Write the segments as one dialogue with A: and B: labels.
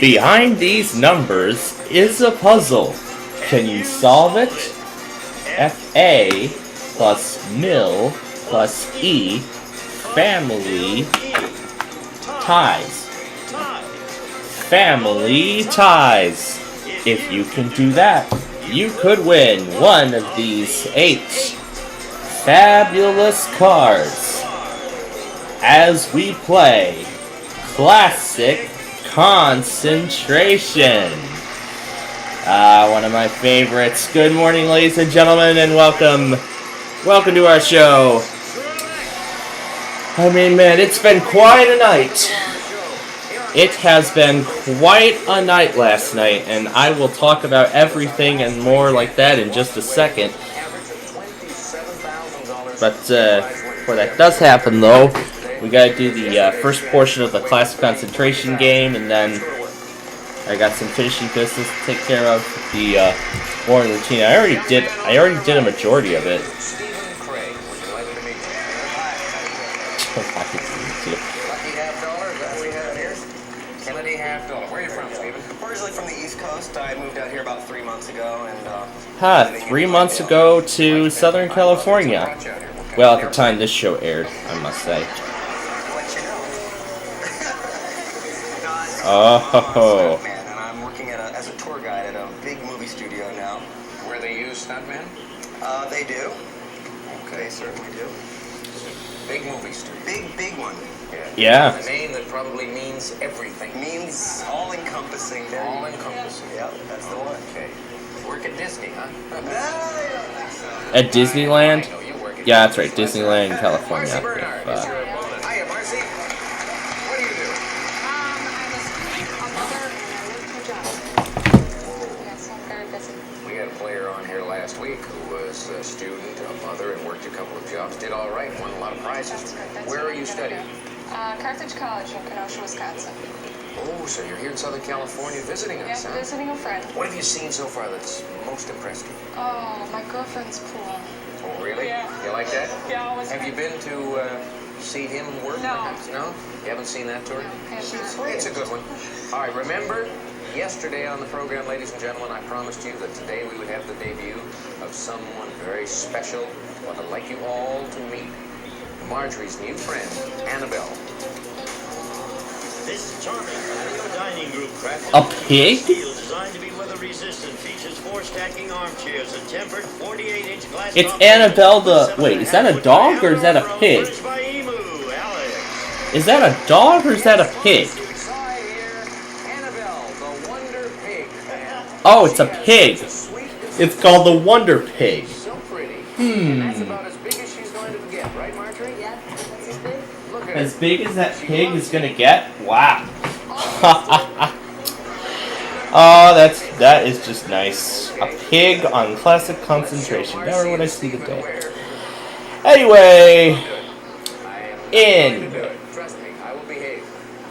A: Behind these numbers is a puzzle. Can you solve it? FA plus mil plus E family ties. Family ties. If you can do that, you could win one of these 8 fabulous cards as we play Classic Concentration. One of my favorites. Good morning, ladies and gentlemen, and welcome to our show. I mean, man, it's been quite a night. It has been quite a night last night, and I will talk about everything and more like that in just a second. But before that does happen, though, we gotta do the first portion of the Classic Concentration game, and then I got some finishing business to take care of. The morning routine. I already did a majority of it.
B: Where are you from, Stephen? Originally from the East Coast. I moved out here about 3 months ago, and
A: 3 months ago to Southern California. Well, at the time this show aired, I must say. Oh.
B: And I'm working as a tour guide at a big movie studio now.
C: Where they use stuntmen?
B: They do.
C: Okay.
B: They certainly do.
C: Big movie studio.
B: Big one.
A: Yeah.
C: A name that probably means everything.
B: Means all-encompassing.
C: All-encompassing.
B: Yep, that's the one.
C: Okay. Work at Disney, huh?
A: At Disneyland?
C: I know you work at
A: Yeah, that's right, Disneyland, California.
C: Marcy Bernard is your opponent. Hiya, Marcy. What do you do?
D: I'm a student, a mother, and I work two jobs. Yes, I'm very busy.
C: We had a player on here last week who was a student, a mother, and worked a couple of jobs. Did all right, won a lot of prizes. Where are you studying?
D: Carthage College in Kenosha, Wisconsin.
C: Oh, so you're here in Southern California visiting us,
D: Yeah,
C: huh?
D: visiting a friend.
C: What have you seen so far that's most impressed you?
D: Oh, my girlfriend's pool.
C: Oh, really?
D: Yeah.
C: You like that?
D: Yeah, always.
C: Have you been to see him work?
D: No.
C: Perhaps? No? You haven't seen that tour?
D: No, haven't.
C: It's a good one. All right, remember, yesterday on the program, ladies and gentlemen, I promised you that today we would have the debut of someone very special. I want to like you all to meet Marjorie's new friend, Annabelle.
E: This charming patio dining group crafted
A: A pig?
E: steel designed to be weather resistant, features 4 stacking armchairs, a tempered 48-inch glass.
A: It's Annabelle the... Wait, is that a dog or is that a pig? Is that a dog or is that a pig?
C: Inside here, Annabelle, the Wonder Pig.
A: Oh, it's a pig. It's called the Wonder Pig.
C: So pretty. And that's about as big as she's going to get, right, Marjorie?
D: Yeah, that's as big.
C: Look at
A: As
C: her.
A: big as that pig is gonna get? Wow. Oh, that is just nice. A pig on Classic Concentration. Never would I see the day. Anyway, in.
C: Trust me, I will behave.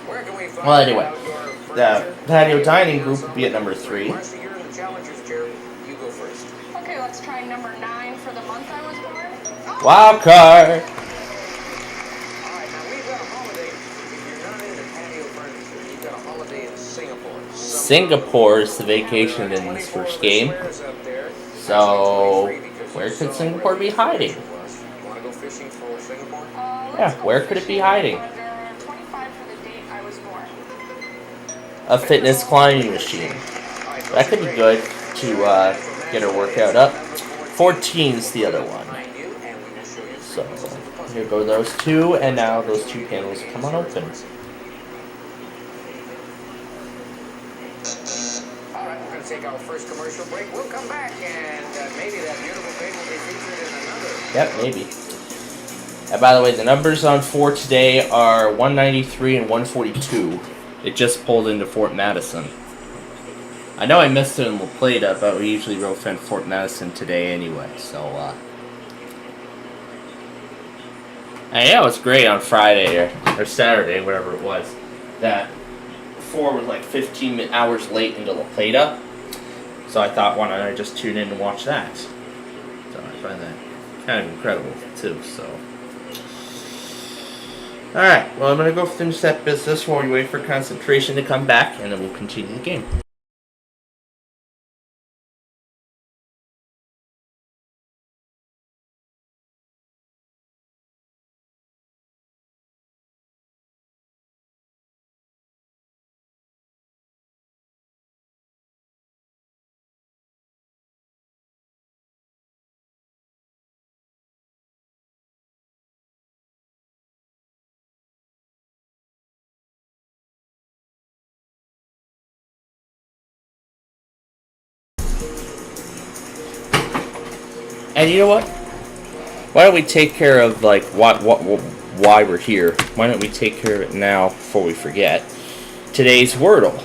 C: Where can we find
A: Well, anyway,
C: outdoor
A: the
C: furniture?
A: patio dining group would be at number 3.
C: Marcy, you're in the challenger's chair. You go first.
D: Okay, let's try number 9 for the month I was born.
A: Wild card.
C: All right, now we've got a holiday. If you're not into patio furniture, you've got a holiday in Singapore.
A: Singapore is the vacation in this first game. So, where could Singapore be hiding?
C: Want to go fishing for Singapore?
A: Yeah, where could it be hiding?
D: Under 25 for the date I was born.
A: A fitness climbing machine. That could be good to get her workout up. 14 is the other one. So, here go those two, and now those two panels come on open.
C: All right, we're going to take our first commercial break. We'll come back, and maybe that beautiful pig will be featured in another.
A: Yep, maybe. And by the way, the numbers on 4 today are 193 and 142. It just pulled into Fort Madison. I know I missed it in La Plata, but we usually wrote Fort Madison today anyway, so, and yeah, it was great on Friday, or Saturday, whatever it was, that 4 was like 15 hours late into La Plata, so I thought, why don't I just tune in and watch that? So I find that kind of incredible, too, so. Alright, well I'm gonna go finish that business while we wait for concentration to come back, and then we'll continue the game. And you know what? Why don't we take care of like why we're here? Why don't we take care of it now before we forget? Today's Wordle.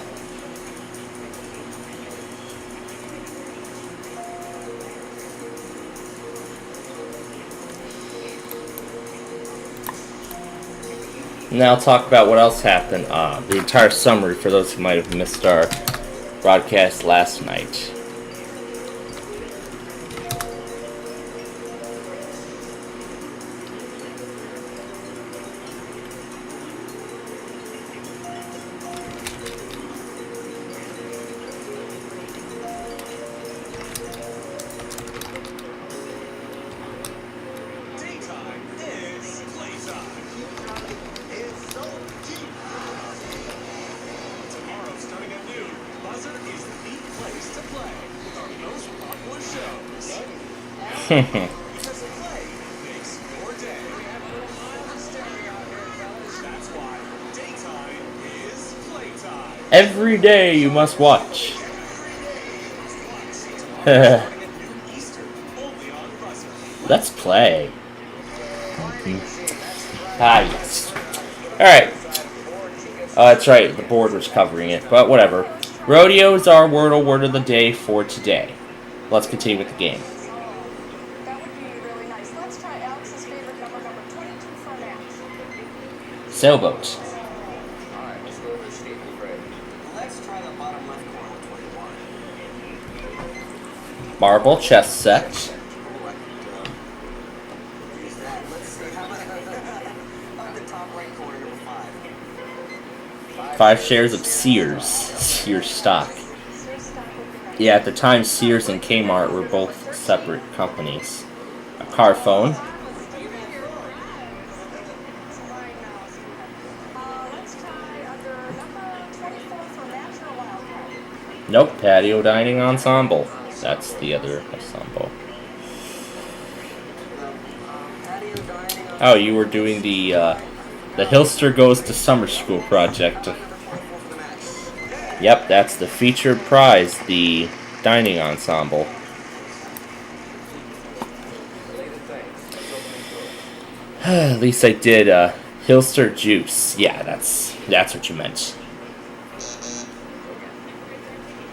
A: Now I'll talk about what else happened. The entire summary for those who might have missed our broadcast last night. Every day you must watch. Let's play. Ah, yes. Alright. Oh, that's right. The board was covering it, but whatever. Rodeo is our Wordle word of the day for today. Let's continue with the game.
D: That would be really nice. Let's try Alex's favorite number 22 for Max.
A: Sailboat.
C: Alright, let's go over to Steve and Fred.
B: Let's try the bottom left corner, 21.
A: Marble chess set.
B: Use that. Let's see. How about up the top right corner, number 5.
A: 5 shares of Sears. Sears stock. Yeah, at the time, Sears and Kmart were both separate companies. A car phone.
D: Let's try under number 24 for Max or Wildcat.
A: Nope, patio dining ensemble. That's the other ensemble. Oh, you were doing the Hillster Goes to Summer School project. Yep, that's the featured prize, the dining ensemble. At least I did Hillster Juice. Yeah, that's what you meant.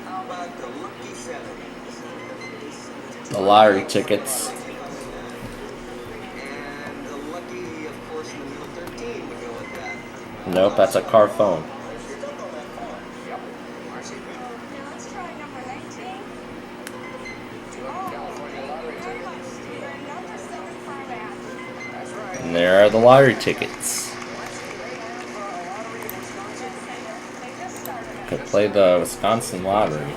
B: How about the lucky 7?
A: The lottery tickets.
B: And the lucky, of course, number 13 would go with that.
A: Nope, that's a car phone.
D: Let's try number 19.
A: And there are the lottery tickets. Could play the Wisconsin lottery.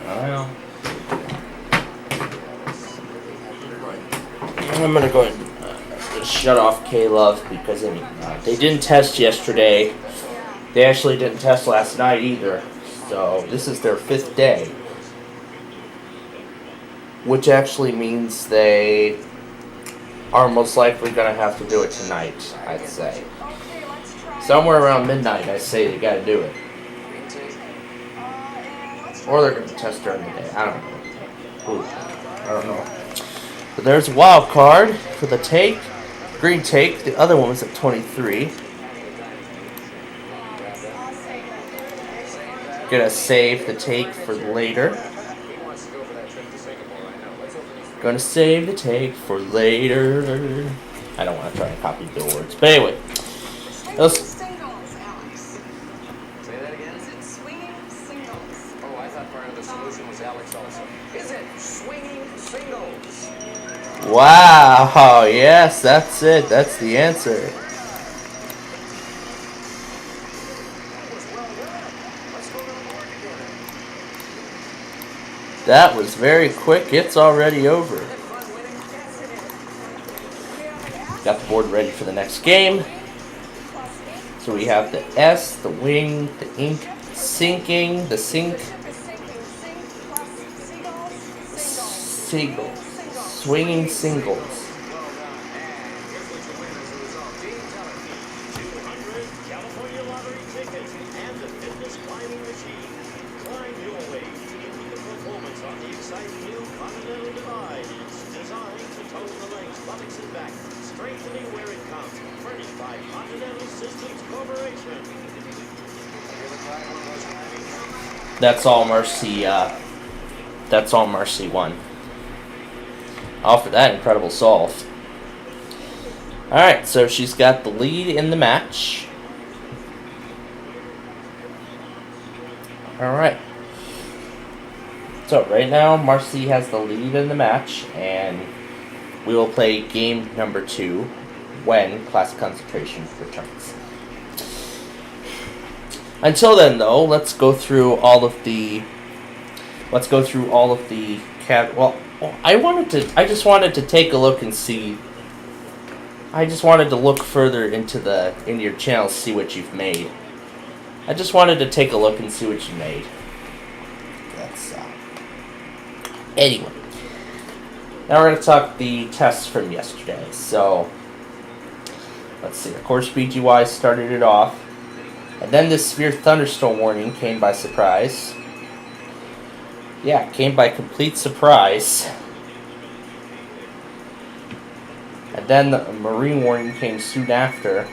A: Well, I'm gonna go ahead and shut off K-Love because they didn't test yesterday. They actually didn't test last night either. So this is their 5th day, which actually means they are most likely gonna have to do it tonight. I'd say somewhere around midnight. I say they gotta do it, or they're gonna test during the day. I don't know. Ooh, I don't know. But there's a wild card for the take. Green take. The other one was at 23. Gonna save the take for later. Gonna save the take for later. I don't want to try to copy the words, but anyway.
D: Singles, Alex.
C: Say that again?
D: Is it swinging singles?
C: Oh, I thought part of the solution was Alex also. Is it swinging singles?
A: Wow, yes, that's it. That's the answer. That was very quick. It's already over. Got the board ready for the next game. So we have the S, the wing, the ink, sinking, the sink, seagull, swinging singles.
E: California lottery tickets and the fitness climbing machine. Climb your way into the performance on the exciting new Continental Divide. It's designed to tone the legs, buttocks, and back, strengthening where it counts. Furnished by Continental Systems Corporation.
A: That's all Mercy. That's all Mercy won. All for that incredible solve. All right, so she's got the lead in the match. All right. So right now, Marcy has the lead in the match, and we will play game number 2 when class concentration returns. Until then, though, let's go through all of the. Well, I just wanted to take a look and see. I just wanted to look further into your channel, see what you've made. I just wanted to take a look and see what you made. That's anyway. Now we're going to talk the tests from yesterday. So let's see. Of course, BGY started it off, and then this severe thunderstorm warning came by surprise. Yeah, it came by complete surprise. And then the marine warning came soon after.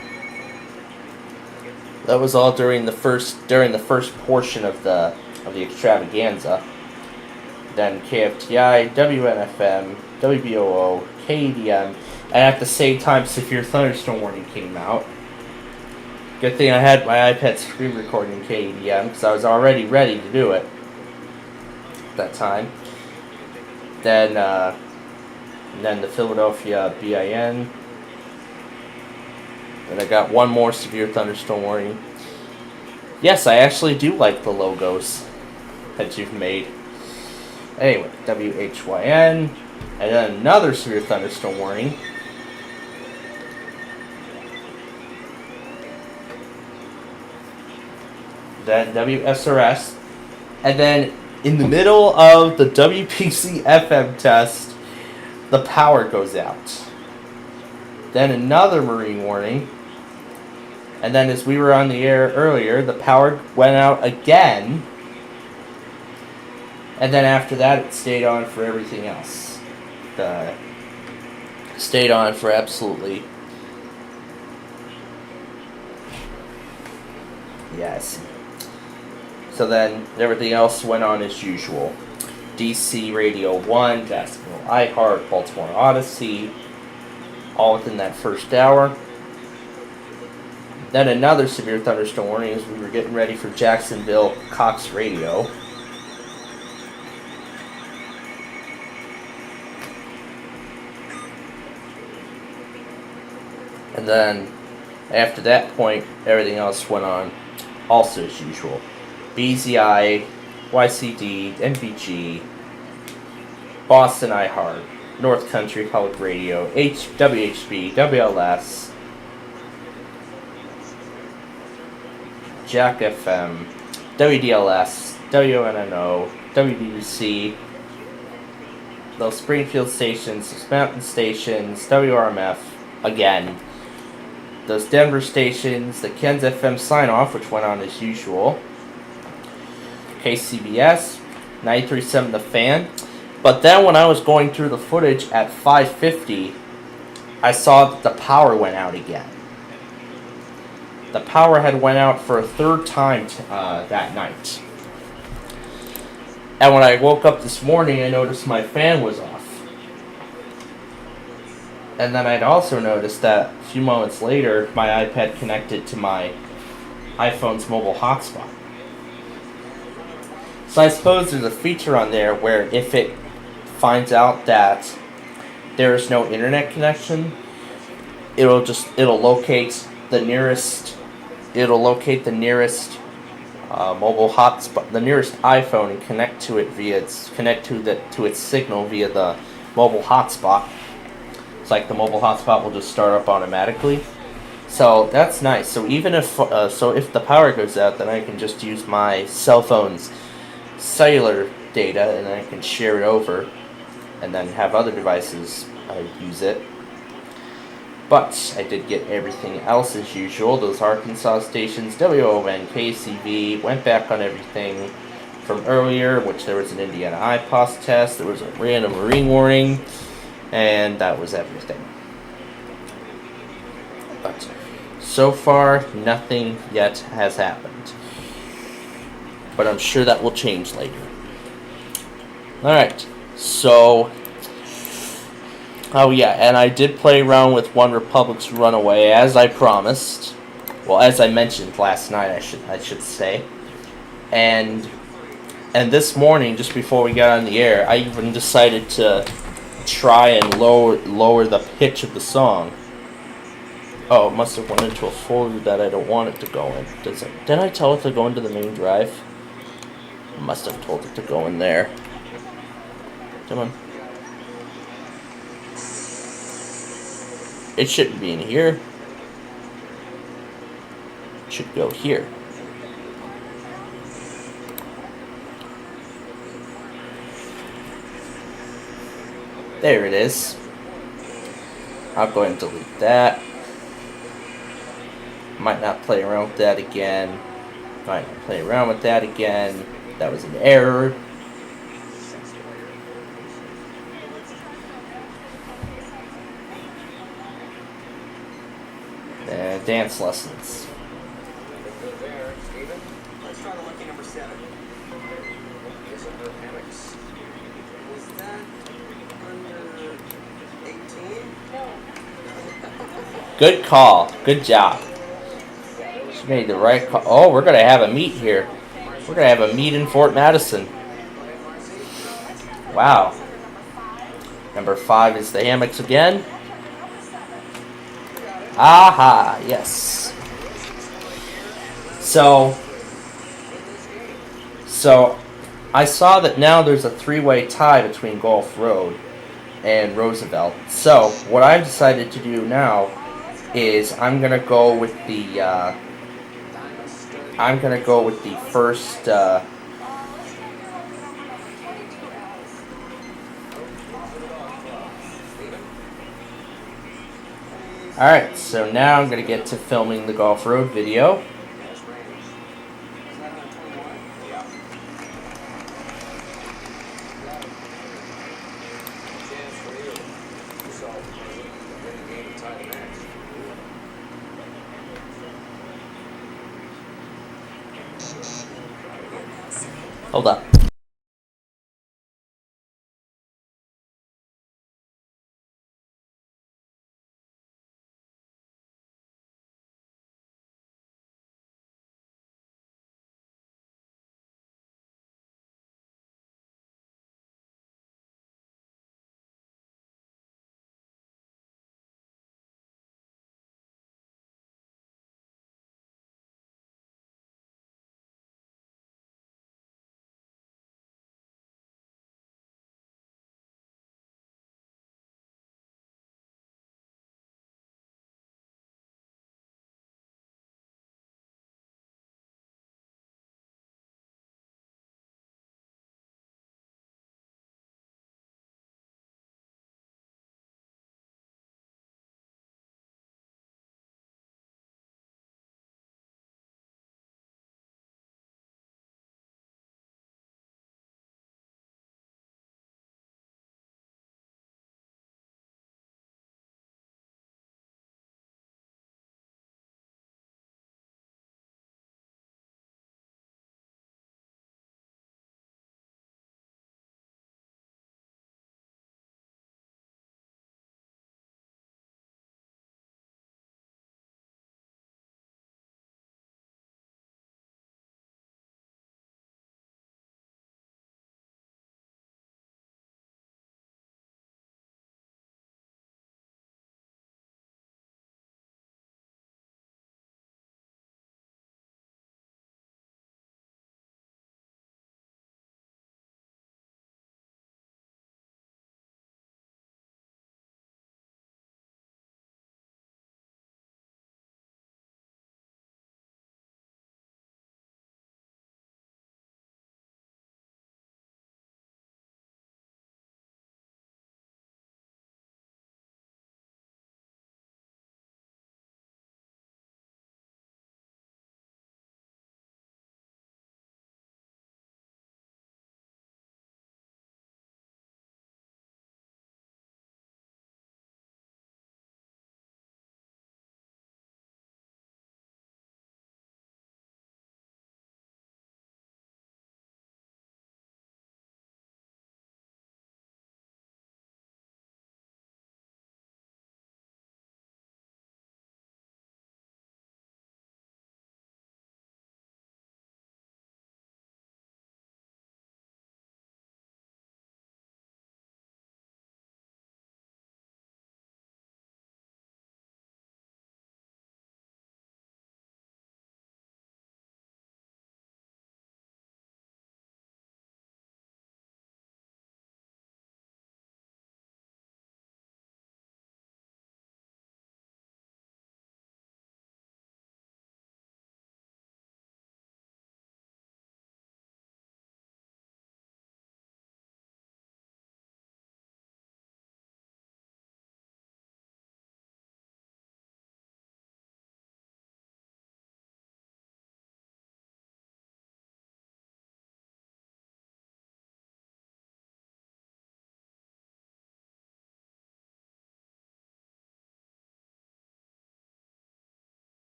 A: That was all during the first portion of the extravaganza. Then KFTI, WNFM, WBOO, KEDM, and at the same time severe thunderstorm warning came out. Good thing I had my iPad screen recording KEDM because I was already ready to do it at that time. Then the Philadelphia BIN. And I got one more severe thunderstorm warning. Yes, I actually do like the logos that you've made. Anyway, WHYN. And then another severe thunderstorm warning. Then WSRS. And then in the middle of the WPC FM test, the power goes out. Then another marine warning. And then as we were on the air earlier, the power went out again. And then after that, it stayed on for everything else. Stayed on for absolutely. Yes. So then everything else went on as usual. DC Radio 1, Jacksonville iHeart, Baltimore Odyssey, all within that first hour. Then another severe thunderstorm warning as we were getting ready for Jacksonville Cox Radio. And then after that point, everything else went on also as usual. BZI, YCD, NBG, Boston iHeart, North Country Public Radio, WHB, WLS, Jack FM, WDLS, WNNO, WBC, those Springfield stations, those Mountain stations, WRMF, again, those Denver stations, the Ken's FM sign-off, which went on as usual, KCBS, 93.7 The Fan. But then when I was going through the footage at 5:50, I saw that the power went out again. The power had went out for a third time that night. And when I woke up this morning, I noticed my fan was off. And then I'd also noticed that a few moments later, my iPad connected to my iPhone's mobile hotspot. So I suppose there's a feature on there where if it finds out that there is no internet connection, it'll locate the nearest mobile hotspot, the nearest iPhone, and connect to it to its signal via the mobile hotspot. It's like the mobile hotspot will just start up automatically. So that's nice. So even if if the power goes out, then I can just use my cell phone's cellular data and I can share it over, and then have other devices use it. But I did get everything else as usual. Those Arkansas stations, WON, KCV, went back on everything from earlier, which there was an Indiana IPOS test, there was a random ring warning, and that was everything. But so far, nothing yet has happened. But I'm sure that will change later. Alright, so... oh yeah, and I did play around with One Republic's Runaway, as I promised. Well, as I mentioned last night, I should say. And this morning, just before we got on the air, I even decided to try and lower the pitch of the song. Oh, it must have went into a folder that I don't want it to go in. Didn't I tell it to go into the main drive? I must have told it to go in there. Come on. It shouldn't be in here. It should go here. There it is. I'll go ahead and delete that. Might not play around with that again. Might not play around with that again. That was an error. Dance lessons.
C: Good there, Stephen.
B: Let's try the lucky number 7.
C: Isn't there hammocks?
B: Was that under 18?
A: Good call. Good job. She made the right call. Oh, we're going to have a meet here. We're going to have a meet in Fort Madison. Wow. Number 5 is the hammocks again. Aha, yes. So I saw that now there's a 3-way tie between Gulf Road and Roosevelt. So what I've decided to do now is I'm gonna go with the first. Alright, so now I'm going to get to filming the Gulf Road video. Hold up.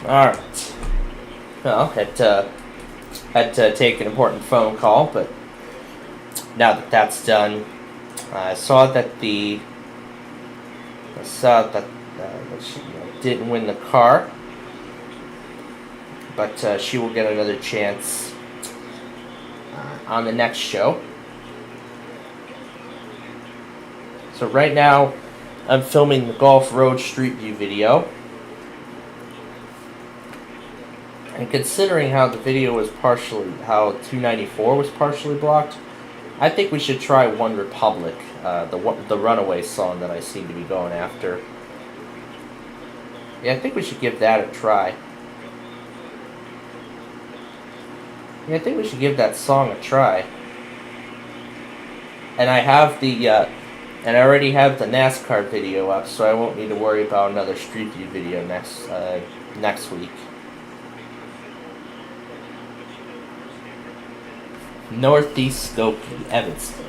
A: Alright. Well, had to take an important phone call, but now that that's done, I saw that she didn't win the car, but she will get another chance on the next show. So right now, I'm filming the Gulf Road Street View video. And considering how the video was how 294 was partially blocked, I think we should try One Republic, the Runaway song that I seem to be going after. Yeah, I think we should give that a try. Yeah, I think we should give that song a try. And I have and I already have the NASCAR video up, so I won't need to worry about another Street View video next week. Northeast Skokie, Evanston.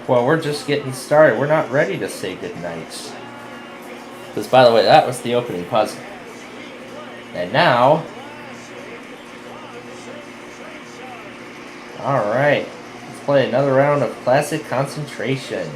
A: Well, we're just getting started. We're not ready to say goodnight. Because, by the way, that was the opening puzzle. And now... Alright. Let's play another round of Classic Concentration.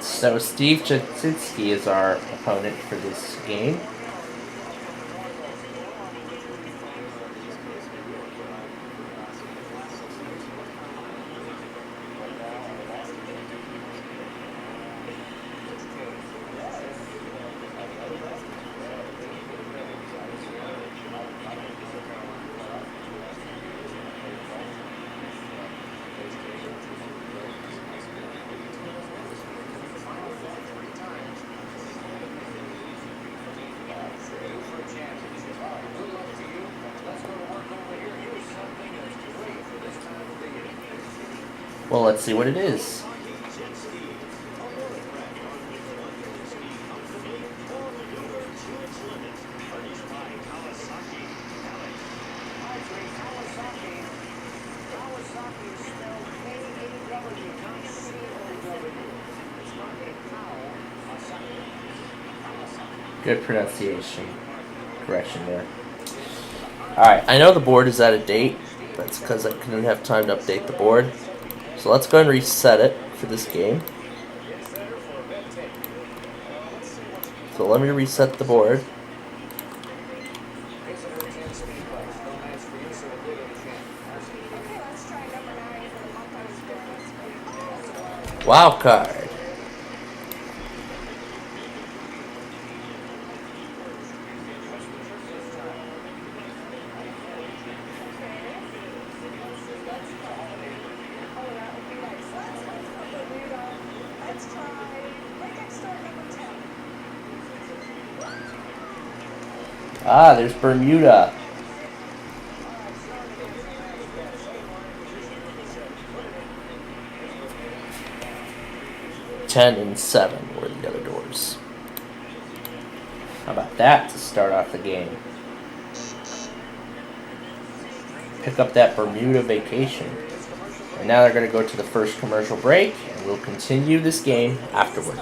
A: So Steve Jasinski is our opponent for this game. Well, let's see what it is. Good pronunciation. Correction there. Alright, I know the board is out of date. That's because I couldn't have time to update the board. So let's go and reset it for this game. So let me reset the board. Wild card. Ah, there's Bermuda. Ten and 7 were the other doors. How about that to start off the game? Pick up that Bermuda vacation. And now they're going to go to the first commercial break, and we'll continue this game afterward.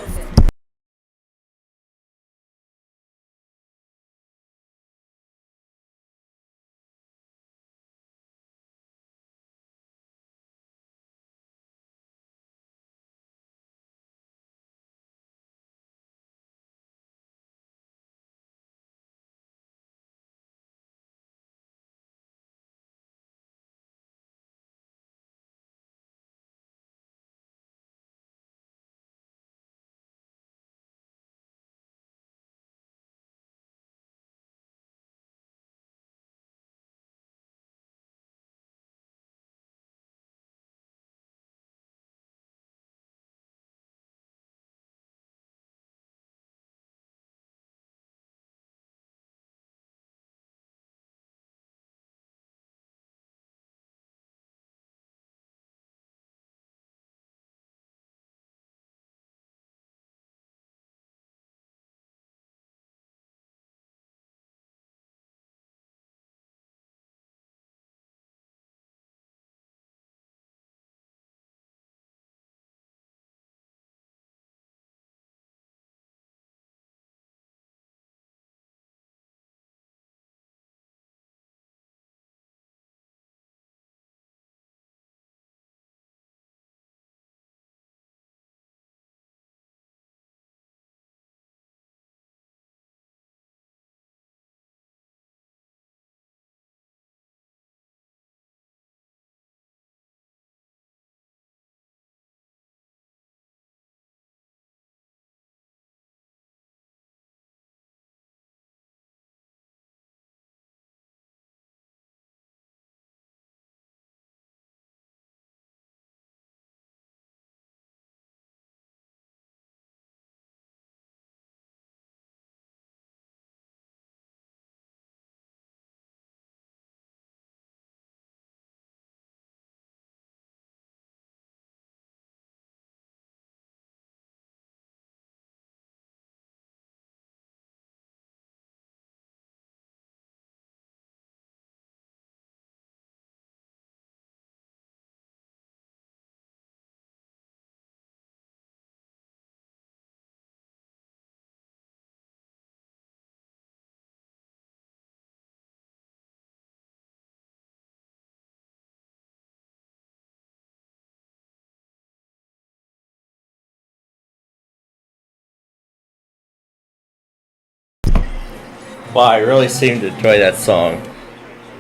A: Wow, I really seem to enjoy that song.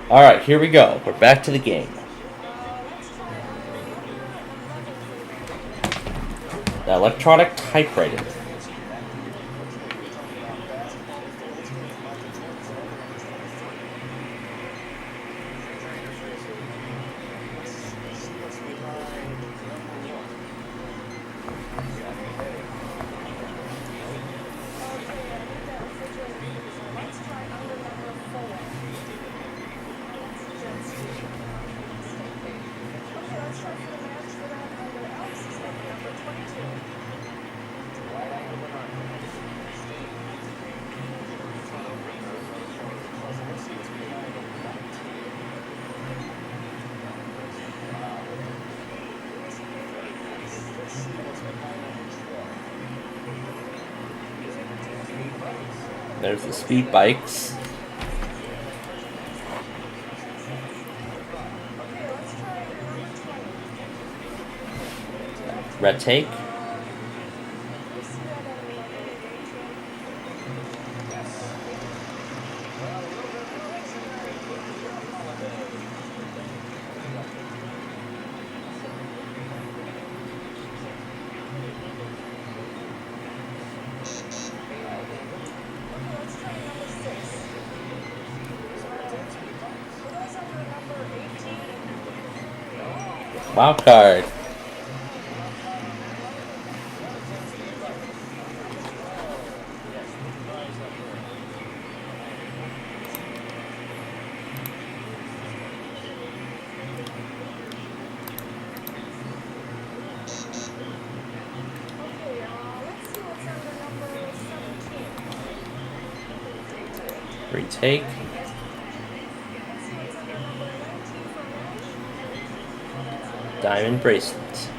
A: Alright, here we go. We're back to the game. The electronic typewriter. There's the speed bikes. Red take. Wild card. Retake. Diamond bracelets.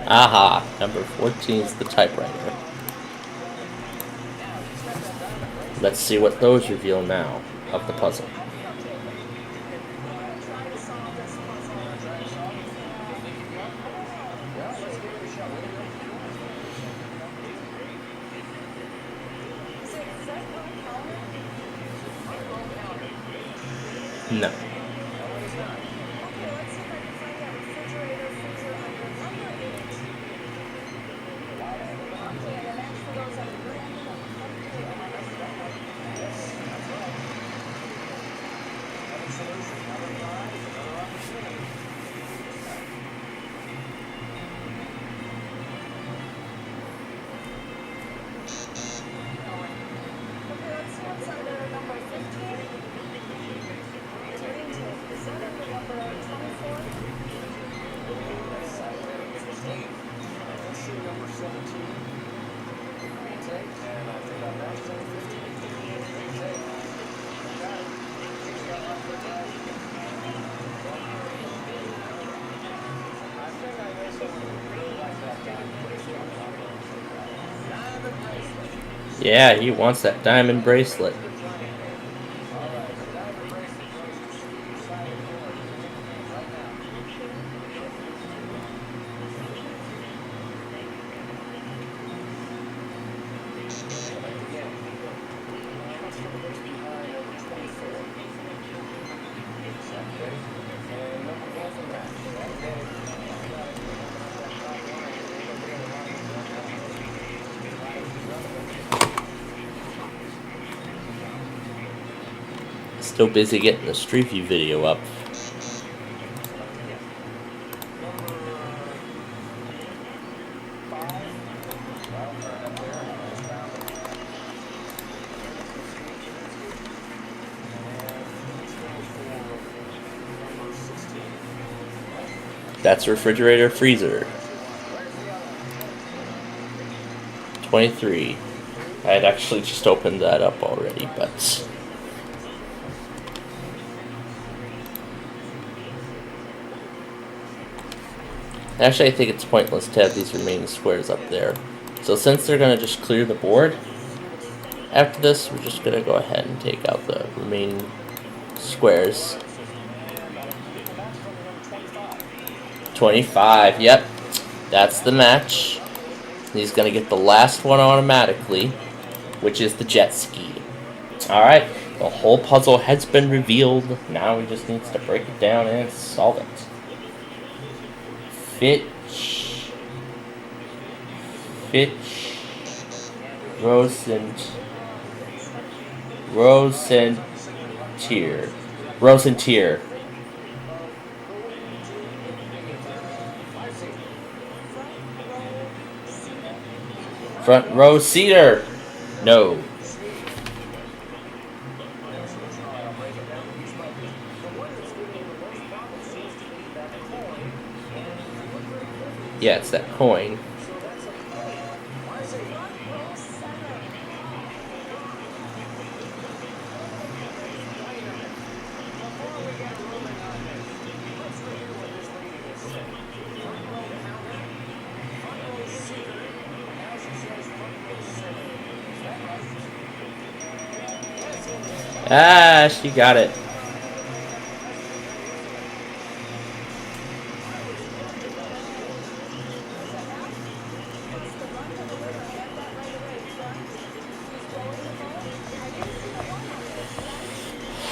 A: Aha, number 14 is the typewriter. Let's see what those reveal now of the puzzle. No. Yeah, he wants that diamond bracelet. Still busy getting the Street View video up. That's refrigerator, freezer. 23. I had actually just opened that up already, but... Actually, I think it's pointless to have these remaining squares up there. So since they're going to just clear the board, after this, we're just going to go ahead and take out the remaining squares. 25, yep. That's the match. He's going to get the last one automatically, which is the jet ski. Alright, the whole puzzle has been revealed. Now he just needs to break it down and solve it. Fitch, Rosentier. Front row seater. No. Yeah, it's that coin. Ah, she got it.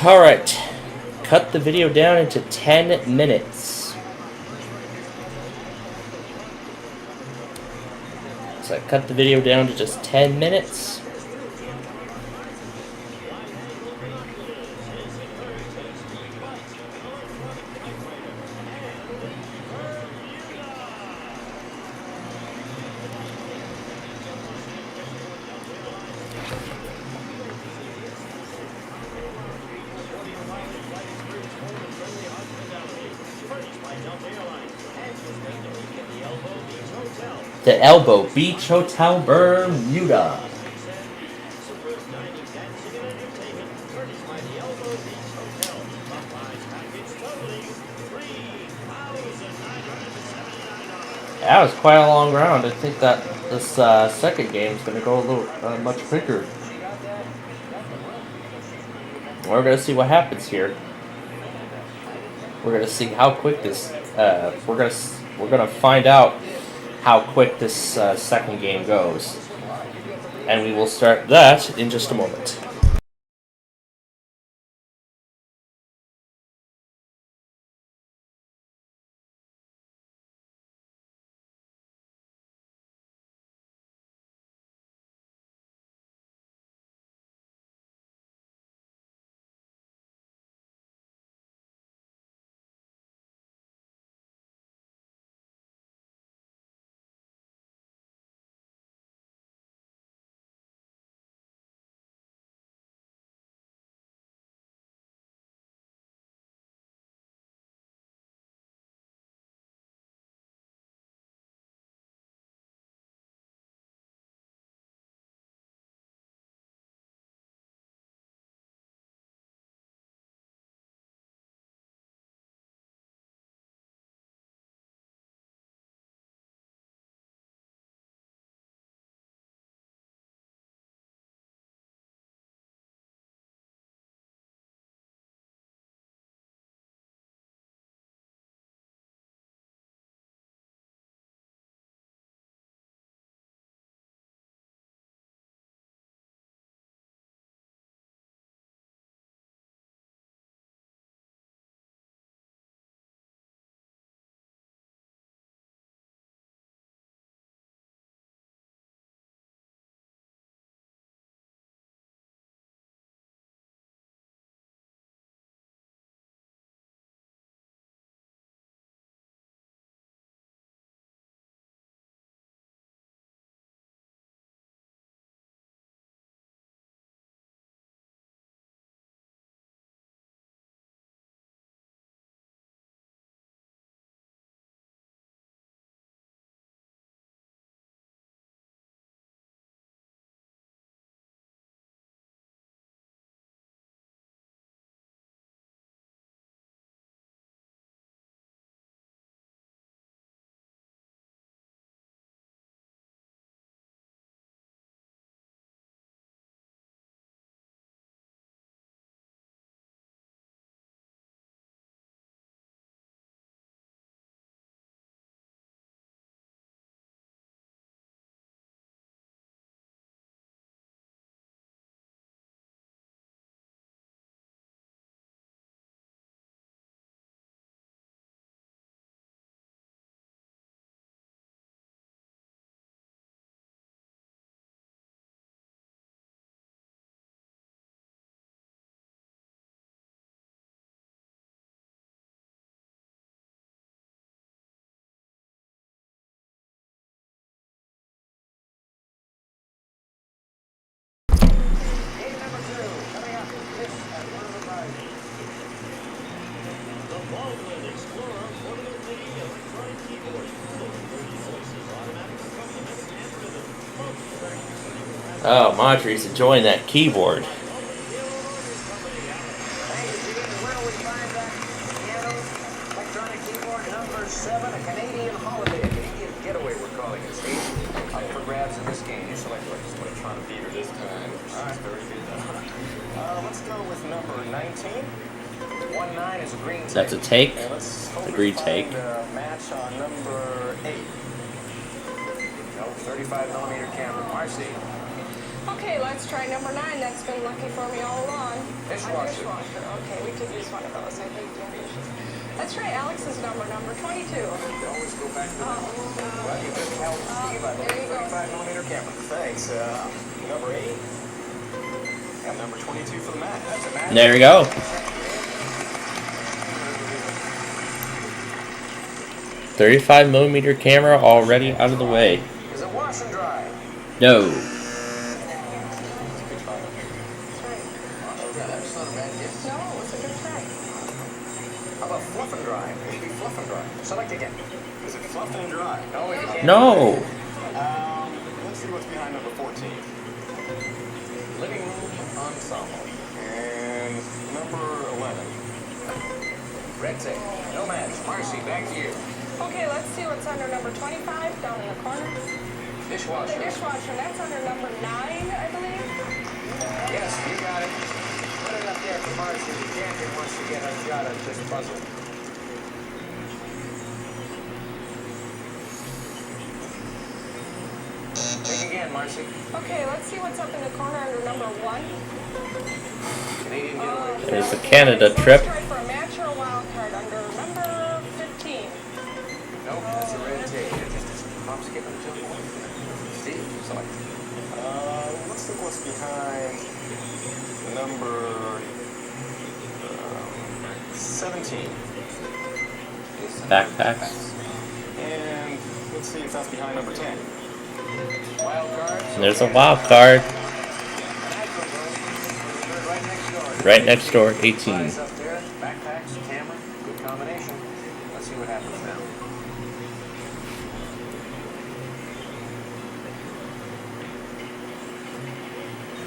A: Alright. Cut the video down into 10 minutes. So I cut the video down to just 10 minutes. The Elbow Beach Hotel, Bermuda. That was quite a long round. I think that this second game is going to go a little much quicker. We're going to see what happens here. We're going to see how quick this. We're going to find out how quick this second game goes, and we will start that in just a moment. Oh, Monty's enjoying that keyboard.
C: Electronic keyboard number 7, a Canadian holiday, a Canadian getaway, we're calling it, Steve. Up for grabs in this game. You select what?
F: I'm going to try to beat her this time. She's very good. Let's go with number 19.
C: 1-9 is a green take.
A: That's a take.
F: And let's hope
A: The
F: we
A: green
F: find
A: take.
F: a match on number 8.
C: No, 35mm camera. Marcy.
D: Okay, let's try number 9. That's been lucky for me all along.
C: Dishwasher.
D: Dishwasher. Okay, we could use one of those. I hate doing dishes. Let's try Alex's number 22.
C: You always go back to the... Well, you just held Steve, I
D: there
C: believe.
D: you go.
C: 35mm camera.
F: Thanks. Number 8. And number 22 for the match.
C: That's a match.
A: There we go. $35mm camera already out of the way.
C: Is it wash and dry?
A: No.
D: That's right.
C: Yeah, that's not a bad guess.
D: No, it's a good try.
C: How about fluff and dry? Maybe fluff and dry. Select again.
F: Is it fluff and dry?
C: No, you can't.
A: No.
F: Let's see what's behind number 14.
C: Living room ensemble.
F: And number 11.
C: Red tape. No match. Marcy, back to you.
D: Okay, let's see what's under number 25 down in the corner.
C: Dishwasher.
D: The dishwasher, that's under number 9, I believe.
C: Yes, you got it. Put it up there for Marcy. The champion wants to get a shot at this puzzle. Think again, Marcy.
D: Okay, let's see what's up in the corner under number 1.
C: Canadian getaway.
A: There's the Canada trip.
D: Let's try for a match or a wild card under number 15.
C: Nope, that's a red tape. It's just a hop, skip, and jump. Steve, select.
F: Let's look what's behind number 17.
A: Backpacks.
F: And let's see if that's behind number 10.
C: Wild cards.
A: And there's a wild card
C: Right next door.
A: right next door, 18.
C: Supplies up there. Backpacks, camera. Good combination. Let's see what happens now.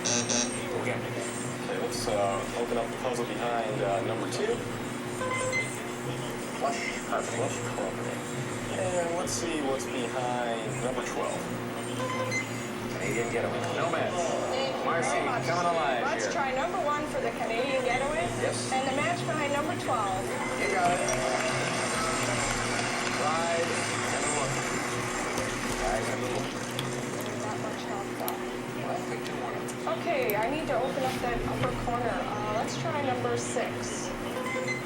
C: Okay.
F: Okay, let's open up the puzzle behind number 2.
C: Flush carpeting.
F: And let's see what's behind number 12.
C: Canadian getaway. No match. Marcy, coming alive
D: Let's
C: here.
D: try number 1 for the Canadian getaway.
C: Yes.
D: And the match behind number 12.
C: You got it. Ride and look. Ride and look.
D: Not much help though.
C: Well, pick two more.
D: Okay, I need to open up that upper corner. Let's try number 6.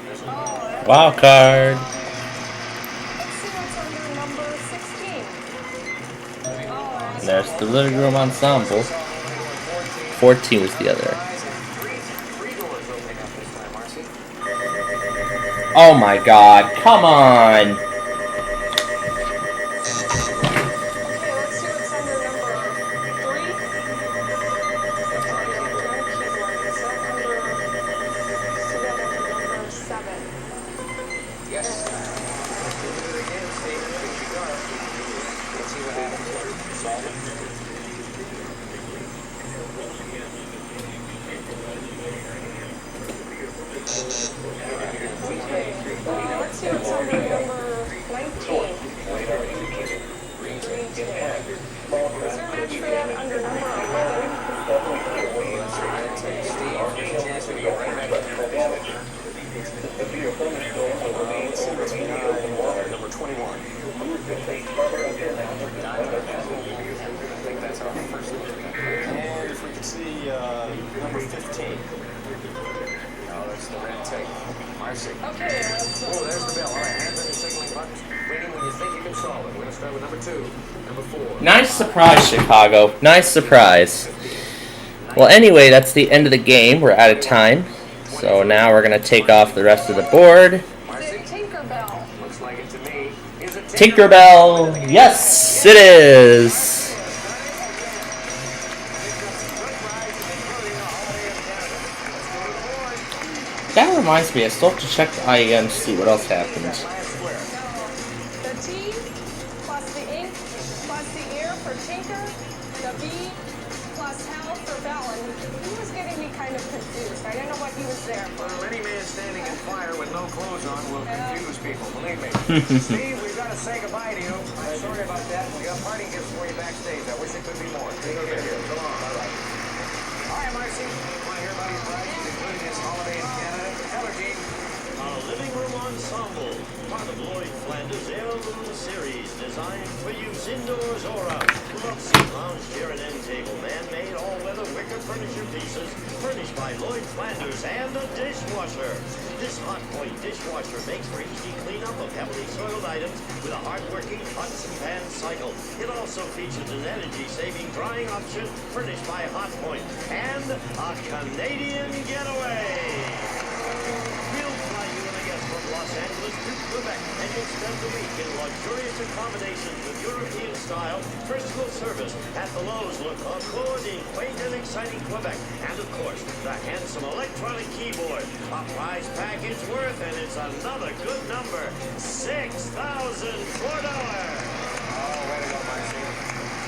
C: There's a
D: Oh, that's
A: Wild card.
D: Let's see what's under number 16. Oh, that's
A: And there's the living room ensemble. 14 was the other.
C: three doors opening up this time, Marcy.
A: Oh my god, come on!
D: Okay, let's see what's under number 3. Number 7.
C: Yes. Let's do it again, Steve. Big cigar. Let's see what happens here. Solve it.
D: Okay, let's see what's under number 19. Green tape. Is there a match for that under number 11?
C: Steve, chance to go right back to the
F: Let's see what's behind number 21.
C: I think that's our first one.
F: And if we could see number 15.
C: No, that's the red tape. Marcy.
D: Okay, let's
C: Oh, there's the bell. All right, hands on your signaling buttons. Waiting when you think you can solve it. We're going to start with number 2. Number 4.
A: Nice surprise, Chicago. Nice surprise. Well, anyway, that's the end of the game. We're out of time. So now we're going to take off the rest of the board.
D: the
C: Marcy.
D: Tinkerbell.
C: Looks like it to me. Is it
A: Tinkerbell. Yes, it is. That reminds me, I still have to check the IEM to see what else happens.
D: The T plus the ink plus the ear for Tinker. The B plus Hal for Bellin. He was getting me kind of confused. I didn't know what he was there for.
C: Well, any man standing in fire with no clothes on will confuse people, believe me. Steve, we've got to say goodbye to you. I'm sorry about that. We got party gifts for you backstage. Go get here. Come on. All right. Hi, Marcy. Want to hear about your prizes, including this holiday in Canada? Tell her, Gene.
E: Our living room ensemble, part of Lloyd Flanders' heirloom series, designed for use indoors or out. Love seat, lounge chair, and end table, man-made, all-weather wicker furniture pieces, furnished by Lloyd Flanders and a dishwasher. This hot point dishwasher makes for easy cleanup of heavily soiled items with a hard-working pots and pan cycle. It also features an energy-saving drying option furnished by Hot Point and a Canadian getaway. We'll fly you and a guest from Los Angeles to Quebec, and you'll spend the week in luxurious accommodations with European-style personal service at the Lowe's look accord in quaint and exciting Quebec. And, of course, the handsome electronic keyboard. A prize package worth, and it's another good number, $6,004.
C: Oh, way to go, Marcy.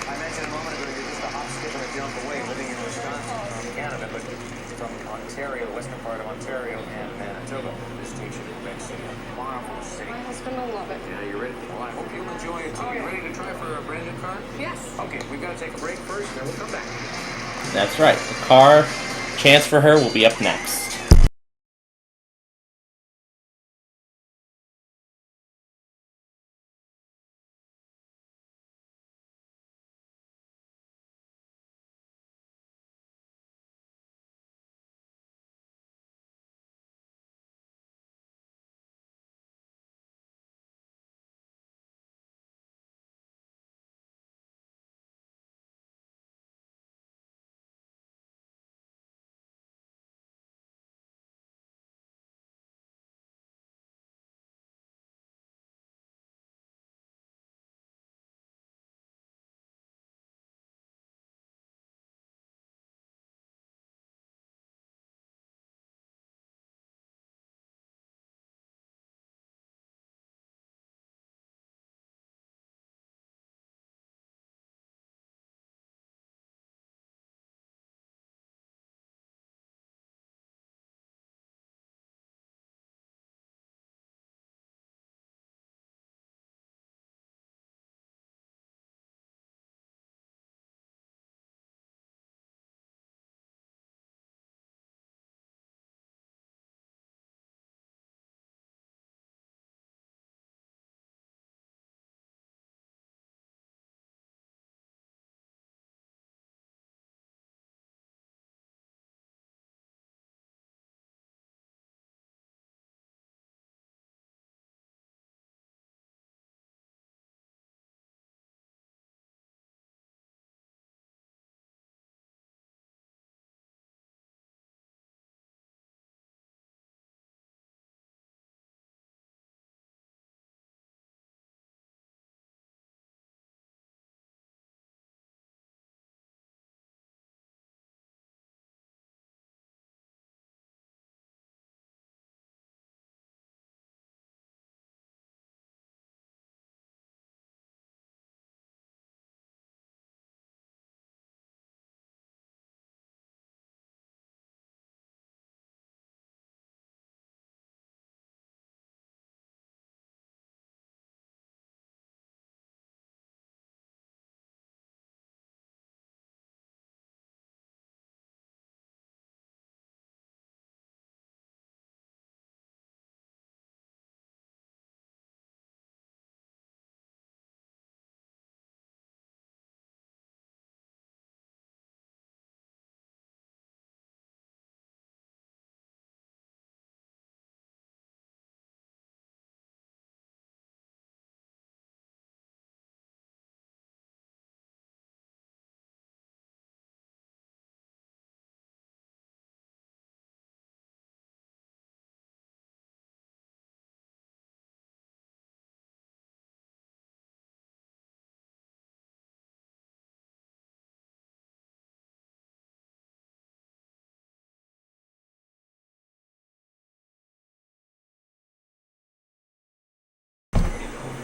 C: I mentioned a moment ago you're just a hop, skip, and a jump away living in Wisconsin, from Canada, but from Ontario, western part of Ontario, and Manitoba. This takes you to Quebec City, a marvelous city.
D: My husband will love it.
C: Yeah, you ready? Well, I hope you'll enjoy it too. You ready to try for a brand new car?
D: Yes.
C: Okay, we've got to take a break first, and then we'll come back.
A: That's right. The car chance for her will be up next.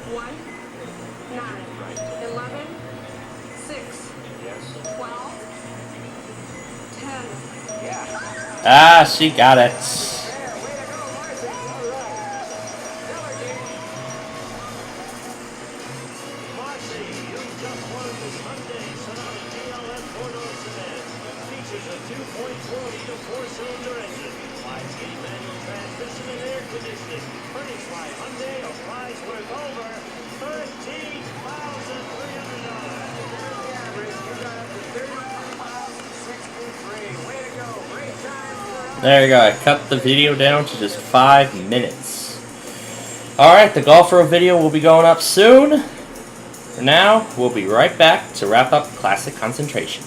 D: One, 9, 11, 6, 12, 10.
A: Ah, she got it.
E: Marcy, you just won the Sunday Sonata GLS features a 2.4 liter four-cylinder engine, 5-speed manual transmission and air conditioning. Furnished by Hyundai, a price worth over $13,300.
A: There you go. I cut the video down to just 5 minutes. Alright, the golfer video will be going up soon. For now, we'll be right back to wrap up Classic Concentration.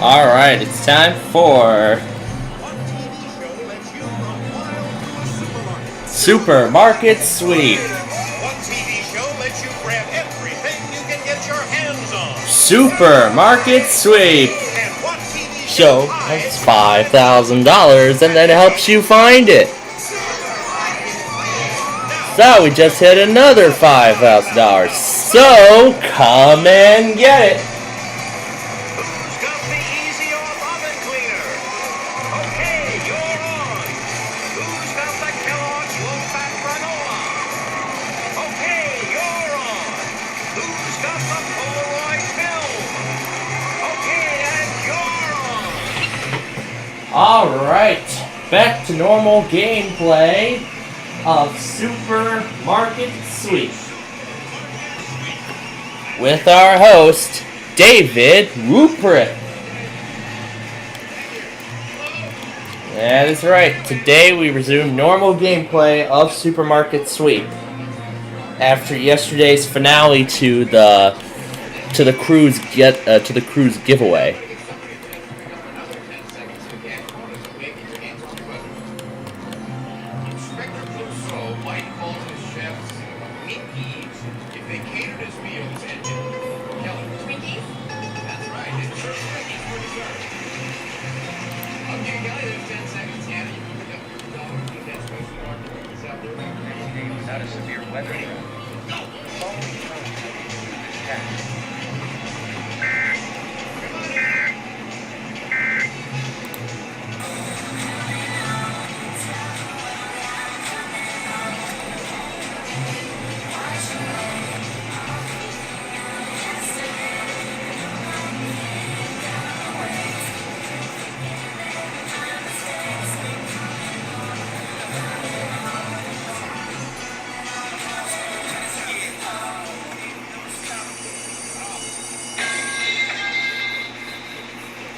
A: Alright, it's time for Supermarket Sweep.
G: What TV show lets you grab everything you can get your hands on?
A: Supermarket Sweep.
G: And what TV
A: Show that's $5,000 and then helps you find it. So we just hit another $5,000. So come and get it.
G: Who's got the easy off oven cleaner? Okay, you're on. Who's got the Kellogg's low-fat granola? Okay, you're on. Who's got the Polaroid film? Okay, and you're on.
A: Alright, back to normal gameplay of Supermarket Sweep with our host, David Rupert. That is right. Today we resume normal gameplay of Supermarket Sweep after yesterday's finale to the cruise giveaway.
G: Not a severe weather.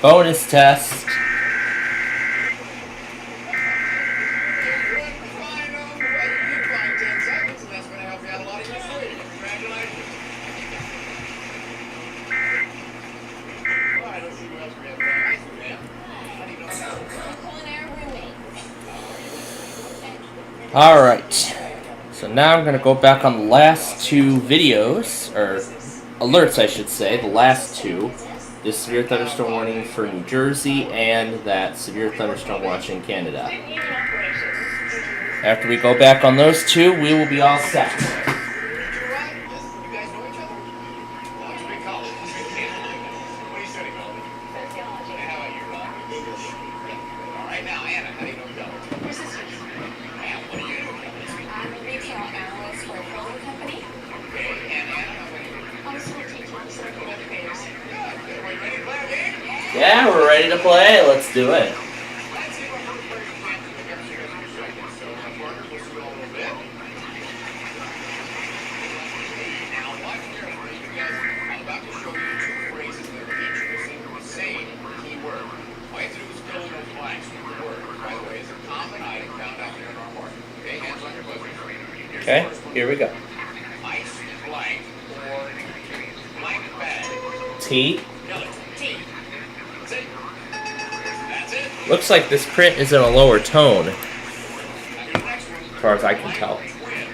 A: Bonus test. Alright. So now I'm going to go back on the last two videos, or alerts I should say, the last two. This severe thunderstorm warning for New Jersey and that severe thunderstorm watch in Canada. After we go back on those two, we will be all set.
G: You guys know each other? Well, it's a big college. What are you studying, Melody? Sociology. And how about you, Rob? English. Yeah. All right, now, Anna, how do you know college? We're sisters. And what do you do?
H: I'm a retail analyst for a clothing company.
G: Okay, and Anna, how about you?
H: I'm a school teacher. I'm serving educators.
G: Good. Are we ready to play a game?
A: Yeah, we're ready to play. Let's do it.
G: Let's see what first player you can do. I got you guys in a second. So, Parker, we'll see you all in a little bit. Now, watch carefully because I'm about to show you two phrases that are each using the same key word. All you have to do is fill in those blanks with the word. By the way, it's a common item found out there in our market. Okay, hands on your buzzers. Here's
A: Okay,
G: the first one.
A: here we go.
G: Ice blank or blank bag.
A: T.
G: Kelly.
H: T.
G: That's it. That's it.
A: Looks like this print is in a lower tone,
G: Now here's the next one.
A: as far as I can tell.
G: Twin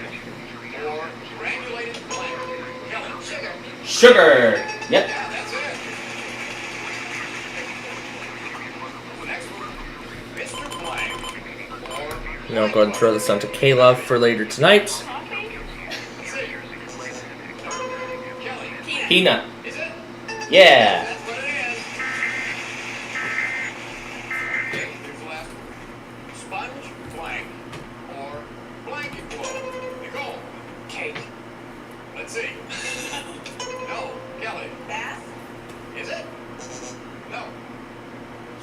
G: or granulated blank. Kelly. Sugar.
A: Sugar! Yep.
G: Yeah, that's it. The next one. Mr. Blank or
A: You know, go ahead and throw this on to K-Love for later tonight.
H: Coffee.
G: Kelly.
A: Peanut.
G: Is it?
A: Yeah.
G: That's what it is. Okay, here's the last one. Sponge blank or blanket blow. Nicole.
H: Cake.
G: Let's see. No. Kelly.
H: Bath.
G: Is it? No.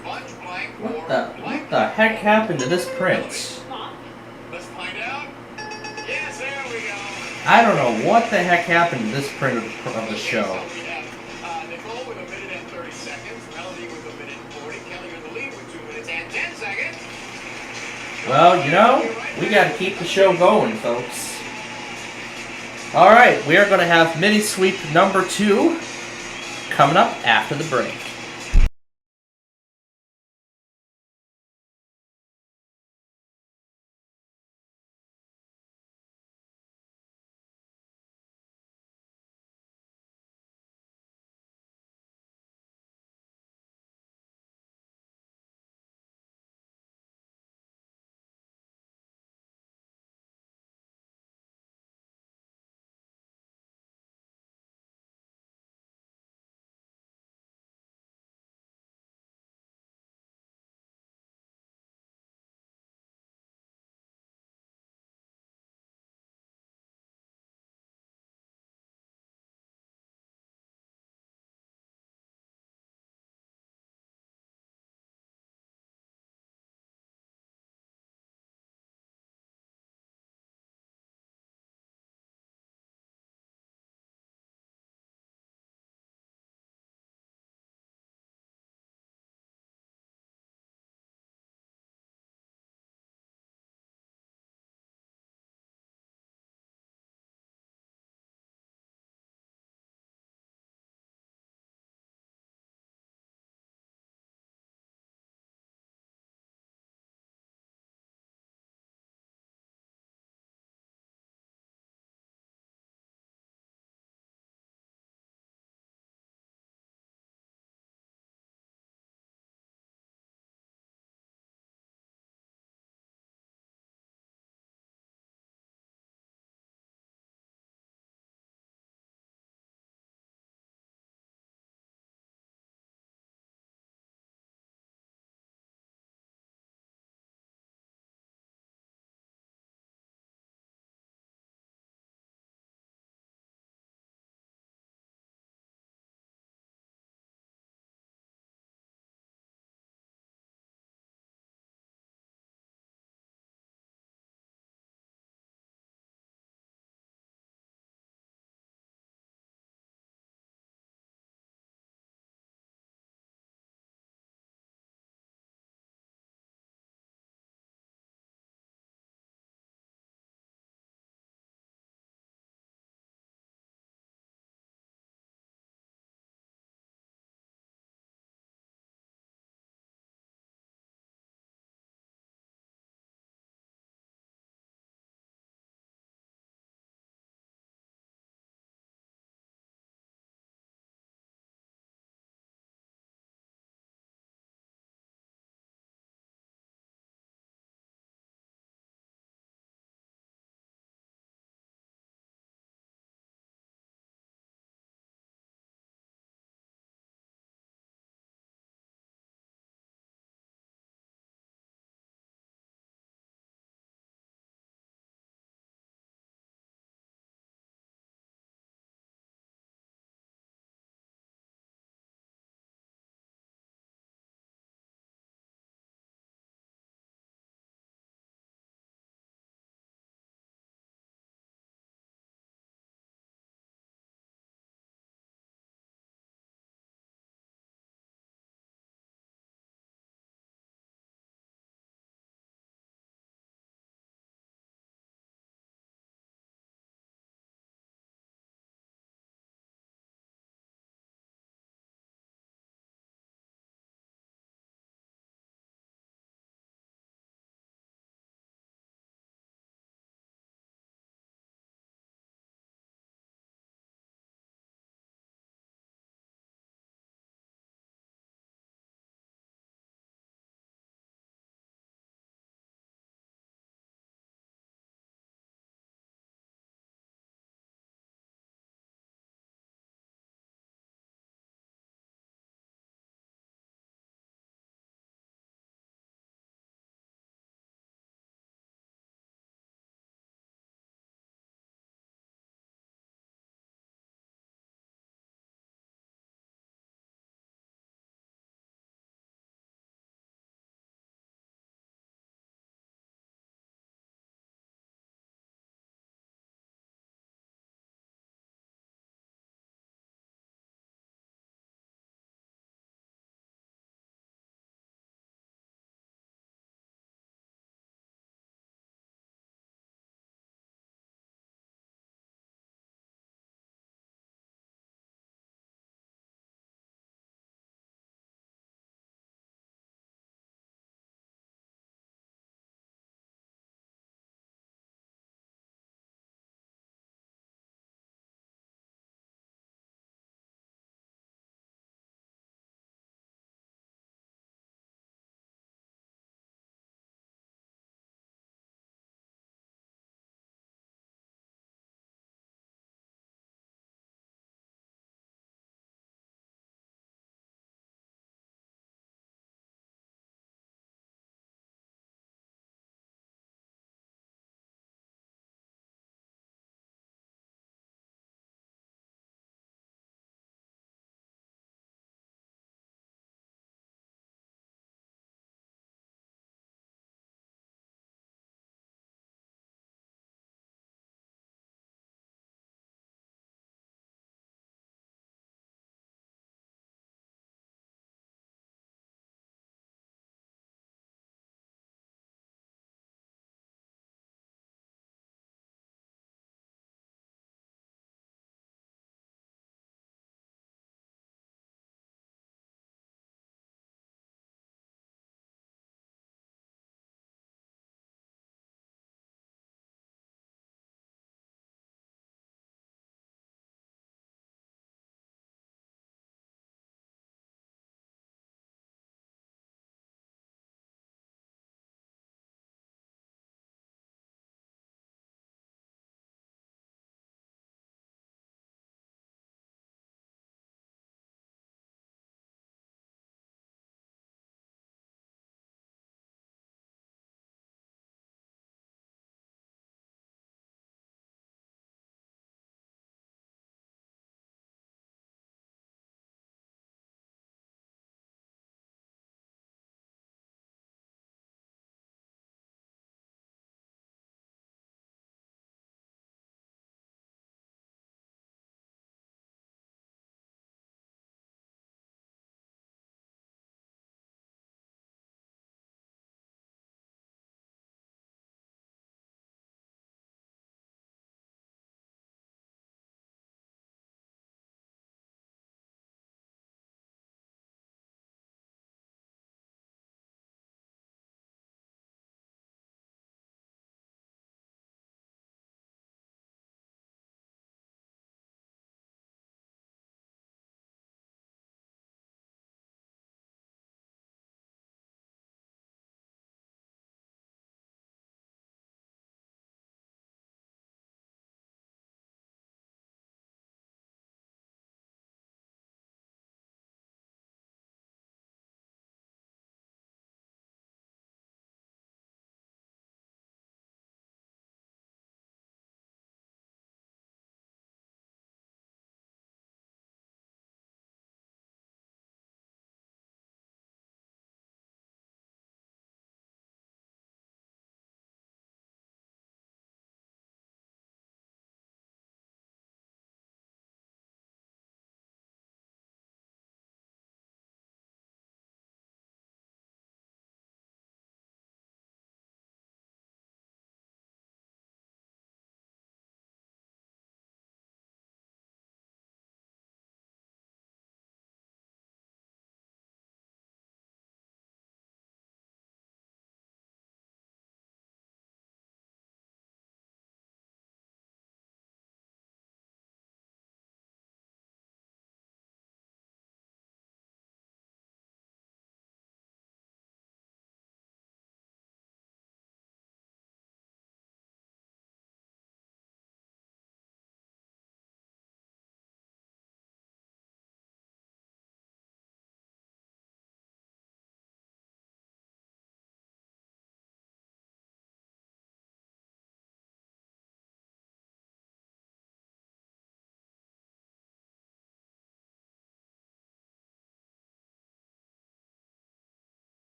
G: Sponge blank or
A: What the
G: blanket.
A: heck happened to this print?
H: Mom.
G: Let's find out. Yes, there we go.
A: I don't know what the heck happened to this print of the show.
G: So we have Nicole with 1 minute and 30 seconds, Melody with 1 minute and 40, Kelly in the lead with 2 minutes and 10 seconds.
A: Well, you know, we gotta keep the show going, folks. Alright, we are gonna have mini sweep number 2 coming up after the break.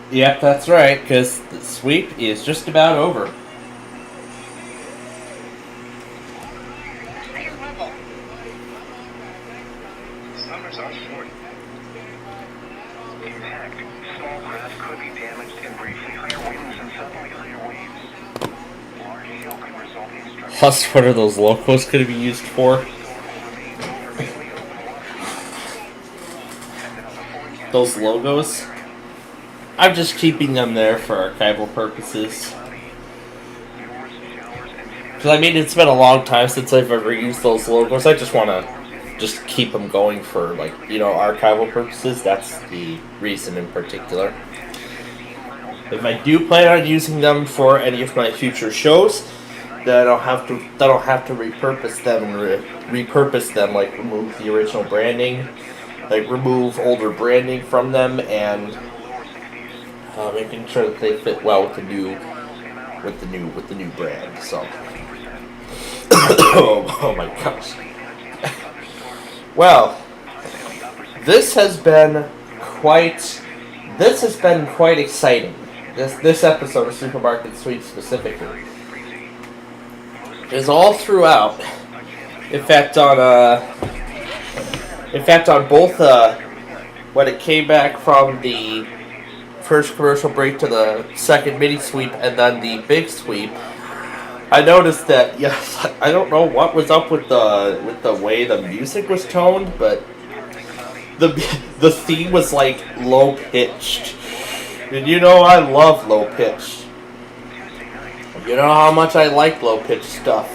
A: Yep, that's right, because the sweep is just about over.
G: Summers are short. Impact. Small craft could be damaged and briefly higher winds and suddenly higher waves. Large hail can result in structure.
A: Plus, what are those locos going to be used for? Those logos? I'm just keeping them there for archival purposes. Because, I mean, it's been a long time since I've ever used those logos. I just want to just keep them going for, like, you know, archival purposes. That's the reason in particular. If I do plan on using them for any of my future shows, then I don't have to repurpose them and repurpose them, like remove the original branding, like remove older branding from them, and making sure that they fit well with the new brand. So, oh my gosh. Well, this has been quite exciting. This episode of Supermarket Sweep specifically is all throughout. In fact, on both when it came back from the first commercial break to the second mini sweep and then the big sweep, I noticed that, yes, I don't know what was up with the way the music was toned, but the theme was like low pitched. And you know I love low pitched. You know how much I like low pitched stuff.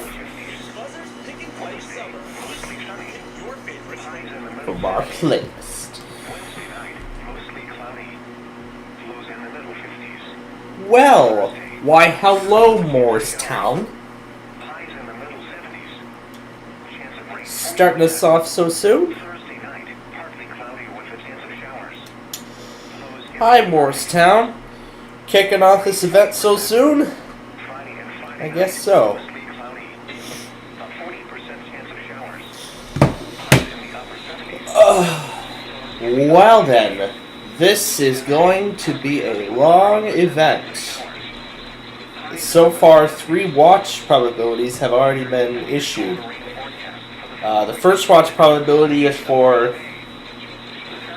A: From our playlist. Well, why hello Morristown. Starting us off so soon? Hi Morristown. Kicking off this event so soon? I guess so. Well then, this is going to be a long event. So far, 3 watch probabilities have already been issued. The first watch probability is for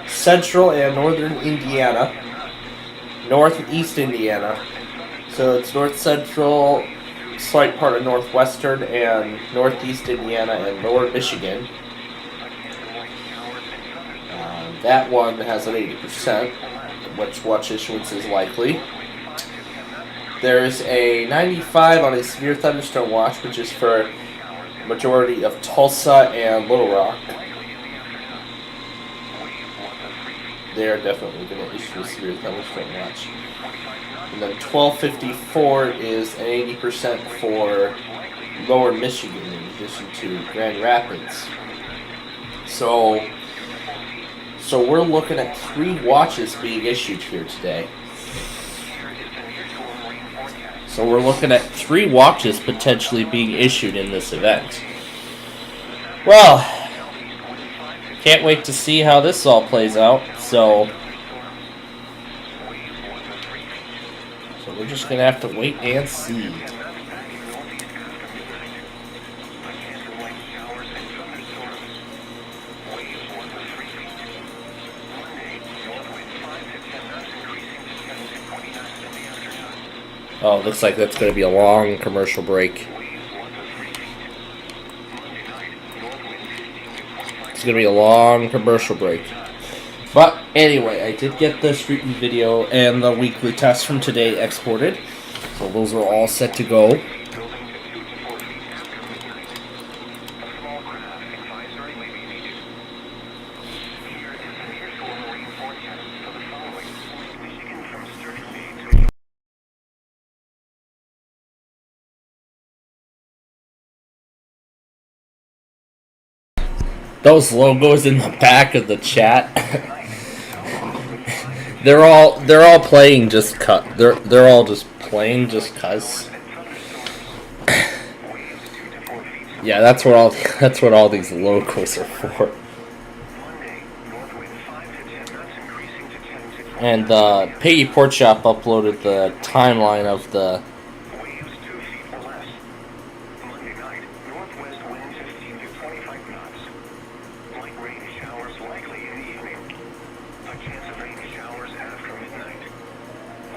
A: central and northern Indiana, north and east Indiana. So it's north central, slight part of northwestern, and northeast Indiana and lower Michigan. That one has an 80%, which watch issuance is likely. There's a 95 on a severe thunderstorm watch, which is for majority of Tulsa and Little Rock. They're definitely going to issue a severe thunderstorm watch. And then 1254 is an 80% for lower Michigan in addition to Grand Rapids. So we're looking at 3 watches being issued here today. So we're looking at 3 watches potentially being issued in this event. Well, can't wait to see how this all plays out. So we're just going to have to wait and see. Oh, looks like that's going to be a long commercial break. It's going to be a long commercial break. But anyway, I did get the Street View video and the weekly test from today exported. So those are all set to go. Those logos in the back of the chat, they're all playing just cut. They're all just playing just cuz. Yeah, that's what all these logos are for. And the Piggy Pork Chop uploaded the timeline of the.
F: Waves 2 feet or less. Monday night, northwest winds 15 to 25 knots. Light rain showers likely in the evening. A chance of rain showers after midnight.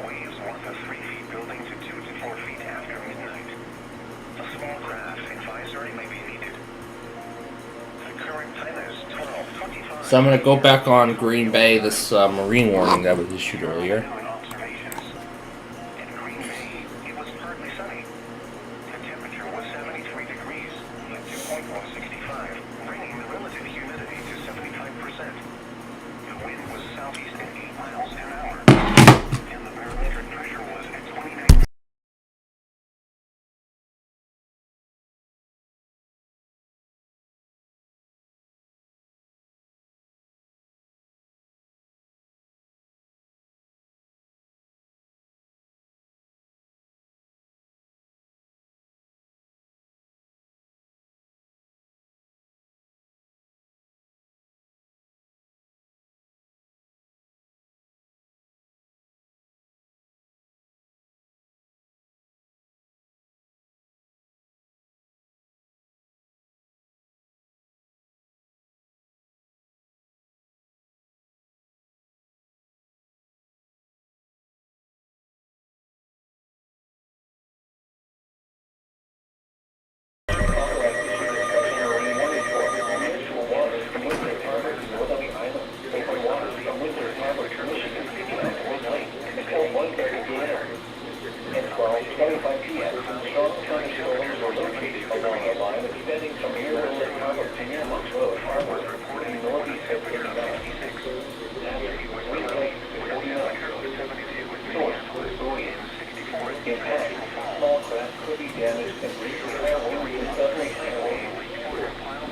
F: Waves 1 to 3 feet building to 2 to 4 feet after midnight. A small craft advisory may be needed. The current time is 12:25.
A: So I'm gonna go back on Green Bay, this marine warning that was issued earlier.
F: Observations. In Green Bay, it was partly sunny. The temperature was 73 degrees, the dew point was 65, bringing the relative humidity to 75%. The wind was southeast at 8 miles an hour, and the barometric pressure was at 29.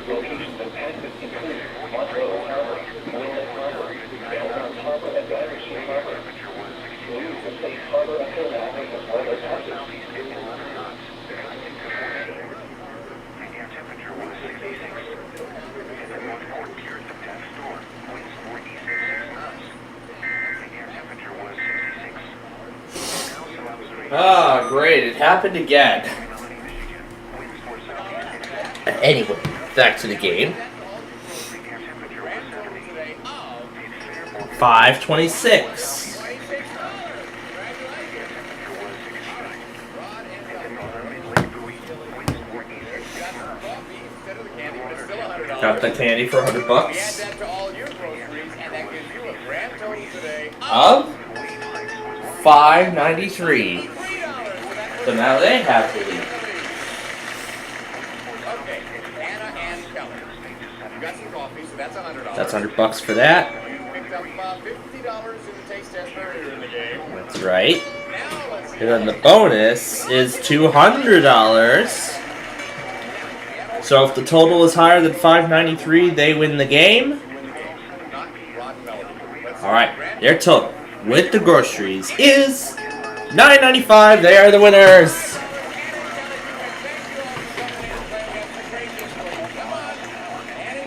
F: Locations impacted include MontCoEAS Harbor, Gwinnett Harbor, Belmont Harbor, and Battersea Harbor. Louis the Safe Harbor until now, as well as southeast at 11 knots, gusting to 14. The air temperature was 66. And the Northport Pier at the Death Store, winds northeast at 6 knots. The air temperature was 66. Council observation.
A: Ah, great! It happened again. Anyway, back to the game. 5:26. Got the candy for $100. Of $5.93. So now they have to leave. That's $100 for that. That's right. And then the bonus is $200. So if the total is higher than $5.93, they win the game. Alright, their total with the groceries is $9.95. They are the winners.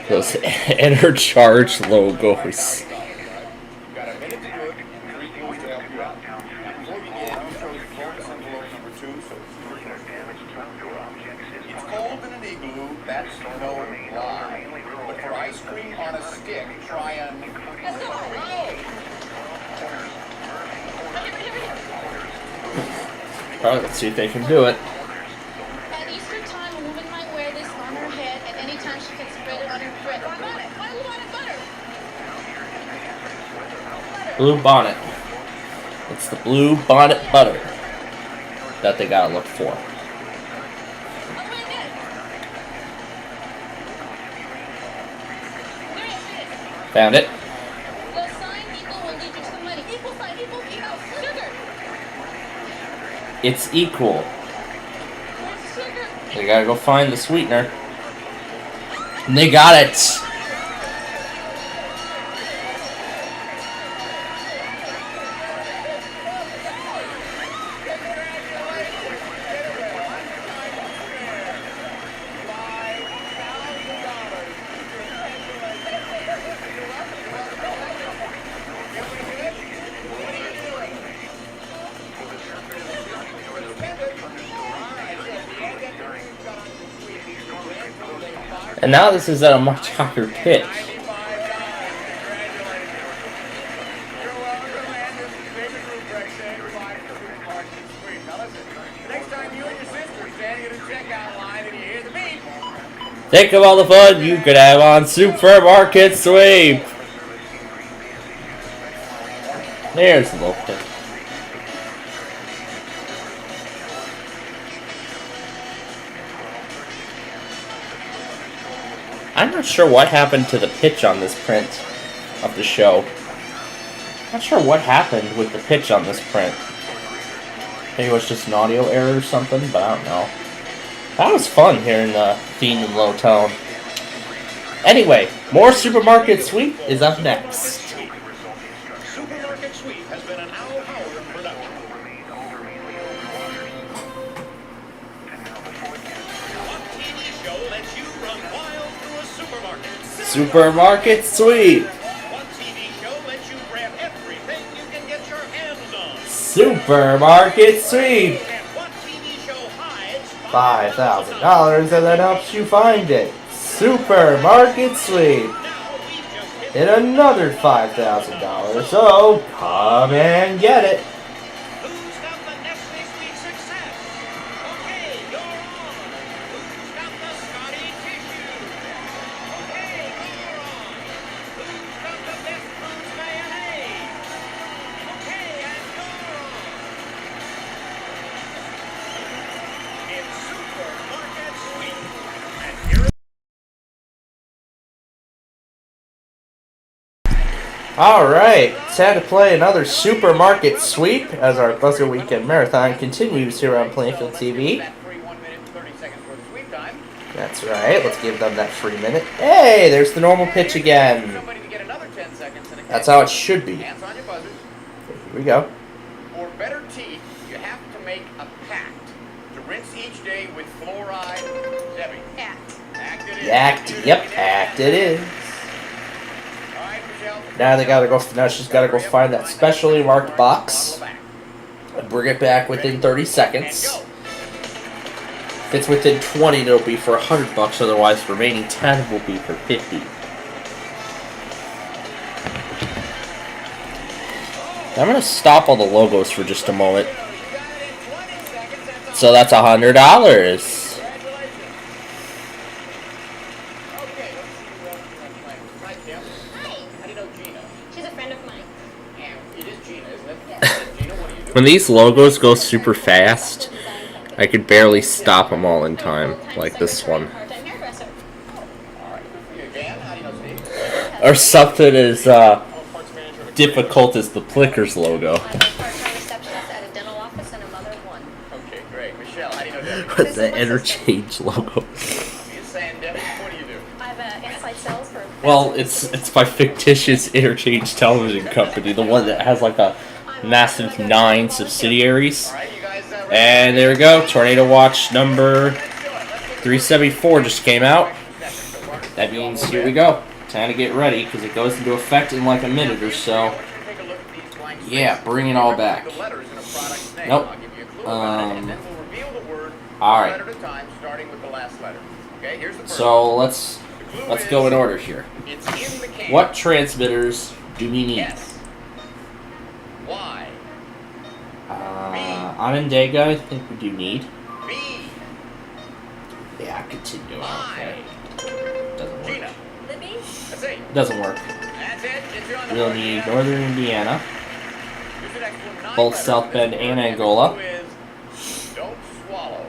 A: Those enter charge logos.
I: It's cold in an igloo, that's no lie. But for ice cream on a stick, try an...
A: Alright, let's see if they can do it.
J: At Easter time, a woman might wear this on her head, and any time she can spread it on her bread. Why bonnet? Why blue bonnet butter?
A: Blue bonnet. It's the blue bonnet butter that they gotta look for. Found it.
J: The sign equal will lead you to the money. Equal sign equal sugar.
A: It's equal.
J: Where's the sugar?
A: They gotta go find the sweetener. And they got it. And now this is at a much higher pitch. Think of all the fun you could have on Supermarket Sweep. There's the little pitch. I'm not sure what happened to the pitch on this print of the show. Not sure what happened with the pitch on this print. Maybe it was just an audio error or something, but I don't know. That was fun hearing the theme in low tone. Anyway, more Supermarket Sweep is up next.
E: Supermarket Sweep has been an Al Howard production. What TV show lets you run wild through a supermarket?
A: Supermarket Sweep.
E: What TV show lets you grab everything you can get your hands on?
A: Supermarket Sweep.
E: And what TV show hides
A: $5,000 and then helps you find it. Supermarket Sweep. And another $5,000. So come and get it.
E: Who's got the Nestle Sweet Success? Okay, you're on. Who's got the Scotty Tissue? Okay, you're on. Who's got the Best Foods Mayonnaise? Okay, and you're on. It's Supermarket Sweep. And here it
A: Alright, it's time to play another Supermarket Sweep as our Buzzer Weekend Marathon continues here on Plainfield TV. That's right, let's give them that free minute. Hey, there's the normal pitch again. That's how it should be. Here we go.
I: For better teeth, you have to make a pact to rinse each day with fluoride. Debbie. Act it is.
A: Act it is.
I: All right, Michelle.
A: Now she's gotta go find that specially marked box and bring it back within 30 seconds. If it's within 20, it'll be for $100. Otherwise, the remaining 10 will be for $50. I'm gonna stop all the logos for just a moment. So that's $100. When these logos go super fast, I could barely stop them all in time, like this one. Or something as difficult as the Plickers logo.
I: Okay, great. Michelle, how do you know Debbie?
A: What's that interchange logo?
I: You're saying Debbie, what do you do?
J: I have inside sales for.
A: Well, it's my fictitious interchange television company, the one that has like a massive 9 subsidiaries. And there we go, Tornado Watch number 374 just came out. That means here we go. Time to get ready because it goes into effect in like a minute or so. Yeah, bring it all back. Nope. Alright. So let's go in order here. What transmitters do we need?
I: Why?
A: Onondaga, I think we do need. Yeah, continue. Okay. Doesn't work. Doesn't work. We'll need Northern Indiana, both South Bend and Angola.
I: Don't swallow.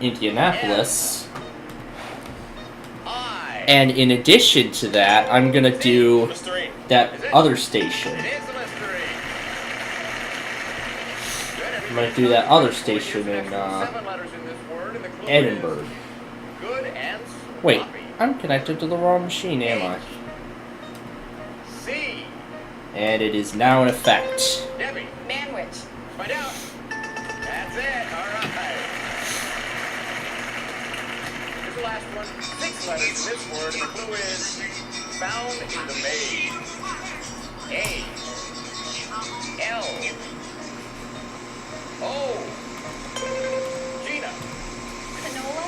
A: Indianapolis. And in addition to that, I'm gonna do that other station. I'm gonna do that other station in Edinburgh. Wait, I'm connected to the wrong machine, am I? And it is now in effect.
I: Debbie.
J: Manwich.
I: Find out. That's it. All right. Here's the last one. 6 letters in this word, and the clue is found in the maze. A. L. O. Gina.
J: Canola.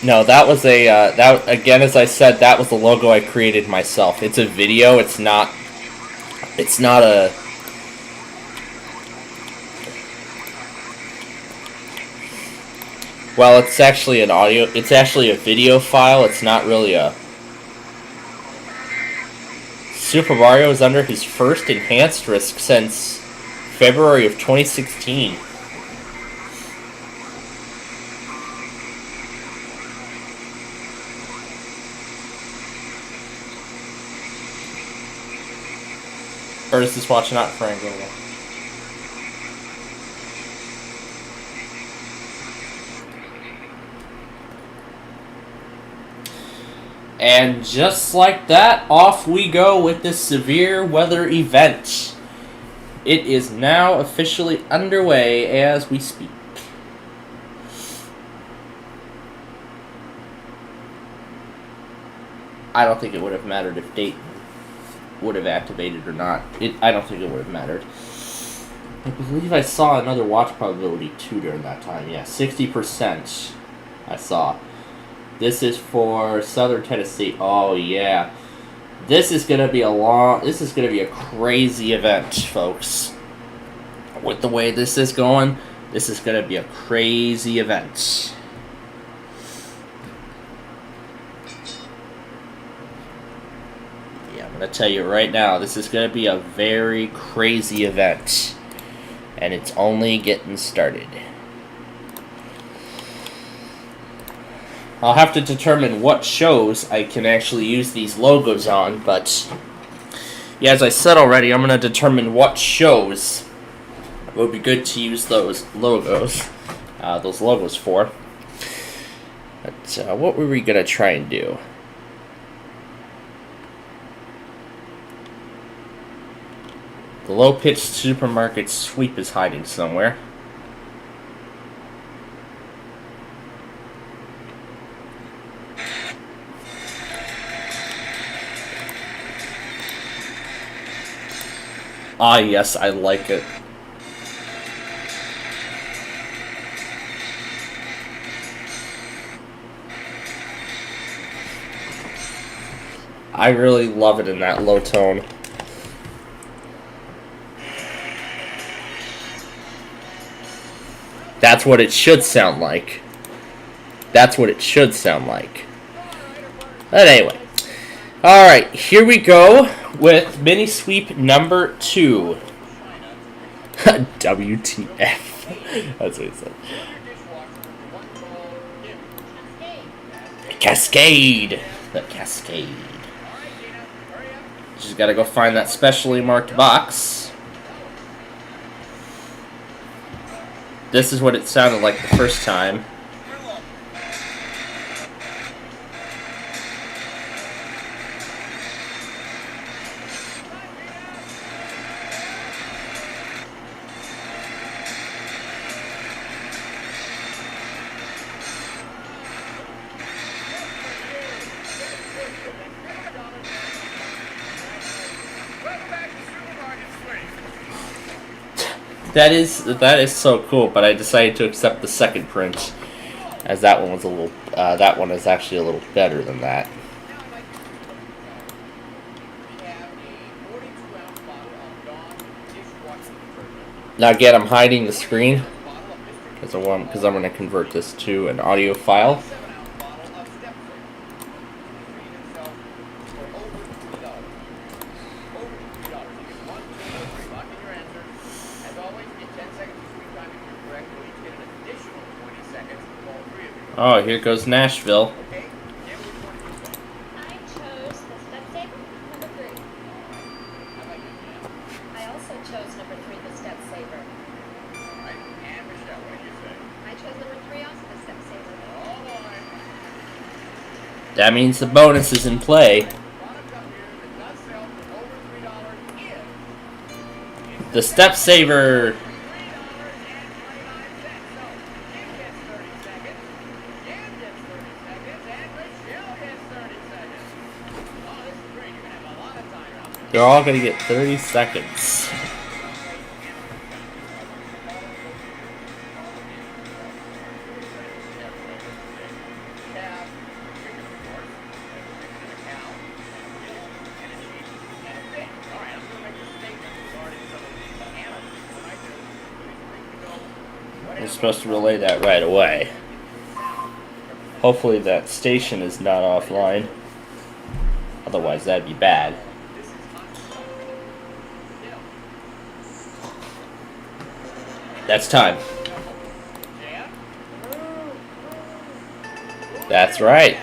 A: No, that was a that again, as I said, that was the logo I created myself. It's a video. It's not a. Well, it's actually an audio. It's actually a video file. It's not really a. Super Mario is under his first enhanced risk since February of 2016. Curtis is watching out for Angola. And just like that, off we go with this severe weather event. It is now officially underway as we speak. I don't think it would have mattered if Dayton would have activated or not. I don't think it would have mattered. I believe I saw another watch probability too during that time. Yeah, 60% I saw. This is for Southern Tennessee. Oh yeah. This is gonna be a crazy event, folks. With the way this is going, this is gonna be a crazy event. I'm going to tell you right now, this is going to be a very crazy event. And it's only getting started. I'll have to determine what shows I can actually use these logos on, but yeah, as I said already, I'm going to determine what shows would be good to use those logos for. But what were we going to try and do? The low-pitched supermarket sweep is hiding somewhere. Ah, yes, I like it. I really love it in that low tone. That's what it should sound like. That's what it should sound like. But anyway. Alright, here we go with mini sweep number 2. WTF. That's what he said. Cascade. The Cascade. Just gotta go find that specially marked box. This is what it sounded like the first time. That is so cool, but I decided to accept the second print, as that one was a little. That one is actually a little better than that. Now again, I'm hiding the screen because I'm going to convert this to an audio file. Oh, here goes Nashville.
J: I chose the step saver, number 3. I also chose number 3, the step saver.
I: And Michelle, what did you say?
J: I chose number 3, also the step saver.
I: Oh boy.
A: That means the bonus is in play. The step saver. They're all going to get 30 seconds.
I: Cal,
A: We're supposed to relay that right away. Hopefully that station is not offline. Otherwise, that'd be bad. That's time. That's right.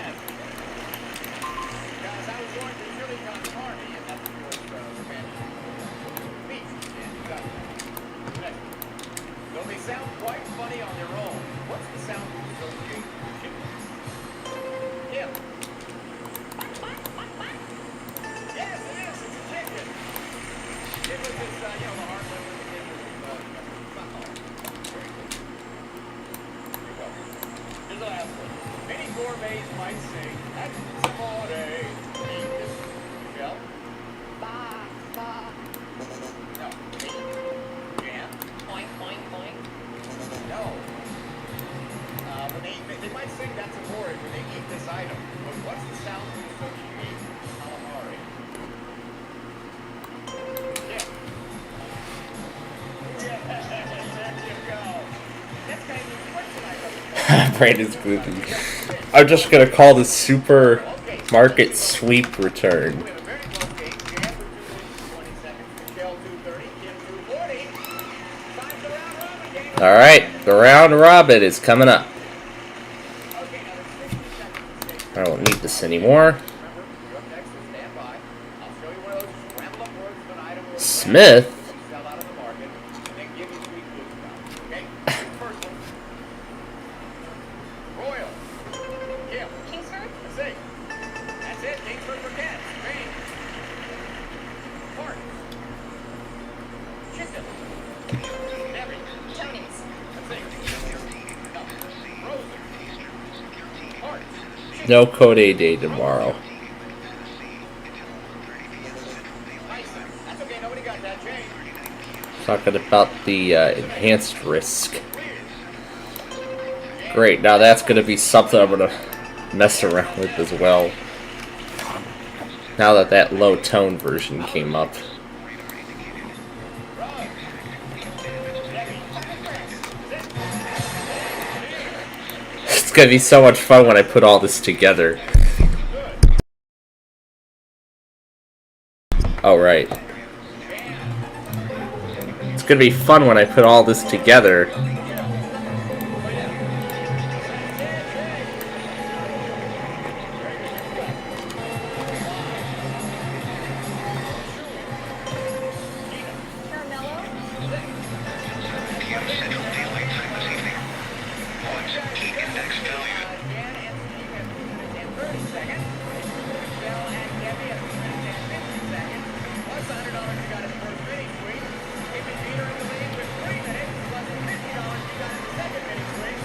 I: Though they sound quite funny on their own, what's the sound associated with chickens? Yeah. Yes, it is. It's a chicken. Chickens is, the heartland of the chicken. Very good. Here we go. Here's the last one. Many gourmets might sing, that's somebody. Eat this. Michelle?
J: Ba, ba.
I: No. Jan?
J: Boing, boing, boing.
I: No. When they might sing that's a word when they eat this item. But what's the sound we associate with calamari? Yeah. Yeah, there you go. That's kind of question I wrote.
A: Brandon's goofy. I'm just gonna call the supermarket sweep return.
I: We have a very close game. Jan for 2 minutes and 20 seconds. Michelle 2:30. Kim 2:40. Time for the round robin game.
A: Alright, the round robin is coming up.
I: Okay, now there's 60 seconds to stay.
A: I don't need this anymore.
I: Remember, you're up next, so stand by. I'll show you one of those scramble up words of an item or
A: Smith?
I: sell out of the market, and then give you 3 clues about it. Okay? First one. Royal. Kim.
J: Kingsford?
I: Let's see. That's it. Kingsford for Ken. Spain. Park. Chicken. Debbie.
J: Tony's.
I: Let's see. No. Rosen. Park.
A: No code A day tomorrow.
I: Tyson. That's okay. Nobody got that. Jane.
A: Talking about the enhanced risk. Great, now that's going to be something I'm going to mess around with as well. Now that that low tone version came up. It's going to be so much fun when I put all this together. Oh, right. It's going to be fun when I put all this together.
D: Caramello?
F: Central Daylight Time this evening. What's peak index value?
I: Jan and Steve have 2 minutes and 30 seconds. Michelle and Debbie have 2 minutes and 50 seconds. Plus $100 you got in the first mini sweep. If you beat her in the lead with 3 minutes, plus the $50 you got in the second mini sweep.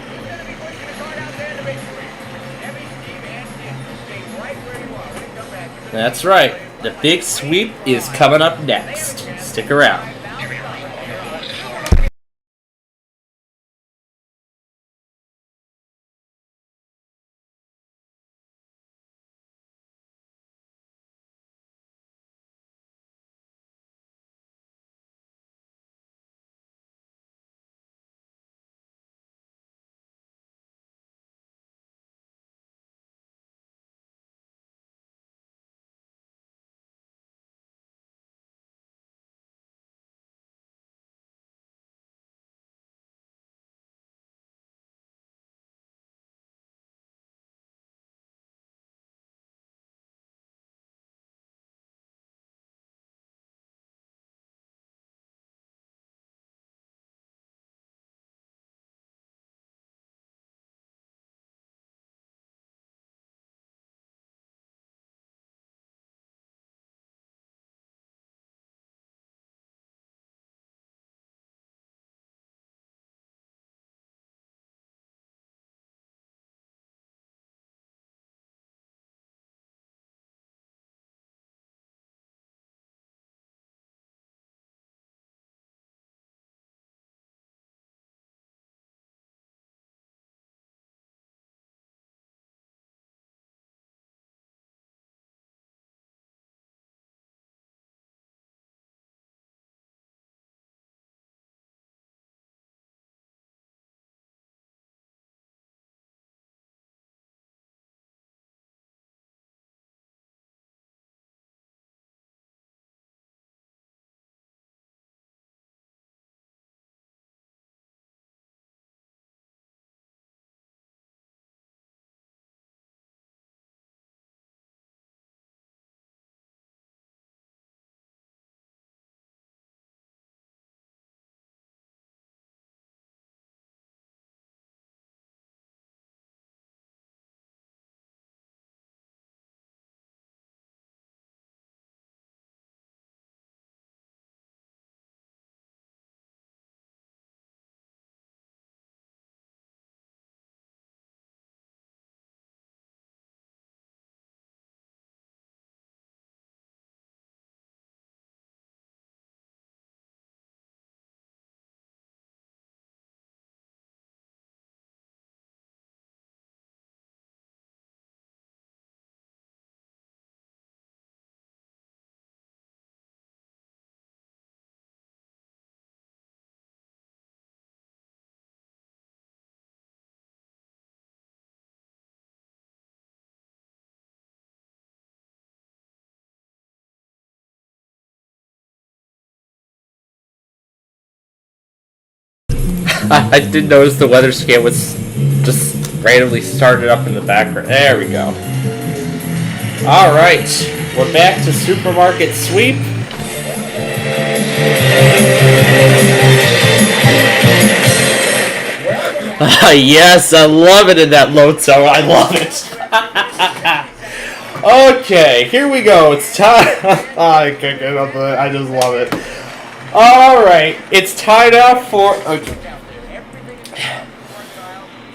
I: Who's going to be pushing the card out there in the big sweep? Debbie, Steve, and Kim. Stay right where you are. When you come back,
A: That's right. The big sweep is coming up next. Stick around. I did notice the weather scan was just randomly started up in the background. There we go. Alright, we're back to Supermarket Sweep. Yes, I love it in that load zone. I love it. Okay, here we go. It's time. I can't get up with it. I just love it. Alright, it's time now for.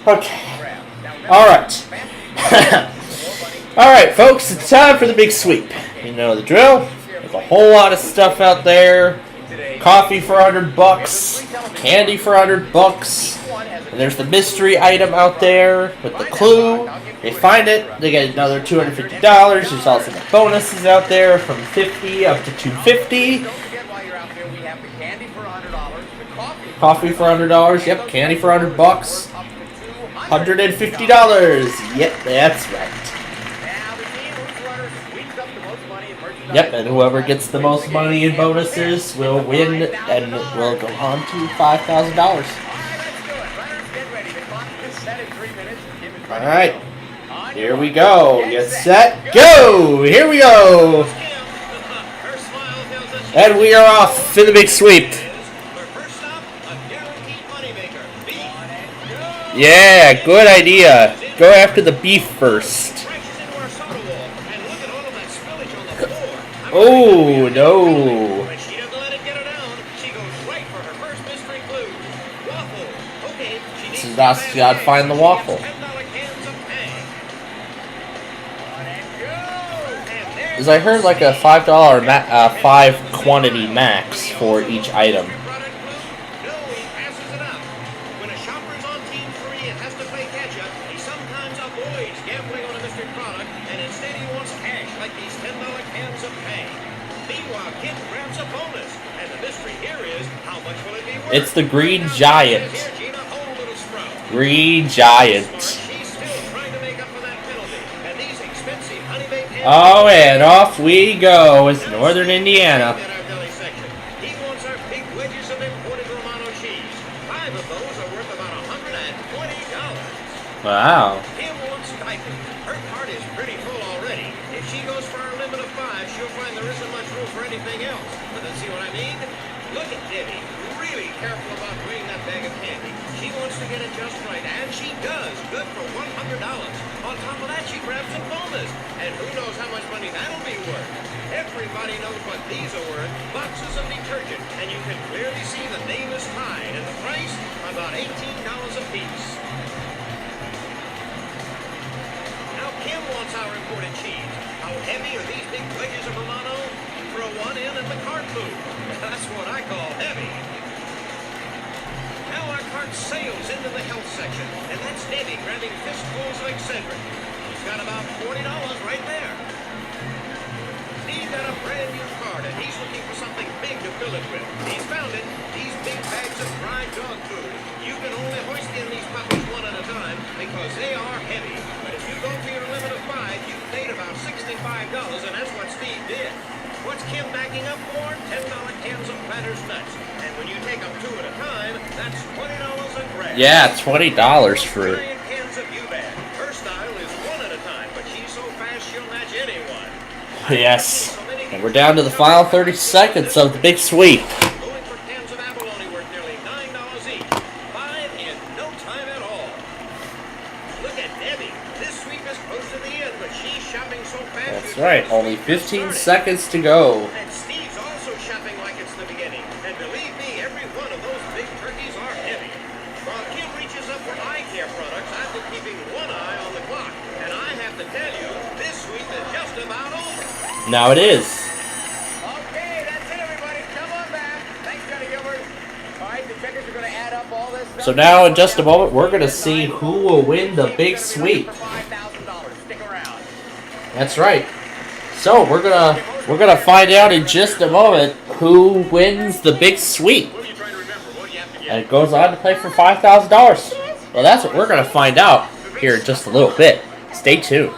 A: Okay. Alright. Alright, folks, it's time for the big sweep. You know the drill. There's a whole lot of stuff out there. Coffee for $100, candy for $100, and there's the mystery item out there with the clue. They find it, they get another $250. There's also the bonuses out there from $50 up to $250. Coffee for $100. Yep, candy for $100. $150. Yep, that's right. Yep, and whoever gets the most money in bonuses will win and will go on to $5,000. Alright, here we go. Get set, go! Here we go! And we are off to the big sweep. Yeah, good idea. Go after the beef first. Oh, no. This is not, you gotta find the waffle. Because I heard like a $5 5 quantity max for each item. It's the Green Giant. Green Giant. Oh, and off we go with Northern Indiana. Wow.
E: Her cart is pretty full already. If she goes for a limit of 5, she'll find there isn't much room for anything else. But then see what I mean? Look at Debbie. Really careful about weighing that bag of candy. She wants to get it just right, and she does. Good for $100. On top of that, she grabs a bonus. And who knows how much money that'll be worth. Everybody knows what these are worth. Boxes of detergent. And you can clearly see the name is Tide. And the price, about $18 a piece. Kim wants our imported cheese. How heavy are these big wedges of Romano? Throw one in and the cart moves. That's what I call heavy. Now our cart sails into the health section, and that's Debbie grabbing fistfuls of eccentric. He's got about $40 right there. He's got a brand new cart, and he's looking for something big to fill it with. He's found it. These big bags of fried dog food. You can only hoist in these puppies one at a time because they are heavy. But if you go for your limit of 5, you paid about $65, and that's what Steve did. What's Kim backing up for? $10 cans of Planters nuts. And when you take them 2 at a time, that's $20 a grab.
A: Yeah, $20 for it.
E: Cans of U-Bag. Her style is 1 at a time, but she's so fast she'll match anyone.
A: Yes. And we're down to the final 30 seconds of the big sweep.
E: Going for cans of abalone worth nearly $9 each. 5 in no time at all. Look at Debbie. This sweep is close to the end, but she's shopping so fast.
A: That's right. Only 15 seconds to go.
E: And Steve's also shopping like it's the beginning. And believe me, every one of those big turkeys are heavy. While Kim reaches up for eye care products, I've been keeping one eye on the clock. And I have to tell you, this sweep is just about over.
A: Now it is.
I: Okay, that's it, everybody. Come on back. Thanks, Johnny Gilbert. All right, the checkers are going to add up all this stuff.
A: So now in just a moment, we're going to see who will win the big sweep.
I: Stick around.
A: That's right. So we're gonna find out in just a moment who wins the big sweep. And it goes on to play for $5,000. Well, that's what we're gonna find out here in just a little bit. Stay tuned.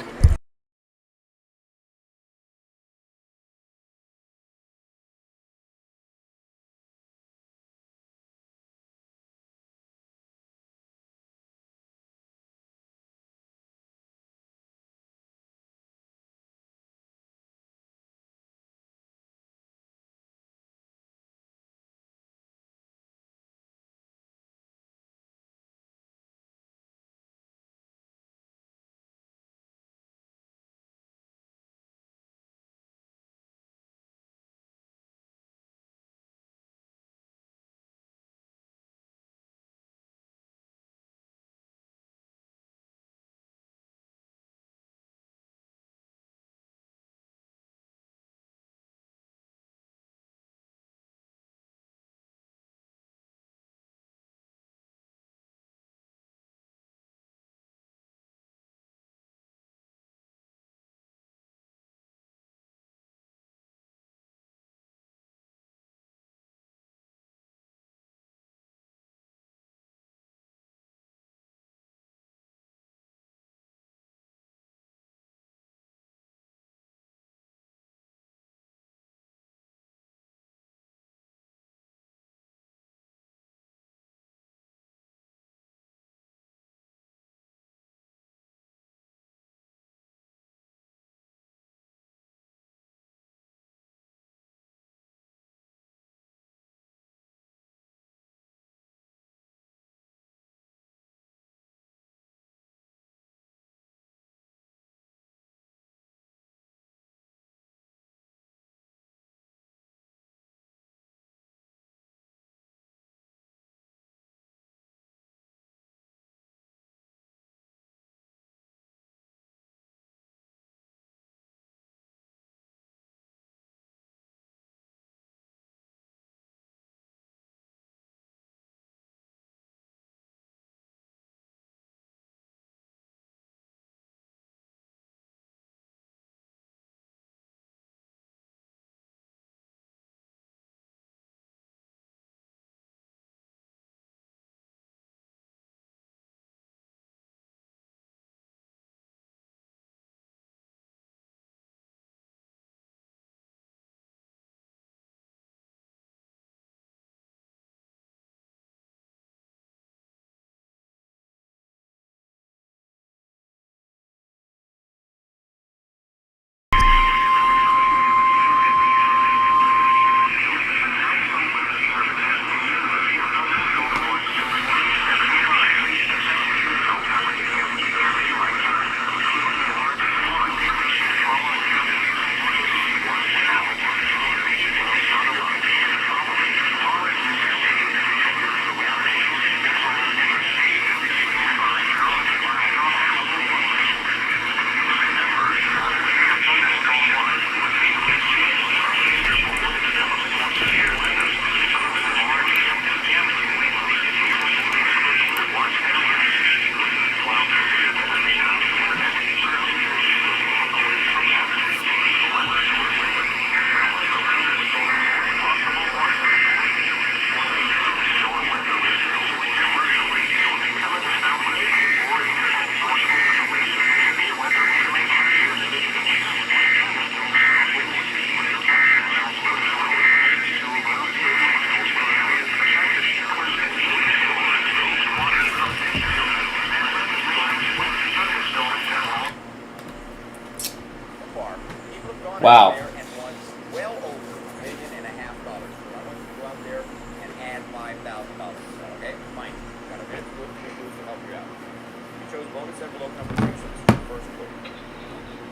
A: Wow.
I: there and won well over $1.5 million. So I want you to go out there and add $5,000. Okay? Fine. Got a minute to help you out. You chose bonus envelope number 6, so this is the first clue.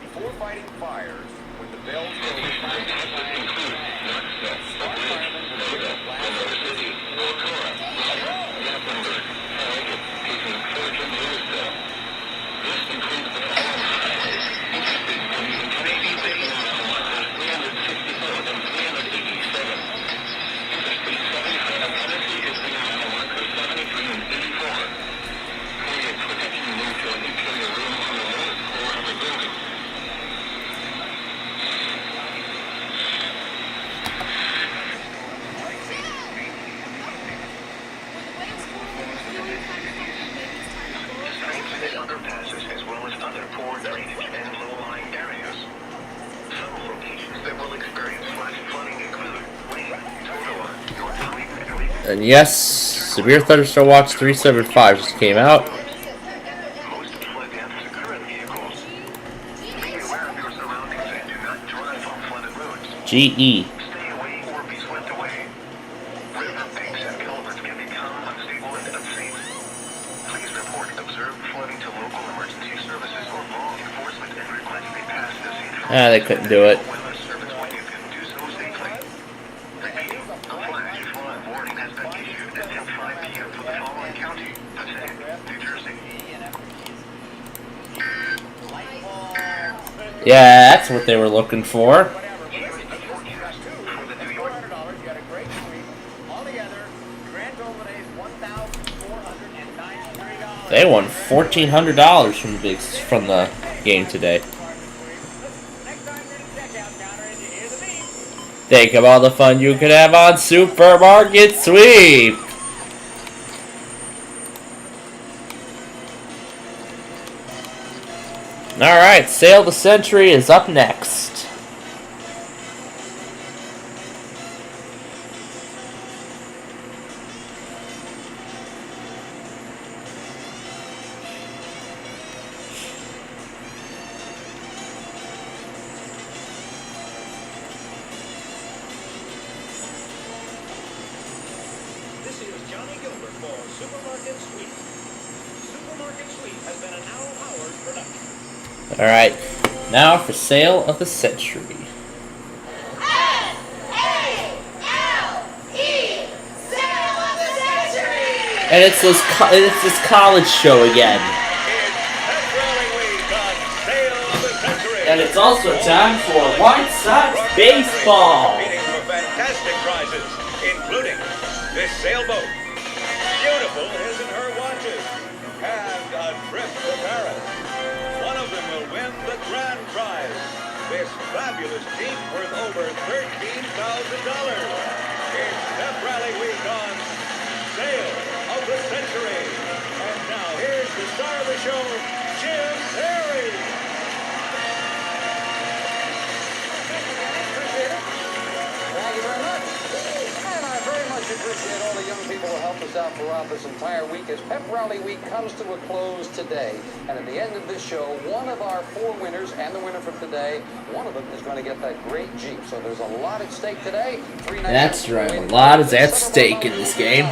I: Before fighting fires, when the bells go clang, clang, clang, smart firemen will give the blast of the sea.
F: Underpasses as well as other poor drainage and low-lying areas. Some locations that will experience flash flooding include Wayne, Totowa, North Cleveland,
A: And yes, Severe Thunderstorm Watch 375 just came out.
F: most flood deaths occur in vehicles. Be aware of your surroundings and do not drive on flooded roads.
A: GE.
F: Stay away or be swept away. River banks and culverts can become unstable and unsafe. Please report observed flooding to local emergency services or law enforcement and request they pass the scene.
A: Ah, they couldn't do it.
F: Weather service when you can do so safely. Repeating, a flash flood warning has been issued at 10:05 p.m. for the following county: Passaic, New Jersey.
A: Yeah, that's what they were looking for.
I: Whatever. But listen, you got $400. You got a great sweep. Altogether, grand total today is $1,493.
A: They won $1,400 from the game today.
I: Next time you're in the checkout counter and you hear the beep.
A: Think of all the fun you could have on Supermarket Sweep. Alright, Sail the Century is up next.
E: This is Johnny Gilbert for Supermarket Sweep. Supermarket Sweep has been an Al Howard production.
A: Alright, now for Sail of the Century. And it's this college show again. And it's also time for White Sox baseball.
G: Competing for fantastic prizes, including this sailboat, beautiful his and her watches, and a trip to Paris. One of them will win the grand prize, this fabulous Jeep worth over $13,000. It's Pep Rally Week on Sail of the Century. And now here's the star of the show, Jim Cerri.
B: Thank you very much. And I very much appreciate all the young people who helped us out throughout this entire week as Pep Rally Week comes to a close today. And at the end of this show, one of our 4 winners and the winner from today, one of them is going to get that great Jeep. So there's a lot at stake today.
A: That's right, a lot is at stake in this game.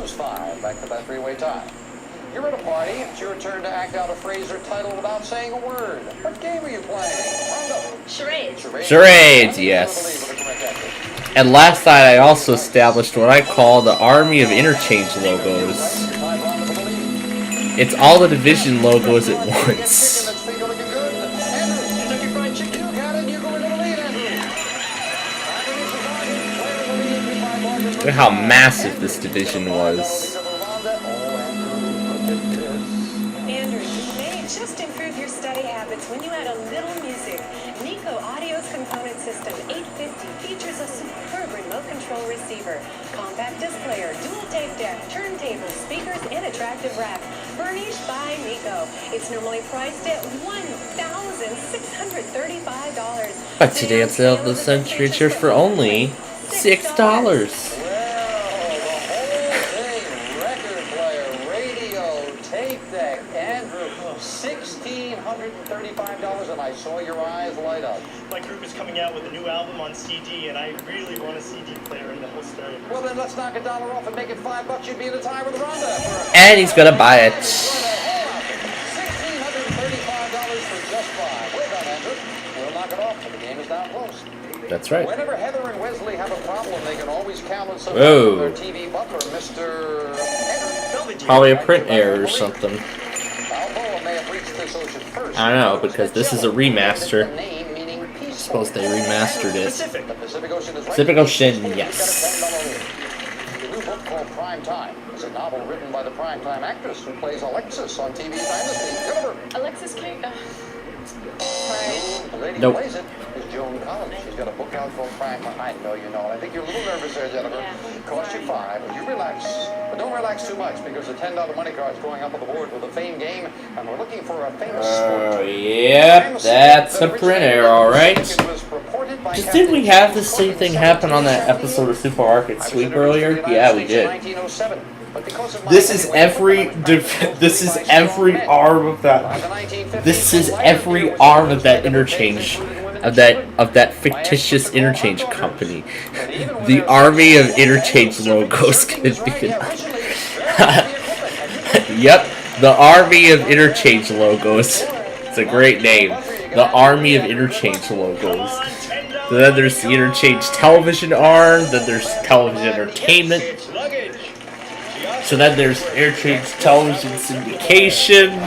B: goes 5. Back to that three-way tie. You're at a party. It's your turn to act out a phrase or title without saying a word. What game are you playing? Rondo.
J: Charades.
A: Charades, yes. And last night I also established what I call the Army of Interchange logos. It's all the division logos at once. Look at how massive this division was.
K: Andrew, you may just improve your study habits when you add a little music. Nico Audio's component system 850 features a superb remote control receiver, compact disc player, dual tape deck, turntable, speakers, and attractive rack. Furnished by Nico. It's normally priced at $1,635.
A: But today on sale of the century, it's here for only $6.
B: $1,635, and I saw your eyes light up.
L: My group is coming out with a new album on CD, and I really want a CD player in the whole stereo.
B: Well, then let's knock $1 off and make it $5. You'd be in a tie with Rhonda.
A: And he's gonna buy it.
B: $1,635 for just 5. Well done, Andrew. We'll knock it off, but the game is down close.
A: That's right.
B: Whenever Heather and Wesley have a problem, they can always count on someone from their TV butler, Mr. Henry.
A: Probably a print error or something.
B: Balboa may have reached this ocean first.
A: I don't know, because this is a remaster. I suppose they remastered it.
B: The Pacific Ocean is right.
A: Pacific Ocean, yes.
B: The new book called Prime Time is a novel written by the primetime actress who plays Alexis on TV Dynasty. Jennifer.
J: Alexis Kate.
B: The lady who
A: Nope.
B: plays it is Joan Collins. She's got a book out called Prime Time. I know you know it. I think you're a little nervous there, Jennifer.
J: Yeah.
B: Cost you 5, but you relax. But don't relax too much because the $10 money card's going up on the board with a fame game, and we're looking for a famous sport.
A: Yep, that's a print error, alright. Just didn't we have the same thing happen on that episode of Super Arcade Sweep earlier? Yeah, we did. This is every arm of that. This is every arm of that interchange, of that fictitious interchange company. The Army of Interchange logos could be. Yep, the Army of Interchange logos. It's a great name. The Army of Interchange logos. So then there's the Interchange television arm. Then there's television entertainment. So then there's Interchange television syndication,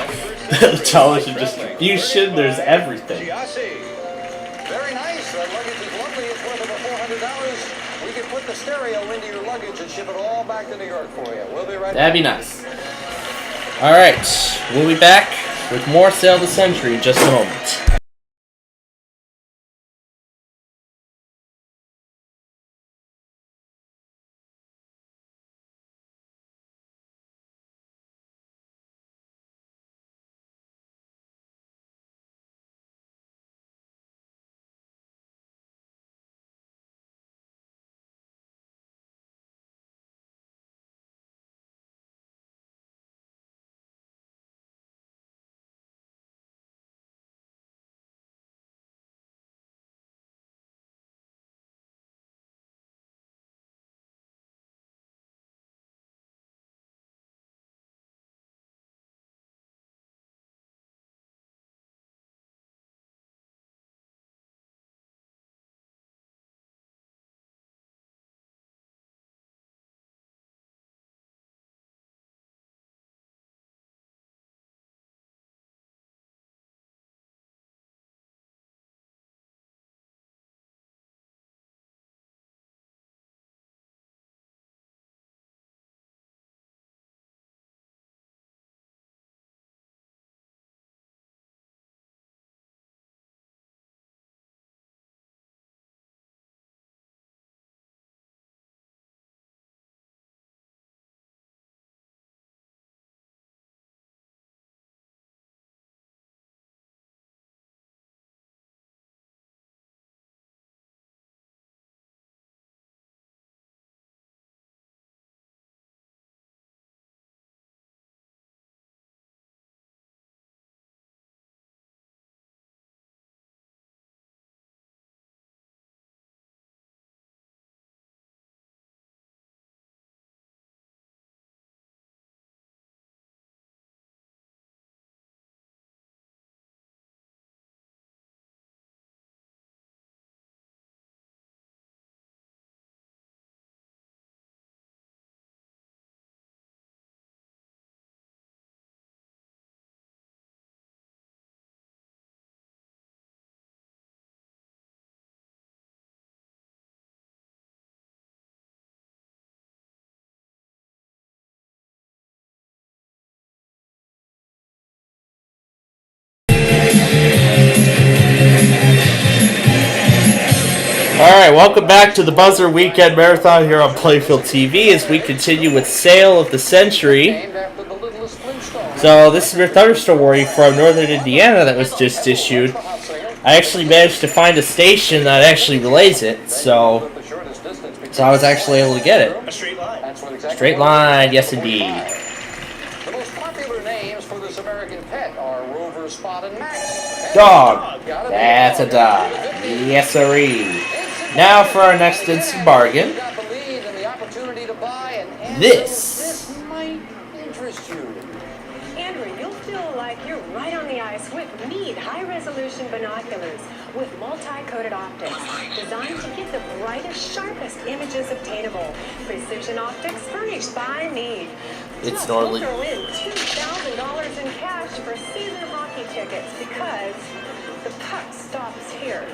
A: television distribution, there's everything.
B: Very nice. That luggage is lovely. It's worth over $400. We can put the stereo into your luggage and ship it all back to New York for you. We'll be right back.
A: That'd be nice. Alright, we'll be back with more Sale of the Century in just a moment. Alright, welcome back to the Buzzer Weekend Marathon here on Plainfield TV as we continue with Sale of the Century. So this is your thunderstorm warning from Northern Indiana that was just issued. I actually managed to find a station that actually relays it, so I was actually able to get it.
L: A straight line.
A: Straight line, yes indeed.
B: The most popular names for this American pet are Rover, Spot, and Max.
A: Dog. That's a dog. Yes sirree. Now for our next instant bargain. This.
B: might interest you.
K: Andrew, you'll feel like you're right on the ice with neat high-resolution binoculars with multi-coated optics designed to get the brightest, sharpest images obtainable. Precision optics furnished by Need.
A: It's
K: Plus,
A: normally-
K: we'll throw in $2,000 in cash for season hockey tickets because the puck stops here.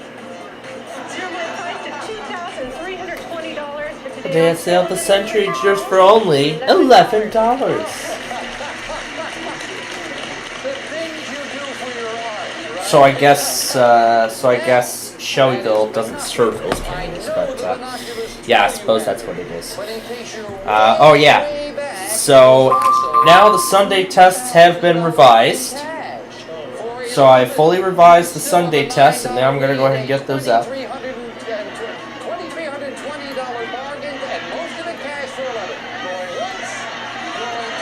K: Zero more price to $2,320 for today.
A: Today at Sale of the Century just for only $11. So I guess Shelbyville doesn't serve those candies, but yeah, I suppose that's what it is. Oh yeah. So now the Sunday tests have been revised. So I fully revised the Sunday tests, and now I'm gonna go ahead and get those out.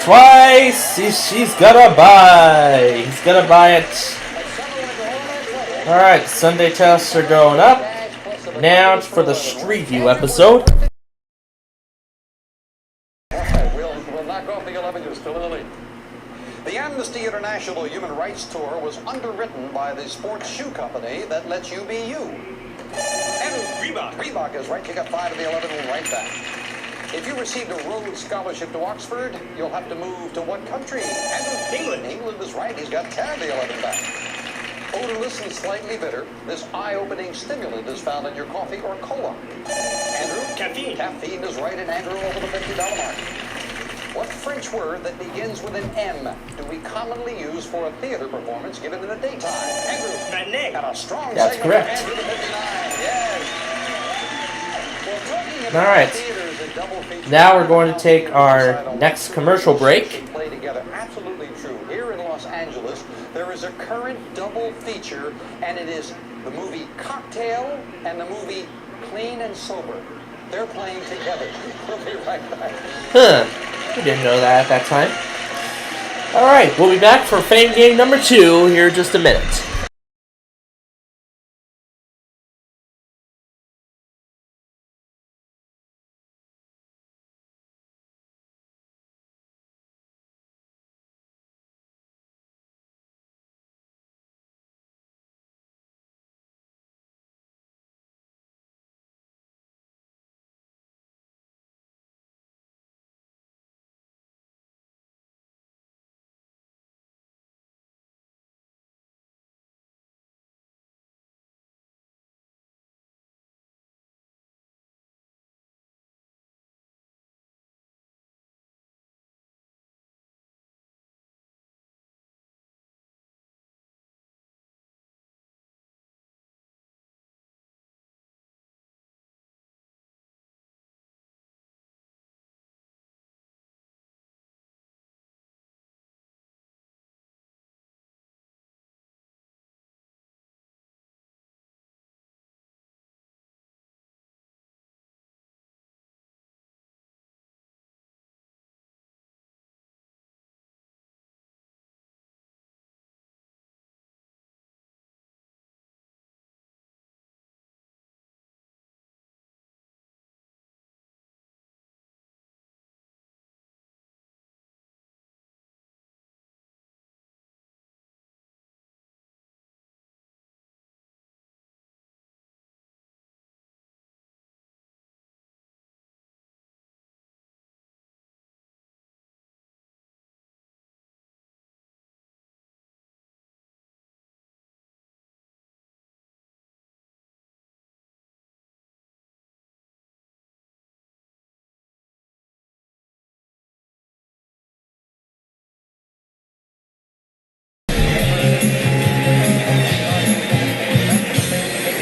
A: Twice! She's gonna buy! He's gonna buy it. Alright, Sunday tests are going up. Now for the Street View episode.
B: We'll knock off the 11. You're still in the lead. The Amnesty International Human Rights Tour was underwritten by the sports shoe company that lets you be you. And Reebok is right. You got 5 of the 11. We'll right back. If you received a Rhodes Scholarship to Oxford, you'll have to move to what country? England. England is right. He's got 10 of the 11 back. Odorless and slightly bitter, this eye-opening stimulant is found in your coffee or cola. Andrew?
L: Caffeine.
B: Caffeine is right, and Andrew over the $50 mark. What French word that begins with an M do we commonly use for a theater performance given in the daytime? Andrew?
L: Matinee.
B: And a strong
A: That's
B: segment
A: correct.
B: for Andrew to 59. Yes. Well, talking about
A: Alright.
B: theaters and double features,
A: Now we're going to take our next commercial break.
B: play together. Absolutely true. Here in Los Angeles, there is a current double feature, and it is the movie Cocktail and the movie Clean and Sober. They're playing together. We'll be right back.
A: Huh. We didn't know that at that time. Alright, we'll be back for Fame Game number 2 here in just a minute.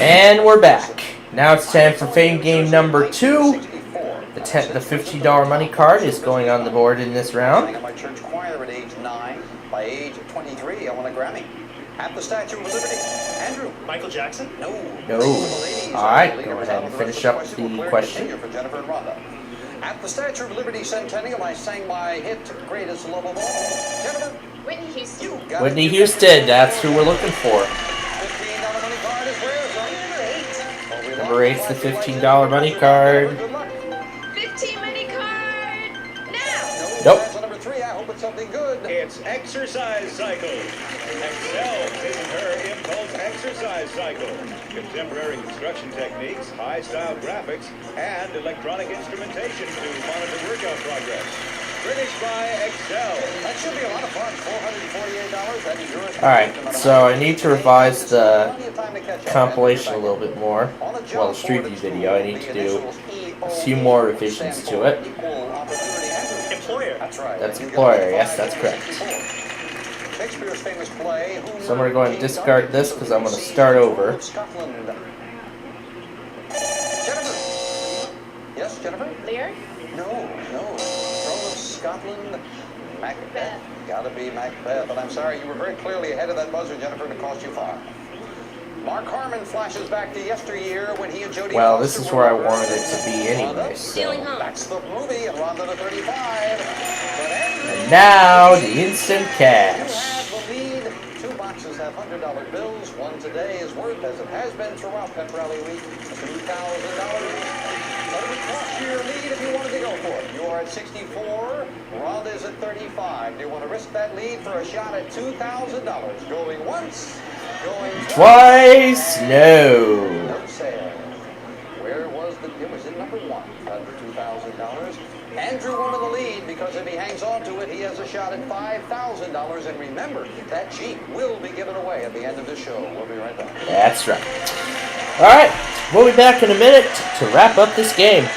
A: And we're back. Now it's time for fame game number 2. The $15 money card is going on the board in this round.
B: In my church choir at age 9. By age 23, I won a Grammy. At the Statue of Liberty, Andrew.
L: Michael Jackson?
B: No.
A: Alright, go ahead and finish up the question.
B: For Jennifer and Rhonda. At the Statue of Liberty Centennial, I sang my hit, Greatest Love of All. Jennifer.
J: Whitney Houston.
A: Whitney Houston, that's who we're looking for.
B: $15 money card is where?
A: Number 8's the $15 money card.
J: 15 money card. Now.
A: Nope.
B: Number 3, I hope it's something good.
E: It's exercise cycle. Excel isn't her impulse exercise cycle. Contemporary construction techniques, high-style graphics, and electronic instrumentation to monitor workout progress. Finished by Excel.
B: That should be a lot of fun. $448. That is yours.
A: Alright, so I need to revise the compilation a little bit more. Well, the Street View video, I need to do a few more revisions to it.
L: Employer.
B: That's right.
A: That's employer, yes, that's correct.
B: Shakespeare's famous play.
A: So I'm going to go ahead and discard this because I'm going to start over.
B: Scotland. Jennifer. Yes, Jennifer?
J: Lear.
B: No. Throne of Scotland. Macbeth. Gotta be Macbeth. But I'm sorry, you were very clearly ahead of that buzzer, Jennifer, and it cost you 5. Mark Harmon flashes back to yesteryear when he and Jodie.
A: Well, this is where I wanted it to be anyway,
J: Stealing
A: so.
J: home.
B: That's the movie, and Rhonda to 35.
A: And now, the instant cash.
B: The lead. 2 boxes have $100 bills. One today is worth, as it has been throughout Pep Rally Week, $2,000. What would cost you your lead if you wanted to go for it? You are at 64. Rhonda is at 35. Do you want to risk that lead for a shot at $2,000? Going once. Going
A: Twice? No.
B: No sale. Where was it was in number 1 under $2,000. Andrew won the lead because if he hangs on to it, he has a shot at $5,000. And remember, that Jeep will be given away at the end of the show. We'll be right back.
A: That's right. Alright, we'll be back in a minute to wrap up this game.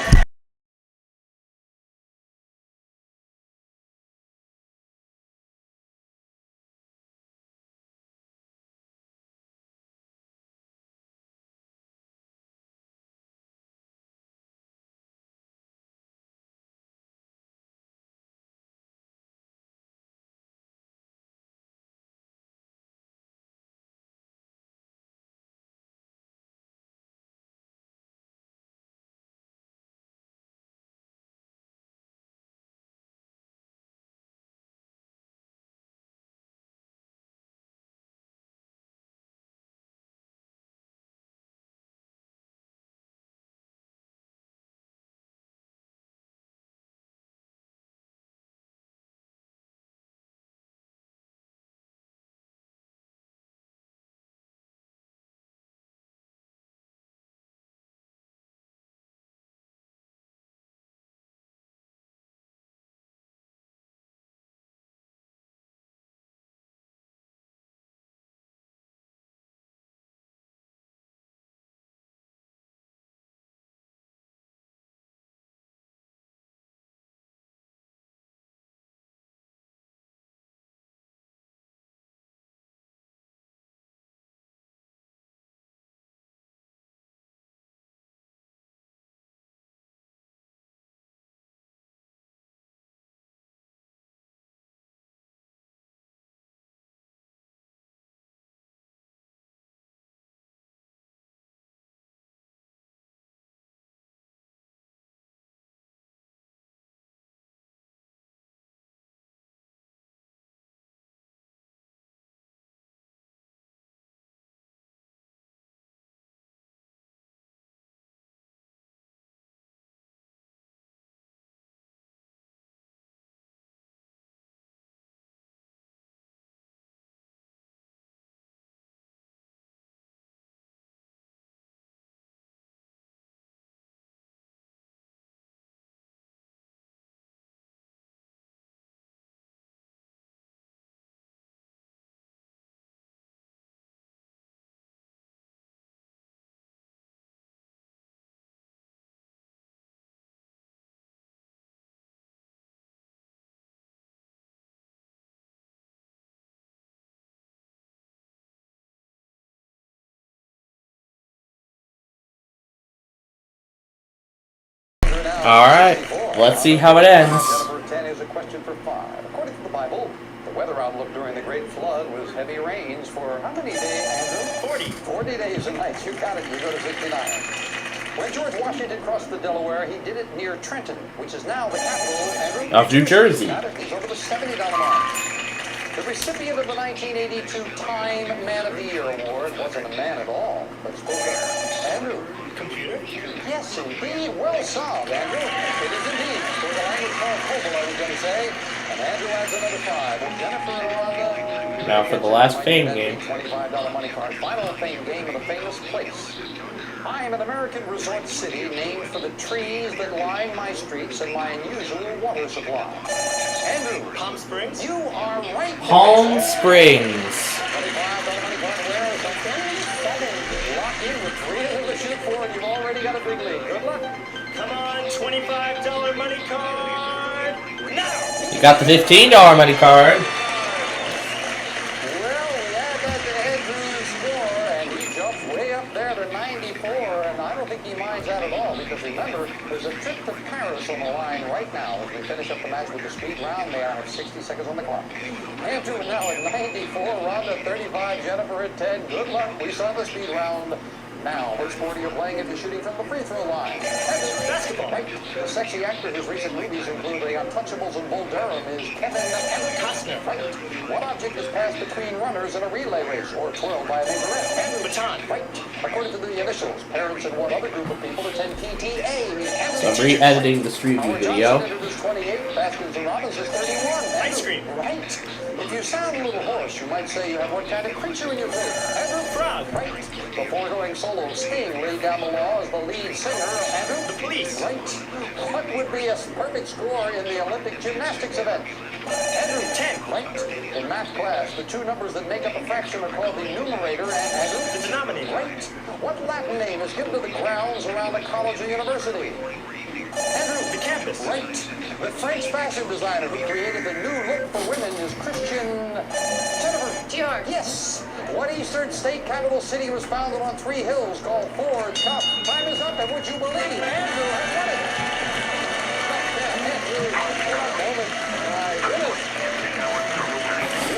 A: Alright, let's see how it ends.
B: Number 10 is a question for 5. According to the Bible, the weather outlook during the Great Flood was heavy rains for how many days, Andrew? 40 days and nights. You got it. You go to 69. When George Washington crossed the Delaware, he did it near Trenton, which is now the capital, Andrew,
A: of New Jersey.
B: He's over the $70 mark. The recipient of the 1982 Time Man of the Year Award wasn't a man at all, but spoke up. Andrew.
L: Computer?
B: Yes, indeed. Well solved, Andrew. It is indeed. For the language called Cobble, I was going to say. And Andrew adds another 5. And Jennifer and Rhonda.
A: Now for the last fame game.
B: $25 money card. Final fame game of a famous place. I am an American resort city named for the trees that line my streets and my unusual water supply. Andrew.
L: Palm Springs?
B: You are right.
A: Palm Springs.
B: $25 money card. Where is the lock in with 3 of them to shoot for, and you've already got a big lead. Good luck.
L: Come on, $25 money card. Now!
A: You got the $15 money card.
B: Well, we add that to Andrew's score, and he jumps way up there to 94, and I don't think he minds that at all, because remember, there's a trip to Paris on the line right now. As we finish up the match with the speed round, they have 60 seconds on the clock. Andrew now at 94, Rhonda 35, Jennifer at 10. Good luck. We saw the speed round. Now, which sport are you playing if you're shooting from the free throw line?
L: Basketball.
B: Right. The sexy actor whose recent movies include The Untouchables and Bull Durham is Kevin Costner. Right. What object is passed between runners in a relay race or twirled by an anchorette?
L: Baton.
B: Right. According to the initials, parents and what other group of people attend PTA?
A: So I'm re-editing the Street View video.
B: Howard Johnson is 28, Baskins and Robbins is 31.
L: Ice cream.
B: Right. If you sound a little hoarse, you might say you have what kind of creature in your throat? Andrew?
L: Frog.
B: Right. Before going solo, Sting laid down the law as the lead singer. Andrew?
L: The Police.
B: Right. What would be a perfect score in the Olympic gymnastics event? Andrew?
L: 10.
B: Right. In math class, the two numbers that make up a fraction are called the numerator and Andrew?
L: The denominator.
B: Right. What Latin name is given to the grounds around a college or university? Andrew?
L: The campus.
B: Right. The French fashion designer who created the new look for women is Christian Jennifer.
J: George.
B: Yes. What eastern state capital city was founded on 3 hills called Ford Cup? Time is up, and would you believe Andrew has won it? Andrew, my goodness.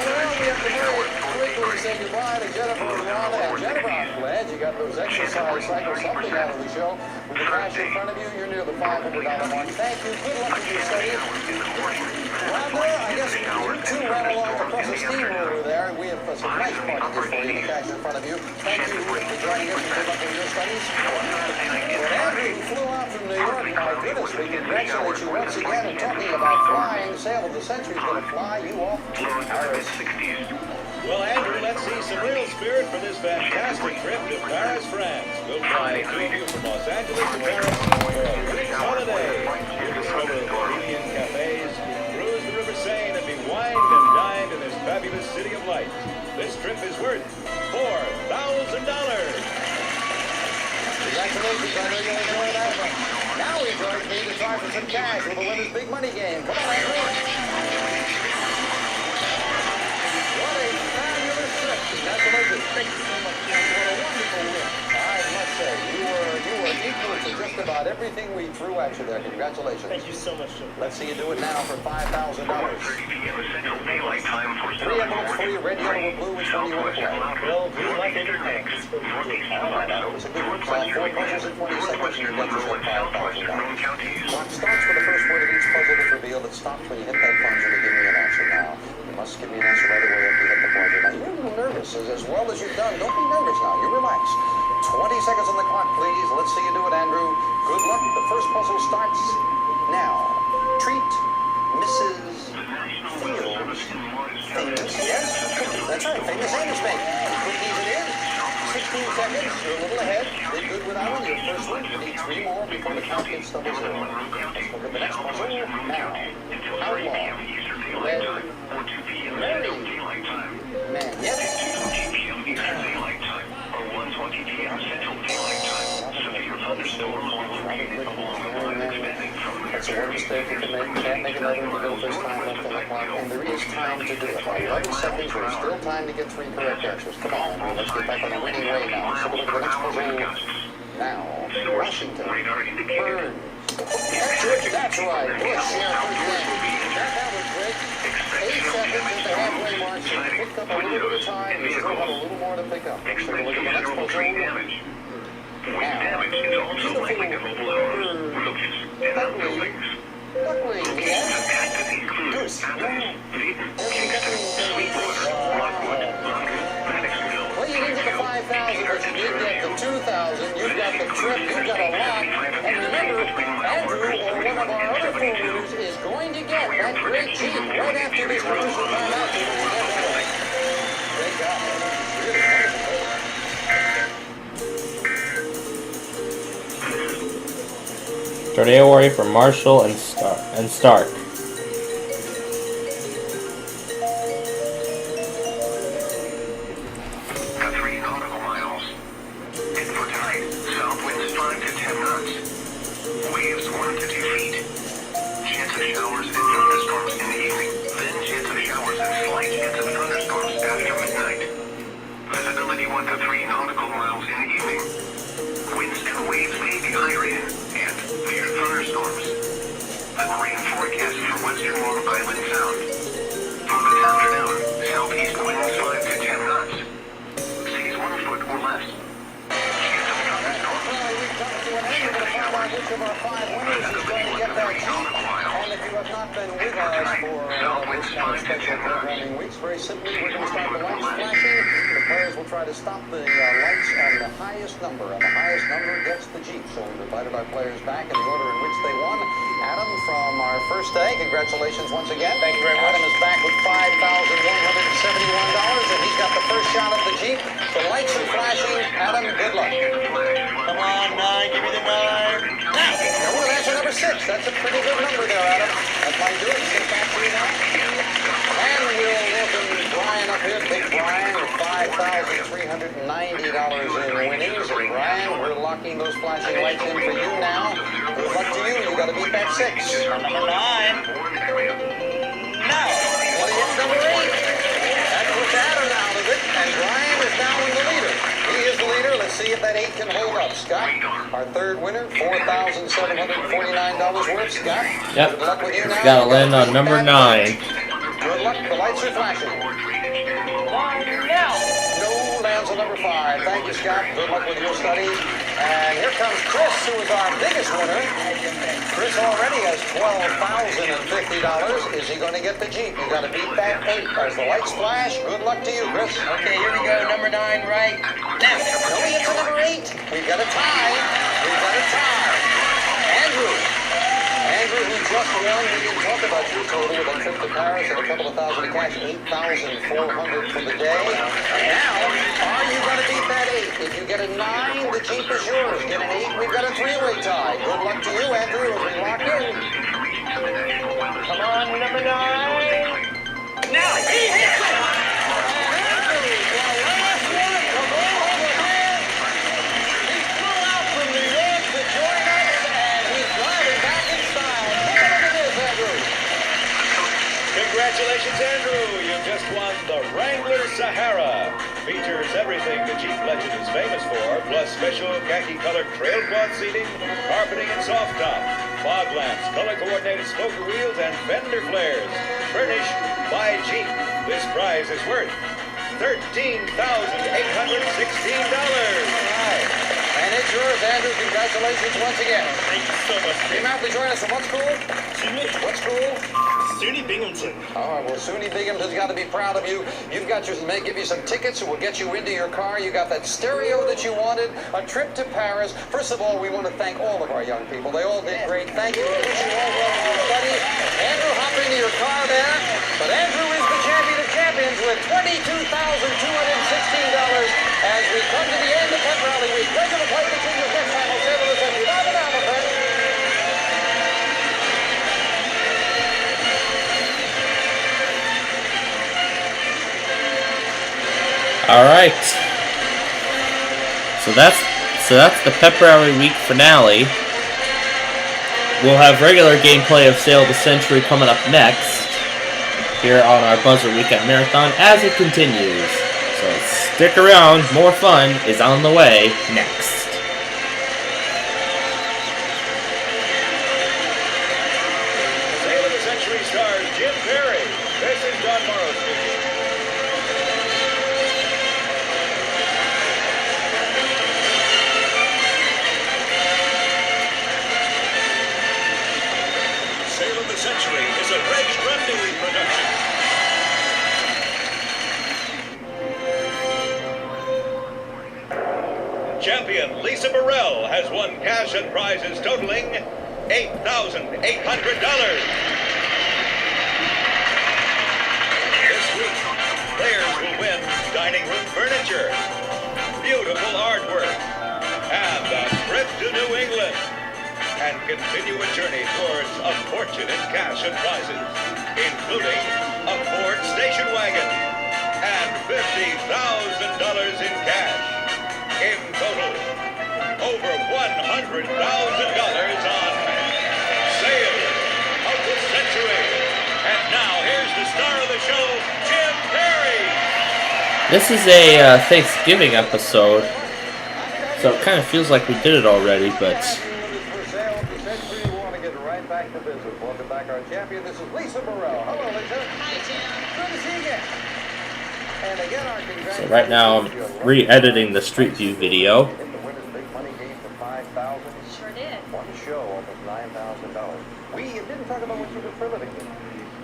B: Well, we have to very quickly say goodbye to Jennifer and Rhonda. And Jennifer, I'm glad you got those exercise cycles, something out of the show. With the cash in front of you, you're near the $500 mark. Thank you. Good luck with your studies. Rhonda, I guess you two ran along across a steamroller there, and we have some nice packages for you, the cash in front of you. Thank you for joining us and good luck with your studies. But Andrew, who flew out from New York, my goodness, we congratulate you once again in talking about flying. Sail of the Century is going to fly you off to Paris.
E: Well, Andrew, let's see some real spirit for this fantastic trip to Paris, France. We'll fly two of you from Los Angeles to Paris for a week's holiday. You'll discover Bohemian cafes, cruise the River Seine, and be wined and dined in this fabulous city of lights. This trip is worth $4,000.
B: Congratulations, I know you'll enjoy that one. Now we join me to try for some cash with the winner's big money game. Come on, Andrew. What a fabulous trip. Congratulations. Thank you so much. What a wonderful win. I must say, you were equal to just about everything we threw at you there. Congratulations.
L: Thank you so much, Joe.
B: Let's see you do it now for $5,000. 3 envelopes for you, red, yellow, or blue. Which one do you want to play?
L: Well, blue, my favorite color. Let's go with blue.
B: All right, that was a good one. 4 puzzles in 20 seconds, and you get yourself $5,000. Clock starts with the first word of each puzzle that's revealed. It stops when you hit that plunger to give me an answer. Now, you must give me an answer right away after you hit the plunger. Now, you're a little nervous. As well as you've done, don't be nervous now. You relax. 20 seconds on the clock, please. Let's see you do it, Andrew. Good luck. The first puzzle starts now. Treat Mrs. Fields. Famous, yes? That's right. Famous Amos make. Cookies it is. 16 seconds. You're a little ahead. Did good with that one. Your first one. You need 3 more before the count gets double zero. Let's look at the next puzzle now. Outlaw. Red. Mary. Man, yes. That's a one mistake you can make. You can't make another one to go first time left on the clock. And there is time to do it. 11 seconds. There's still time to get 3 correct answers. Come on, Andrew. Let's get back on the winning way now. So we'll look at the next puzzle now. Washington. Burns. right. Bush here for Jen. That was great. 8 seconds at the halfway mark. So you picked up a little bit of time. You still have a little more to pick up. Let's take a look at the next puzzle.
F: Damage is also likely to overload roofs and other buildings.
B: Duckling, yes.
F: That includes Athens, Dayton, Kingston, Sweetwater, Rockwood, London, Maddoxville,
B: Well, you didn't get the 5,000, but you did get the 2,000. You've got the trip. You've got a lot. And remember, Andrew, or one of our other four winners, is going to get that great Jeep right after this commercial timeout. Great job. Really wonderful.
A: Tornado warning for Marshall and Stark.
F: at 3 nautical miles. And for tonight, south winds 5 to 10 knots. Waves 1 to 2 feet. Chance of showers and thunderstorms in the evening. Then chance of showers and slight chance of thunderstorms after midnight. Visibility 1 to 3 nautical miles in the evening. Winds and waves may be higher in and near thunderstorms. The marine forecast for western Long Island Sound. For this afternoon, southeast winds 5 to 10 knots. Seas 1 foot or less. Chance of thunderstorms.
B: Well, we've come to an end. We're going to find out which of our 5 winners is going to get that Jeep. And if you have not been with us for this kind of special programming weeks, very simply, we're going to start the lights flashing. The players will try to stop the lights on the highest number, and the highest number gets the Jeep. So we've invited our players back in the order in which they won. Adam from our first day, congratulations once again. Thank you very much. Adam is back with $5,171, and he's got the first shot of the Jeep. The lights are flashing. Adam, good luck.
L: Come on, 9, give me the 9.
B: Now, well, that's a number 6. That's a pretty good number there, Adam. That might do it. Get back to you now. And we'll welcome Brian up here. Big Brian with $5,390 in winnings. And Brian, we're locking those flashing lights in for you now. Good luck to you. You got to beat that 6.
L: Number 9.
B: Now, well, it's number 8. That's what's Adam out of it. And Brian is now in the leader. He is the leader. Let's see if that 8 can hold up. Scott, our third winner, $4,749 worth. Scott,
A: Yep.
B: good luck with you now.
A: Gotta land on number 9.
B: Good luck. The lights are flashing.
I: Now.
B: No lands on number 5. Thank you, Scott. Good luck with your studies. And here comes Chris, who is our biggest winner. Chris already has $12,050. Is he going to get the Jeep? You got to beat that 8 as the lights flash. Good luck to you, Chris.
I: Okay, here we go. Number 9 right now.
B: No, we get to number 8. We've got a tie. We've got a tie. Andrew, who just won, we didn't talk about your total with a trip to Paris and a couple of thousand to cash, $8,400 for the day. And now, are you going to beat that 8? If you get a 9, the Jeep is yours. Get an 8, we've got a 3-way tie. Good luck to you, Andrew, as we lock in.
I: Come on, number 9. Now. He hits it.
E: Congratulations, Andrew! You just won the Wrangler Sahara. Features everything the Jeep Legend is famous for, plus special khaki-colored trail quad seating, carpeting and soft top, fog lamps, color-coordinated spoker wheels, and fender flares. Furnished by Jeep. This prize is worth $13,816.
B: And it's yours, Andrew. Congratulations once again.
L: Thank you so much.
B: Came out to join us from what school?
L: Excuse me?
B: What school?
L: SUNY Binghamton.
B: All right, well, SUNY Binghamton's got to be proud of you. You've got your, may give you some tickets, we'll get you into your car. You got that stereo that you wanted, a trip to Paris. First of all, we want to thank all of our young people. They all did great. Thank you. We wish you all well in your studies. Andrew, hop into your car there. But Andrew is the champion of champions with $22,216 as we come to the end of Pep Rally Week. Pleasure to play the juniors next time. I'll say to the safety. Bye for now, my friends.
A: All right. So that's the Pep Rally Week finale. We'll have regular gameplay of Sail the Century coming up next here on our Buzzer Weekend Marathon as it continues. So stick around, more fun is on the way next.
G: Mystery stars Jim Perry. This is John Morrow speaking. Sale of the Century is a Greg Grundy production. Champion Lisa Burrell has won cash and prizes totaling $8,800. This week, players will win dining room furniture, beautiful artwork, and a trip to New England, and continue a journey towards a fortune in cash and prizes, including a Ford station wagon and $50,000 in cash. In total, over $100,000 on Sale of the Century. And now here's the star of the show, Jim Perry.
A: This is a Thanksgiving episode, so it kind of feels like we did it already, but
B: Right back to business. Welcome back, our champion. This is Lisa Burrell. Hello, Lisa.
J: Hi, Jim.
B: Good to see you again. And again, our congratulations.
A: so right now I'm re-editing the Street View video.
B: Hit the winner's big money game for $5,000.
J: Sure did.
B: One show, almost $9,000. We didn't talk about what you do for a living.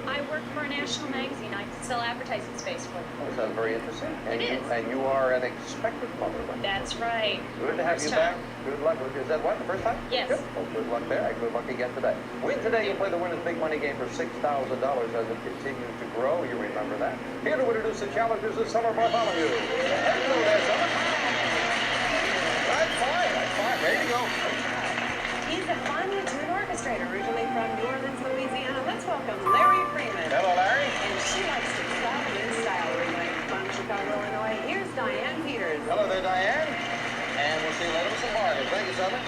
J: I work for a national magazine. I sell advertising space for them.
B: That sounds very interesting. And
J: It is.
B: And you are an expected mother.
J: That's right.
B: Good to have you
J: First
B: back.
J: time.
B: Good luck. Is that what, the first time?
J: Yes.
B: Good. Well, good luck there. And good luck again today. Win today, you play the winner's big money game for $6,000 as it continues to grow. You remember that. Here to introduce the challengers this summer, Bartholomew. Hello there, summer. That's fine. That's fine. Ready to go.
K: He's a finely tuned orchestrator, originally from New Orleans, Louisiana. Let's welcome Larry Freeman.
B: Hello, Larry.
K: And she likes to travel in style, originally from Chicago, Illinois. Here's Diane Peters.
B: Hello there, Diane. And we'll see you later with some bargains. Thank you, Summer.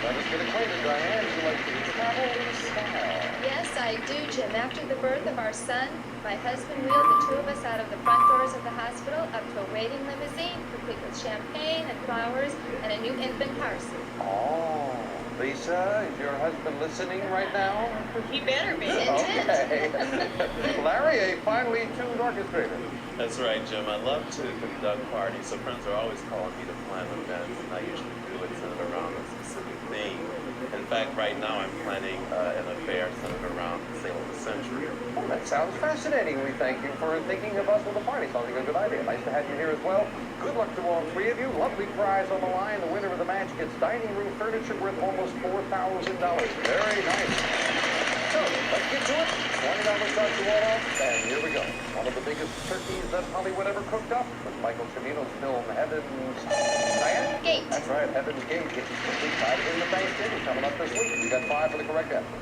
B: Let us get acquainted, Diane. You like to travel in style.
M: Yes, I do, Jim. After the birth of our son, my husband wheeled the two of us out of the front doors of the hospital up to a waiting limousine, complete with champagne and flowers and a new infant car seat.
B: Oh, Lisa, is your husband listening right now?
J: He better be.
B: Okay. Larry, a finely tuned orchestrator.
N: That's right, Jim. I love to conduct parties, so friends are always calling me to plan events, and I usually do it centered around a specific theme. In fact, right now I'm planning an affair centered around the sale of the century.
B: Well, that sounds fascinating. We thank you for thinking of us with a party. Sounds like a good idea. Nice to have you here as well. Good luck to all three of you. Lovely prize on the line. The winner of the match gets dining room furniture worth almost $4,000. Very nice. So, let's get to it. $20 starts you all off, and here we go. One of the biggest turkeys that Hollywood ever cooked up was Michael Cimino's film Heaven's
M: Gate.
B: That's right, Heaven's Gate gets complete tied in the Thanksgiving coming up this week. You got 5 for the correct answer.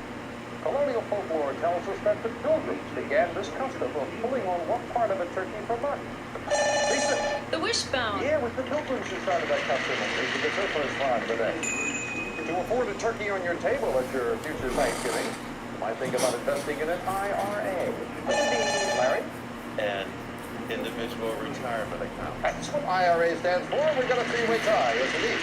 B: Colonial folklore tells us that the Pilgrims began this custom of pulling on what part of a turkey for luck. Lisa.
J: The wishbone.
B: Yeah, with the Pilgrims who started that custom. Lisa gets her first prize today. To afford a turkey on your table at your future Thanksgiving, you might think about investing in an IRA. What would be, Larry?
N: And individual retirement account.
B: That's what IRA stands for. We got a 3-way tie. Yes, indeed.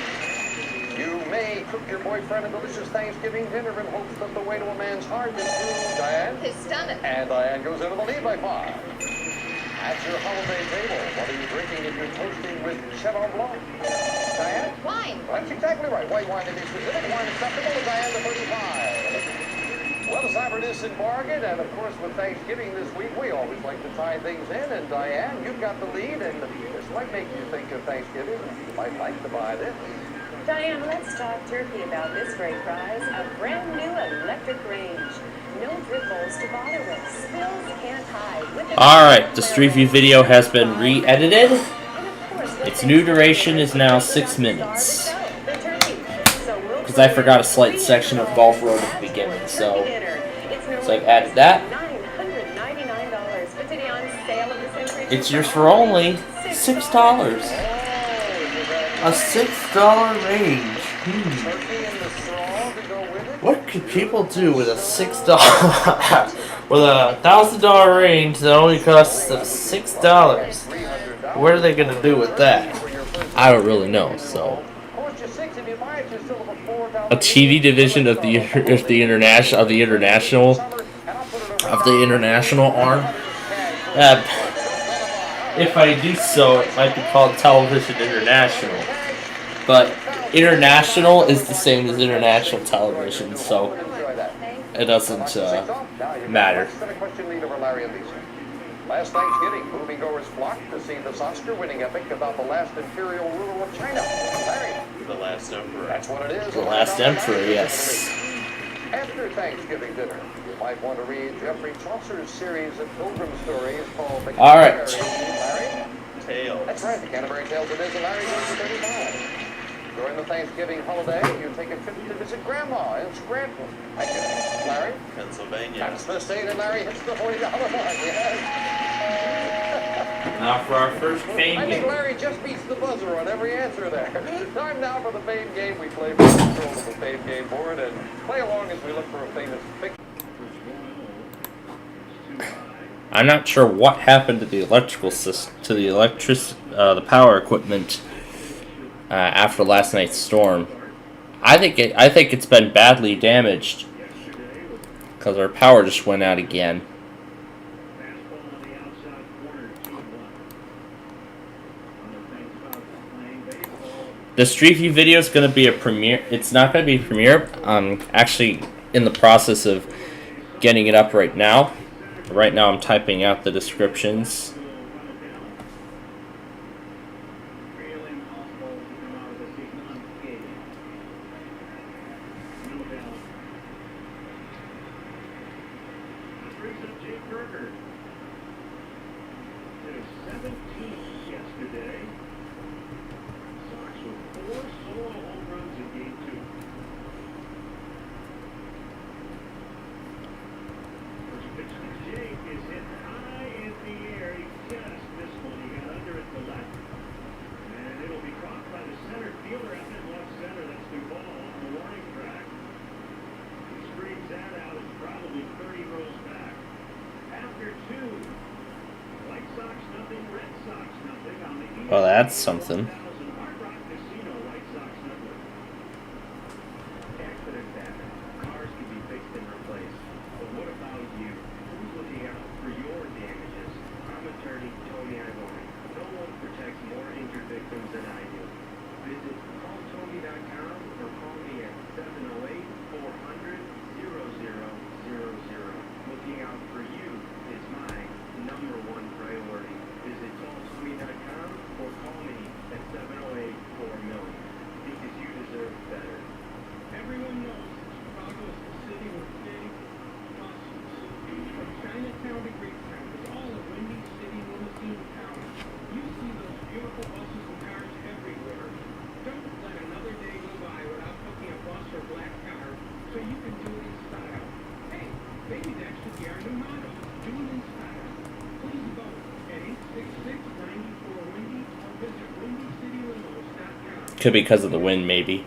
B: You may cook your boyfriend a delicious Thanksgiving dinner in hopes that the way to a man's heart is through Diane.
M: His stomach.
B: And Diane goes into the lead by 5. At your holiday table, what are you drinking if you're toasting with Cheval Blanc? Diane?
M: Wine.
B: That's exactly right. White wine to be specific. Wine acceptable to Diane to 35. Well, a cybernist in bargain, and of course with Thanksgiving this week, we always like to tie things in, and Diane, you've got the lead, and this might make you think of Thanksgiving. You might like to buy this.
K: Diane, let's talk turkey about this great prize, a brand new electric range. No drip bowls to bother with. Spills can't hide.
A: Alright, the Street View video has been re-edited. Its new duration is now 6 minutes. Because I forgot a slight section of Golf Road at the beginning, so I've added that. It's yours for only $6. A $6 range. What could people do with a $6 with a $1,000 range that only costs them $6? What are they gonna do with that? I don't really know. So, a TV division of the international of the international arm. If I do so, it might be called Television International. But international is the same as international television, so it doesn't matter.
B: Last Thanksgiving, moviegoers flocked to see this Oscar-winning epic about the last imperial ruler of China. Larry.
N: The Last Emperor.
B: That's what it is.
A: The Last Emperor, yes.
B: After Thanksgiving dinner, you might want to read Geoffrey Chaucer's series of pilgrim stories called The
A: All right.
B: Larry.
N: Tales.
B: That's right, the Canterbury Tales it is, and Larry goes to 35. During the Thanksgiving holiday, you take a trip to visit Grandma in Scranton. Thank you. Larry?
N: Pennsylvania.
B: That's the state, and Larry hits the $40 mark, yes.
A: Now for our first fame
B: I
A: game.
B: think Larry just beats the buzzer on every answer there. Time now for the fame game. We play with control of the fame game board and play along as we look for a famous picture.
A: I'm not sure what happened to the electrical system, to the the power equipment after last night's storm. I think it's been badly damaged because our power just went out again. The Street View video is going to be a premiere. It's not going to be a premiere. I'm actually in the process of getting it up right now. Right now I'm typing out the descriptions. Well, that's something. Could be because of the wind, maybe.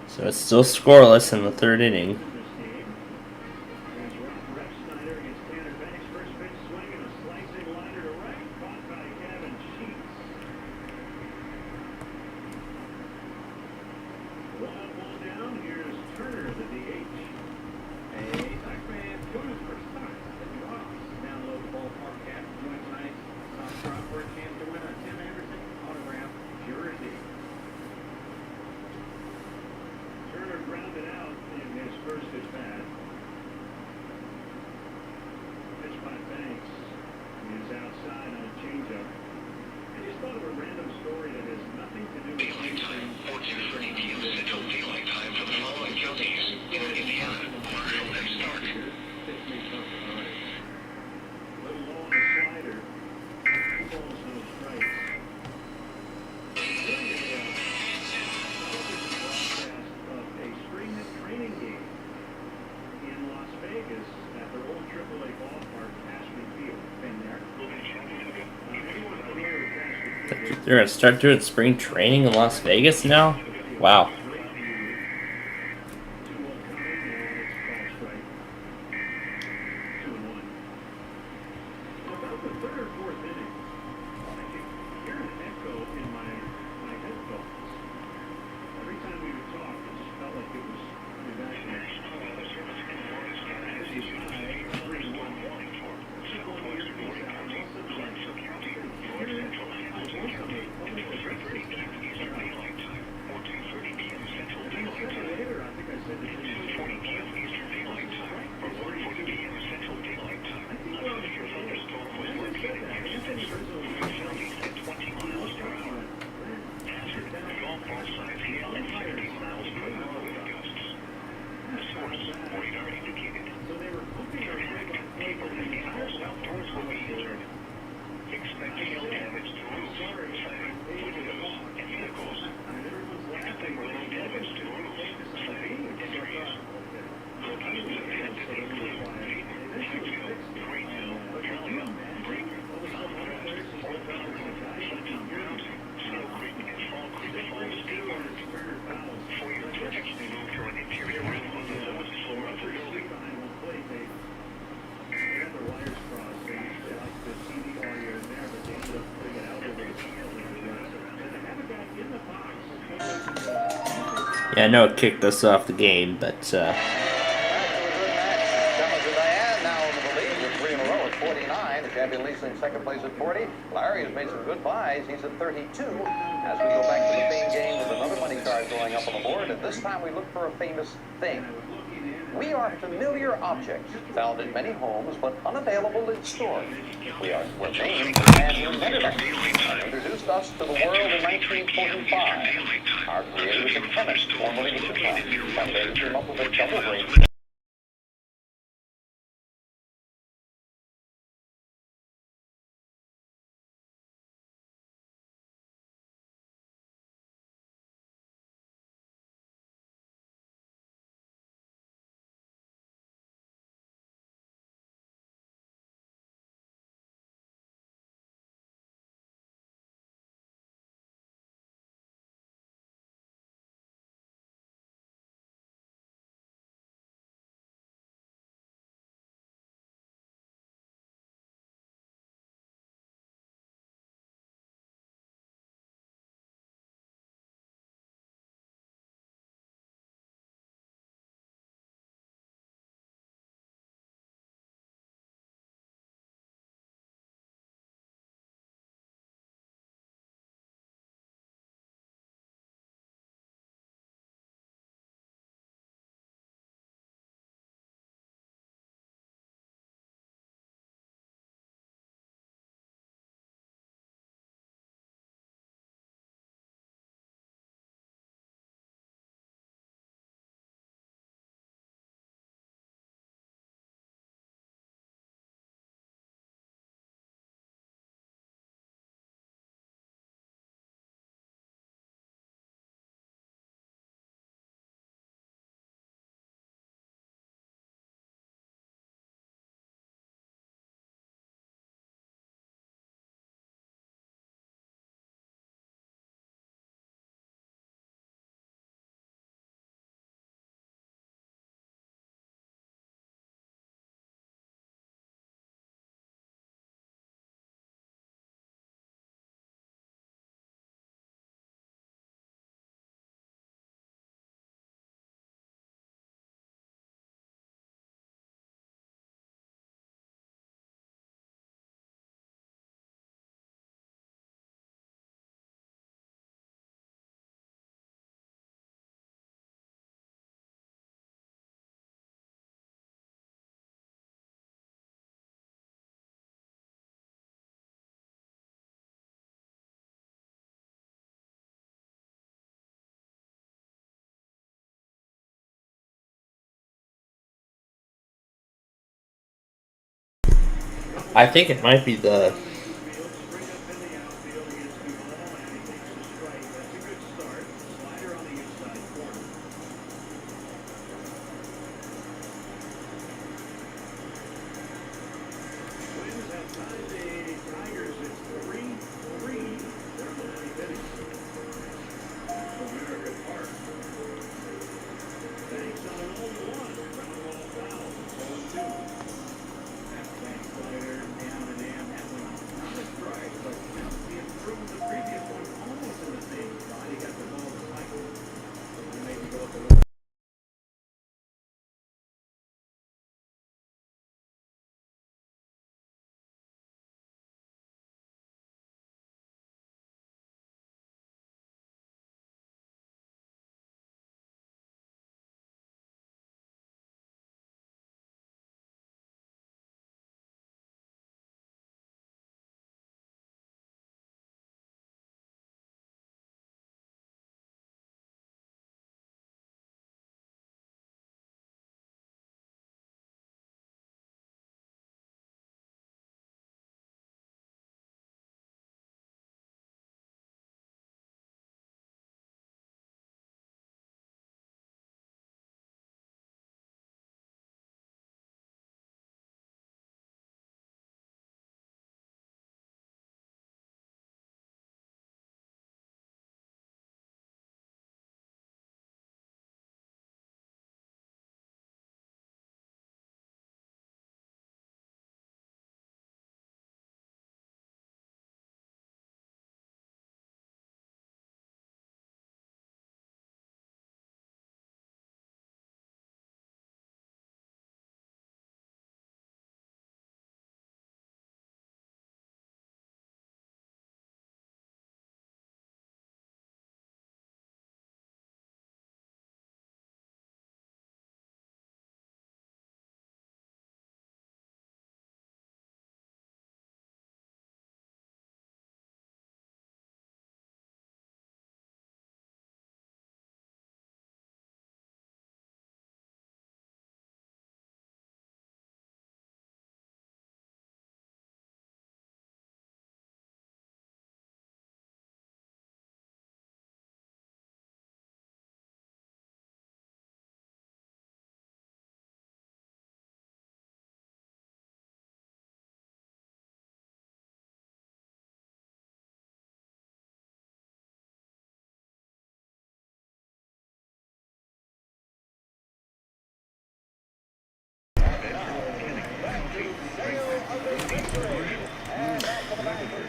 A: So it's still scoreless in the third inning.
E: First
A: They're gonna start doing spring training in Las Vegas now? Wow. Yeah, I know it kicked us off the game, but
B: Now in the lead with 3 in a row at 49. The champion Lisa in second place at 40. Larry has made some good buys. He's at 32. As we go back to the theme game with another money card going up on the board, and this time we look for a famous thing. We are familiar objects found in many homes but unavailable in stores. We're named the man who invented them and introduced us to the world in 1945. Our creator was a chemist, formerly with DuPont. One day he came up with a double brain.
A: I think it might be the...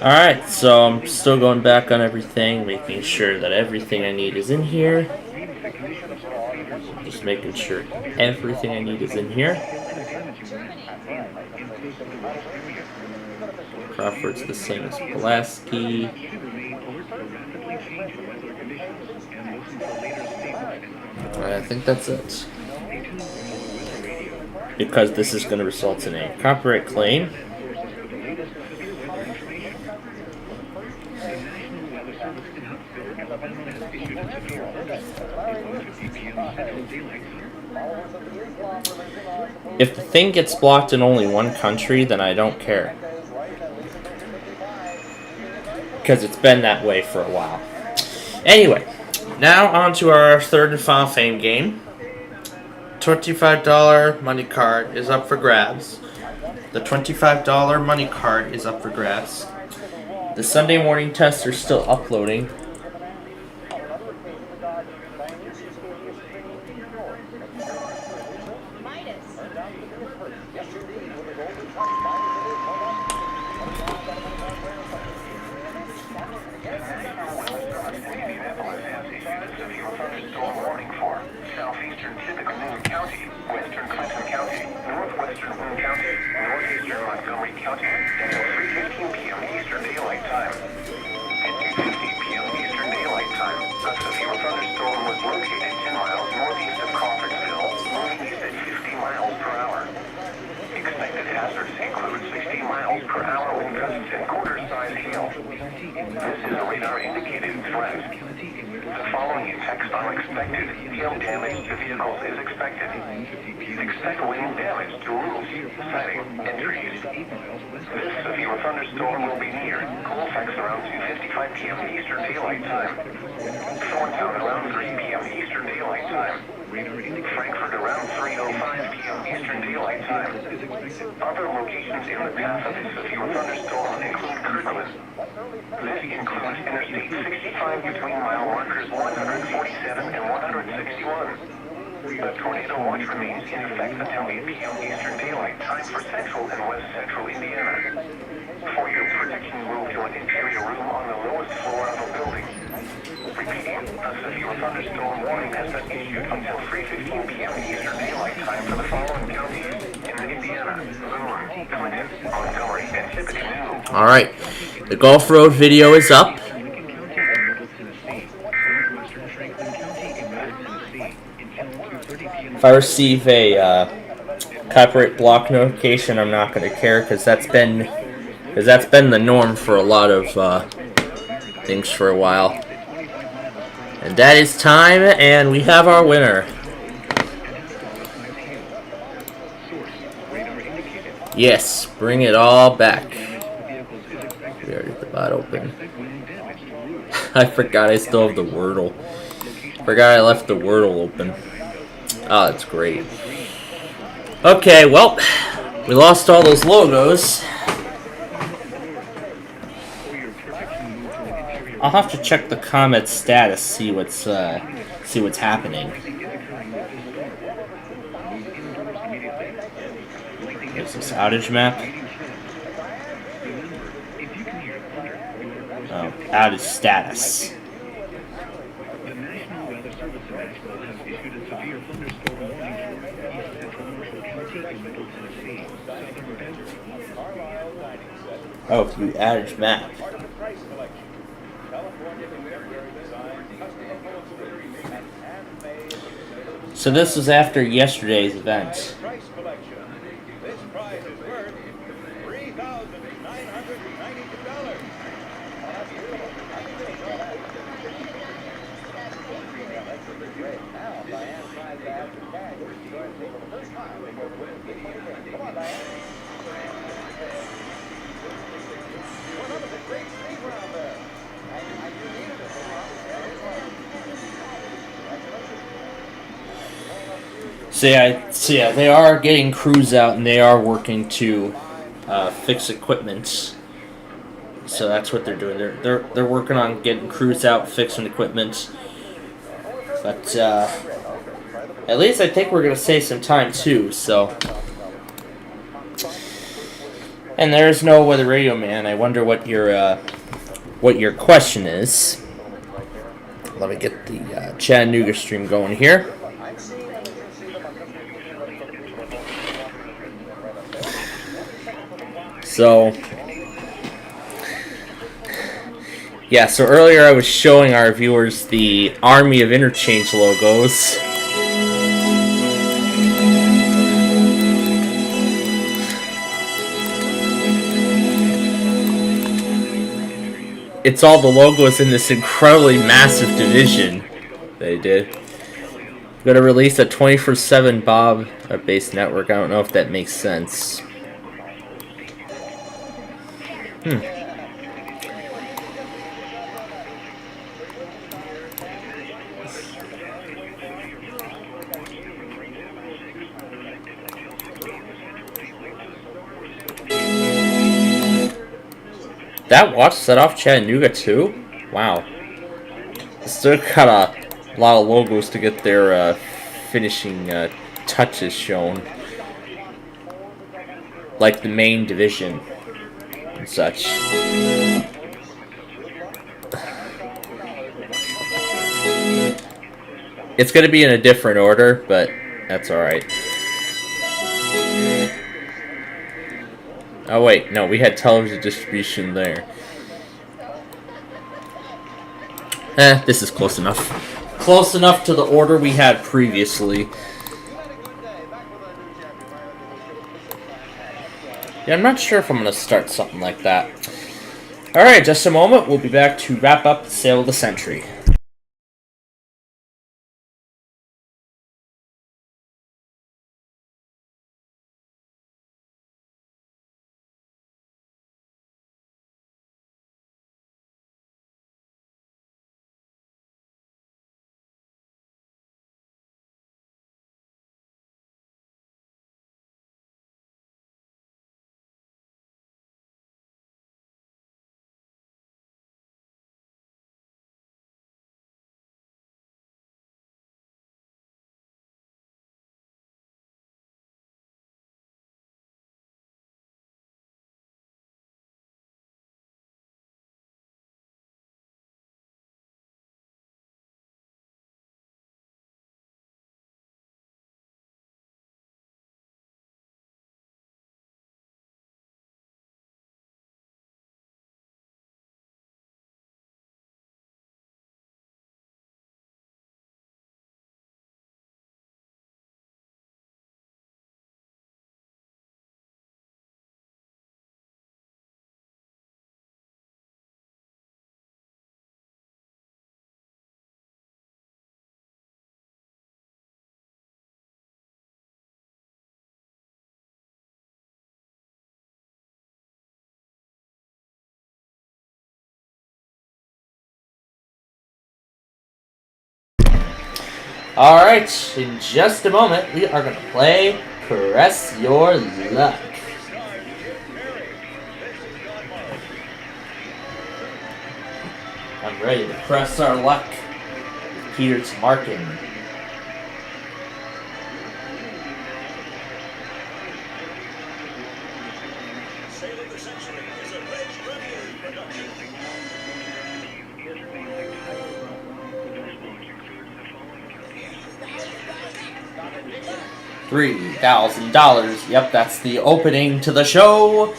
A: Alright, so I'm still going back on everything, making sure that everything I need is in here. Just making sure everything I need is in here. Crawford's the same as Pulaski. I think that's it. Because this is going to result in a copyright claim. If the thing gets blocked in only one country, then I don't care. Because it's been that way for a while. Anyway, now on to our third and final fame game. $25 money card is up for grabs. The $25 money card is up for grabs. The Sunday morning tests are still uploading. Alright, the Gulf Road video is up. If I receive a copyright block notification, I'm not going to care because that's been the norm for a lot of things for a while. And that is time, and we have our winner. Yes, bring it all back. We already put that open. I forgot I still have the Wordle. Forgot I left the Wordle open. Oh, that's great. Okay, well, we lost all those logos. I'll have to check the comet status, see what's happening. Is this outage map? Oh, outage status. Oh, the outage map. So this was after yesterday's event. So yeah, they are getting crews out and they are working to fix equipment. So that's what they're doing. They're working on getting crews out, fixing equipment. But at least I think we're gonna save some time too. So And there's no Weather Radio Man. I wonder what your question is. Let me get the Chattanooga stream going here. So, yeah, so earlier I was showing our viewers the Army of Interchange logos. It's all the logos in this incredibly massive division they did. Gonna release a 24/7 Bob-based network. I don't know if that makes sense. That watch set off Chattanooga too? Wow. Still got a lot of logos to get their finishing touches shown. Like the main division and such. It's going to be in a different order, but that's alright. Oh wait, no, we had television distribution there. This is close enough. Close enough to the order we had previously. Yeah, I'm not sure if I'm going to start something like that. Alright, just a moment. We'll be back to wrap up the sale of the century. Alright, in just a moment, we are going to play Press Your Luck. I'm ready to press our luck with Peter Tamarkin.
E: Sale of the Century is a Reg Premier production.
A: $3,000. Yep, that's the opening to the show.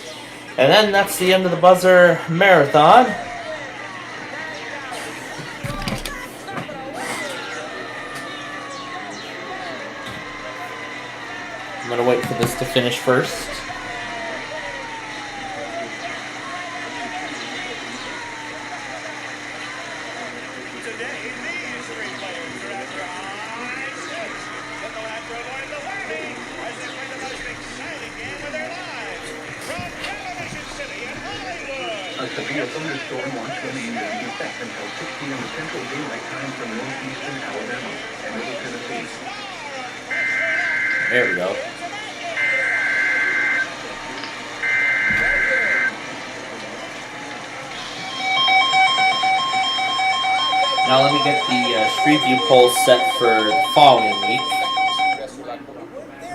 A: And then that's the end of the buzzer marathon. I'm gonna wait for this to finish first.
F: A severe thunderstorm launched from the east effect until 6 p.m. Central Daylight Time from northeastern Alabama and Middle Tennessee.
A: There we go. Now let me get the Street View poll set for the following week.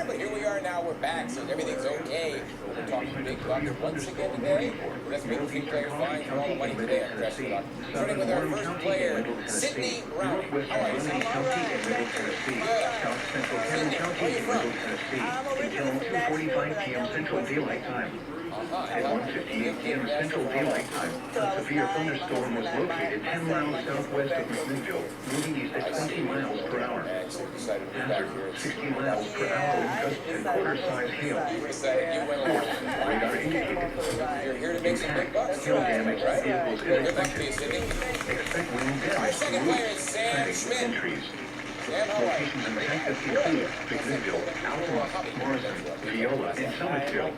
C: But here we are now, we're back, so everything's okay. We're talking big bucks.
B: once again today. Let's meet the three players vying for all the money today on Dress for Luck. Starting with our first player, Sydney Browning. How are you, Sydney?
F: Middle Tennessee, South Central Henry County, and Middle Tennessee, until 2:45 p.m. Central Daylight Time. At 1:58 p.m. Central Daylight Time, a severe thunderstorm was located 10 miles southwest of McMinnville, moving east at 20 miles per hour. After 60 miles per hour with gusts and quarter-size hail. Radar indicated.
B: You're here to make some big bucks.
F: Hail damage
B: Right?
F: vehicles
B: Good luck
F: is
B: to you, Sydney.
F: expect wind
B: Our
F: damage to
B: second player is
F: roofs,
B: Sam
F: sidings,
B: Schmidt.
F: and trees.
B: Sam, how are you?
F: Locations in Texas include McMinnville, Altamont, Morrison, Viola, and Summitville.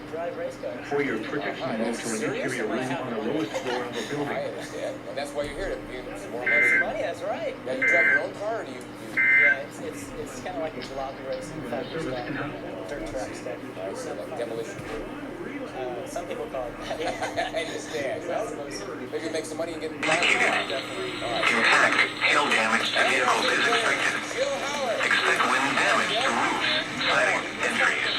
F: For your protection, move to an interior room on the lowest floor of a building.
B: I understand. And that's why you're here to be some more money.
I: Some money, that's right.
B: Yeah, you drive your own car, or do you?
I: Yeah, it's kind of like a jalopy racing focused on dirt track stuff.
B: So like demolition.
I: Some people call it that.
B: I understand. Well, maybe make some money and get
F: Intact. Hail damage to vehicles is expected. Expect wind damage to roofs, siding, and trees.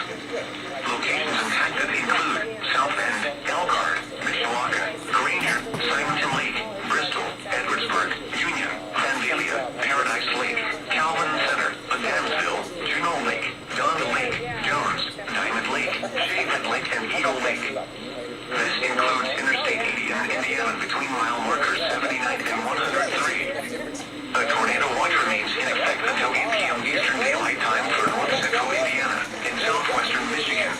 F: Locations impacted include South Bend, Elkhart, Mishawaka, Granger, Simonton Lake, Bristol, Edwardsburg, Union, Vandalia, Paradise Lake, Calvin Center, Adamsville, Juneau Lake, Don Lake, Jones, Diamond Lake, Shaven Lake, and Eagle Lake. This includes Interstate 80 in Indiana between mile markers 79 and 103. A tornado watch remains in effect until 8 p.m. Eastern Daylight Time for north central Indiana and southwestern Michigan.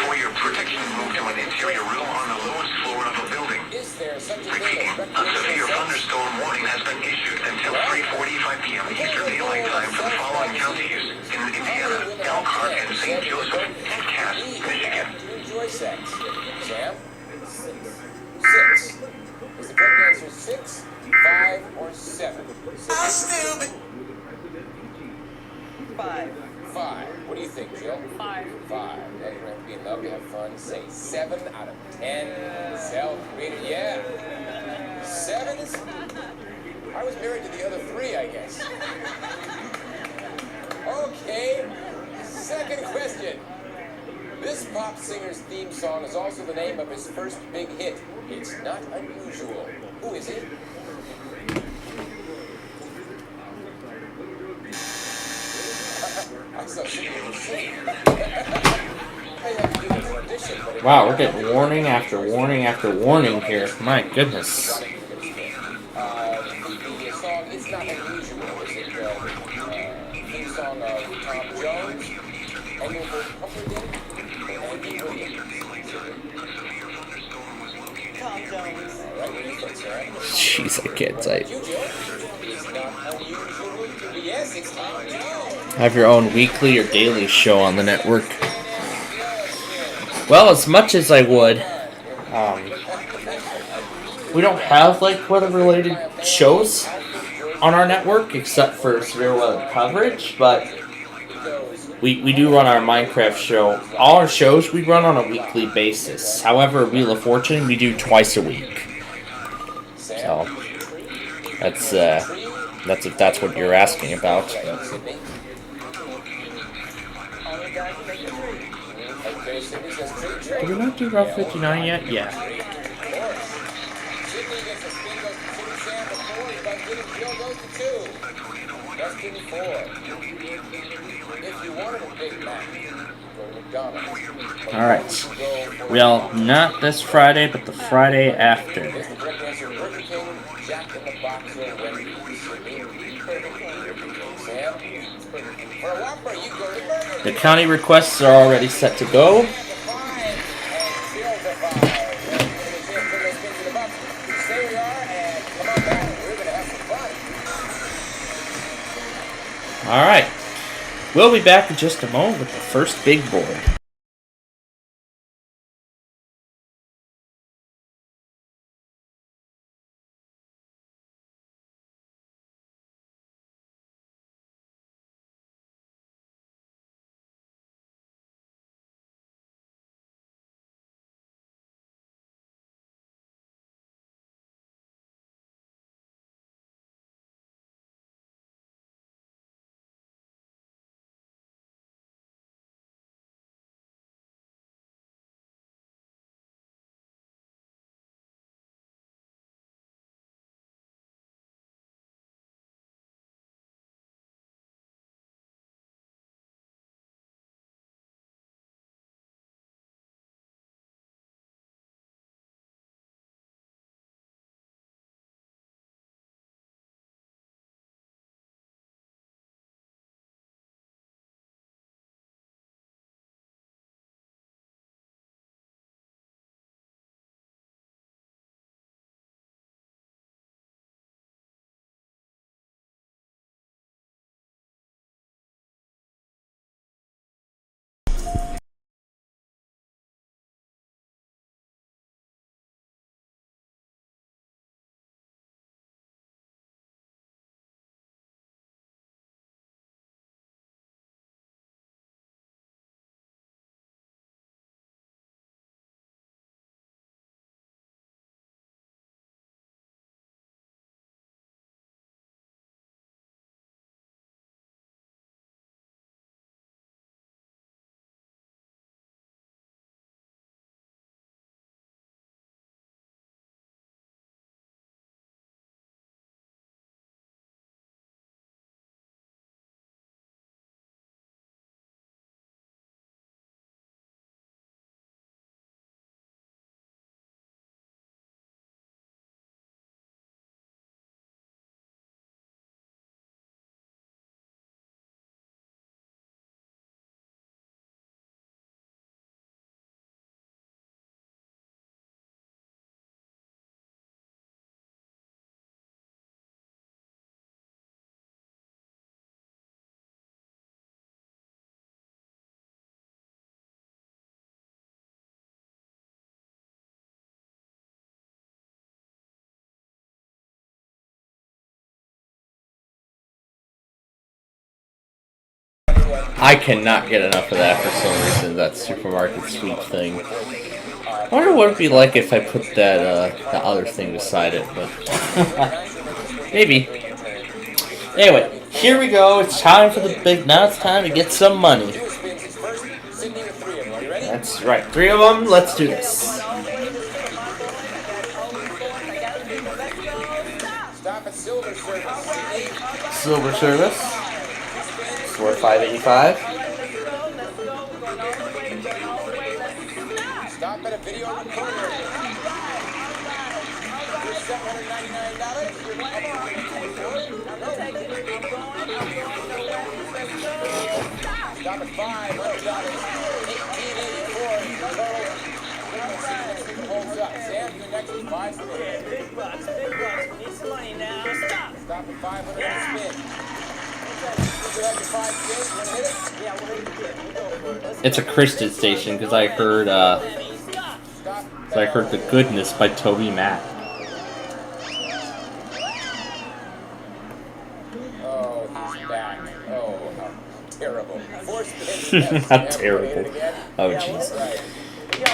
F: For your protection, move to an interior room on the lowest floor of a building. Repeating, a severe thunderstorm warning has been issued until 3:45 p.m. Eastern Daylight Time for the following counties in Indiana, Elkhart, and St. Joseph, and Cass, Michigan.
B: Enjoy sex. Sam? 6. Is the correct answer 6, 5, or 7?
I: How stupid! 5.
B: 5. What do you think, Jill?
D: 5.
B: 5. Yeah, you're going to be in love, you have fun. Say 7 out of 10. Self-rated, yeah. 7 is... I was married to the other 3, I guess. Okay. Second question. This pop singer's theme song is also the name of his first big hit. It's not unusual. Who is he?
A: Wow, we're getting warning after warning after warning here. My goodness.
B: The song It's Not Unusual is the theme song of Tom Jones, Engelbert Humperdinck, and Andy Williams.
I: Tom Jones.
B: All right, what do you think, Sarah?
A: Jeez, I can't type.
B: It's not unusual. Yes, it's Tom Jones.
A: Have your own weekly or daily show on the network. Well, as much as I would, we don't have like weather-related shows on our network except for severe weather coverage, but we do run our Minecraft show. All our shows we run on a weekly basis. However, Wheel of Fortune we do twice a week. So that's if that's what you're asking about. Did we not do Route 59 yet? Yeah.
B: Sydney gets a spin, goes to City Sam before, he bugs in, Jill goes to 2. Justin 4. If you wanted a Big Mac, go to McDonald's.
A: Alright. Well, not this Friday, but the Friday after.
B: Is the correct answer Burger King, Jack in the Box, or Wendy's? Sam? For a Whopper, you go to Burger
A: The county requests are already set to go. Alright. We'll be back in just a moment with the first big board. I cannot get enough of that for some reason, that supermarket sweep thing. I wonder what it'd be like if I put that, the other thing beside it, but... maybe. Anyway, here we go. It's time for the big... Now it's time to get some money. That's right. 3 of them. Let's do this. Silver service. It's worth $5.85.
B: Stop at a video recorder. Here's $799. Stop at $500. $18.84. Holds up. Sam, you're next with 5 spins.
I: Big bucks, big bucks. We need some money now. Stop.
B: Stop at $500 spin. You have your 5 spins. Want to hit it?
I: Yeah, we'll hit it. We'll go for it. Let's
A: It's a Christian station because I heard The Goodness by Toby Mac.
B: Oh, he's back. Oh, how terrible. 4 spins.
A: How terrible. Oh, jeez.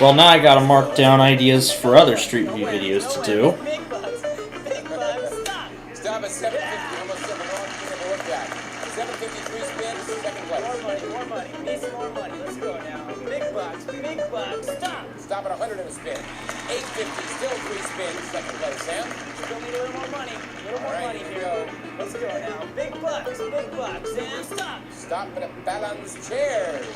A: Well, now I gotta mark down ideas for other Street View videos to do.
I: big bucks. Big bucks. Stop.
B: Stop at 750. Almost 7. No one can ever look back. 753 spins. Second place.
I: More money, more money. Need some more money. Let's go now. Big bucks, big bucks. Stop.
B: Stop at 100 in a spin. 850. Still 3 spins. Second place. Sam.
I: Still need a little more money. A little more money
B: here we
I: here.
B: go.
I: Let's go now. Big bucks, and stop.
B: Stop at a balance chairs.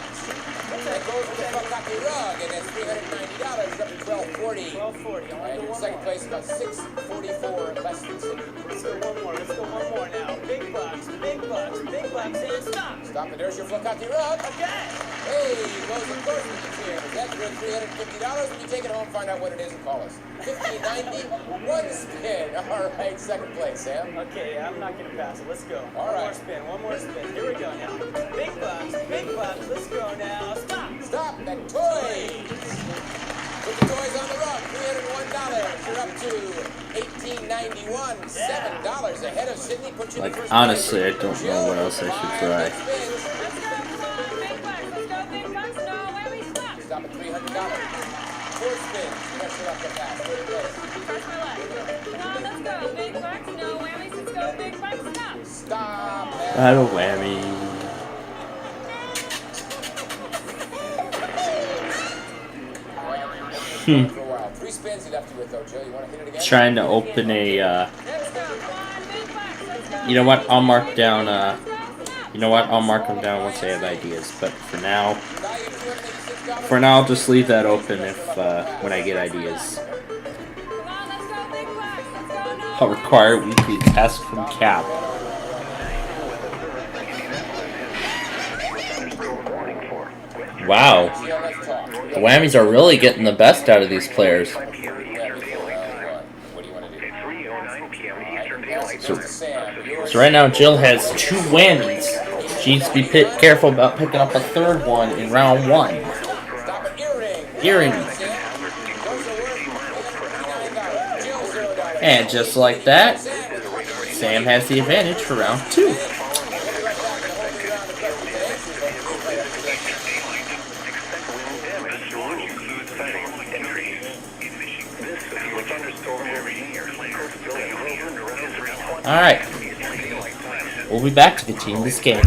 B: That goes with the Fakaki rug, and that's $390. Up to $1240.
I: $1240.
B: And in second place, about $644 less than 60.
I: Let's go one more. Let's go one more now. Big bucks, and stop.
B: Stop it. There's your Fakaki rug.
I: Okay.
B: Hey, goes of course with the chair. That's worth $350. When you take it home, find out what it is and call us. $15.90. 1 spin. All right, second place, Sam.
I: Okay, I'm not gonna pass it. Let's go.
B: All right.
I: One more spin. Here we go now. Big bucks, let's go now. Stop.
B: Stop that toys. Put the toys on the rug. $301. You're up to $18.91. $7 ahead of Sydney. Put you in
A: Like,
B: first
A: honestly, I
B: place.
A: don't know what else I should try.
B: Stop at $300. 4 spins. Yes, you're up to that. Third place. Stop at
A: I don't whammy.
B: for a while. 3 spins he left you with, though, Joe. You want to hit it again?
A: Trying to open a, you know what? I'll mark down, you know what? I'll mark them down once I have ideas. But for now, I'll just leave that open if, when I get ideas. I'll require weekly test from Cap. Wow. The whammies are really getting the best out of these players. So right now Jill has 2 whammies. She needs to be careful about picking up a 3rd one in round 1. Earrings. And just like that, Sam has the advantage for round 2. Alright. We'll be back to continue this game.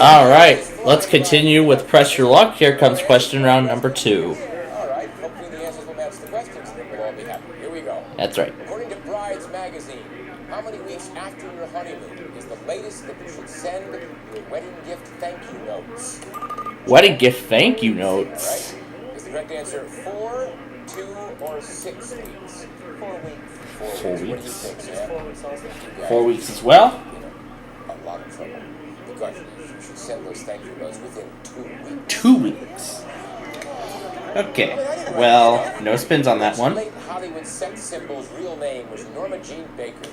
A: All right, let's continue with Press Your Luck. Here comes question round number 2.
C: All right, hopefully the answers will match the questions, and then we'll all be happy. Here we go.
A: That's right.
C: According to Brides Magazine, how many weeks after your honeymoon is the latest that you should send your wedding gift thank you notes?
A: Wedding gift thank you notes.
C: All right. Is the correct answer 4, 2, or 6 weeks?
D: 4 weeks.
C: 4 weeks.
A: 4
C: What do you
A: weeks.
C: think, Sam?
D: 4 weeks also.
C: Yeah,
A: 4 weeks as well.
C: a lot of trouble. Because you should send those thank you notes within 2 weeks.
A: 2 weeks. Okay. Well, no spins on that one.
C: Late Hollywood sex symbol's real name was Norma Jean Baker.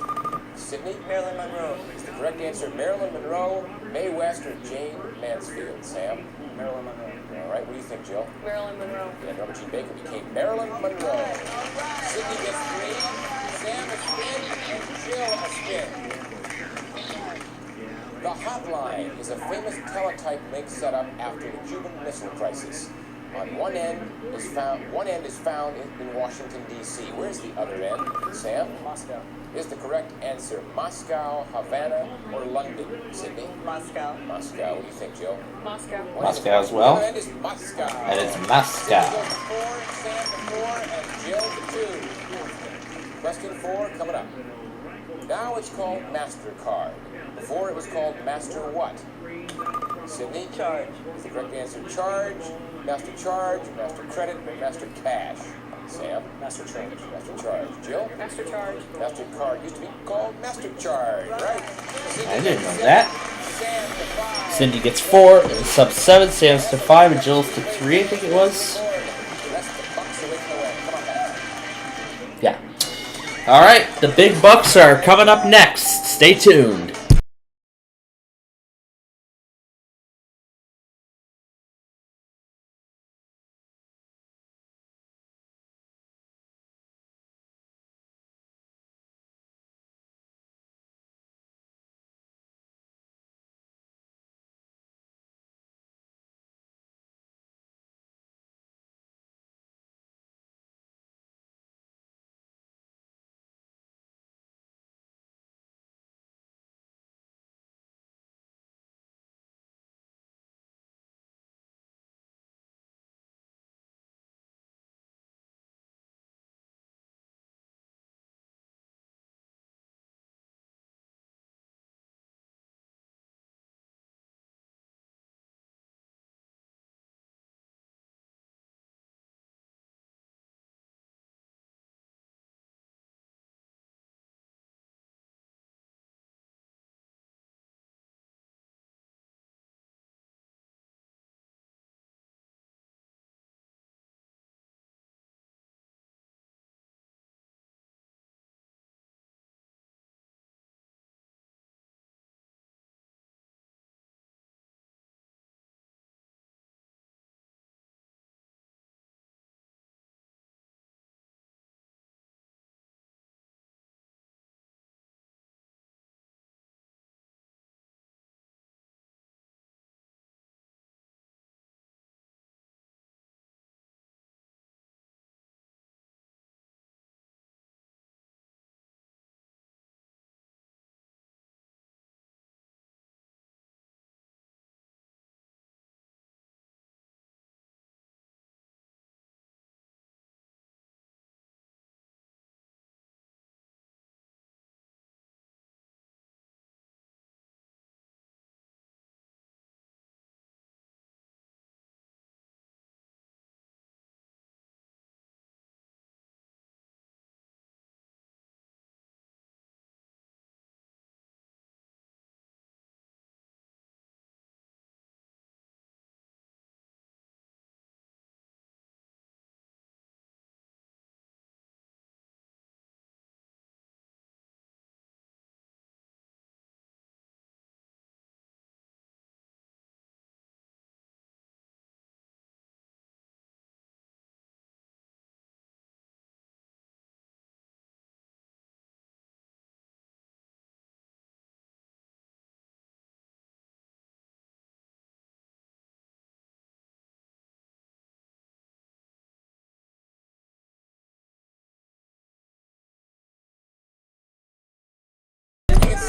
C: Sydney?
D: Marilyn Monroe.
C: Is the correct answer Marilyn Monroe, Mae West, or Jane Mansfield? Sam?
D: Marilyn Monroe.
C: All right, what do you think, Jill?
D: Marilyn Monroe.
C: Yeah, Norma Jean Baker became Marilyn Monroe. Sydney gets 3, Sam a spin, and Jill a spin. The Hotline is a famous teletype link set up after the Cuban Missile Crisis. On one end is found in Washington, D.C. Where's the other end, Sam?
D: Moscow.
C: Is the correct answer Moscow, Havana, or London, Sydney?
D: Moscow.
C: Moscow. What do you think, Jill?
D: Moscow.
A: Moscow as well.
C: The other end is Moscow.
A: That is
C: Sydney
A: Moscow.
C: goes to 4, Sam to 4, and Jill to 2. Question 4 coming up. Now it's called MasterCard. Before it was called Master what? Sydney?
D: Charge.
C: Is the correct answer Charge, Master Charge, Master Credit, or Master Cash? Sam?
D: Master Charge.
C: Master Charge. Jill?
D: Master Charge.
C: Master Card used to be called Master Charge, right?
A: I didn't know that.
C: Sam to 5.
A: Cindy gets 4, sub 7, Sam's to 5, and Jill's to 3, I think it was.
C: The rest of the bucks away from the way. Come on back.
A: Yeah. Alright, the big bucks are coming up next. Stay tuned.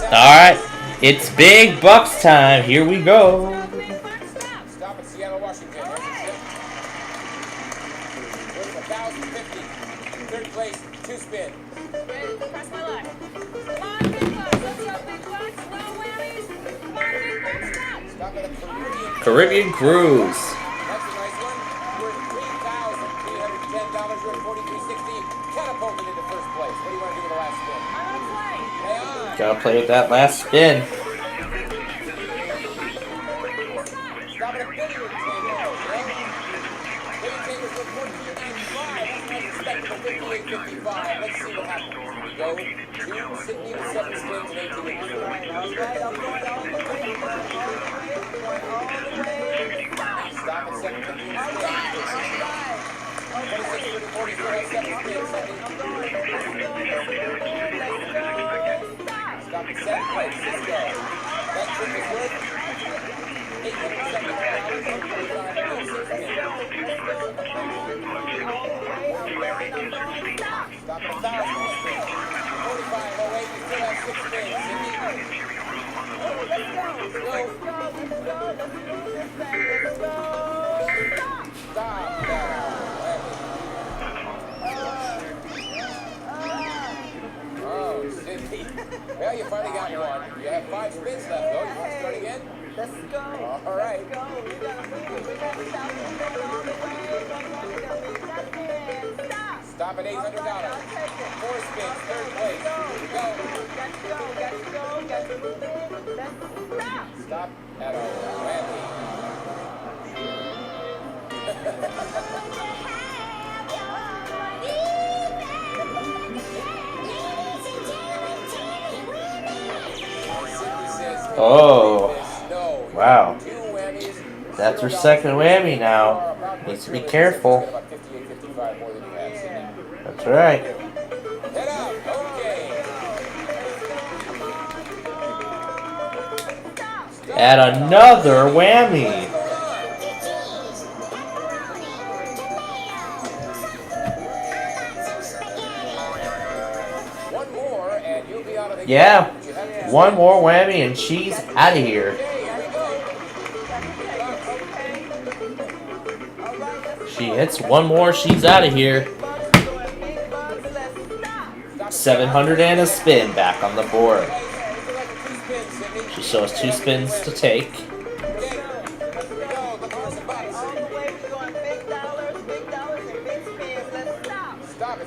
A: Alright, it's big bucks time. Here we go.
B: spin.
D: Ready? Press my luck. Come on, big bucks. Let's go, big bucks. No whammies. Come on, big bucks. Stop.
B: Stop at a
A: Caribbean Cruise.
B: That's a nice one. Worth $3,310. You're at $43.60. Catapulted into first place. What do you want to do with the last spin?
D: I'm gonna play.
B: Hey, on.
A: Gotta play with that last spin.
B: Stop at a billiard table. Billiard tables worth $14.95. That's not respectable. $58.55. Let's see what happens. We go 2, Sydney to 7 spins and 18 minutes. Stop at 7:50. Stop at 7 place. Let's go. That trip is worth Stop at 1,000. 45.08. You still have 6 spins. Stop. Oh, Sydney. Well, you finally got one. You have 5 spins left, though. You want to start again?
I: Let's go.
B: All right.
I: Let's go. We gotta move. We gotta stop it all the way.
B: Stop at $800. 4 spins, third place. Go.
I: Got to move it. Let's stop.
B: Stop at a whammy.
A: Oh, wow. That's her second whammy now. Needs to be careful. That's right. Add another whammy. Yeah, one more whammy and she's out of here. She hits one more, she's out of here. 700 and a spin back on the board. She shows 2 spins to take.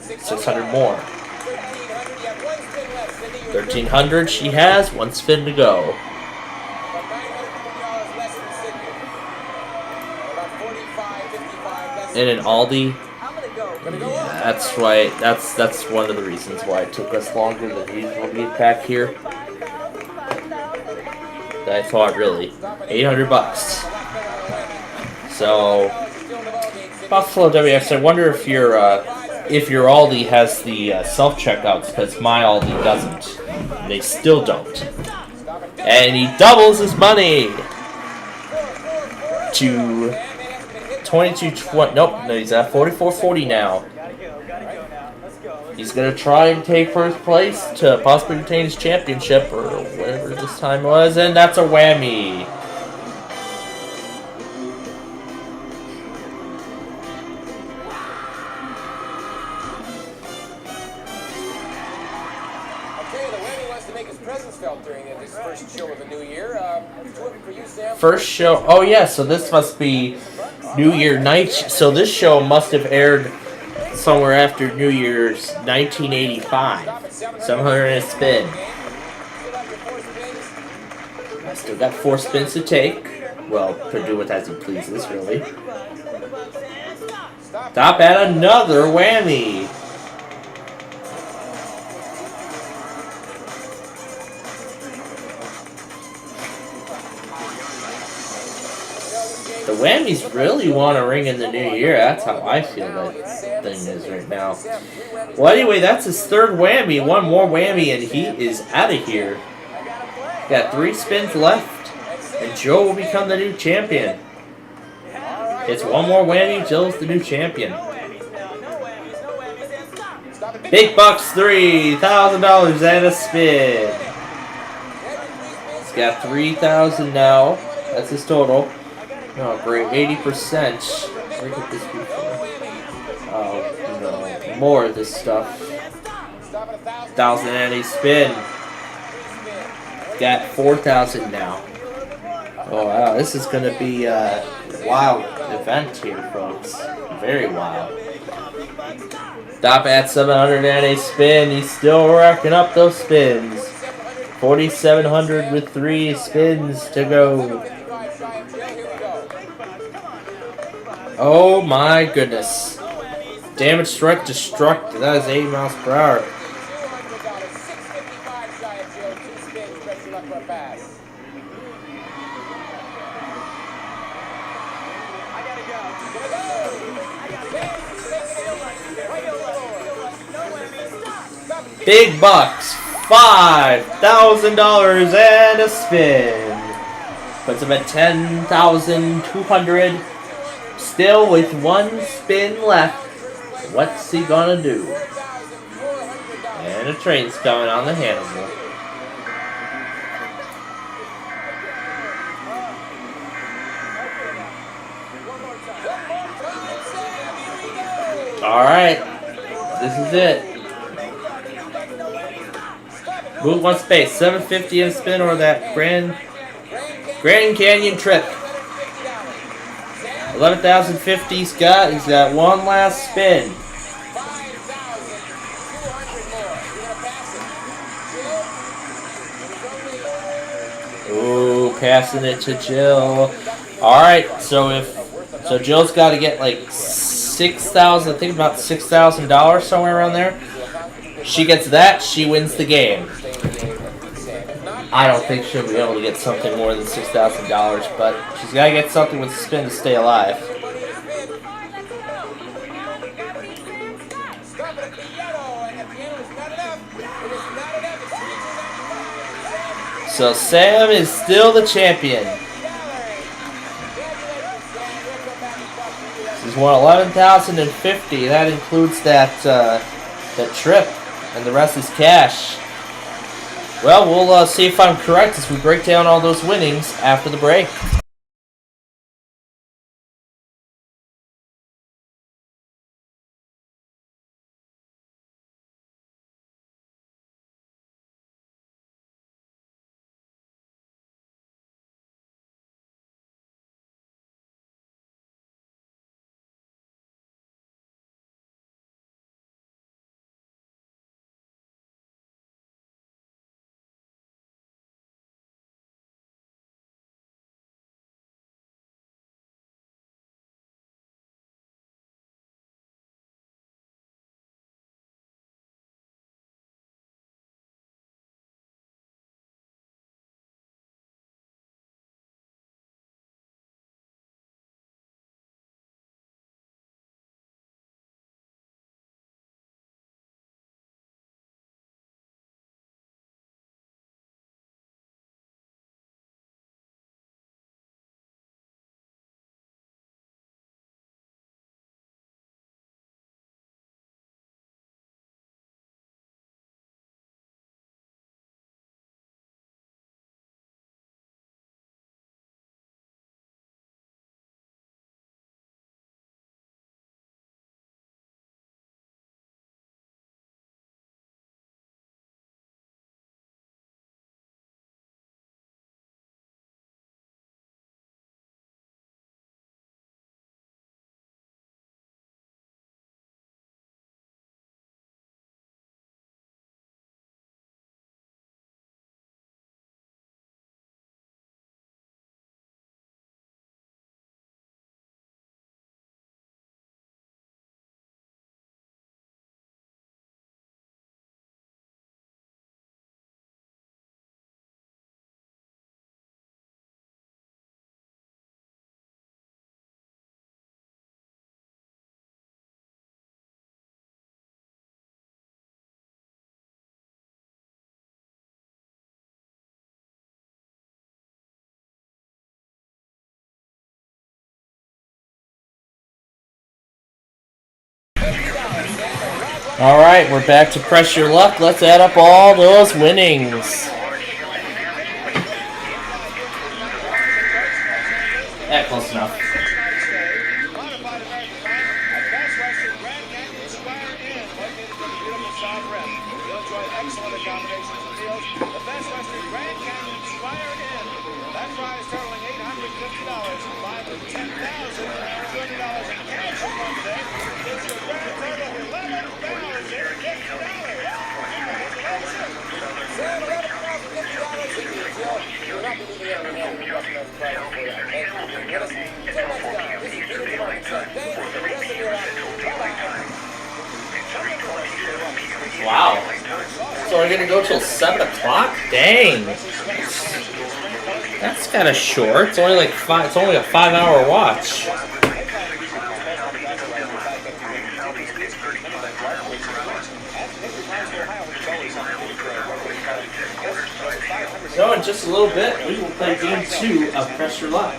A: 600 more. 1,300 she has, 1 spin to go. And an Aldi. Yeah, that's right. That's one of the reasons why it took us longer than usual to get back here. I thought really, $800. So Buffalo WX. I wonder if your Aldi has the self checkouts, because my Aldi doesn't. They still don't. And he doubles his money to 22.20. Nope, no, he's at 44.40 now. He's gonna try and take first place to possibly retain his championship or whatever this time was, and that's a whammy. First show, oh yeah, so this must be New Year night. So this show must have aired somewhere after New Year's 1985. 700 and a spin. I still got 4 spins to take. Well, to do with as he pleases, really. Stop at another whammy. The whammies really want to ring in the new year. That's how I feel that thing is right now. Well, anyway, that's his 3rd whammy. 1 more whammy, and he is out of here. Got 3 spins left, and Joe will become the new champion. It's 1 more whammy. Joe's the new champion. Big bucks, $3,000 and a spin. He's got 3,000 now. That's his total. Oh, great, 80%. Where could this be from? Oh, no, more of this stuff. 1,000 and a spin. Got 4,000 now. Oh wow, this is gonna be a wild event here, folks. Very wild. Stop at 700 and a spin. He's still racking up those spins. 4,700 with 3 spins to go. Oh my goodness. Damage strike destruct. That is 80 miles per hour. Big bucks. $5,000 and a spin. Puts him at 10,200. Still with 1 spin left. What's he gonna do? And a train's coming on the Hannibal. Alright. This is it. Move 1 space. 750 in spin or that Grand Canyon trip. 11,050 he's got. He's got 1 last spin. Ooh, passing it to Jill. Alright, so Jill's got to get like 6,000, I think about $6,000 somewhere around there. She gets that, she wins the game. I don't think she'll be able to get something more than $6,000, but she's got to get something with the spin to stay alive. So Sam is still the champion. He's won 11,050. That includes that trip, and the rest is cash. Well, we'll see if I'm correct as we break down all those winnings after the break. Alright, we're back to Press Your Luck. Let's add up all those winnings. Yeah, close enough.
I: star rim. You'll enjoy excellent accommodations and meals. The Best Western Grand Canyon Spire Inn. That prize totaling $850, combined with $10,200 in cash for fun today. It's your grand total of $11,050.
A: Wow. So we're gonna go till 7 o'clock? Dang. That's kind of short. It's only like it's only a 5-hour watch. So in just a little bit, we will play game 2 of Press Your Luck.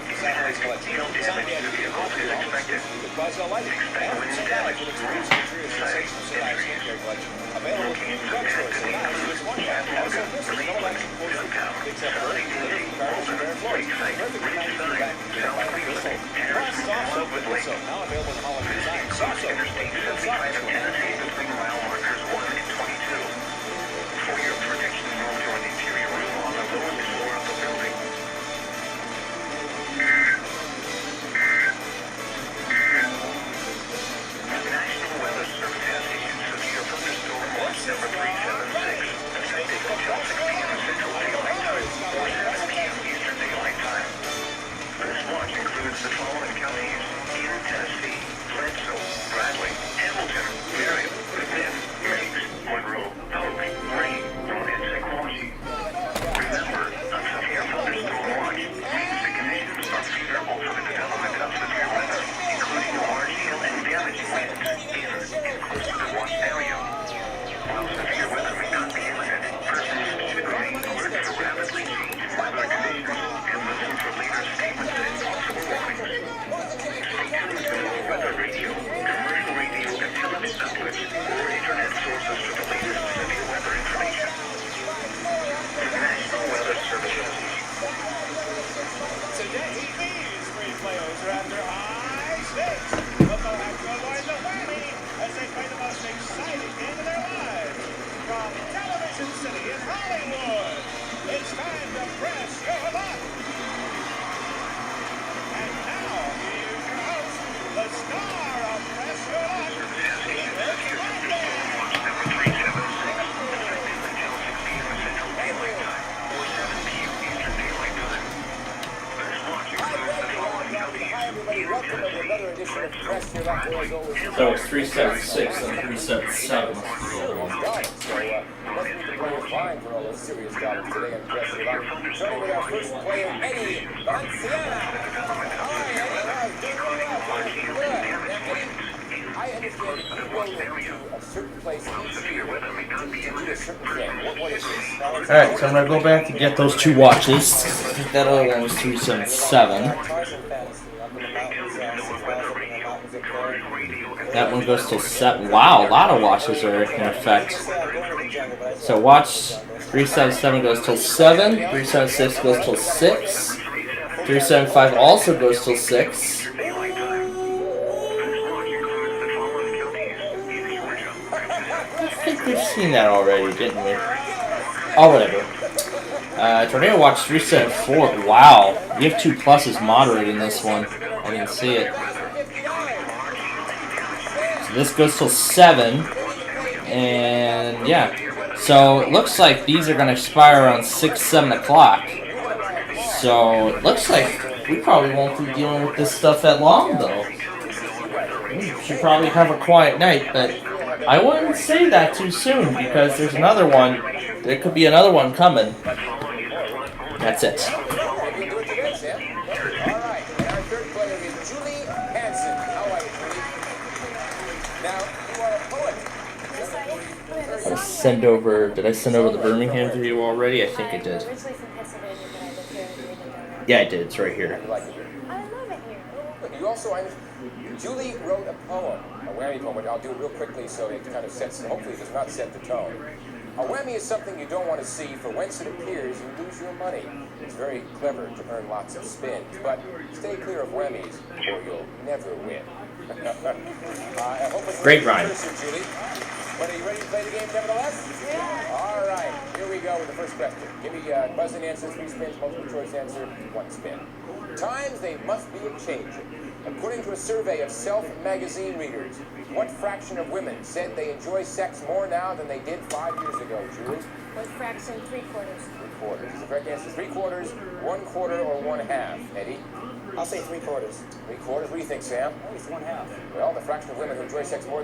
A: So it's 376 and 377.
B: Fine for all those serious dollars today and Press Your Luck. Starting with our first player, Eddie Montana. I understand you go to a certain place each year to do a certain thing. What is this?
A: Alright, so I'm going to go back to get those 2 watches. I think that other one was 377. That one goes till 7. Wow, a lot of watches are in effect. So watch 377 goes till 7. 376 goes till 6. 375 also goes till 6. I think we've seen that already, didn't we? Oh, whatever. Tornado watch 374. Wow, you have 2 pluses moderate in this one. I didn't see it. This goes till 7, and yeah, so it looks like these are going to expire around 6, 7 o'clock. So it looks like we probably won't be dealing with this stuff that long, though. We should probably have a quiet night, but I wouldn't say that too soon because there's another one. There could be another one coming. That's it. Did I send over the Birmingham video already? I think I did. Yeah, I did. It's right here.
B: I love it here. You also, Julie wrote a poem, a whammy poem, which I'll do real quickly so it kind of sets, hopefully it does not set the tone. A whammy is something you don't want to see, for whence it appears you lose your money. It's very clever to earn lots of spins, but stay clear of whammies or you'll never win.
A: Great rhyme.
B: Julie.
C: But are you ready to play the game nevertheless? Yeah. All right, here we go with the first question. Give me buzz-in answer, 3 spins, multiple choice answer, 1 spin. Times they must be a-changing. According to a survey of Self magazine readers, what fraction of women said they enjoy sex more now than they did 5 years ago, Julie?
D: What fraction? 3/4.
C: 3/4. Is the correct answer 3/4, 1/4, or 1/2? Eddie?
L: I'll say 3/4.
C: 3/4. What do you think, Sam?
L: At least 1/2.
C: Well, the fraction of women who enjoy sex more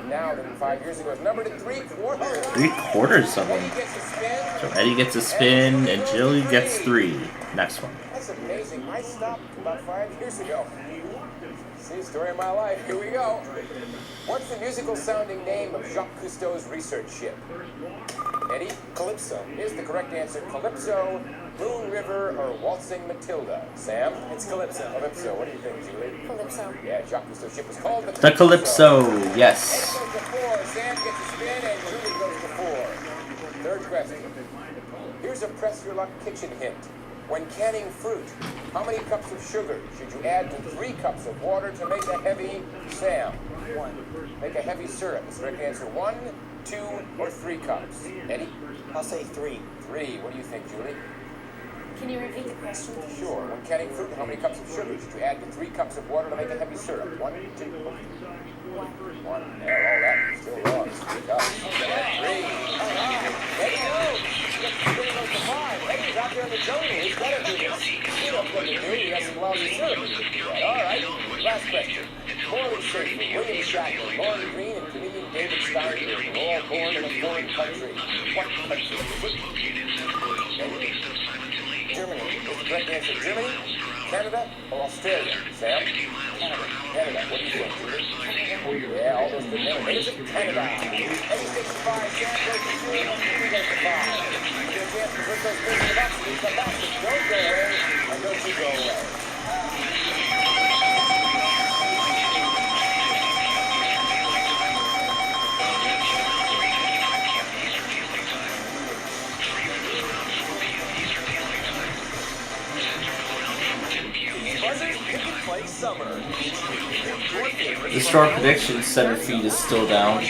C: now than 5 years ago is numbered at 3/4.
A: 3/4 of them.
C: Eddie gets a spin.
A: So Eddie gets a spin and Julie gets 3. Next one.
C: That's amazing. I stopped about 5 years ago. See, story of my life. Here we go. What's the musical sounding name of Jacques Cousteau's research ship? Eddie?
L: Calypso.
C: Is the correct answer Calypso, Moon River, or Waltzing Matilda? Sam?
L: It's Calypso.
C: Calypso. What do you think, Julie?
D: Calypso.
C: Yeah, Jacques Cousteau's ship was called
A: The Calypso, yes.
C: Eddie goes to 4, Sam gets a spin, and Julie goes to 4. Third question. Here's a press your luck kitchen hint. When canning fruit, how many cups of sugar should you add to 3 cups of water to make a heavy, Sam?
L: 1.
C: Make a heavy syrup. Is the correct answer 1, 2, or 3 cups? Eddie?
L: I'll say 3.
C: 3. What do you think, Julie?
D: Can you repeat the question?
C: Sure. When canning fruit, how many cups of sugar should you add to 3 cups of water to make a heavy syrup? 1, 2, 1. Yeah, all that is still wrong. It's 3 cups. 3. Eddie goes. Eddie goes to 5. Eddie's out there in the jungle. He's got to do this. He don't what to do. He has some lousy syrup. All right. Last question. Morley Schaefer, William Shatner, Lauren Green, and comedian David Steinberg were all born in a foreign country. What country? Germany. Is the correct answer Germany, Canada, or Australia? Sam? Canada. Canada. What do you think, Julie? Yeah, all those good names. It is Canada. Eddie takes 5, Sam goes to 3, and Julie goes to 5. You get a chance to put those things in the box, and you come back. Don't go away, and don't you go away.
A: The store prediction center feed is still down.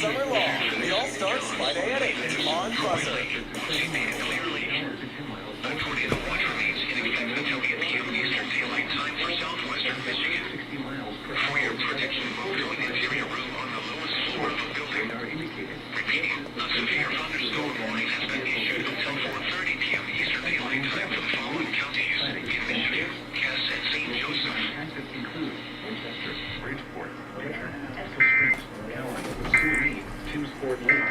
G: Summer long. It all starts Friday at 8 on Buzzer.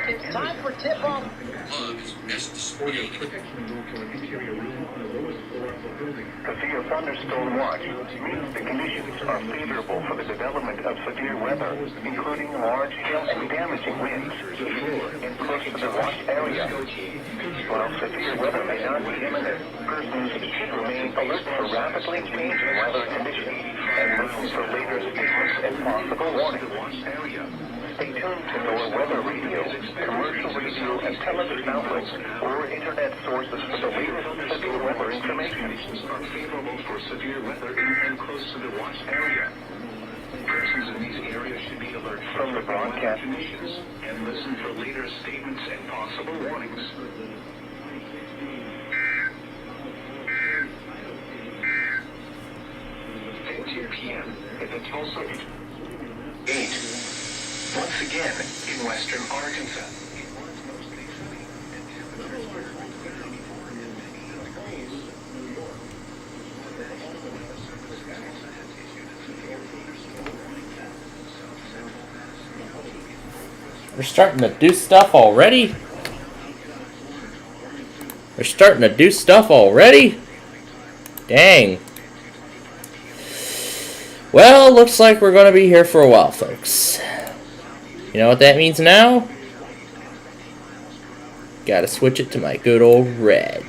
B: It's time for tip-off.
F: A severe thunderstorm watch means the conditions are favorable for the development of severe weather, including large hail and damaging winds in close to the watch area. While severe weather may not be imminent, persons should remain alert for rapidly changing weather conditions and listen for later statements and possible warnings. Stay tuned to NOAA weather radio, commercial radio, and television outlets, or internet sources for the latest severe weather information. Are favorable for severe weather in and close to the watch area. Persons in these areas should be alert from the broadcast conditions and listen for later statements and possible warnings. 2 p.m. in the Tulsa 8. Once again, in western Arkansas.
A: We're starting to do stuff already? We're starting to do stuff already? Dang. Well, looks like we're going to be here for a while, folks. You know what that means now? Gotta switch it to my good old red.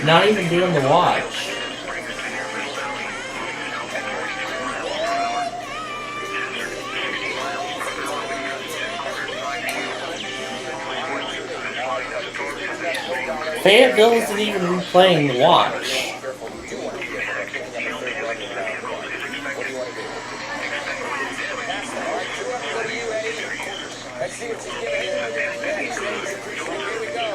A: Not even doing the watch. Fayetteville isn't even replaying the watch.
B: Let's see what she's giving here. Here we go.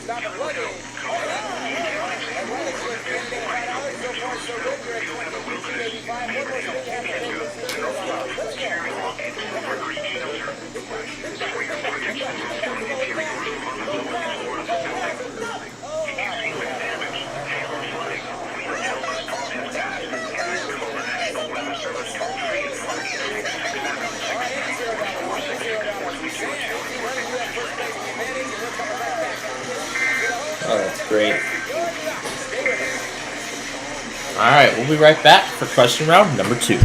B: Stop it, lugging. And well, it's just getting $5 so far, so good. You're at 22.85. One more thing you have to do.
A: Oh, that's great. Alright, we'll be right back for question round number 2.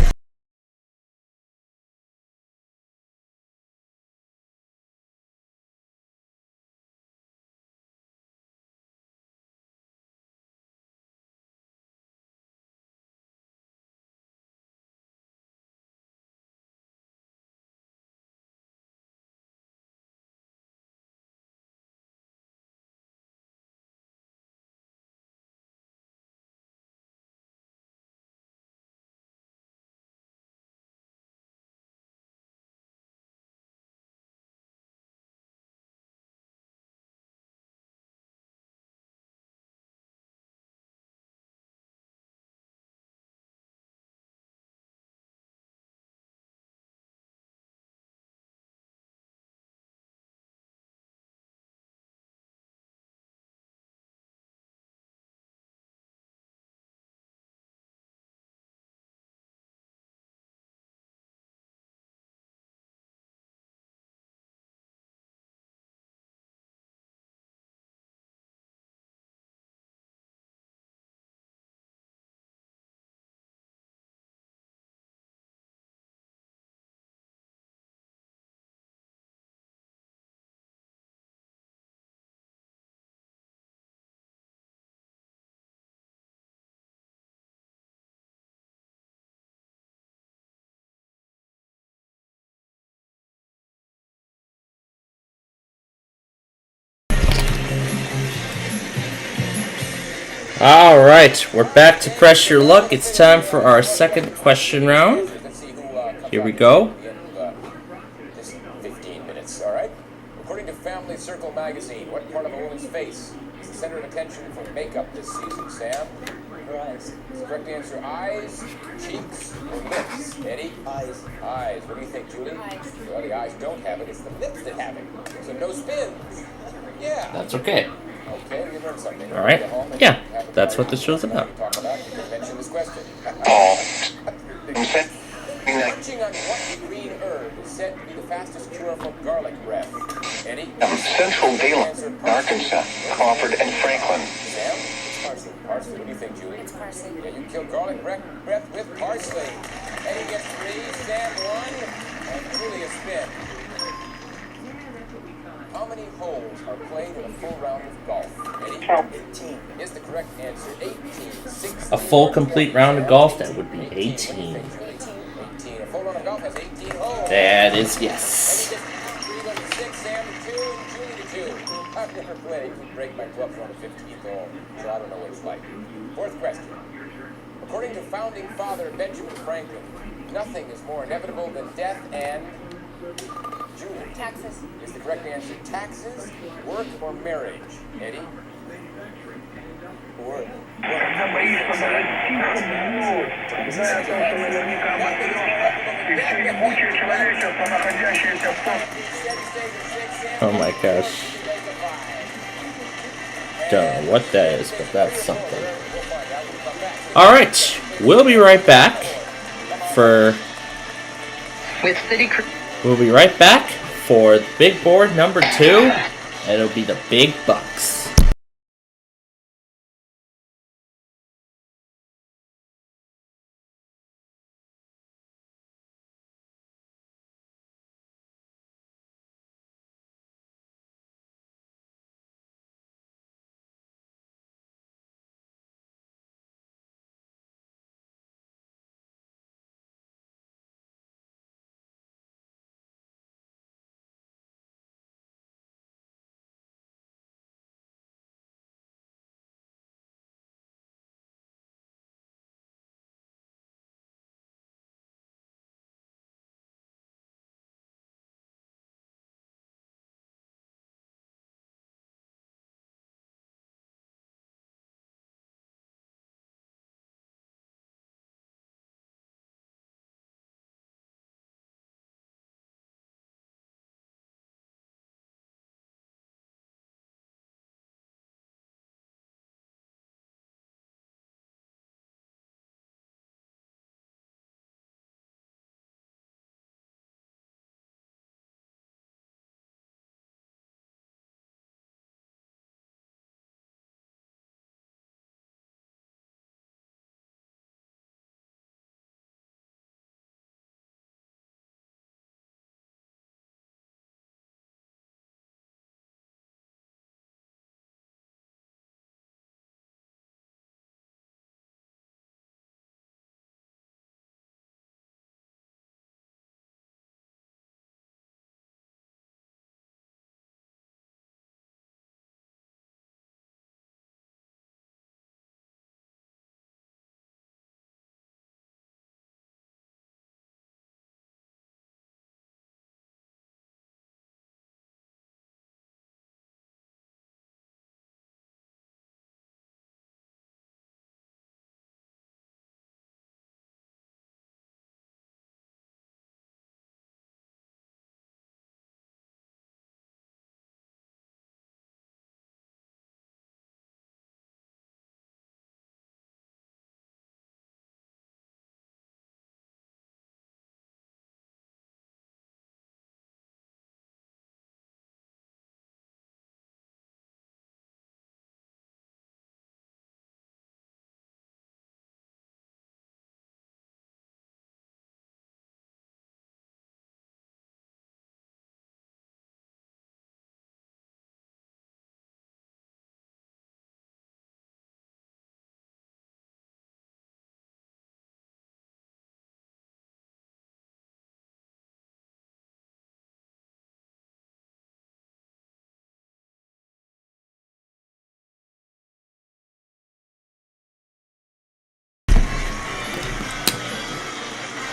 A: Alright, we're back to Press Your Luck. It's time for our second question round. Here we go.
B: Just 15 minutes, all right? According to Family Circle magazine, what part of a woman's face is the center of attention for makeup this season, Sam? Her eyes. Is the correct answer eyes, cheeks, or lips? Eddie? Eyes. Eyes. What do you think, Julie? Eyes. Well, the eyes don't have it. It's the lips that have it. So no spins. Yeah.
A: That's okay.
B: Okay, we learned something.
A: Alright. Yeah, that's what this show's about.
B: Talk about it. You can mention this question. Munching on what green herb is said to be the fastest cure for garlic breath? Eddie?
F: Central Dayland, Arkansas, Crawford, and Franklin.
B: Sam? It's parsley. Parsley. What do you think, Julie? It's parsley. Yeah, you kill garlic breath with parsley. Eddie gets 3, Sam 1, and Julie a spin. How many holes are played in a full round of golf? Eddie? 18 is the correct answer. 18. 16.
A: A full complete round of golf, that would be 18.
B: 18. A full round of golf has 18 holes.
A: That is yes.
B: Eddie gets 3, goes to 6, Sam to 2, Julie to 2. I've never played. I could break my clubs on the 15th hole, so I don't know what it's like. Fourth question. According to founding father Benjamin Franklin, nothing is more inevitable than death and... Julie.
D: Taxes.
B: Is the correct answer taxes, work, or marriage? Eddie? Work.
A: Oh my gosh. Don't know what that is, but that's something. Alright, we'll be right back for... We'll be right back for big board number 2, and it'll be the big bucks.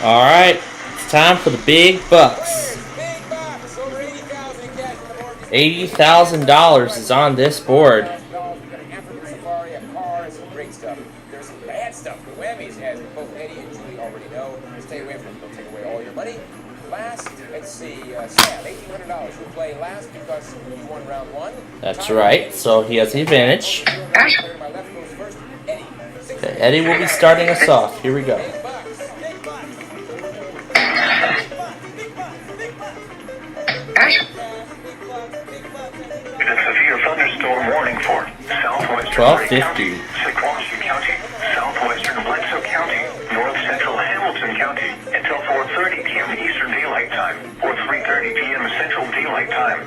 A: Alright, it's time for the big bucks. $80,000 is on this board.
B: Great stuff. There's some bad stuff. The whammies, as both Eddie and Julie already know. Stay away from them. They'll take away all your money. Last, let's see, Sam, $1,800. Who play last because you won round one?
A: That's right, so he has the advantage. Okay, Eddie will be starting us off. Here we go.
F: It is severe thunderstorm warning for southwestern
A: 1250.
F: Sequoia County, southwestern Bledsoe County, north central Hamilton County until 4:30 p.m. Eastern Daylight Time or 3:30 p.m. Central Daylight Time.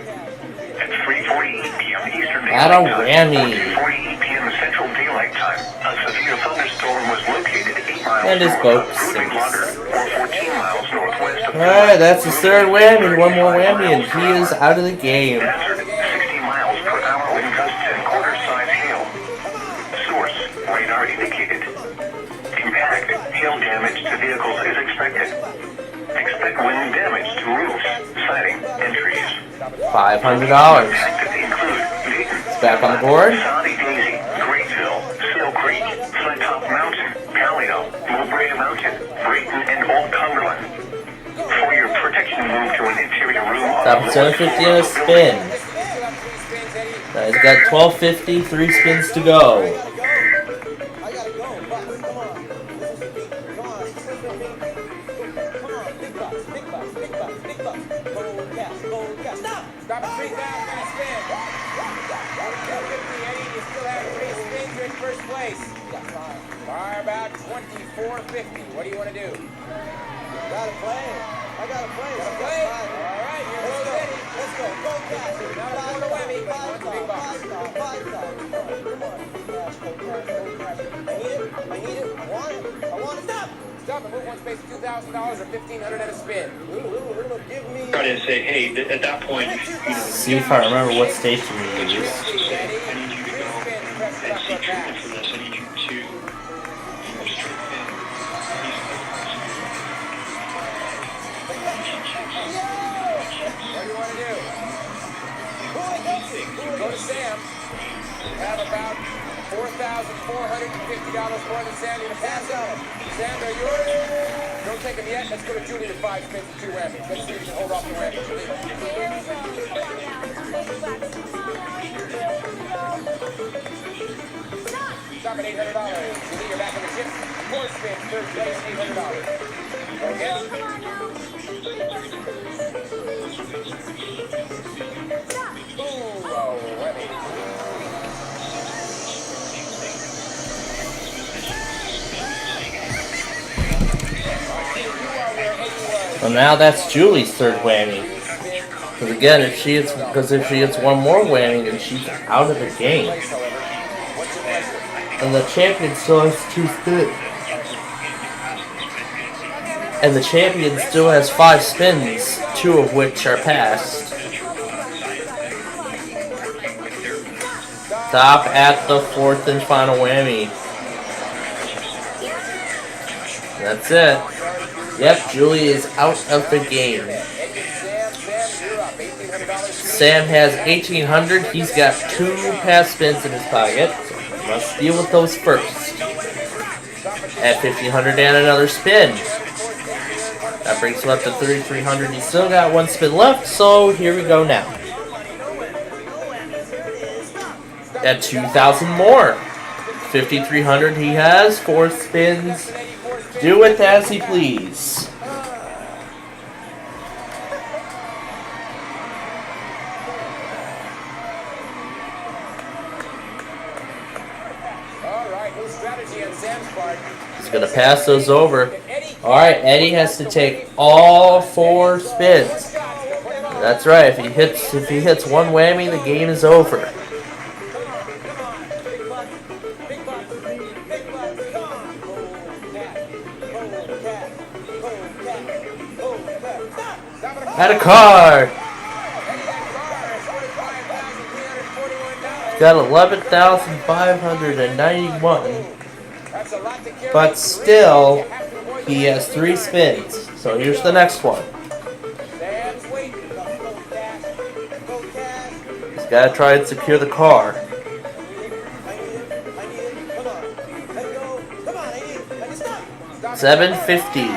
F: At 3:48 p.m. Eastern Daylight
A: Add a
F: Time
A: whammy.
F: or 2:48 p.m. Central Daylight Time, a severe thunderstorm was located 8 miles
A: And his
F: north
A: boat
F: of Ruby
A: sinks.
F: Water or 14 miles northwest of
A: Alright, that's his third whammy. One more whammy and he is out of the game.
F: 60 miles per hour wind gusts and quarter-size hail. Source, radar indicated. Impact, hail damage to vehicles is expected. Expect wind damage to roofs, siding, and trees.
A: $500.
F: Include
A: It's back on the board.
F: Saudi Daisy, Grayville, Snow Creek, Flattop Mountain, Paleo, Mowbray Mountain, Brayton, and Old Cumberland. For your protection, move to an interior room on
A: Top 750 and a spin. Now he's got 1250, 3 spins to go.
B: Stop at 3,000 and a spin. 150, Eddie, you still have 3 spins. You're in first place. Far about 24.50. What do you want to do?
I: Gotta play. I gotta play.
B: Gotta play? All right, here goes Eddie.
I: Let's go. Go cash.
B: Not a quarter whammy, but one big box.
I: I need it. I want it. I want it. Stop.
B: Stop and move one space to $2,000 or $1,500 and a spin.
I: Give me.
F: Try to say, hey, at that point,
A: See if I remember what station he used.
B: What do you want to do? Go to Sam. You have about $4,450 more than Sam. You're going to pass on it. Sam, they're yours. Don't take them yet. Let's go to Julie with 5 spins and 2 whammies. Let's see if you can hold off the whammy, Julie. Stop at $800. Julie, you're back in the chips. 4 spins, third place, $800. Go again.
A: Well, now that's Julie's third whammy. Because again, if she gets one more whammy, then she's out of the game. And the champion still has 2 spins. And the champion still has 5 spins, 2 of which are passed. Stop at the 4th and final whammy. That's it. Yep, Julie is out of the game. Sam has 1,800. He's got 2 pass spins in his pocket. So he must deal with those first. At 1,500 and another spin. That brings him up to 3,300. He's still got 1 spin left, so here we go now. At 2,000 more. 5,300 he has. 4 spins. Do it as he please. He's going to pass those over. Alright, Eddie has to take all 4 spins. That's right, if he hits 1 whammy, the game is over. Had a car. Got 11,591. But still, He has 3 spins. So here's the next one. He's got to try and secure the car. 750.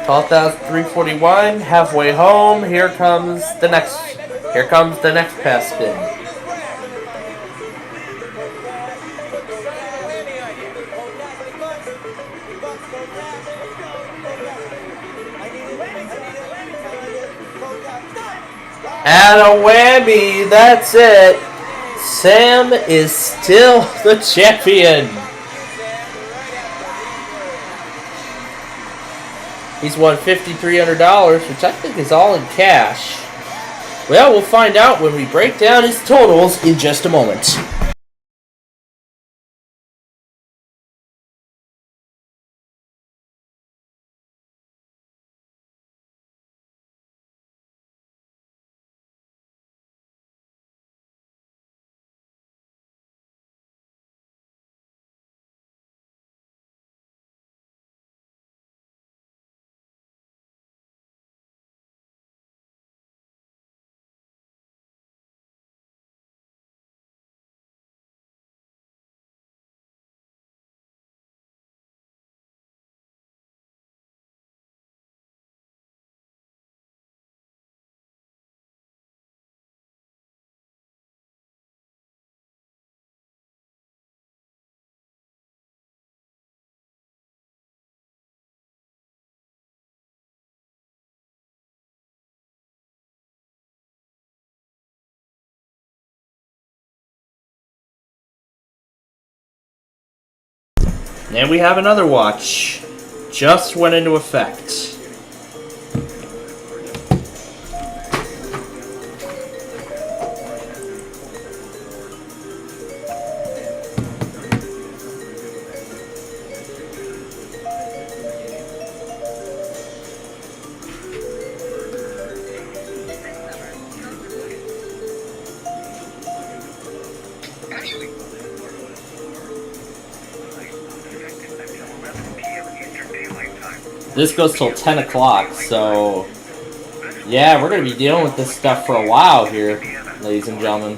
A: 12,341. Halfway home. Here comes the next pass spin. And a whammy, that's it. Sam is still the champion. He's won $5,300, which I think is all in cash. Well, we'll find out when we break down his totals in just a moment. And we have another watch. Just went into effect. This goes till 10 o'clock, so yeah, we're going to be dealing with this stuff for a while here, ladies and gentlemen.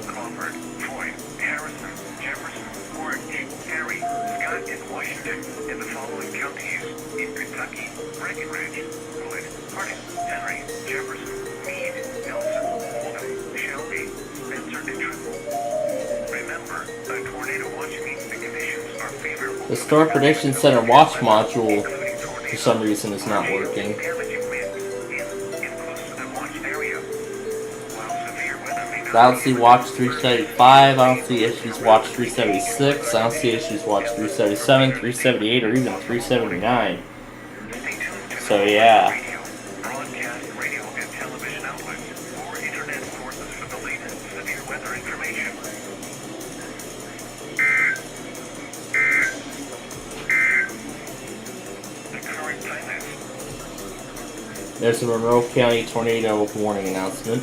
A: The Store Prediction Center watch module, for some reason, is not working. I don't see watch 375, I don't see issues watch 376, I don't see issues watch 377, 378, or even 379. So yeah. There's a Monroe County tornado warning announcement.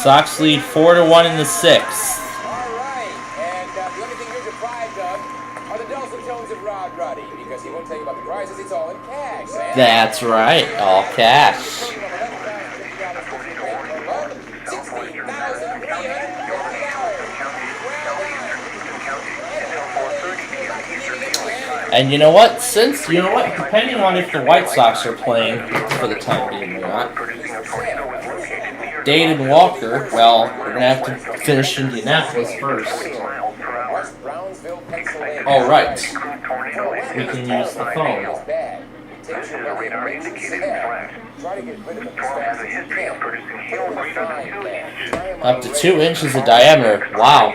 A: Sox lead 4-1 in the 6th.
B: Alright, and the only thing you're deprived of are the dulcet tones of Rod Roddy, because he won't tell you about the prizes, it's all in cash.
A: That's right, all cash. And you know what? Depending on if the White Sox are playing for the time being or not, Dade and Walker, well, we're going to have to finish Indianapolis first. Oh, right. We can use the phone.
F: This is a radar indicated flash.
A: Up to 2 inches of diameter. Wow.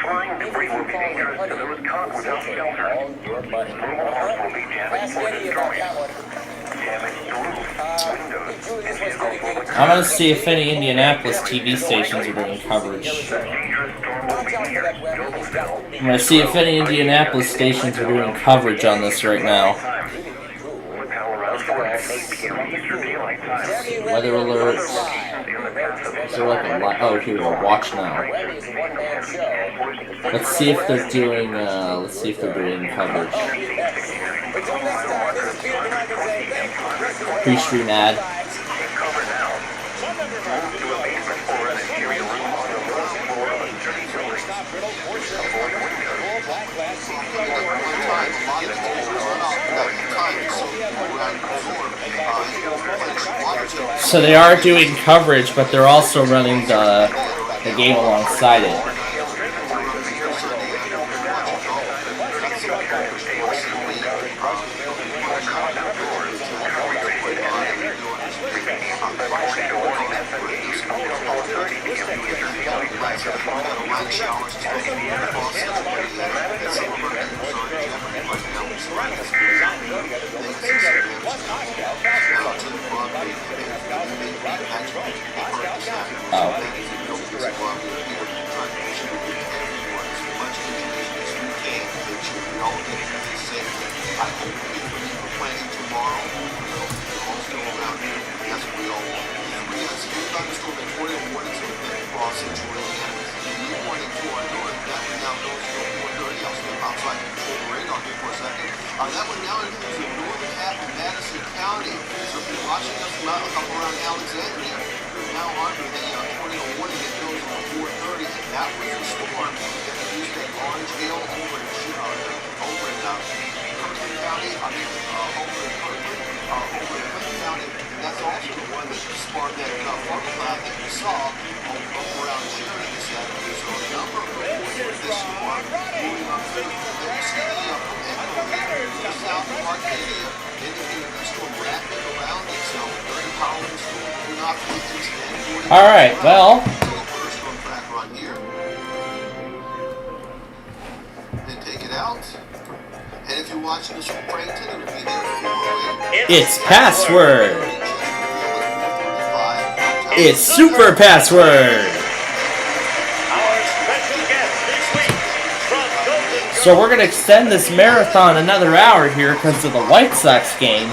F: Flying debris will be dangerous to those caught without shelter. Mobile homes will be damaged or destroyed. Damaged doors, windows, and vehicles will be...
A: I'm going to see if any Indianapolis TV stations are doing coverage. I'm going to see if any Indianapolis stations are doing coverage on this right now. Weather alert. Is there like a light? Oh, here we go. Watch now. Let's see if they're doing. Coverage. Pre-stream ad. So they are doing coverage, but they're also running the game alongside it.
O: That one now is in northern half of Madison County. So if you're watching us from up around Alexandria, you're now under the tornado warning that goes on 4:30, and that was a storm that produced an orange hail over in Kirkland County. Over in Clinton County, and that's also the one that sparked that frontal cloud that you saw up around Cerri this afternoon. So a number of reports of this storm moving up through the city south of Arcadia, indicating the storm rapid around it, so very powerful storm. Do not pay attention.
A: All right, well.
O: Storm tracker on here. Then take it out. And if you're watching this from Frankton, it'll be there.
A: It's password. It's super password. So we're going to extend this marathon another hour here because of the White Sox game.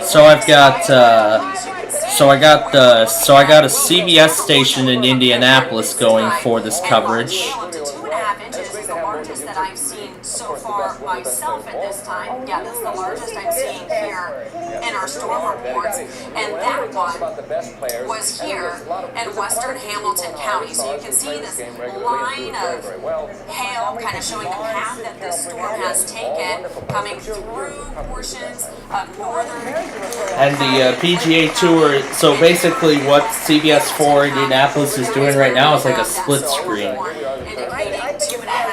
A: So I got a CBS station in Indianapolis going for this coverage.
P: 2.5 inches is the largest that I've seen so far myself at this time. Yeah, that's the largest I'm seeing here in our storm reports. And that one was here in western Hamilton County. So you can see this line of hail kind of showing the path that this storm has taken, coming through portions of northern.
A: And the PGA Tour, so basically what CBS 4 Indianapolis is doing right now is like a split screen.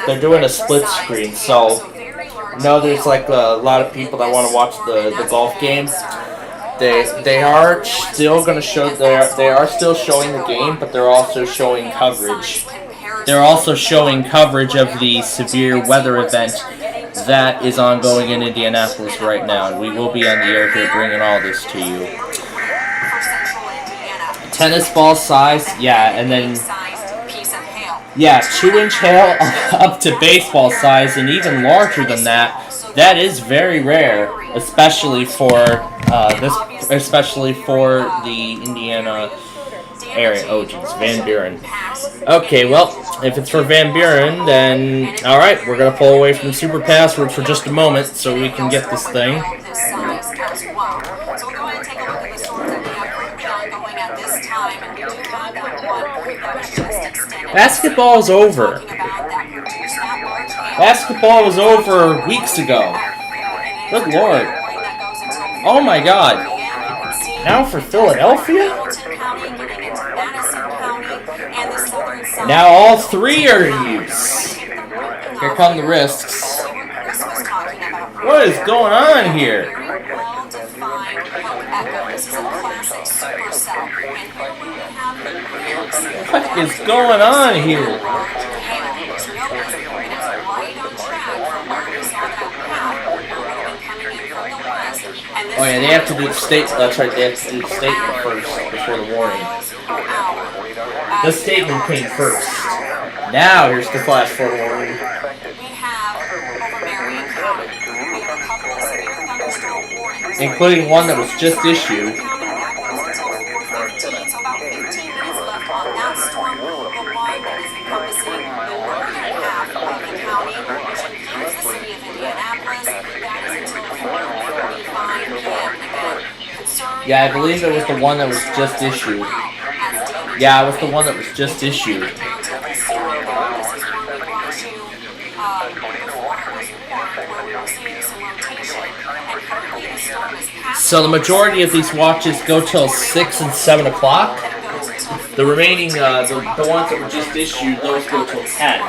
A: They're doing a split screen, so there's like a lot of people that want to watch the golf games. They are still going to show, they are still showing the game, but they're also showing coverage. They're also showing coverage of the severe weather event that is ongoing in Indianapolis right now, and we will be on the air here bringing all this to you. Tennis ball size, yeah, and then 2-inch hail up to baseball size, and even larger than that. That is very rare, especially for the Indiana area. Oh jeez, Van Buren. Okay, well, if it's for Van Buren, then alright, we're gonna pull away from the super password for just a moment so we can get this thing. Basketball is over. Basketball was over weeks ago. Good lord. Oh my god. Now for Philadelphia? Now all three are in use. Here come the risks. What is going on here? What is going on here? Oh yeah, they have to do the statement. That's right, they have to do the statement first before the warning. The statement came first. Now here's the flash flood warning.
P: We have over Marion County. We have a couple of severe thunderstorm warnings.
A: Including one that was just issued.
P: That goes until 4:15, so about 15 minutes left on that storm. The one that is encompassing the northern half of the county, which includes the city of Indianapolis. That is until 4:45 p.m. Again, concern.
A: Yeah, I believe it was the one that was just issued. Yeah, it was the one that was just issued. So the majority of these watches go till 6 and 7 o'clock. The remaining, the ones that were just issued, those go till 10.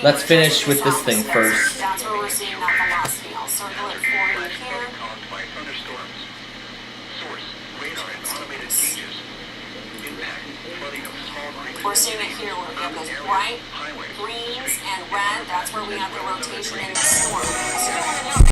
A: Let's finish with this thing first.
P: That's where we're seeing that velocity. I'll circle it for you here. We're seeing it here where we have those bright greens and red. That's where we have the rotation in the storm. So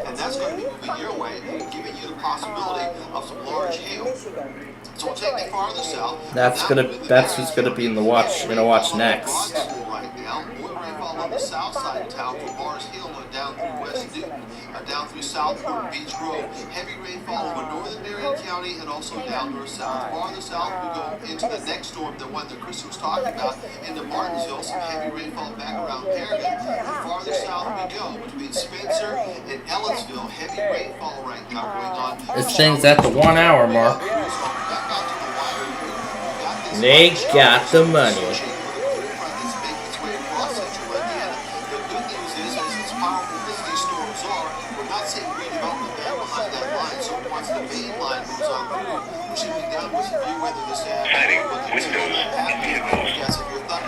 O: And that's going to be moving your way, giving you the possibility of some large hail. So we'll take me farther south.
A: That's what's gonna be in the watch. You're gonna watch next.
O: Right now, more rainfall on the south side of town from Mars Hill and down through West Newton, down through Southport, Beach Grove. Heavy rainfall over northern Marion County and also down north south. Farther south, we go into the next storm, the one that Chris was talking about, into Martinsville. Some heavy rainfall back around Paragon. And farther south we go between Spencer and Ellisville. Heavy rainfall right now going on.
A: This thing's at the 1 hour mark. They got the money.
F: Sighting, windows, and vehicles.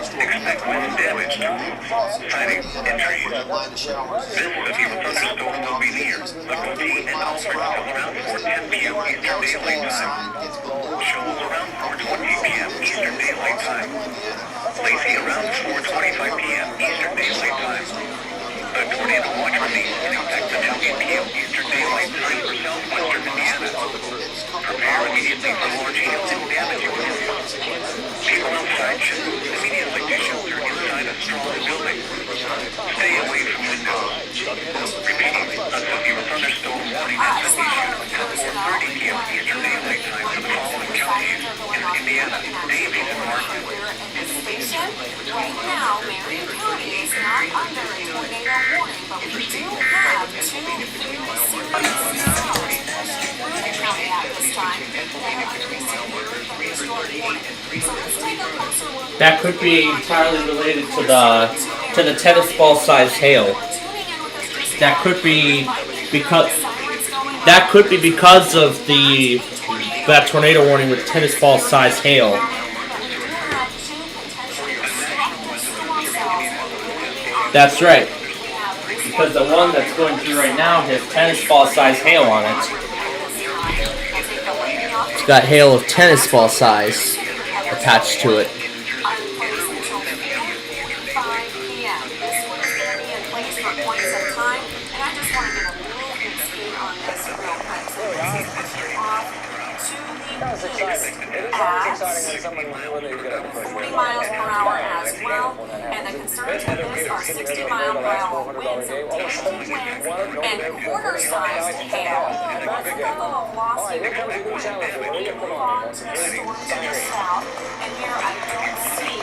F: Expect wind damage to roofs, siding, and trees. This severe thunderstorm will be near the Coquille and Alfred until around 4:10 p.m. Eastern Daylight Time. Shoals around 4:20 p.m. Eastern Daylight Time. Lacey around 4:25 p.m. Eastern Daylight Time. The tornado watch remains in effect until 8 p.m. Eastern Daylight Time for southwestern Indiana. Prepare immediately for large hail and damaging winds. People outside should immediately to shelter inside a strong building. Stay away from windows. Repeating, a severe thunderstorm warning has been issued at 4:30 p.m. Eastern Daylight Time for the following counties in Indiana, Davies, and Martin.
P: Right now, Marion County is not under a tornado warning, but we do have two very serious storms through the county at this time. They're under a severe thunderstorm warning. So let's take a closer look.
A: That could be entirely related to the tennis ball size hail. That could be because of that tornado warning with tennis ball size hail. That's right. Because the one that's going through right now has tennis ball size hail on it. got hail of tennis ball size attached to it.
B: That was exciting. It is always exciting when someone when they get a
P: 40 miles per hour as well, and the concerns with this are 60 mile per hour winds, some gusty winds, and quarter-sized hail. Let's look at the velocity report. We move on to the storm to the south, and here I don't see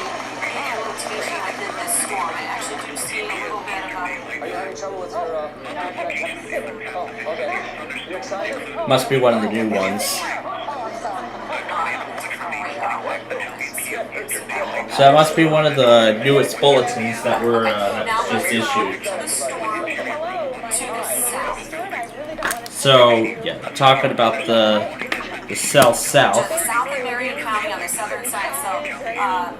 P: any rotation within this storm. I actually do see a little bit of a...
B: Are you having trouble with your... Oh, okay. You excited?
A: Must be one of the new ones. So that must be one of the newest bulletins that were just issued. So yeah, talking about the cell south.
P: The south of Marion County on the southern side, so we are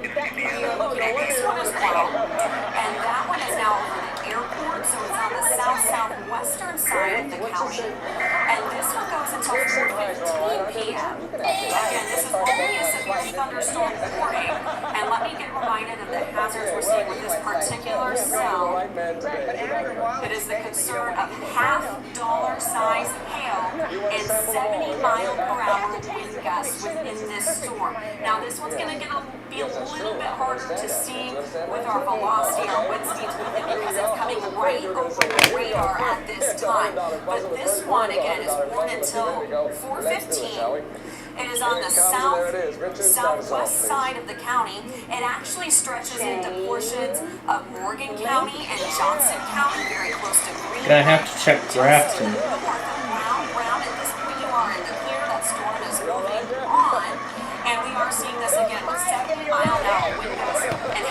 P: looking at this one as well, and that one is now over the airport, so it's on the southwestern side of the county, and this one goes until 4:15 p.m. Again, this is only a severe thunderstorm warning, and let me get reminded of the hazards we're seeing with this particular cell. It is the concern of half-dollar size hail and 70 mile per hour wind gusts within this storm. Now this one's going to be a little bit harder to see with our velocity, our wind speeds with it, because it's coming right over the radar at this time. But this one, again, is warned until 4:15. It is on the southwest side of the county. It actually stretches into portions of Morgan County and Johnson County, very close to Green.
A: Gonna have to check Grafton.
P: Round at this point you are in the clear. That storm is moving on, and we are seeing this again with 70 mile an hour wind gusts and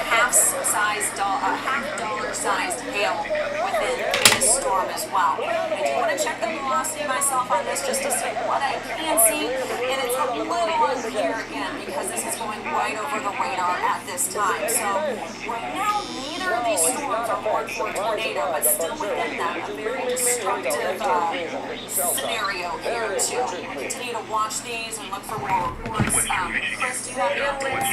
P: half-dollar sized hail within this storm as well. I do want to check the velocity myself on this just to see what I can see, and it's a little unclear again because this is going right over the radar at this time. So right now, neither of these storms are marked for a tornado, but still within them, a very destructive scenario here too. We'll continue to watch these and look for more reports. Chris, do you have any updates?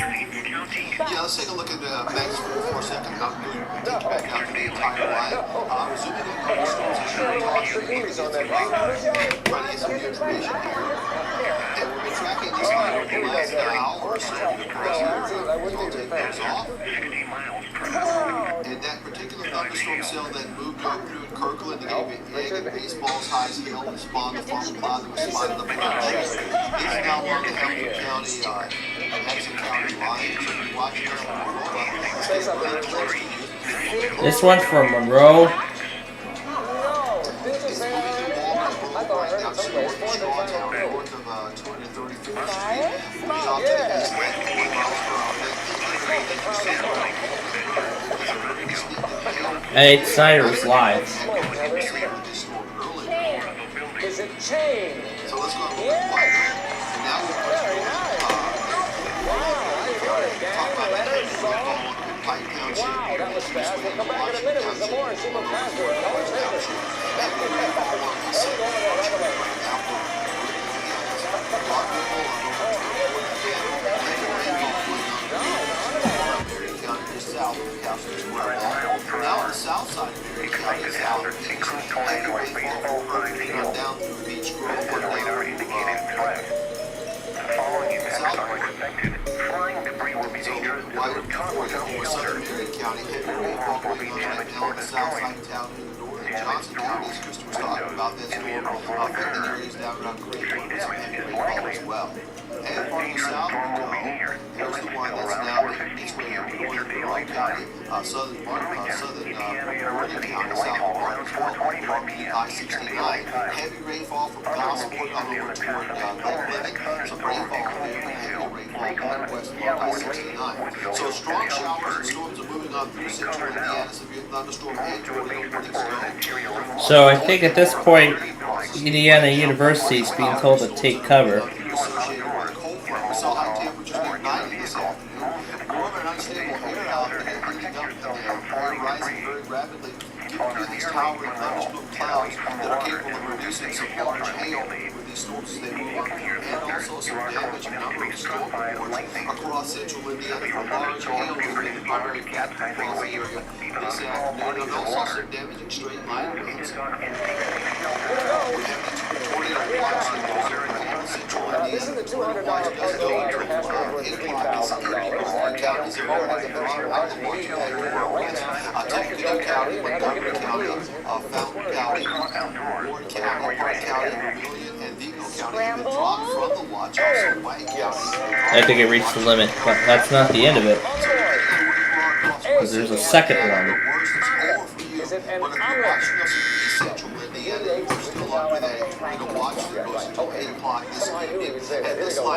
O: Yeah, let's take a look at Max for a second. Take you back out to the entire line. Zooming in on the storms as you're talking, trying to get some new information here. And we've been tracking this line over the last hour or so. We'll take those off. And that particular thunderstorm cell that moved up through Kirkland and gave it baseball size hail and spawned the funk cloud that was spotted up in the is now on the Hampton County, Madison County line. So if you're watching this,
A: This one's from Monroe. And it's Snyder's live.
B: Is it change?
O: So let's go to and now we're going
B: Wow, that was fast. We'll come back in a minute with some more and see what password.
O: Now on the south side of Marion County, it's out of heavy rainfall from down through Beach Grove and down
G: Following impacts are expected. Flying debris will be dangerous to those caught without shelter.
O: Marion County, heavy rainfall going on right now on the south side of town in the north and Johnson County, as Krista was talking about that storm, affecting areas down around Greenwood with some heavy rainfall as well. And from the south, there's the one that's now making its way over northern Monroe County, southern Morgan County, south of Martin, I-69. Heavy rainfall from Gosport up over toward Gwinnett. Some rainfall there, heavy rainfall west of I-69. So strong showers and storms are moving on through central Indiana, severe thunderstorm and tornado warnings go.
A: So I think at this point, Indiana University is being told to take cover.
O: We saw high temperatures near 90 this afternoon. Warm and unstable air out there heating up today. Air rising very rapidly, giving you these towering thunderstorm clouds that are capable of producing some large hail with these storms as they move on through. And also also damaged a number of storm reports across central Indiana for large hail within the primary across the area this afternoon, and also some damaging straight line roads. We have the tornado watch in central Indiana. The tornado watch does go until 8 o'clock this evening. All counties are on the watch. Tuckerton County, Montgomery County, Fountain County, Warren County, Park County, Vermilion, and Vigo County have been dropped from the watch. Also, White County.
A: I think it reached the limit, but that's not the end of it. Because there's a second one.
O: But if you're watching us in central Indiana, we're still up with a watch that goes until 8 o'clock this evening.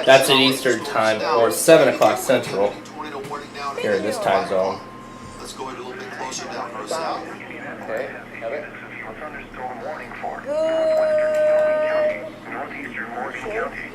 A: That's at Eastern time, or 7 o'clock Central, here in this time zone.
O: Let's go a little bit closer down for south.
B: Okay, have it.
F: Thunderstorm warning for northeastern Morgan County.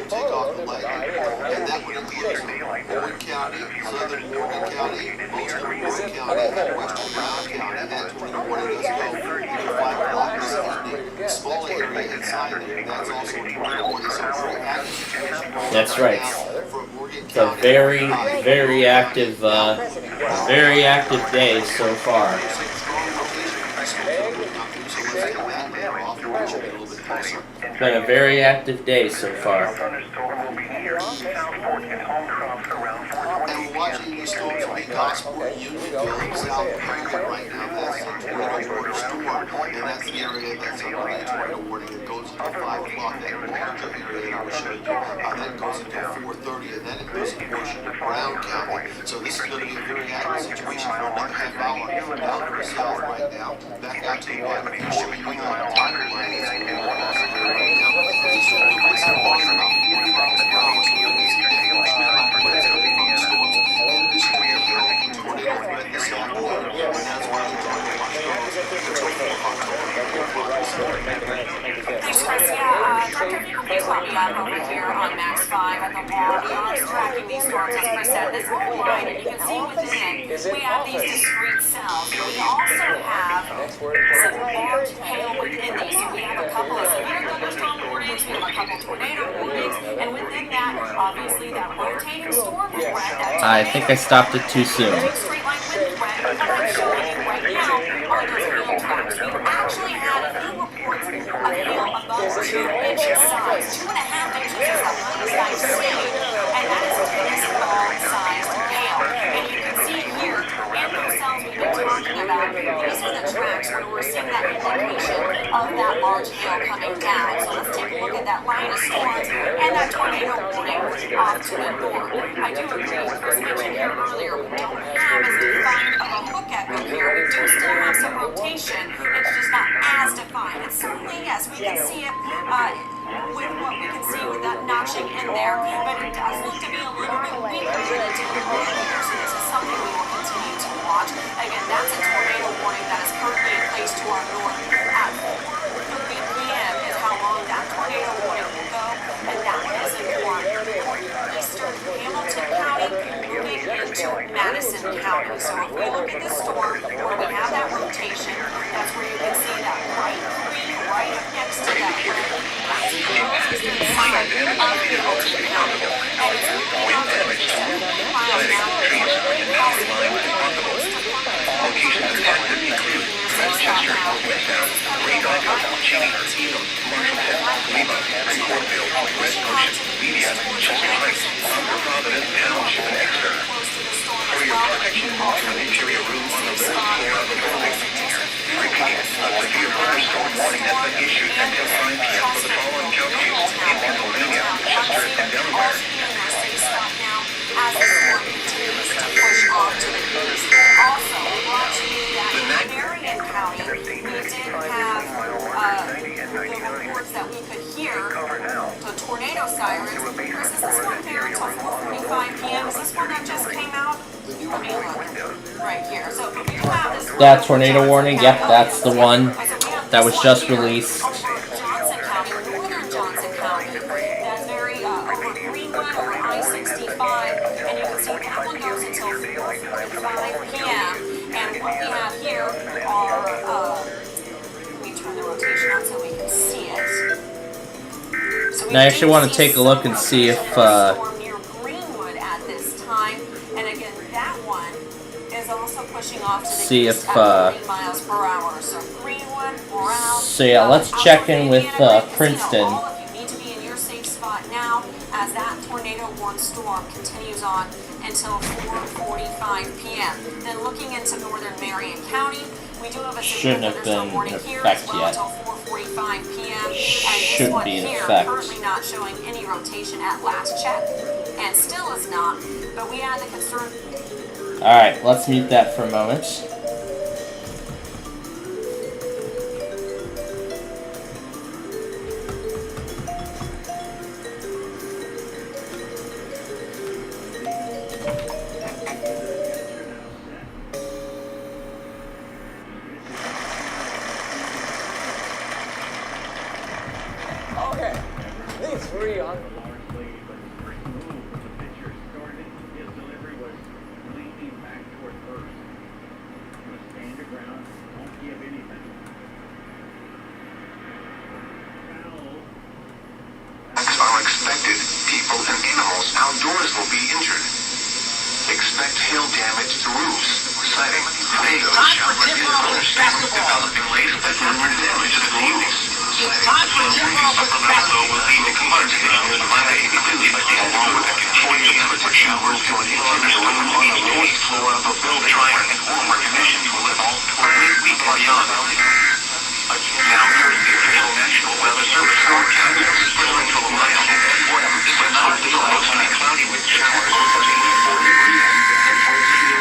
O: Take off the leg, and that would include Warren County, southern Morgan County, most of Warren County, and western Brown County. That tornado warning does go until 5 o'clock this evening. Small area inside there, that's also a tornado warning, so it's very active situation.
A: That's right. It's a very active day so far. It's been a very active day so far.
O: And we're watching these storms be Gosport, Unionville, South Perry right now. That's a tornado warning storm, and that's the area that's under the tornado warning. It goes until 5 o'clock. That larger area that I was showing you, that goes until 4:30, and then it goes a portion of Brown County. So this is going to be a very active situation for another half hour down to the south right now. Back out to the right, let me show you the timeline that's going on across the area right now. This storm is blowing about 40 miles per hour, so it means significant straight line winds coming from the storms. In addition to the hail, tornado threat this afternoon, and that's why the tornado watch goes until 4 o'clock
P: Thanks, Chris. Yeah, Doctor, if you could please help me up over here on Max 5 at the wall. We are tracking these storms, as Chris said. This whole line, and you can see within it, we have these discrete cells. But we also have some large hail within these. So we have a couple of severe thunderstorm warnings, we have a couple tornado warnings, and within that, obviously, that rotating storm threat.
A: I think I stopped it too soon.
P: Straight line wind threat. What I'm showing you right now are those hail tracks. We've actually had a few reports of hail above 2 inches size. 2.5 inches is the highest I've seen, and that is tennis-ball-sized hail. And you can see here, in those cells we've been talking about, these are the tracks where we're seeing that indication of that large hail coming down. So let's take a look at that line of storms and that tornado warning off to the north. I do agree with Chris mentioned here earlier, we don't have as defined of a hook echo here. We do still have some rotation, it's just not as defined. And certainly, yes, we can see it with what we can see with that notching in there, but it does look to be a little bit weaker than it did earlier, so this is something we will continue to watch. Again, that's a tornado warning that is currently in place to our north. At 4:30 p.m. is how long that tornado warning will go, and that one is in eastern Hamilton County moving into Madison County. So if we look at this storm where we have that rotation, that's where you can see that bright green right up next to that red. That's the northeastern side of Hamilton County. And it's moving out to the east at 40 miles an hour.
F: For your protection, offer an interior room on the third floor of the building. Repeat, a severe thunderstorm warning has been issued until 5 p.m. for the following counties in Pennsylvania, Chester, and Delaware.
P: As the storm continues to push off to the east. Also, watching that in Marion County, we did have the reports that we could hear the tornado sirens. Chris, is this one there until 4:45 p.m.? Is this one that just came out? Let me look. Right here. So we do have this.
A: That tornado warning, yep, that's the one that was just released.
P: Johnson County, northern Johnson County. That's very over Greenwood, over I-65, and you can see that one goes until 4:45 p.m. And what we have here are, let me turn chart so we can see it. So
A: And I actually want to take a look and see if
P: storm near Greenwood at this time, and again that one is also pushing off to the
A: see
P: east
A: if
P: at 40 miles per hour. So Greenwood, Brown.
A: so yeah, let's check in with Princeton.
P: If you need to be in your safe spot now, as that tornado-warned storm continues on until 4:45 p.m. Then looking into northern Marion County, we do have a
A: shouldn't have been in
P: here
A: effect
P: as well
A: yet.
P: until 4:45 p.m. And
A: Should
P: this one
A: be in
P: here
A: effect.
P: currently not showing any rotation at last check, and still is not. But we had the concern.
A: All right, let's mute that for a moment.
B: Okay, these three on.
F: Are expected. People and animals outdoors will be injured. Expect hail damage to roofs, siding, windows, developing later that rumor damage to the roofs. Time for tip-off with basketball will lead to continuing on Monday, along with a continuing with showers going into the storm on the lowest floor of the building. Trying and warmer conditions will evolve toward midweek and beyond. Now, here's the official National Weather Service forecast. Central Ohio, but not still mostly cloudy with showers, 40 degrees.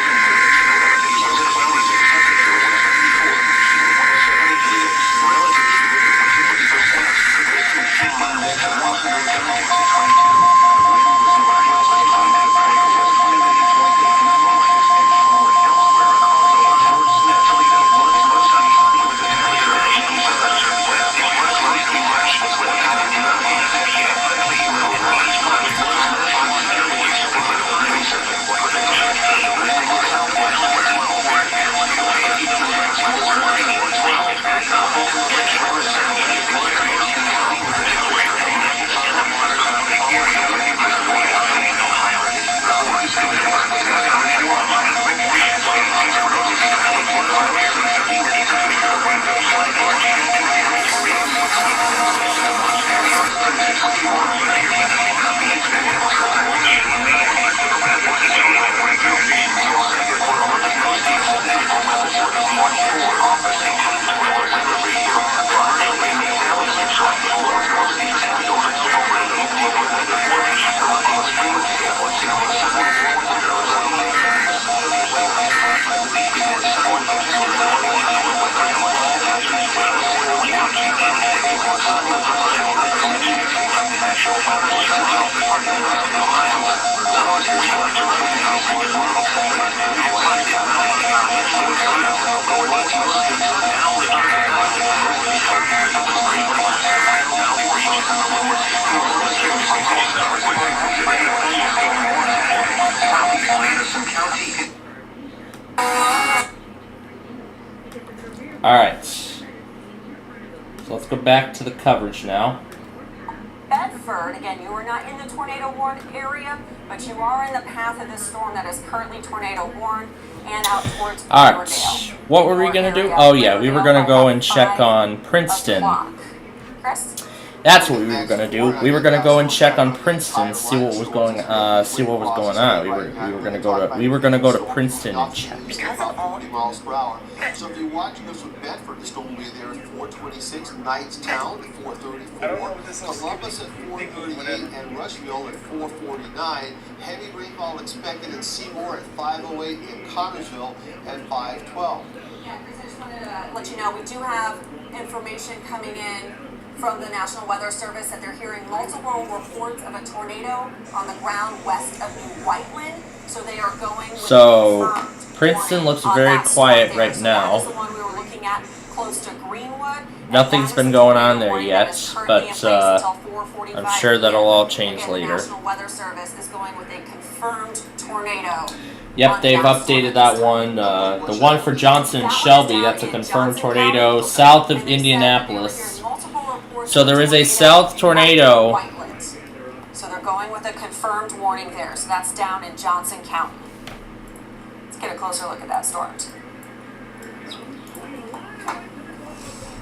A: Alright, so let's go back to the coverage now.
P: Bedford, again, you are not in the tornado-warned area, but you are in the path of this storm that is currently tornado-warned and out towards
A: Alright,
P: Riverdale.
A: what were we going to do? Oh yeah, we were going to go and check on Princeton.
P: Chris?
A: That's what we were going to do. We were going to go and check on Princeton, see what was going on. We were going to go to Princeton and check.
O: 40 miles per hour. So if you're watching this with Bedford, the storm will be there at 426, Knightstown at 434, Columbus at 438, and Rushville at 449. Heavy rainfall expected in Seymour at 508 and Connersville at 512.
P: Yeah, Chris, I just wanted to let you know we do have information coming in from the National Weather Service that they're hearing multiple reports of a tornado on the ground west of New Whiteland. So they are going with
A: So Princeton looks very quiet right now.
P: the one we were looking at close to Greenwood.
A: Nothing's been going on there yet, but I'm sure that'll all change later.
P: The National Weather Service is going with a confirmed tornado.
A: Yep, they've updated that one. The one for Johnson and Shelby, that's a confirmed tornado south of Indianapolis. So there is a south tornado.
P: So they're going with a confirmed warning there. So that's down in Johnson County. Let's get a closer look at that storm.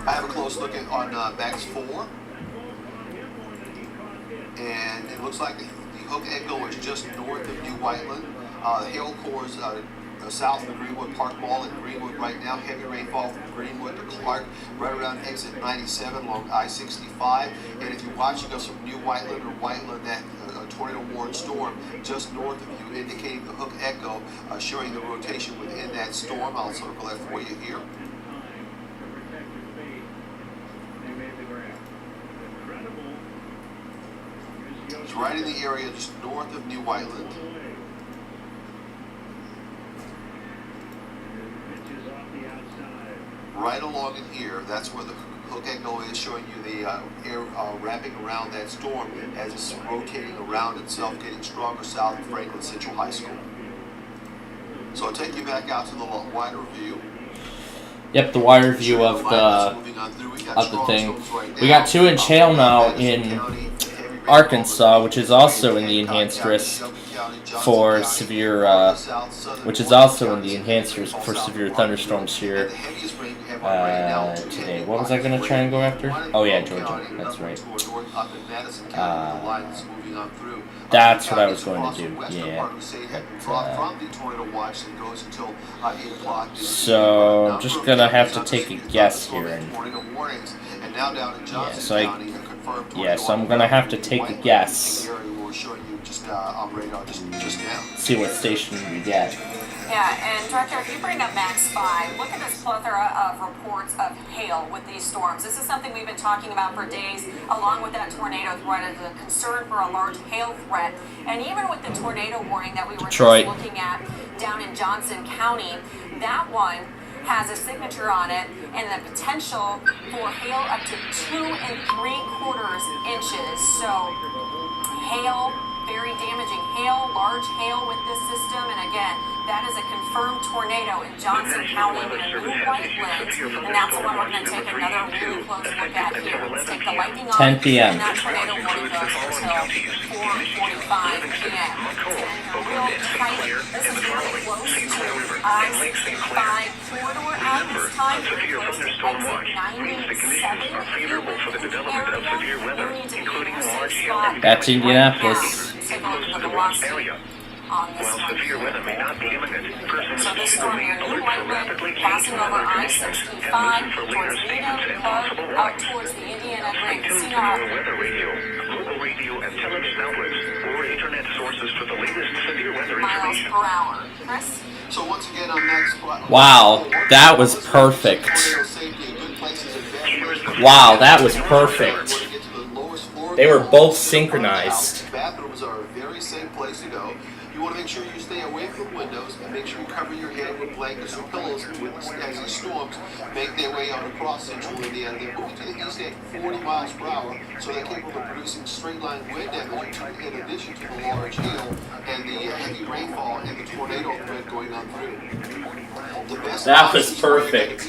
O: I have a close look at on Max 4. And it looks like the Hook Echo is just north of New Whiteland. The hail core is south of the Greenwood Park Mall in Greenwood right now. Heavy rainfall from Greenwood to Clark, right around exit 97 along I-65. And if you're watching us from New Whiteland or Whiteland, that tornado warned storm just north of you, indicating the Hook Echo, showing the rotation within that storm. I'll circle that for you here. It's right in the area just north of New Whiteland. Right along in here, that's where the Hook Echo is, showing you the air wrapping around that storm as it's rotating around itself, getting stronger south of Franklin Central High School. So I'll take you back out to the wider view.
A: Yep, the wider view of the thing. We got 2-inch hail now in Arkansas, which is also in the enhanced risk for severe, thunderstorms here today. What was I going to try and go after? Oh yeah, Georgia. That's right. That's what I was going to do. Yeah. So I'm just gonna have to take a guess here. And yeah, so I'm gonna have to take a guess. See what station we get.
P: Yeah, and Director, if you bring up Max 5, look at this plethora of reports of hail with these storms. This is something we've been talking about for days, along with that tornado threat, as a concern for a large hail threat. And even with the tornado warning that we were just looking at down in Johnson County, that one has a signature on it and the potential for hail up to 2 3/4 inches. So hail, very damaging hail, large hail with this system, and again, that is a confirmed tornado in Johnson County near New Whiteland, and that's the one we're going to take another really close look at here. Let's take the lightning off,
A: 10 p.m.
P: and that tornado warning goes until 4:45 p.m. And real tight, this is really close to I-65 corridor at this time, pretty close to exit 97 if you're within the area. You need to be in a safe spot.
A: That's Indianapolis.
P: Take a look at the velocity on this one. So this storm here, New Whiteland, passing over I-65 towards Needham, Clark, out towards the Indiana Grand Casino.
F: Weather radio, local radio and television outlets, or internet sources for the latest severe weather
P: miles
F: information.
P: per hour. Chris?
O: So once again on Max.
A: Wow, that was perfect. Wow, that was perfect. They were both synchronized.
O: Bathrooms are a very safe place to go. You want to make sure you stay away from windows and make sure you cover your head with blankets or pillows as these storms make their way out across central Indiana. They're moving to the east at 40 miles per hour, so they're capable of producing straight-line wind damage in addition to the large hail and the heavy rainfall and the tornado threat going on through.
A: That was perfect.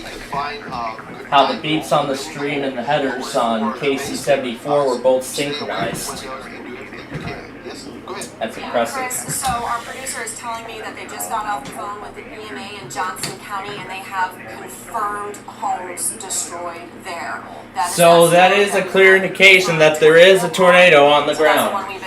A: How the beeps on the stream and the headers on KC74 were both synchronized. That's impressive.
P: Chris, so our producer is telling me that they just got off the phone with the EMA in Johnson County and they have confirmed homes destroyed there.
A: So that is a clear indication that there is a tornado on the ground.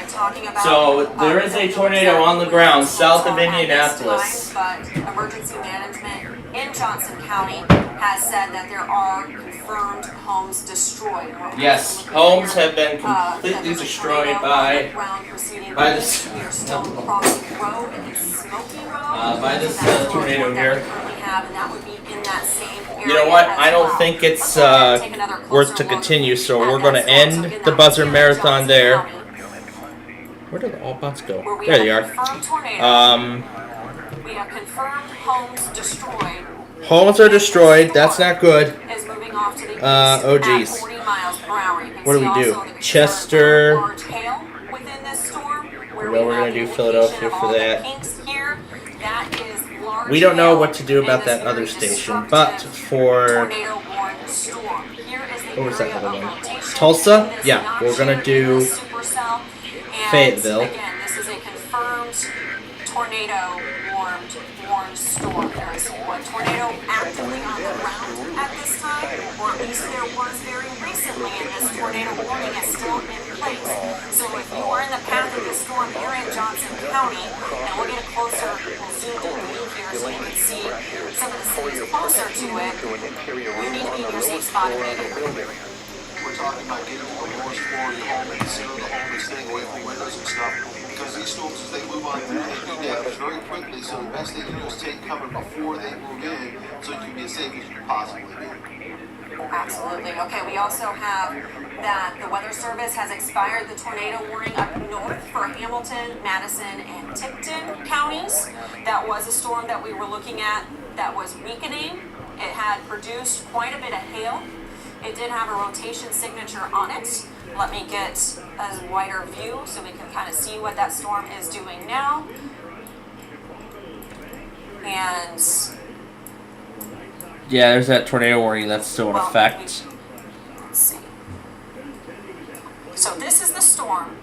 A: So there is a tornado on the ground south of Indianapolis.
P: But emergency management in Johnson County has said that there are confirmed homes destroyed.
A: Yes, homes have been completely destroyed by this tornado here. You know what? I don't think it's worth to continue, so we're going to end the buzzer marathon there. Where did all bots go? There they are.
P: We have confirmed homes destroyed.
A: Homes are destroyed. That's not good. Oh geez. What do we do? Chester. Well, we're gonna do Philadelphia for that. We don't know what to do about that other station, but for What was that
P: area
A: other
P: of
A: one?
P: rotation.
A: Tulsa?
P: It is
A: Yeah,
P: not
A: we're gonna
P: sharing the
A: do
P: supercell. And
A: Fayetteville.
P: again, this is a confirmed tornado warned storm. There is one tornado actively on the ground at this time, or at least there was very recently, and this tornado warning is still in place. So if you are in the path of this storm here in Johnson County, and we'll get a closer, we'll zoom in here so you can see some of the cities closer to it, you need to be in your safe spot immediately.
O: We're talking about getting to the lowest floor of your home and the center of the home and staying away from windows and stuff. Because these storms, as they move on through, they do damage very quickly. So the best thing to do is take cover before they move in so you can be as safe as you can possibly be.
P: Absolutely. Okay, we also have that the Weather Service has expired the tornado warning up north for Hamilton, Madison, and Tipton counties. That was a storm that we were looking at that was weakening. It had produced quite a bit of hail. It did have a rotation signature on it. Let me get a wider view so we can kind of see what that storm is doing now. And
A: yeah, there's that tornado warning that's still in effect.
P: Let's see. So this is the storm.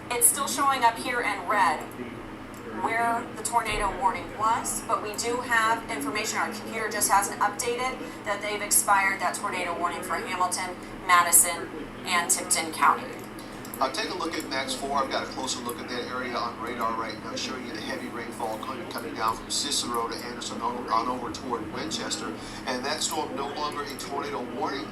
P: It's still showing up here in red where the tornado warning was, but we do have information. Our computer just hasn't updated that they've expired that tornado warning for Hamilton, Madison, and Tipton County.
O: Take a look at Max 4. I've got a closer look at that area on radar right now, showing you the heavy rainfall coming down from Cicero to Anderson on over toward Winchester. And that storm no longer a tornado warning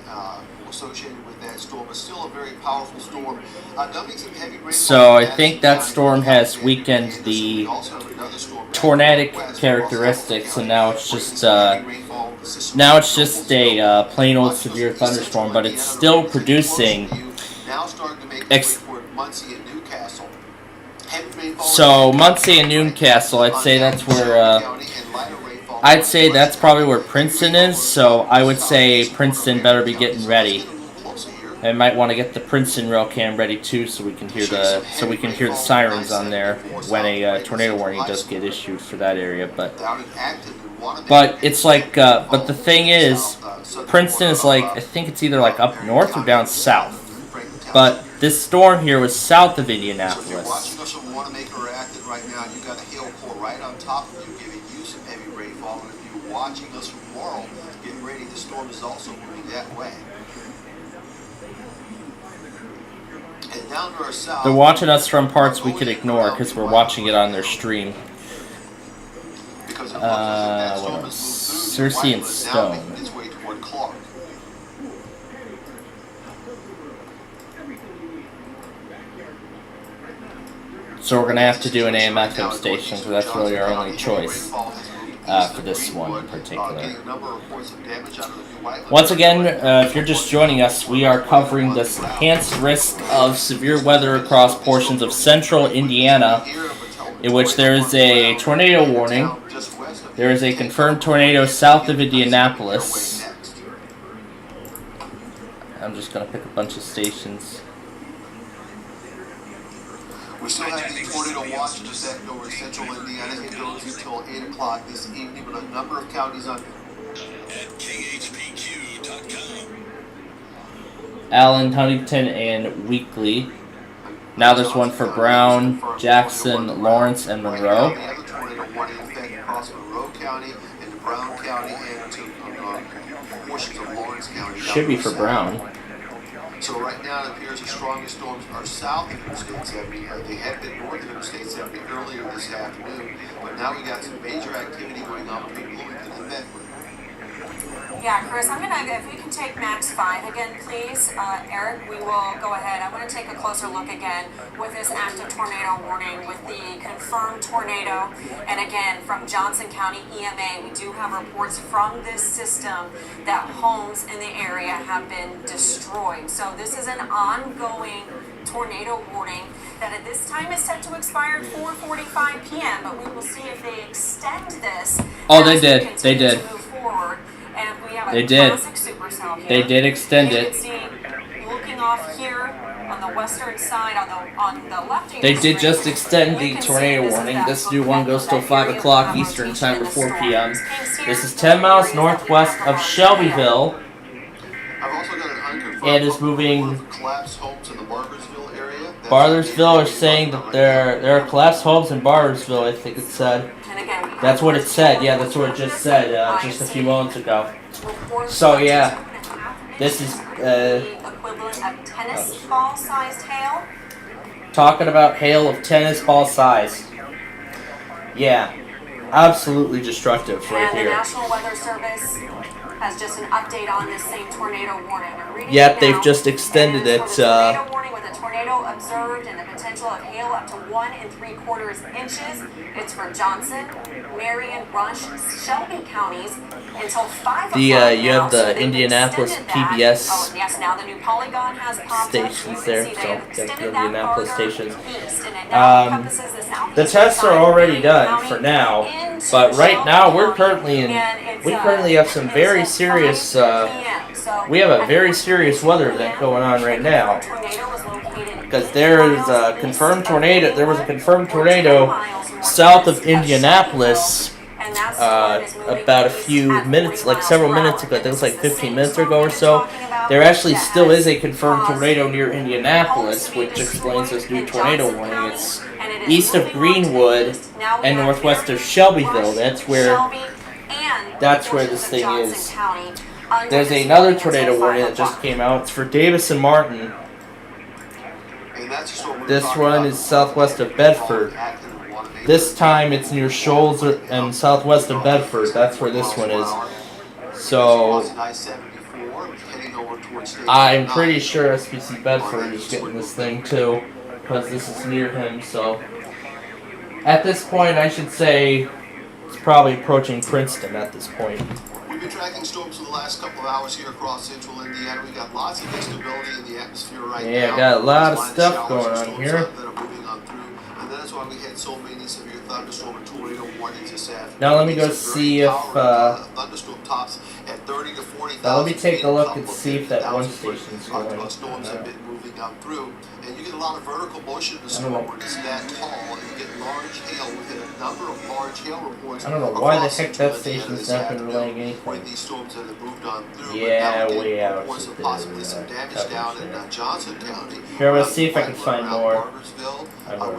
O: associated with that storm. It's still a very powerful storm. Dumping some heavy rainfall.
A: So I think that storm has weakened the tornadic characteristics, and now it's just a plain old severe thunderstorm, but it's still producing. So Muncie and Newcastle, I'd say that's where. I'd say that's probably where Princeton is. So I would say Princeton better be getting ready. I might want to get the Princeton rail cam ready too, so we can hear the sirens on there when a tornado warning does get issued for that area. But it's like, but the thing is, Princeton is like, I think it's either like up north or down south. But this storm here was south of Indianapolis.
O: So if you're watching us from Wanamaker or Acton right now, you've got a hail core right on top of you, giving you some heavy rainfall. And if you're watching us from Laurel, get ready. The storm is also moving that way. And down to our south.
A: They're watching us from parts we could ignore because we're watching it on their stream. Cerri and Stone. So we're going to have to do an AM/FM station because that's really our only choice for this one in particular. Once again, if you're just joining us, we are covering this enhanced risk of severe weather across portions of central Indiana, in which there is a tornado warning. There is a confirmed tornado south of Indianapolis. I'm just going to pick a bunch of stations.
O: We still have the tornado watch just acting over central Indiana. It goes until 8 o'clock this evening with a number of counties on.
G: At KHPQ.com.
A: Allen, Huntington, and Weekly. Now there's one for Brown, Jackson, Lawrence, and Monroe.
O: The other tornado warning effect across Monroe County into Brown County and to portions of Lawrence County.
A: Should be for Brown.
O: So right now it appears the strongest storms are south of Interstate 70. They had been north of Interstate 70 earlier this afternoon, but now we got some major activity going on between Bloomington and Medford.
P: Yeah, Chris, I'm gonna, if we can take Max 5 again, please. Eric, we will go ahead. I want to take a closer look again with this active tornado warning, with the confirmed tornado. And again, from Johnson County EMA, we do have reports from this system that homes in the area have been destroyed. So this is an ongoing tornado warning that at this time is set to expire at 4:45 p.m. But we will see if they extend this.
A: Oh, they did. They did.
P: And we have
A: they
P: a
A: did.
P: classic supercell here.
A: They did extend it.
P: You can see, looking off here on the western side, on the left.
A: They did just extend the tornado warning. This new one goes till 5 o'clock Eastern time to 4 p.m. This is 10 miles northwest of Shelbyville.
O: I've also got an
A: and is moving.
O: Collapsed homes in the Barbersville area.
A: Barbersville are saying that there are collapsed homes in Barbersville. I think it said. That's what it said. Yeah, that's what it just said just a few moments ago. So yeah, this is
P: equivalent of tennis ball sized hail.
A: Talking about hail of tennis ball size. Yeah, absolutely destructive right
P: And the
A: here.
P: National Weather Service has just an update on this same tornado warning. I'm reading
A: Yep,
P: it
A: they've
P: now.
A: just extended it.
P: Tornado warning with a tornado observed and the potential of hail up to 1 3/4 inches. It's for Johnson, Marion, Rush, Shelby counties until 5 o'clock.
A: You
P: now,
A: have
P: so
A: the
P: they've
A: Indianapolis
P: extended that.
A: PBS
P: Oh, yes, now the new polygon has popped
A: stations
P: up.
A: there,
P: See,
A: so
P: they've
A: the
P: extended that
A: Indianapolis
P: farther
A: stations.
P: east, and it now encompasses the southeastern
A: The tests are
P: side of
A: already
P: Marion
A: done
P: County
A: for now,
P: into
A: but right now
P: Shelby
A: we're
P: County,
A: currently in.
P: and it's,
A: We currently have some very
P: until
A: serious.
P: 5 p.m. So
A: We have a very serious weather event going on right now. Because there is a confirmed tornado. There was a confirmed tornado south of Indianapolis about a few minutes, like several minutes ago. I think it was like 15 minutes ago or so. There actually still is a confirmed tornado near Indianapolis, which explains this new tornado warning. It's east of Greenwood and northwest of Shelbyville. That's where this thing is. There's another tornado warning that just came out. It's for Davis and Martin. This one is southwest of Bedford. This time it's near Shoals and southwest of Bedford. That's where this one is. So I'm pretty sure SPC Bedford is getting this thing too, because this is near him. So at this point, I should say it's probably approaching Princeton at this point.
O: We've been tracking storms for the last couple of hours here across central Indiana. We got lots of instability in the atmosphere right now.
A: Yeah, got a lot of stuff going on here.
O: That are moving on through, and that's why we had so many severe thunderstorm and tornado warnings this afternoon.
A: Now let me go see if.
O: Thunderstorm tops at 30 to 40,000.
A: Now let me take a look and see if that one station's going.
O: Storms have been moving on through, and you get a lot of vertical motion in the storm when it's that tall, and you get large hail within a number of large hail reports.
A: I don't know why the heck that station's not been relaying anything.
O: These storms that have moved on through,
A: Yeah, way out.
O: possibly some damage down in Johnson County.
A: Here, let's see if I can find more.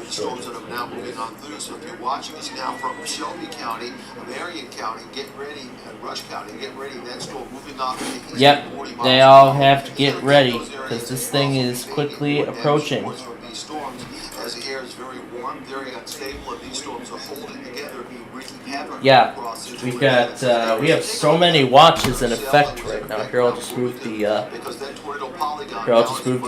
O: Storms that are now moving on through. So if you're watching this now from Shelby County, Marion County, get ready, and Rush County, get ready. That storm moving off the east.
A: Yep, they all have to get ready because this thing is quickly approaching.
O: These storms, as the air is very warm, very unstable, and these storms are holding together, wreaking havoc.
A: Yeah, we have so many watches in effect right now. Here, I'll just move the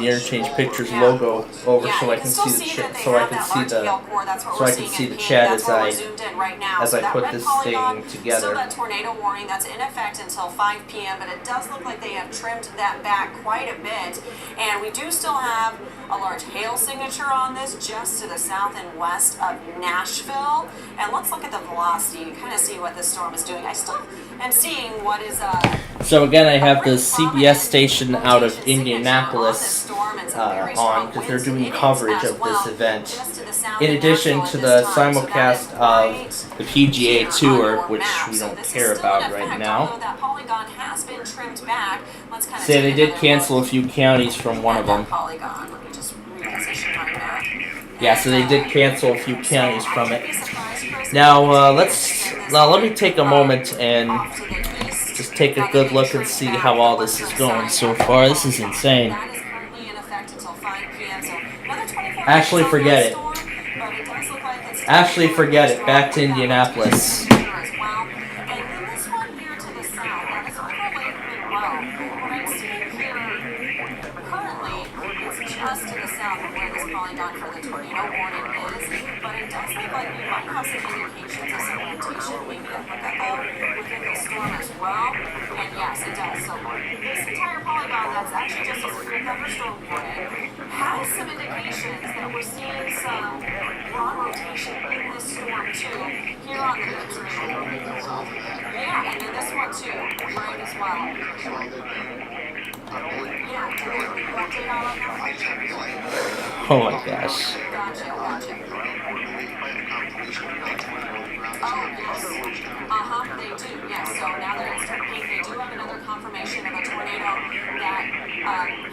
A: Interchange Pictures logo over so I can see the chat. So I can see the chat as I put this thing together.
P: Still that tornado warning that's in effect until 5 p.m., but it does look like they have trimmed that back quite a bit. And we do still have a large hail signature on this just to the south and west of Nashville. And let's look at the velocity to kind of see what this storm is doing. I still am seeing what is
A: So again, I have the CBS station out of Indianapolis on because they're doing coverage of this event. In addition to the simulcast of the PGA Tour, which we don't care about right now. Say they did cancel a few counties from one of them. Yeah, so they did cancel a few counties from it. Now let me take a moment and just take a good look and see how all this is going so far. This is insane. Actually, forget it. Back to Indianapolis.
P: Just to the south of where this polygon for the tornado warning is, but it does look like we might have some indications of some rotation, maybe a hookup within the storm as well. And yes, it does. So this entire polygon that's actually just a severe thunderstorm warning has some indications that we're seeing some broad rotation in this storm too, here on the Peninsula. Yeah, and then this one too, right as well.
A: Oh my gosh.
P: They do, yes. So now that it's turned pink, they do have another confirmation of a tornado that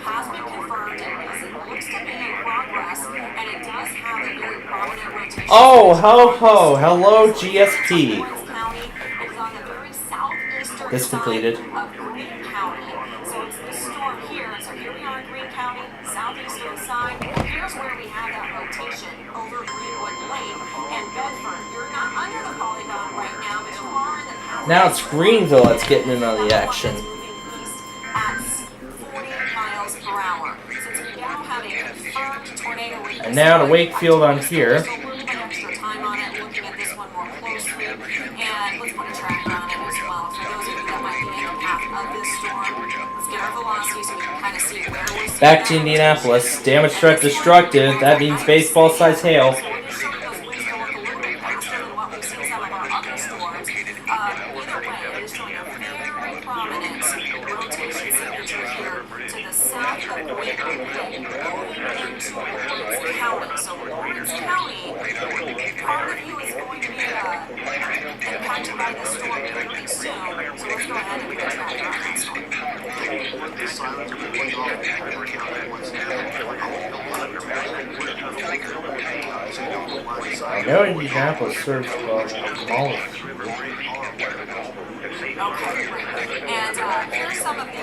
P: has been confirmed and looks to be in progress, and it does have a very prominent rotation.
A: Oh, ho, hello GSP.
P: County. It is on the very southeastern
A: This completed.
P: side of Greene County. So it's the storm here. So here we are in Greene County, southeastern side. Here's where we have that rotation over Greenwood Lake and Bedford. You're not under the polygon right now, but you are in the path.
A: Now it's Greenville that's getting in on the action.
P: At 40 miles per hour. Since we now have a confirmed tornado weakness.
A: And now to Wakefield on here.
P: So a little bit extra time on it, looking at this one more closely. And let's put a tracker on it as well. For those of you that might be in the path of this storm, let's get our velocity so we can kind of see where we're seeing.
A: Back to Indianapolis. Damage threat destructive. That means baseball-sized hail. I know Indianapolis serves well.
P: And here's some of the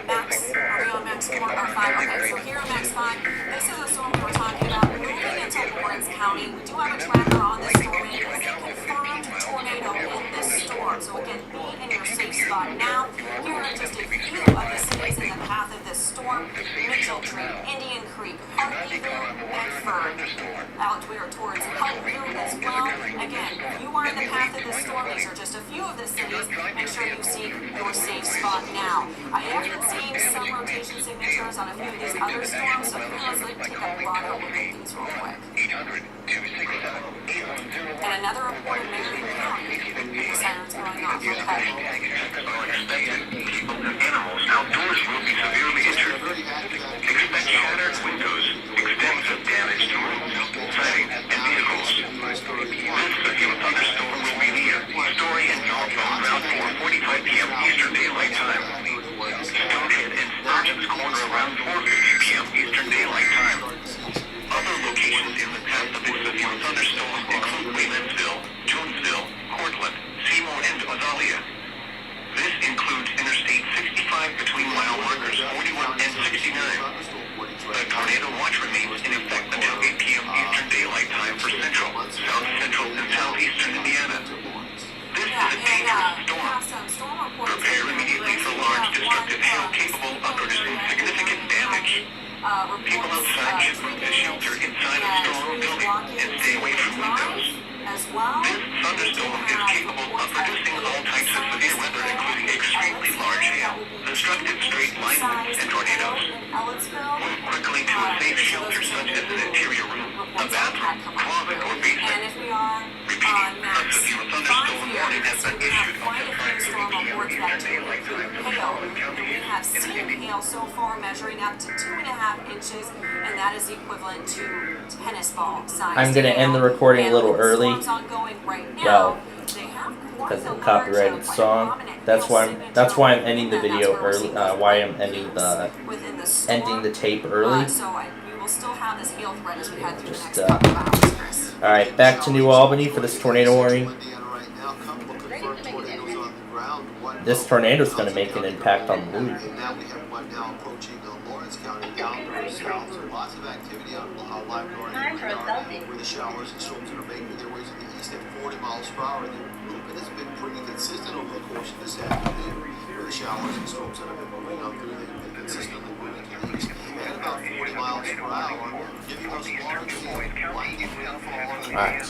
P: Max, are we on Max 4 or 5? Okay, so here on Max 5, this is a storm we were talking about moving into Lawrence County. We do have a tracker on this storm. It is a confirmed tornado in this storm. So again, be in your safe spot now. Here are just a few of the cities in the path of this storm. Mitchell Tree, Indian Creek, Hartleyville, Bedford. Out towards Hartleyville as well. Again, if you are in the path of this storm, these are just a few of the cities. Make sure you seek your safe spot now. I have been seeing some rotation signatures on a few of these other storms, so let's take a broader look at these real quick. And another report in Marion County. The sirens going off. Okay.
G: People and animals outdoors will be severely injured. Expect shattered windows, extensive damage to roofs, siding, and vehicles. This second thunderstorm will be near Story and Northbound around 4:45 p.m. Eastern Daylight Time. Stonehead and Sturgeon's Corner around 4:50 p.m. Eastern Daylight Time. Other locations in the path of this severe thunderstorm include Waylandsville, Jonesville, Cortland, Seymour, and Azalea. This includes Interstate 65 between mile markers 41 and 69. The tornado watch remains in effect until 8 p.m. Eastern Daylight Time for Central, South Central, and Southeastern Indiana. This is a dangerous storm. Prepare immediately for large destructive hail capable of producing significant damage. People outside should move to shelter inside a storm building and stay away from windows. This thunderstorm is capable of producing all types of severe weather, including extremely large hail, destructive straight line winds, and tornadoes. Move quickly to a safe shelter such as an interior room, a bathroom, closet, or basement. Repeating, a severe thunderstorm warning has been issued until 5:30 p.m. Eastern Daylight Time.
P: We have seen hail so far measuring up to 2.5 inches, and that is equivalent to tennis ball size.
A: I'm going to end the recording a little early. Well, because of the copyrighted song. That's why I'm ending the video early. Why I'm ending the tape early.
P: We will still have this hail threat as we head through the next couple of hours, Chris.
A: All right, back to New Albany for this tornado warning. This tornado is going to make an impact on the loop.
O: Now we have one now approaching Lawrence County down to south. So lots of activity on live where the showers and storms are making their way to the east at 40 miles per hour. The movement has been pretty consistent over the course of this afternoon, where the showers and storms that have been moving up through the consistently moving to the east at about 40 miles per hour, giving us large winding rainfall.
A: Alright.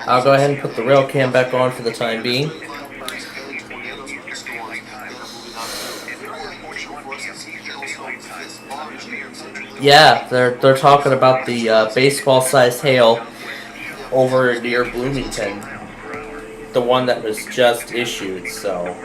A: I'll go ahead and put the rail cam back on for the time being. Yeah, they're talking about the baseball-sized hail over near Bloomington, the one that was just issued. So.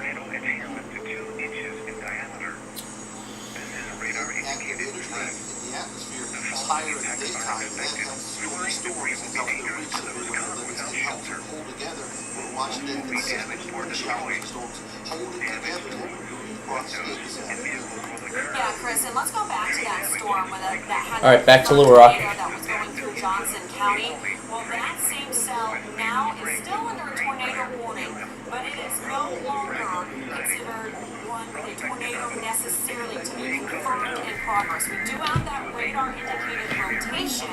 P: Yeah, Chris, and let's go back to that storm that had
A: All right, back to Little Rock.
P: that was going through Johnson County. Well, that same cell now is still under a tornado warning, but it is no longer considered one with a tornado necessarily to be confirmed in progress. We do have that radar indicated rotation,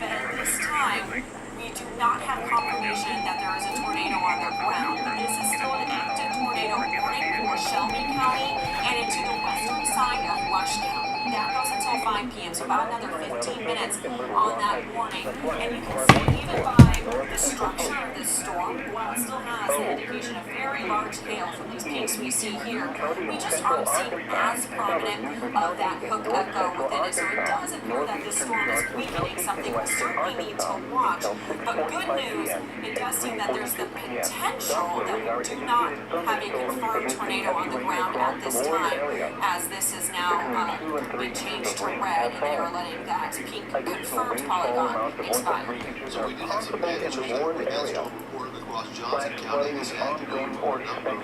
P: but at this time, we do not have confirmation that there is a tornado on the ground. But this is still an active tornado warning for Shelby County and into the western side of Rush County. That goes until 5 p.m., so about another 15 minutes on that warning. And you can see even by the structure of this storm, while it still has an indication of very large hail from these peaks we see here, we just aren't seeing as prominent of that hook echo within it. So it does appear that this storm is weakening, something we certainly need to watch. But good news, it does seem that there's the potential that we do not have a confirmed tornado on the ground at this time, as this is now been changed to red, and they are letting that pink confirmed polygon expire.
O: So we did have some damage reported across Johnson County. This had to go for a number of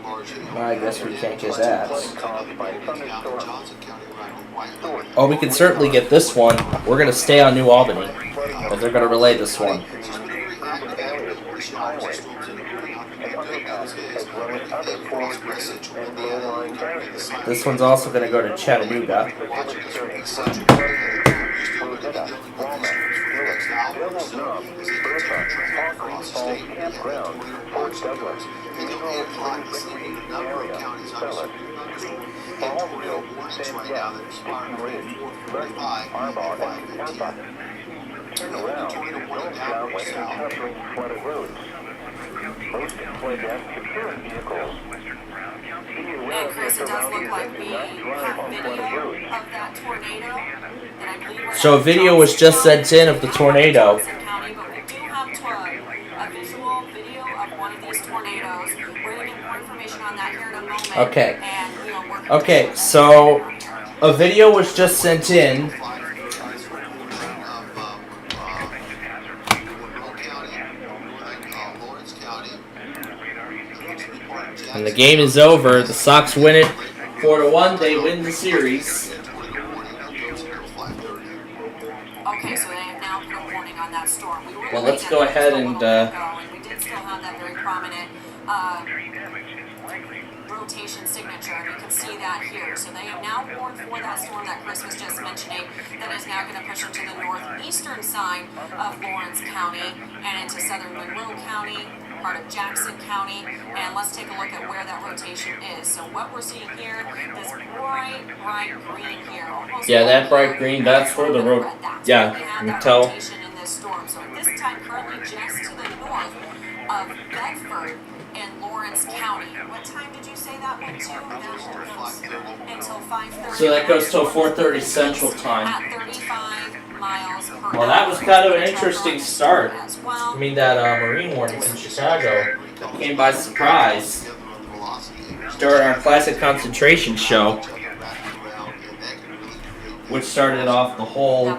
O: large hail.
A: I guess we can't get that.
O: Johnson County right.
A: Oh, we can certainly get this one. We're going to stay on New Albany, but they're going to relay this one. This one's also going to go to Chattanooga.
P: And Chris, it does look like we have video of that tornado. And I believe
A: So a video was just sent in of the tornado.
P: County, but we do have a visual video of one of these tornadoes. We're going to get more information on that here in a moment.
A: Okay.
P: And,
A: Okay, so a video was just sent in. And the game is over. The Sox win it 4-1. They win the series.
P: Okay, so they have now put a warning on that storm.
A: Well, let's go ahead and
P: we did still have that very prominent rotation signature, and you can see that here. So they have now warned for that storm that Chris was just mentioning that is now going to push into the northeastern side of Lawrence County and into southern Monroe County, part of Jackson County, and let's take a look at where that rotation is. So what we're seeing here, this bright green here.
A: Yeah, that bright green, that's where the road. Yeah, you can tell.
P: In this storm. So at this time, currently just to the north of Bedford in Lawrence County. What time did you say that went to? Until 5:30.
A: So that goes till 4:30 Central Time.
P: At 35 miles per hour.
A: Well, that was kind of an interesting start. I mean, that marine warning from Chicago came by surprise during our classic concentration show, which started off the whole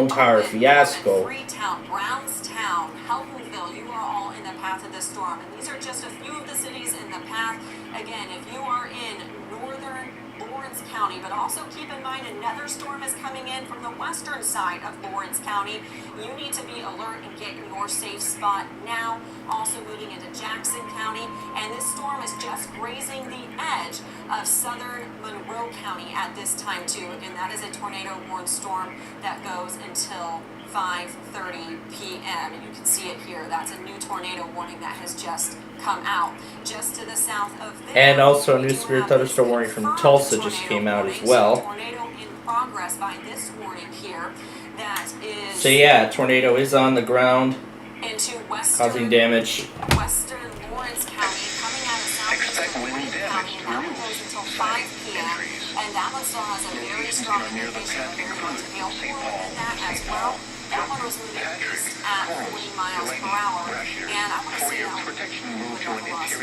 A: entire fiasco.
P: Freetown, Brownstown, Heltonville, you are all in the path of this storm. And these are just a few of the cities in the path. Again, if you are in northern Lawrence County, but also keep in mind another storm is coming in from the western side of Lawrence County. You need to be alert and get in your safe spot now. Also moving into Jackson County, and this storm is just grazing the edge of southern Monroe County at this time too. Again, that is a tornado warned storm that goes until 5:30 p.m. and you can see it here. That's a new tornado warning that has just come out. Just to the south of there,
A: and also a new severe thunderstorm warning from Tulsa just came out as well.
P: Tornado in progress by this warning here. That is.
A: So yeah, a tornado is on the ground,
P: into western,
A: causing damage.
P: Western Lawrence County, coming out of southeastern Gwinnett County, and that one goes until 5 p.m. And that one still has a very strong indication of very much hail within that as well. That one was moving east at 40 miles per hour, and I want to see that one.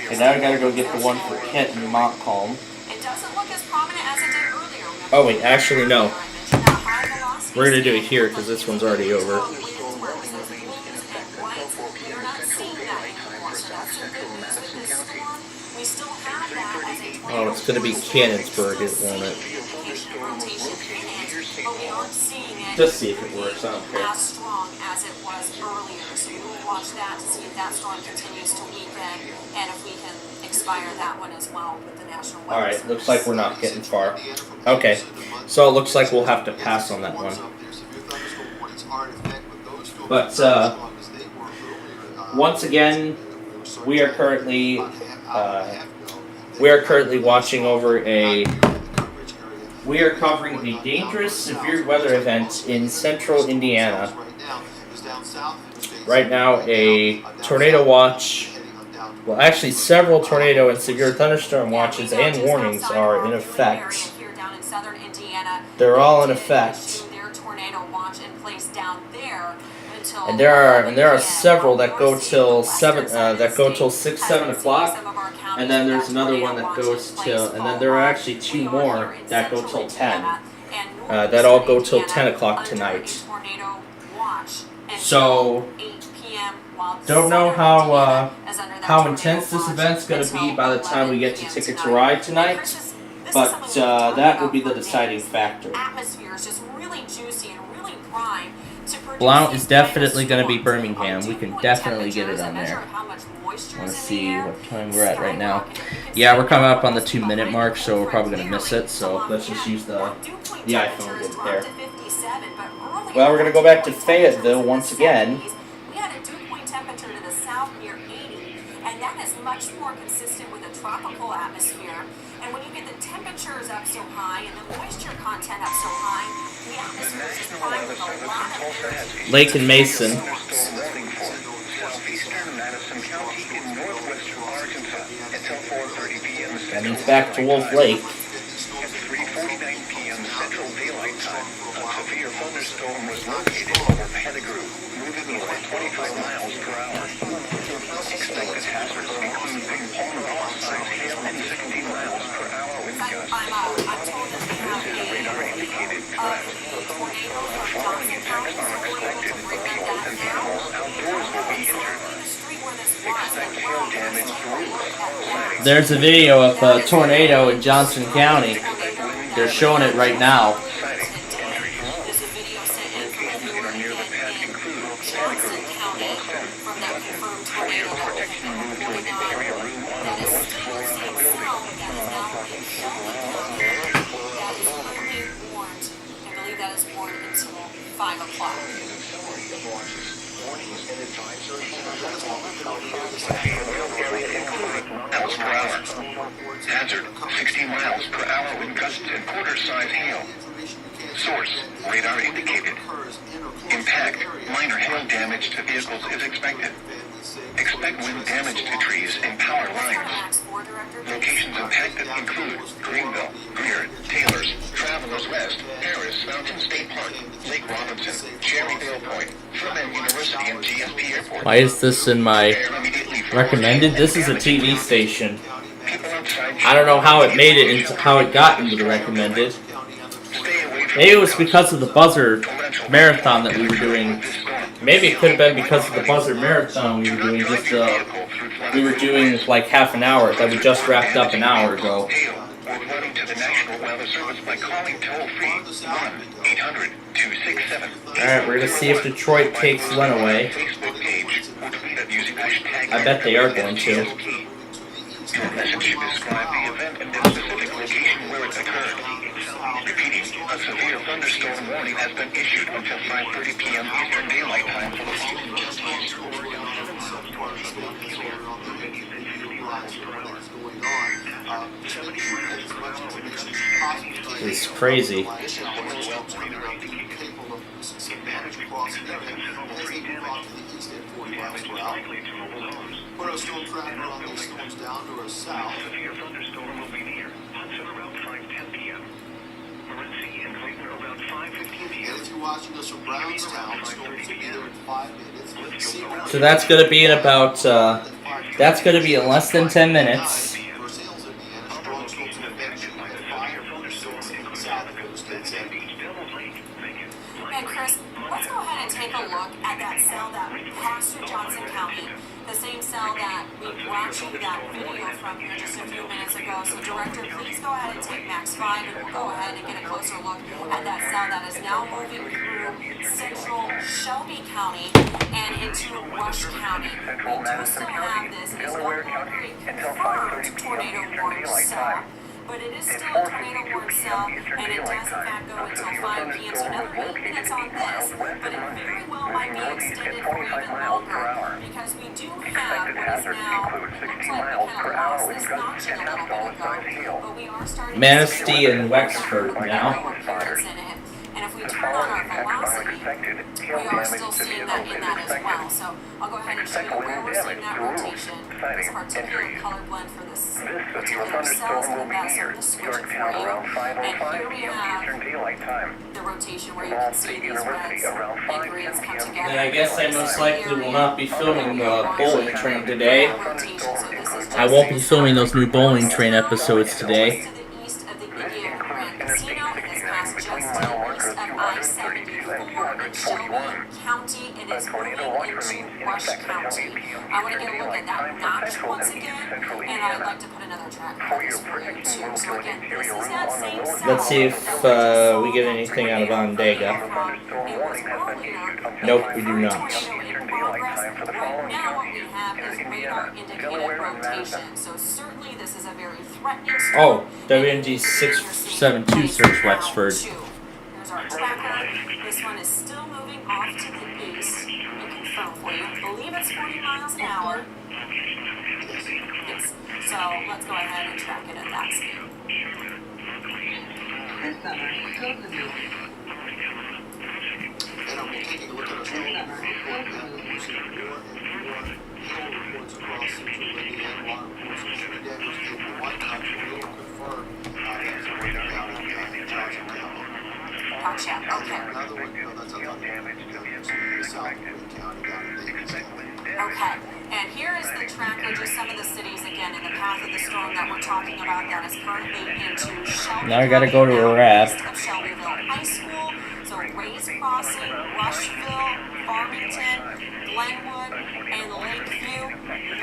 A: And now we gotta go get the one for Kent and Montcalm.
P: It doesn't look as prominent as it did earlier.
A: Oh wait, actually no. We're gonna do it here because this one's already over.
P: We still have that as a
A: Oh, it's gonna be Cannonsburg, won't it?
P: But we aren't seeing it
A: Just see if it works. I don't care.
P: as strong as it was earlier. So we will watch that to see if that storm continues to weaken and if we can expire that one as well with the National Weather
A: Alright,
P: Service.
A: looks like we're not getting far. Okay, so it looks like we'll have to pass on that one. But, once again, we are currently watching over we are covering a dangerous severe weather event in central Indiana. Right now, a tornado watch, well actually several tornado and severe thunderstorm watches and warnings are in effect. They're all in effect. And there are several that go till 6, 7 o'clock, and then there's another one that goes till, and then there are actually 2 more that go till 10. That all go till 10 o'clock tonight. So, don't know how intense this event's going to be by the time we get to Ticket to Ride tonight, but that will be the deciding factor. Blount is definitely going to be Birmingham. We can definitely get it on there. I want to see what time we're at right now. Yeah, we're coming up on the 2-minute mark, so we're probably going to miss it. So let's just use the iPhone to get it there. Well, we're going to go back to Fayetteville once again.
P: We had a dew point temperature to the south near 80, and that is much more consistent with a tropical atmosphere. And when you get the temperatures up so high and the moisture content up so high, the atmosphere is just primed with a lot of
A: Lake and Mason. That means back to Wolf Lake.
F: Thunderstorm was located over Pettigrew, moving north 25 miles per hour. Expected hazardous include big palmer-size hail and 60 miles per hour wind gusts. Radar indicated threat. Falling attacks are expected. People and animals outdoors will be injured. Expect hail damage to roofs.
A: There's a video of a tornado in Johnson County. They're showing it right now.
F: Miles per hour. Hazard, 60 miles per hour wind gusts and quarter-size hail. Source, radar indicated. Impact, minor hail damage to vehicles is expected. Expect wind damage to trees and power lines. Locations impacted include Greenville, Greer, Taylors, Travelers Rest, Harris, Mountain State Park, Lake Robinson, Cherry Vale Point, Furman University, and GSP Airport.
A: Why is this in my recommended? This is a TV station. I don't know how it made it into how it got into the recommended. Maybe it was because of the buzzer marathon that we were doing. Maybe it could have been because of the buzzer marathon we were doing. We were doing like half an hour that we just wrapped up an hour ago.
F: Reporting to the National Weather Service by calling toll-free 1-800-267.
A: Alright, we're gonna see if Detroit takes Lenawee. I bet they are going to.
F: Your message should describe the event and the specific location where it occurred. Repeating, a severe thunderstorm warning has been issued until 5:30 p.m. Eastern Daylight Time for the
A: It's crazy.
O: Put our storm tracker on these storms down to our south.
F: severe thunderstorm will be near Hudson around 5:10 p.m. Morenci and Clayton around 5:15 p.m.
O: And if you're watching us from Brownstown, storms will be there in 5 minutes.
A: So that's gonna be in about that's gonna be in less than 10 minutes.
P: And Chris, let's go ahead and take a look at that cell that passed through Johnson County. the same cell that we watched that video from here just a few minutes ago. So Director, please go ahead and take Max 5 and we'll go ahead and get a closer look at that cell that is now moving through central Shelby County and into Rush County. We do still have this. It is no longer a confirmed tornado warning cell, but it is still a tornado warning cell, and it does in fact go until 5 p.m. So another 8 minutes on this, but it very well might be extended for even longer because we do have what is now, it looks like we kind of lost this notching a little bit ago, but we are starting to
A: Manistee and Wexford now.
P: appearance in it. And if we turn on our velocity, we are still seeing that in that as well. So I'll go ahead and show you where we're seeing that rotation, this particular color blend for this particular cells, and that's sort of switch it for you. And here we have the rotation where you can see these reds and greens come together.
A: And I guess I most likely will not be filming the bowling train today. I won't be filming those new bowling train episodes today.
P: County and is moving into Rush County. I want to get a look at that notch once again, and I'd like to put another track on this for you too. So again, this is that same cell.
A: Let's see if we get anything out of Onondaga. Nope, we do not.
P: Right now what we have is radar indicated rotation. So certainly this is a very threatening storm.
A: Oh, WNG 672 search Wexford.
P: Here's our tracker. This one is still moving off to the east. Let me confirm for you. I believe it's 40 miles an hour. Yes. So let's go ahead and track it at that speed.
O: And I'm taking a look at our storm report now. We're seeing more and more hail reports across central Indiana. A lot of reports of tree damage in the White Country. We'll confirm that it's going down in Johnson County.
P: Gotcha. Okay.
O: Another one, no, that's not damage to South County down in Davis.
P: Okay. And here is the tracker, just some of the cities again in the path of the storm that we're talking about that is currently into Shelby.
A: Now I gotta go to a wrap.
P: East of Shelbyville High School. So Rays Crossing, Rushville, Farmington, Glenwood, and Lakeview.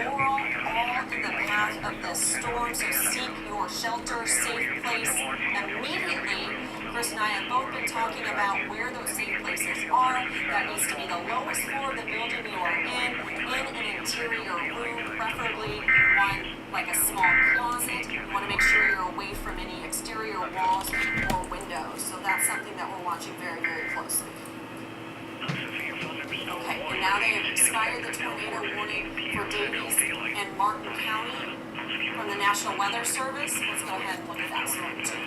P: Laurel, all in the path of this storm. So seek your shelter, safe place immediately. Chris and I have both been talking about where those safe places are. That needs to be the lowest floor of the building you are in an interior room, preferably one like a small closet. You want to make sure you're away from any exterior walls or windows. So that's something that we're watching very, very closely. Okay, and now they have expired the tornado warning for Davies and Martin County from the National Weather Service. Let's go ahead and look at that storm too.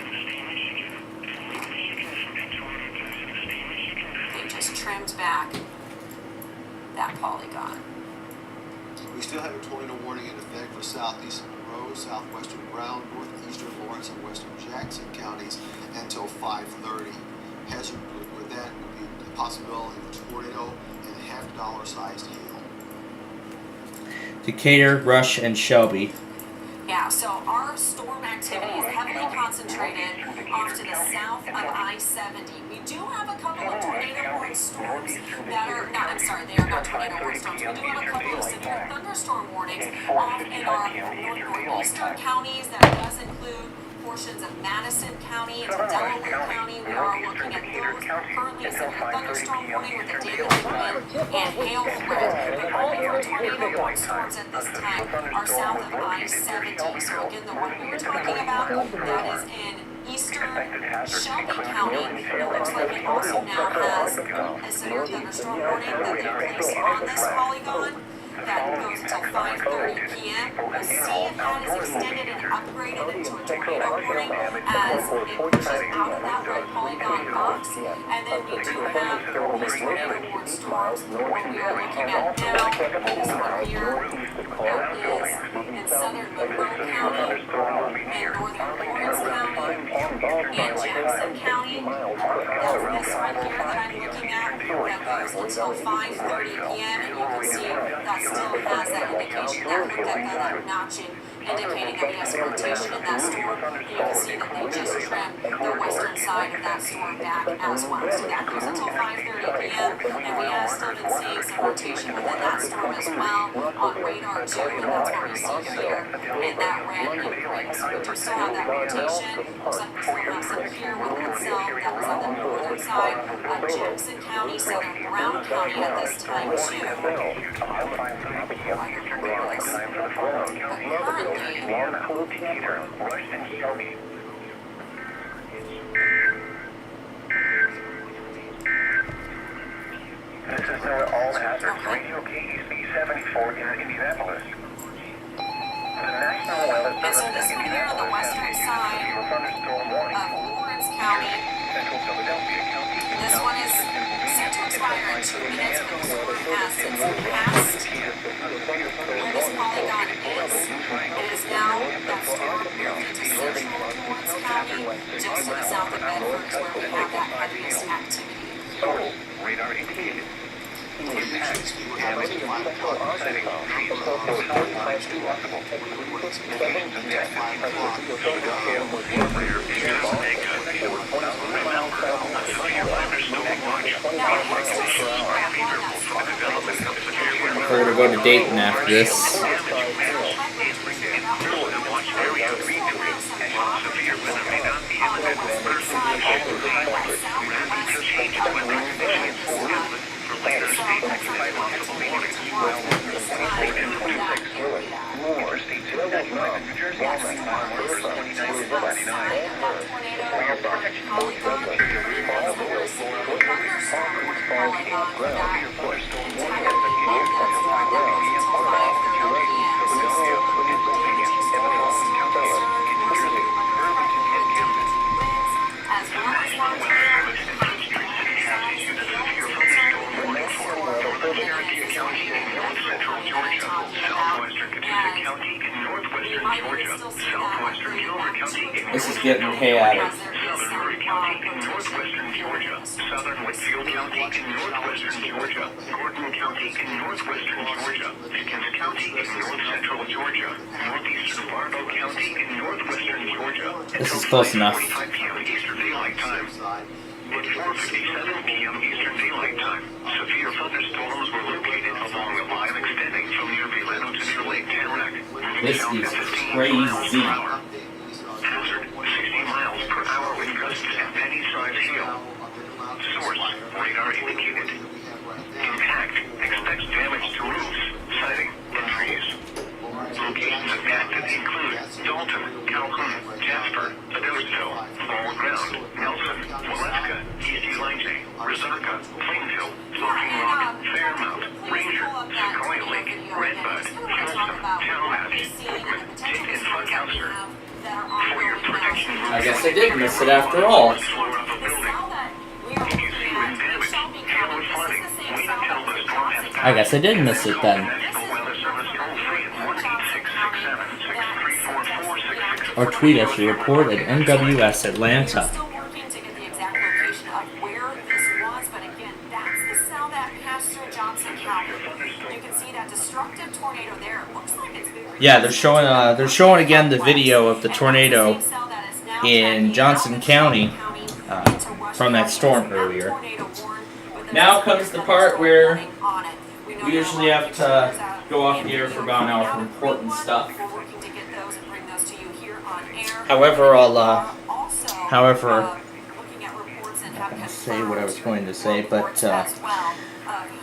P: Just trimmed back that polygon.
O: We still have a tornado warning in effect for southeastern Monroe, southwestern Brown, northeastern Lawrence, and western Jackson counties until 5:30. Hazard with that would be the possibility of a tornado and $50 sized hail.
A: Decatur, Rush, and Shelby.
P: Yeah, so our storm activity is heavily concentrated off to the south of I-70. We do have a couple of tornado warning storms that are not, I'm sorry, they are not tornado warning storms. We do have a couple of severe thunderstorm warnings off in our northeastern counties. That does include portions of Madison County into Delaware County. We are looking at those. Currently a severe thunderstorm warning with a damaged wind and hail threat. But all of our tornado warning storms at this time are south of I-70. So again, the one we were talking about, that is in eastern Shelby County. It looks like it also now has a severe thunderstorm warning that they placed on this polygon. That goes until 5:30 p.m. We'll see if that is extended and upgraded into a tornado warning as it pushes out of that red polygon box. And then we do have these tornado warning storms. What we are looking at now, this one here, that is in southern Monroe County, and northern Lawrence County, and Jackson County. That's this one here that I'm looking at. That goes until 5:30 p.m. and you can see that still has that indication, that notching indicating that we have some rotation in that storm. And you can see that they just trimmed the western side of that storm back as well. So that goes until 5:30 p.m. and we have still been seeing some rotation within that storm as well on radar too, and that's what we see here in that red and green. So we do still have that rotation. Looks like we still have some here with itself. That was on the northern side of Jackson County, southern Brown County at this time too.
F: This is their all-hazards radio KEAS 74 in Indianapolis. The National Weather
P: And so this one here on the western side of Lawrence County, this one is set to expire in 2 minutes, but the storm has since passed where this polygon is. It is now that storm moved into central Lawrence County, just to the south of Bedford is where we have that heaviest activity.
F: Radar indicated.
O: Impact, damage, setting,
A: We're gonna go to Dayton after this. This is getting chaotic.
F: Northwestern Georgia, southern Whitfield County in northwestern Georgia, Gordon County in northwestern Georgia, Pickens County in north central Georgia, northeastern Barlow County in northwestern Georgia.
A: This is close enough.
F: 5 p.m. Eastern Daylight Time. At 4:57 p.m. Eastern Daylight Time, severe thunderstorms were located along the line extending from near Vilano to near Lake Tamarack.
A: This is crazy.
F: Hazard 60 miles per hour with gusts and penny-sized hail. Source, radar indicated. Impact, expects damage to roofs, siding, and trees. Locations impacted include Dalton, Calhoun, Jasper, Adelsville, Fall Ground, Nelson, Waleska, East Elijah, Resaca, Plainfield, Floating Rock, Fairmount, Ranger, Sequoia Lake, Redbud, Houston, Talmadge, Whitman, Tate, and Funkhauser. For your protection,
A: I guess I did miss it after all. I guess I did miss it then. Or tweet us your report at NWS Atlanta.
P: Still working to get the exact location of where this was, but again, that's the cell that passed through Johnson County. You can see that destructive tornado there. It looks like it's very...
A: Yeah, they're showing again the video of the tornado in Johnson County from that storm earlier. Now comes the part where we usually have to go off the air for about an hour for important stuff. However, I'll say what I was going to say, but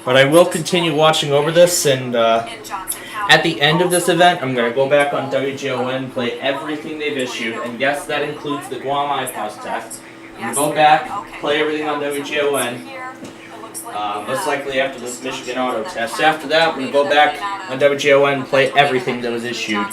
A: I will continue watching over this, and at the end of this event, I'm going to go back on WGON, play everything they've issued, and yes, that includes the Guam IPOS test. I'm going to go back, play everything on WGON, most likely after this Michigan auto test. After that, we're going to go back on WGON, play everything that was issued.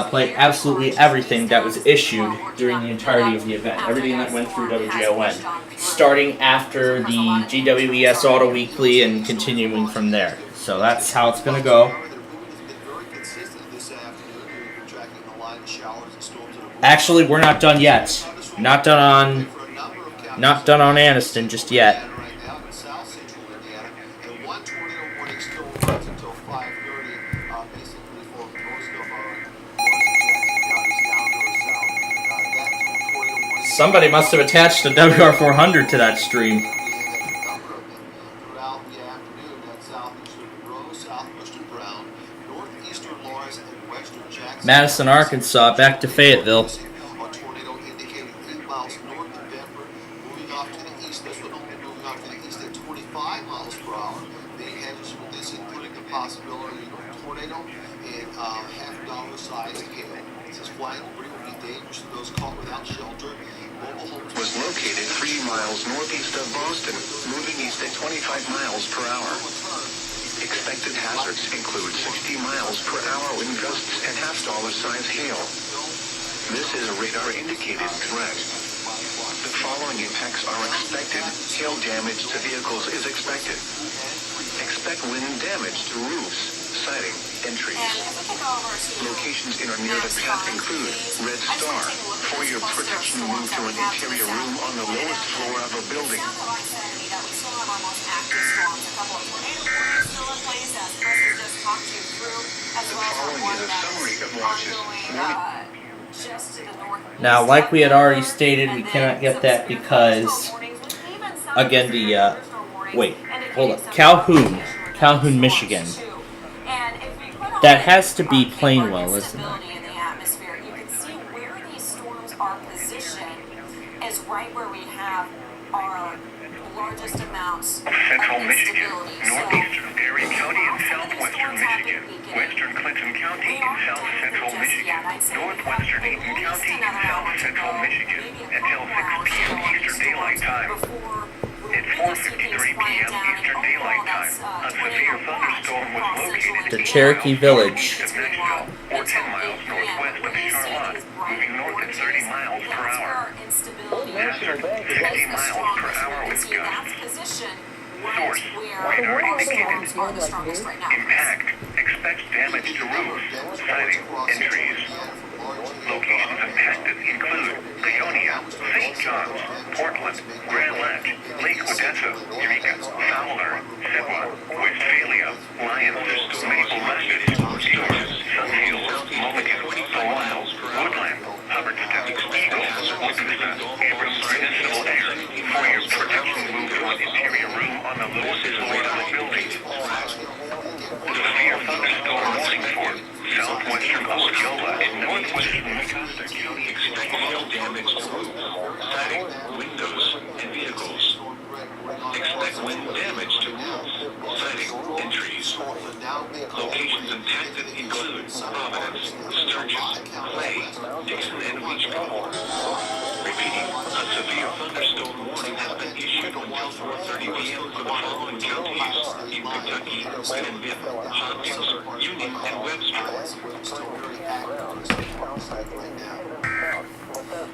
A: Play absolutely everything that was issued during the entirety of the event. Everything that went through WGON. Starting after the GWES Auto Weekly and continuing from there. So that's how it's going to go. Actually, we're not done yet. Not done on Anniston just yet. Somebody must have attached a WR400 to that stream.
O: Throughout the afternoon, that's southeastern Monroe, southwestern Brown, northeastern Lawrence, and western Jackson.
A: Madison, Arkansas, back to Fayetteville.
O: A tornado indicated 8 miles north of Denver, moving off to the east. This one only moving off to the east at 25 miles per hour. The hazards with this including the possibility of a tornado and half-dollar sized hail. This flying debris will be dangerous to those caught without shelter. Mobile homes
Q: was located 3 miles northeast of Boston, moving east at 25 miles per hour. Expected hazards include 60 miles per hour wind gusts and half-dollar size hail. This is a radar-indicated threat. The following impacts are expected. Hail damage to vehicles is expected. Expect wind damage to roofs, siding, and trees. Locations in or near the path include Red Star. For your protection, move to an interior room on the lowest floor of a building.
P: The
Q: following is a summary of watches.
A: Now, like we had already stated, we cannot get that because, again, the, wait, hold up, Calhoun, Michigan. That has to be Plainwell, isn't it?
P: You can see where these storms are positioned is right where we have our largest amounts of
F: Central Michigan,
P: instability.
F: northeastern Perry County in southwestern Michigan, western Clinton County in south central Michigan, northwestern Eaton County in south central Michigan until 6 p.m. Eastern Daylight Time. At 4:53 p.m. Eastern Daylight Time, a severe thunderstorm was located
A: The Cherokee Village.
F: of Nashville, or 10 miles northwest of Charlotte, moving north at 30 miles per hour. Hazard, 60 miles per hour with gusts. Source, radar indicated. Impact, expect damage to roofs, siding, and trees. Locations impacted include Paonia, St. John's, Portland, Grand Ledge, Lake Odessa, Eureka, Fowler, Sibwa, Westphalia, Lyons, Maple Rapids, York, Sun Hills, Mulligan, Delisle, Woodland, Hubbardston, Eagle, Wickliffe, Abrams Municipal Air. For your protection, move to an interior room on the lowest floor of the building. Severe thunderstorm warning for southwestern Osceola and northwestern Augusta County.
Q: Expect hail damage to roofs, siding, windows, and vehicles. Expect wind damage to roofs, siding, and trees. Locations impacted include Providence, Sturgeon, Clay, Dixon, and Weechport. Repeating, a severe thunderstorm warning has been issued until 4:30 p.m. for the following counties in Kentucky, Gwinnett, Hopkins, Union, and Webster.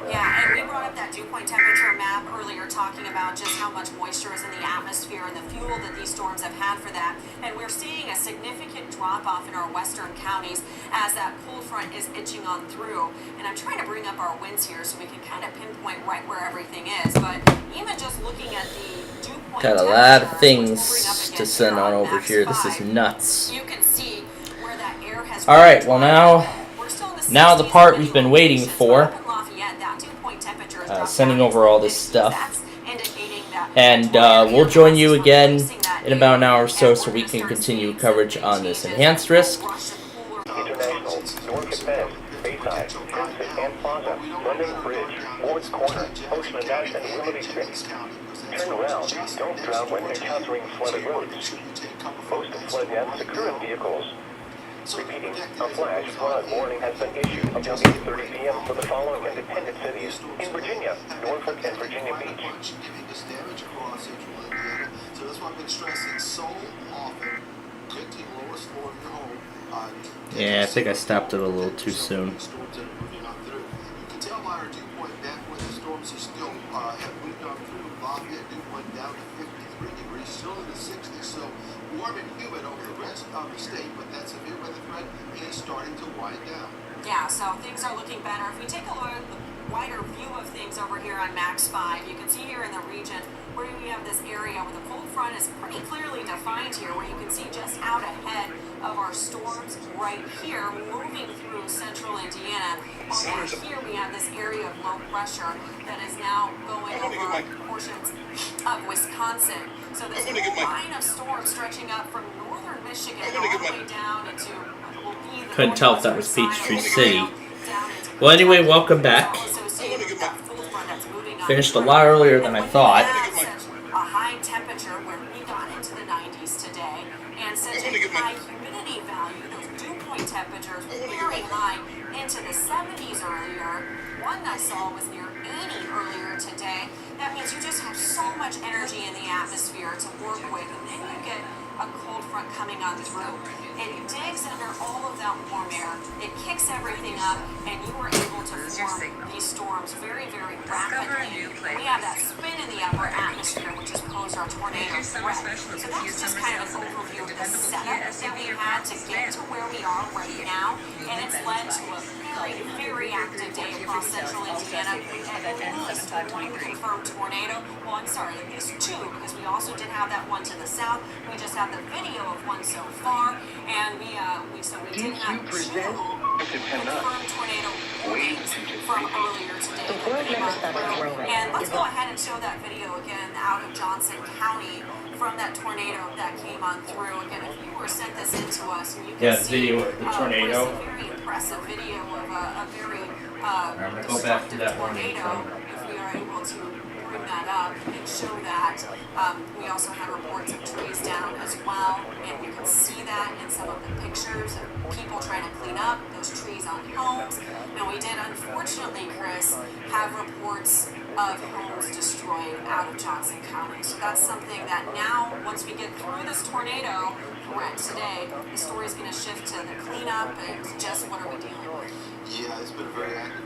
P: Yeah, and we brought up that dew point temperature map earlier, talking about just how much moisture is in the atmosphere and the fuel that these storms have had for that. And we're seeing a significant drop-off in our western counties as that cold front is itching on through. And I'm trying to bring up our winds here so we can kind of pinpoint right where everything is. But even just looking at the dew point
A: Got a lot of things to send on over here. This is nuts.
P: you can see where that air has
A: Alright, well now the part we've been waiting for. Sending over all this stuff. And we'll join you again in about an hour or so we can continue coverage on this enhanced risk.
F: International, North Defense, Bayside, Sunset and Plaza, London Bridge, Ward's Corner, Ocean and Nash, and Willoughby Street. Turn around, don't drown when encountering flooded roads. Most of flood dams occur in vehicles. Repeating, a flash flood warning has been issued until 8:30 p.m. for the following independent cities in Virginia, Norfolk, and Virginia Beach.
O: So that's why I've been stressing so often. Get to the lowest floor of your home.
A: Yeah, I think I stopped it a little too soon.
O: You can tell by our dew point back where the storms are still have moved on through. Lafayette dew point down to 53 degrees, still in the 60s. So warm and humid over the rest of the state, but that severe weather threat is starting to wind down.
P: Yeah, so things are looking better. If we take a wider view of things over here on Max 5, you can see here in the region, where we have this area where the cold front is pretty clearly defined here, where you can see just out ahead of our storms right here, moving through central Indiana. Over here we have this area of low pressure that is now going over portions of Wisconsin. So this whole line of storms stretching up from northern Michigan all the way down into what will be the
A: Couldn't tell if that was
P: northwestern
A: Peachtree
P: side of
A: City. Well, anyway, welcome back. Finished a lot earlier than I thought.
P: A high temperature where we got into the 90s today, and such a high humidity value, those dew point temperatures very high into the 70s earlier. One I saw was near 80 earlier today. That means you just have so much energy in the atmosphere to work with, and then you get a cold front coming on through. It digs under all of that warm air, it kicks everything up, and you were able to form these storms very, very rapidly. We have that spin in the upper atmosphere, which has posed our tornado threat. So that's just kind of an overview of the setup that we had to get to where we are right now, and it's led to a very, very active day across central Indiana. And at least one confirmed tornado. Well, I'm sorry, at least two, because we also did have that one to the south. We just have the video of one so far, and we did have two confirmed tornado warnings from earlier today. And let's go ahead and show that video again out of Johnson County from that tornado that came on through. Again, if you were sent this into us, and you can see
A: video of the tornado.
P: a very impressive video of a very
A: Go back to that
P: tornado. If we are able to bring that up and show that. We also have reports of trees down as well, and you can see that in some of the pictures of people trying to clean up those trees on homes. And we did, unfortunately, Chris, have reports of homes destroyed out of Johnson County. So that's something that now, once we get through this tornado threat today, the story is going to shift to the cleanup and just what are we dealing with.
O: Yeah, it's been a very active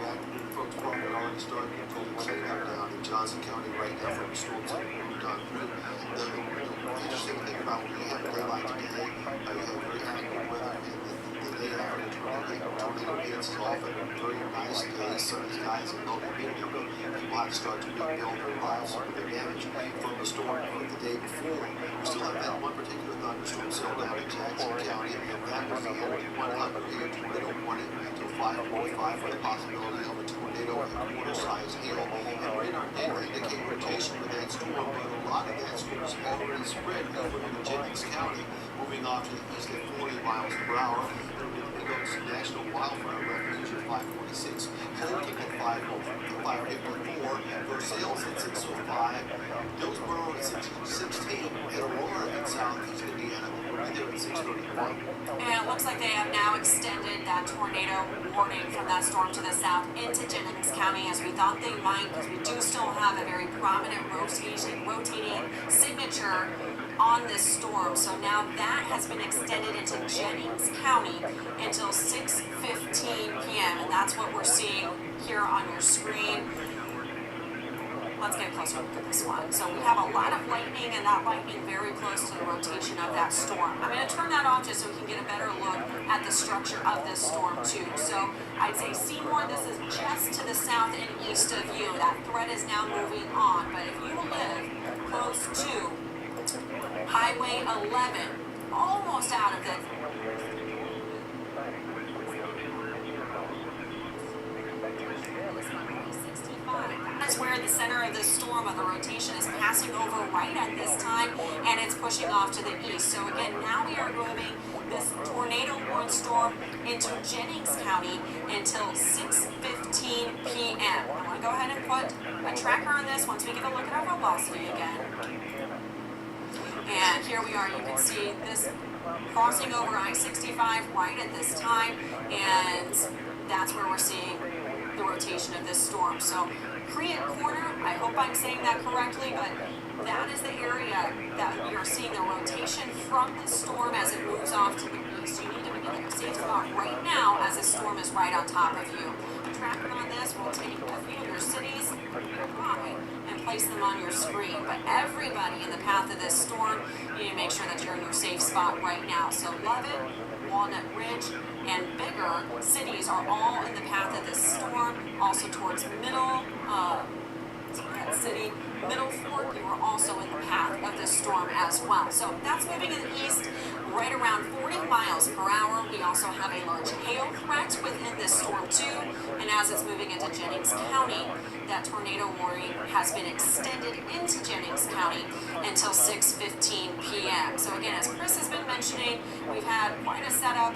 O: folks probably already started to clean up down in Johnson County right now from the storms that moved on through. The interesting thing about when you have a day like today, you have very active weather, and the day after the tornado hits is often a very nice day, sunny skies, and no humidity. People have to start to rebuild their lives with their damage from the storm of the day before. We still have that one particular thunderstorm cell down in Jackson County, and that was the only one up here, tornado warning until 5:45 for the possibility of a tornado and quarter-size hail. And we're in our data indicator rotation with that storm, but a lot of that storm is already spread over into Jennings County, moving off to the east at 40 miles per hour. It goes to National Wildfire Refuge at 546, Colton at 554, Versailles at 605, Dillsboro at 616, and Aurora in southeast Indiana will be there at 631.
P: And it looks like they have now extended that tornado warning from that storm to the south into Jennings County, as we thought they might, because we do still have a very prominent rotating signature on this storm. So now that has been extended into Jennings County until 6:15 p.m. and that's what we're seeing here on your screen. Let's get a closer look at this one. So we have a lot of lightning, and that lightning very close to the rotation of that storm. I'm going to turn that on just so we can get a better look at the structure of this storm too. So I'd say Seymour, this is just to the south and east of you. That threat is now moving on. But if you live close to Highway 11, almost out of the That's where the center of this storm of the rotation is passing over right at this time, and it's pushing off to the east. So again, now we are moving this tornado-warned storm into Jennings County until 6:15 p.m. I'm going to go ahead and put a tracker on this once we get a look at our velocity again. And here we are. You can see this crossing over I-65 right at this time, and that's where we're seeing the rotation of this storm. So Create Corner, I hope I'm saying that correctly, but that is the area that we are seeing the rotation from the storm as it moves off to the east. You need to be in a safe spot right now as the storm is right on top of you. The tracker on this will take a few of your cities and place them on your screen. But everybody in the path of this storm, you need to make sure that you're in your safe spot right now. So Lovett, Walnut Ridge, and bigger cities are all in the path of this storm. Also towards Middle City, Middle Fork, you are also this storm as well. So that's moving in the east right around 40 miles per hour. We also have a large hail threat within this storm too, and as it's moving into Jennings County, that tornado warning has been extended into Jennings County until 6:15 p.m. So again, as Chris has been mentioning, we've had quite a setup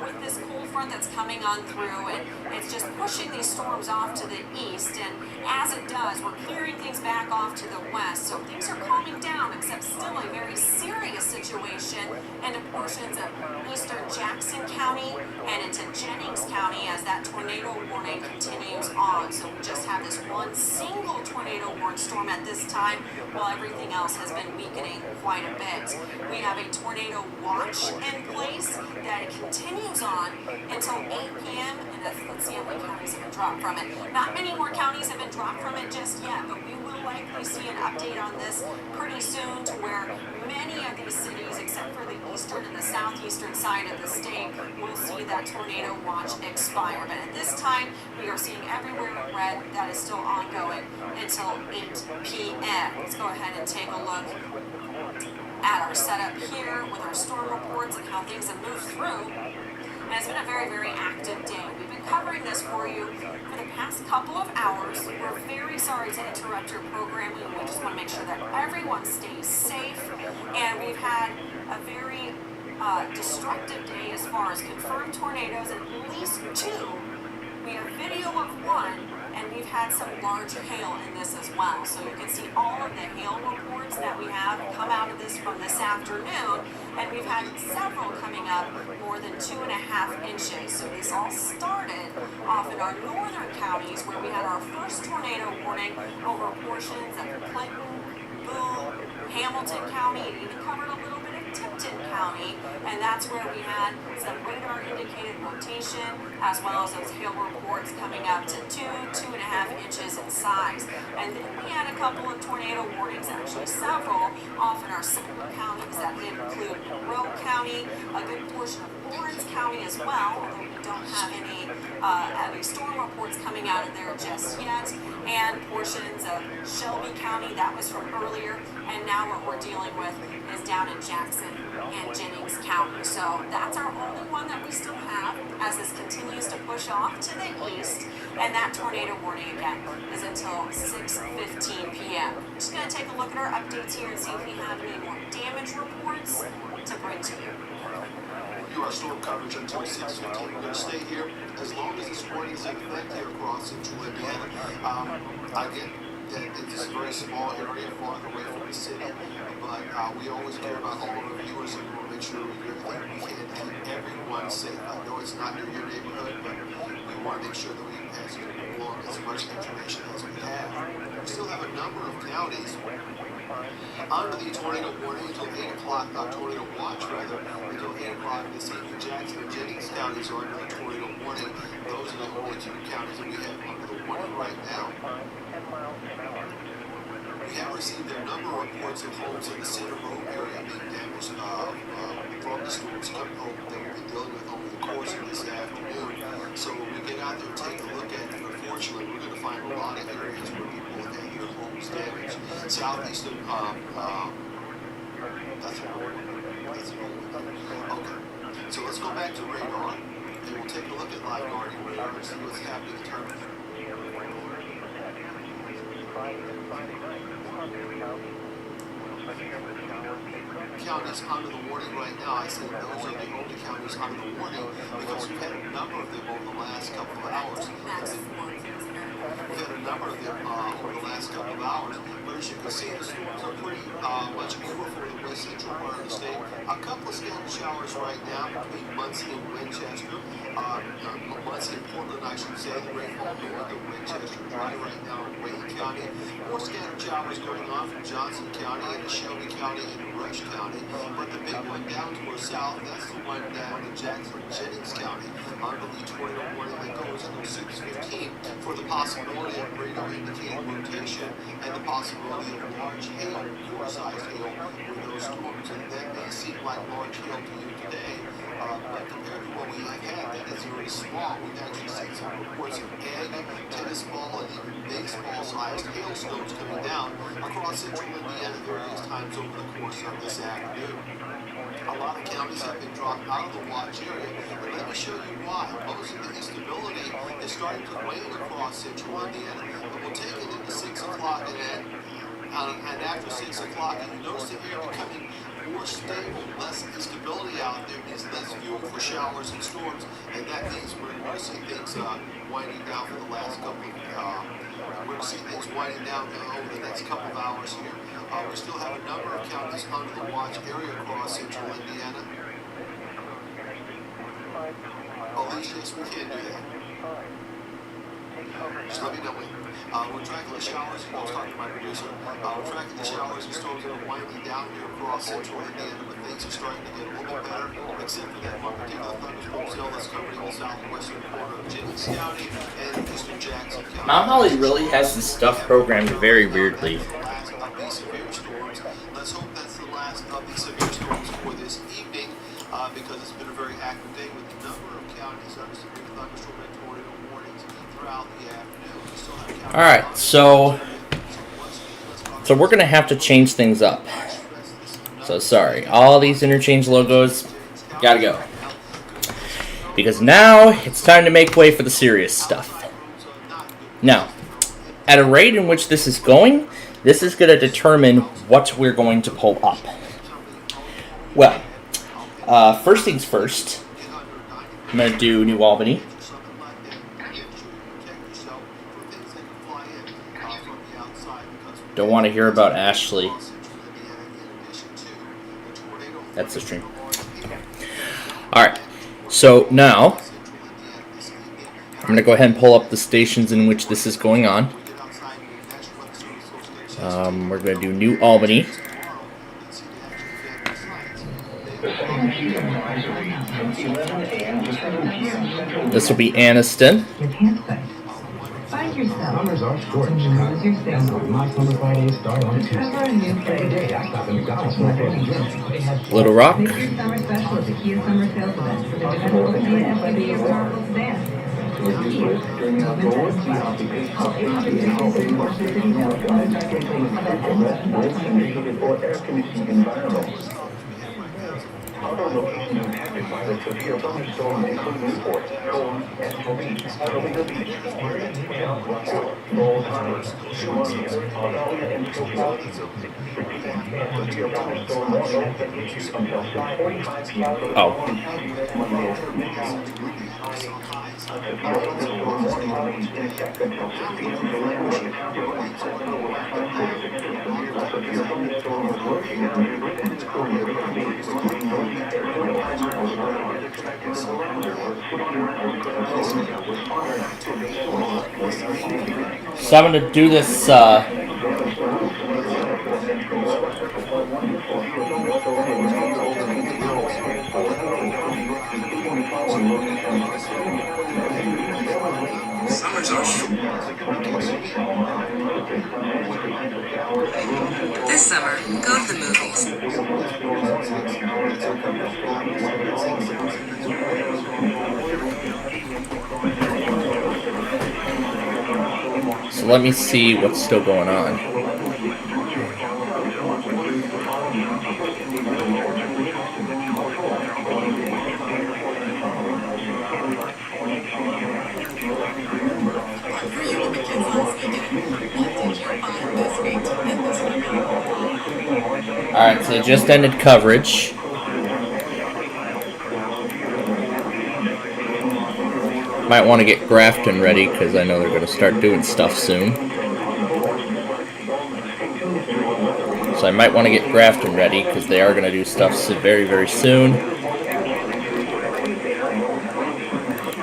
P: with this cold front that's coming on through, and it's just pushing these storms off to the east, and as it does, we're clearing things back off to the west, so things are calming down, except still a very serious situation into portions of eastern Jackson County and into Jennings County as that tornado warning continues on. So we just have this one single tornado warned storm at this time, while everything else has been weakening quite a bit. We have a tornado watch in place that continues on until 8 p.m. and let's see how many counties have been dropped from it. Not many more counties have been dropped from it just yet, but we will likely see an update on this pretty soon to where many of these cities, except for the eastern and the southeastern side of the state, will see that tornado watch expire. But at this time, we are seeing everywhere in red that is still ongoing until 8 p.m. Let's go ahead and take a look at our setup here with our storm reports and how things have moved through. And it's been a very, very active day. We've been covering this for you for the past couple of hours. We're very sorry to interrupt your programming. We just want to make sure that everyone stays safe. And we've had a very destructive day as far as confirmed tornadoes, at least 2. We have video of 1, and we've had some large hail in this as well. So you can see all of the hail reports that we have come out of this from this afternoon, and we've had several coming up more than 2.5 inches. So this all started off in our northern counties where we had our first tornado warning over portions of Clinton, Boone, Hamilton County, and even covered a little bit of Tipton County, and that's where we had some radar indicated rotation as well as those hail reports coming up to 2.5 inches in size. And then we had a couple of tornado warnings, actually several, off in our central counties that did include Monroe County, a good portion of Lawrence County as well, although we don't have any storm reports coming out of there just yet, and portions of Shelby County, that was from earlier, and now what we're dealing with is down in Jackson and Jennings County. So that's our only one that we still have as this continues to push off to the east, and that tornado warning again is until 6:15 p.m. Just going to take a look at our updates here and see if we have any more damage reports to bring to you.
O: You are storm coverage until 6:15. We're going to stay here as long as this warning is in effect here across central Indiana. I get that it's a very small area far away from the city, but we always care about all of our viewers, and we want to make sure we do everything we can to keep everyone safe. I know it's not near your neighborhood, but we want to make sure that we pass along as much information as we have. We still have a number of counties under the tornado warning until 8 o'clock, tornado watch rather, until 8 o'clock this evening. Jackson and Jennings counties are under the tornado warning. Those are the only 2 counties that we have under the warning right now. We have received a number of reports of homes in the Center Road area being damaged from the storms coming home that we've been dealing with over the course of this afternoon. So when we get out there and take a look at it, unfortunately, we're going to find a lot of areas where people have had their homes damaged. Southeastern, okay. So let's go back to radar, and we'll take a look at live guardian radar and see what's happening in terms of counties under the warning right now. I say those are the only counties under the warning because we've had a number of them over the last couple of hours. We've had a number of them over the last couple of hours. But as you can see, the storms are pretty much over for the west central part of the state. A couple of scattered showers right now between Muncie and Winchester. Muncie and Portland, I should say. The rainfall north of Winchester, dry right now in Wayne County. More scattered showers going on from Johnson County into Shelby County and Rush County. But the big one down towards south, that's the one down in Jackson and Jennings County. Under the tornado warning that goes until 6:15 for the possibility of radar indicated rotation and the possibility of large hail, 4-sized hail, where those storms, and that may seem like large hail to you today, but compared to what we have had, that is very small. We've actually seen some reports of egg, tennis ball, and even baseball-sized hailstones coming down across central Indiana various times over the course of this afternoon. A lot of counties have been dropped out of the watch area, and let me show you why. Most of the instability is starting to wane across central Indiana, but we'll take it into 6 o'clock and after 6 o'clock, and you notice the air becoming more stable, less instability out there means less fuel for showers and storms, and that means we're going to see things winding down for the last couple of we're going to see things winding down over the next couple of hours here. We still have a number of counties under the watch area across central Indiana. Alicia, yes, we can do that. Just let me know when. We're tracking the showers, I'll talk to my producer. We're tracking the showers and storms that are winding down here across central Indiana, but things are starting to get a little bit better, except for that one particular thunderstorm cell that's covering the southwestern corner of Jennings County and eastern Jackson County.
A: Mount Holly really has this stuff programmed very weirdly.
O: Let's hope that's the last of the severe storms for this evening, because it's been a very active day with a number of counties under severe thunderstorm and tornado warnings throughout the afternoon.
A: Alright, so we're going to have to change things up. So sorry, all these interchange logos gotta go. Because now it's time to make way for the serious stuff. Now, at a rate in which this is going, this is going to determine what we're going to pull up. Well, first things first, I'm going to do New Albany. Don't want to hear about Ashley. That's the stream. Okay. Alright, so now I'm going to go ahead and pull up the stations in which this is going on. We're going to do New Albany. This will be Anniston.
R: Find yourself. Summers are scorching. Lose your things with My Summer Fridays start on Tuesday. Discover a new every day. I stop at McDonald's for my frozen drinks. They have
A: Little Rock.
R: Make your summer special at the Kia Summer Sales Event for the developable Kia FPV or powerful sedan.
F: Other locations impacted by the severe thunderstorm include Newport, Cone, Escovitch, Arlington Beach, Erie, Camp Rockport, Knowles Harbor, Shamonia, Argalia, and Scofield. Severe thunderstorm warning continues until 6:45 p.m. Monday through Midtown. A severe thunderstorm warning remains in effect until 6 p.m. for Langley County. A severe thunderstorm was lurking in the Gwinnett
A: So I'm going to do this
S: This summer, go to the movies.
A: So let me see what's still going on. Alright, so it just ended coverage. Might want to get Grafton ready because I know they're going to start doing stuff soon. So I might want to get Grafton ready because they are going to do stuff very, very soon.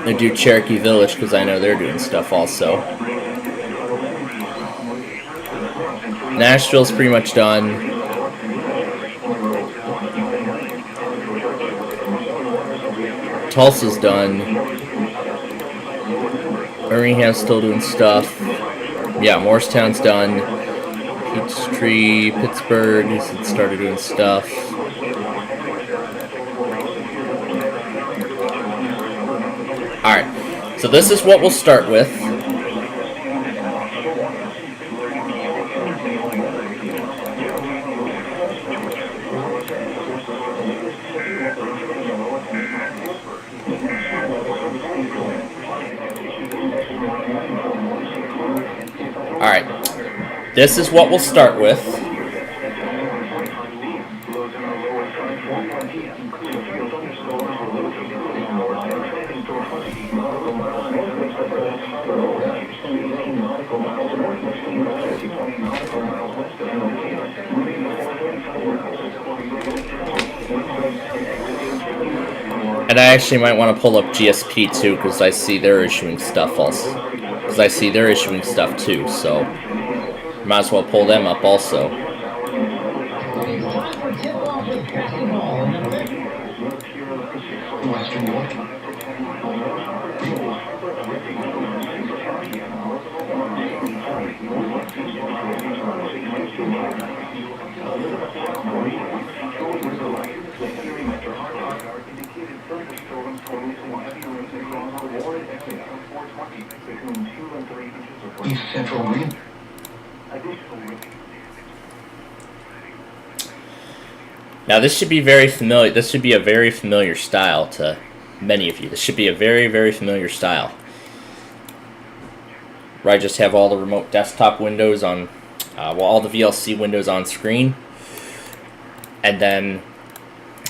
A: I do Cherokee Village because I know they're doing stuff also. Nashville's pretty much done. Tulsa's done. Birmingham's still doing stuff. Yeah, Morristown's done. Peachtree, Pittsburgh, it started doing stuff. Alright, so this is what we'll start with. Alright, this is what we'll start with. And I actually might want to pull up GSP too, because I see they're issuing stuff also. Because I see they're issuing stuff too, so might as well pull them up also.
Q: East Central Green.
A: Now this should be very familiar. This should be a very familiar style to many of you. This should be a very, very familiar style. Where I just have all the remote desktop windows on, well, all the VLC windows on screen. And then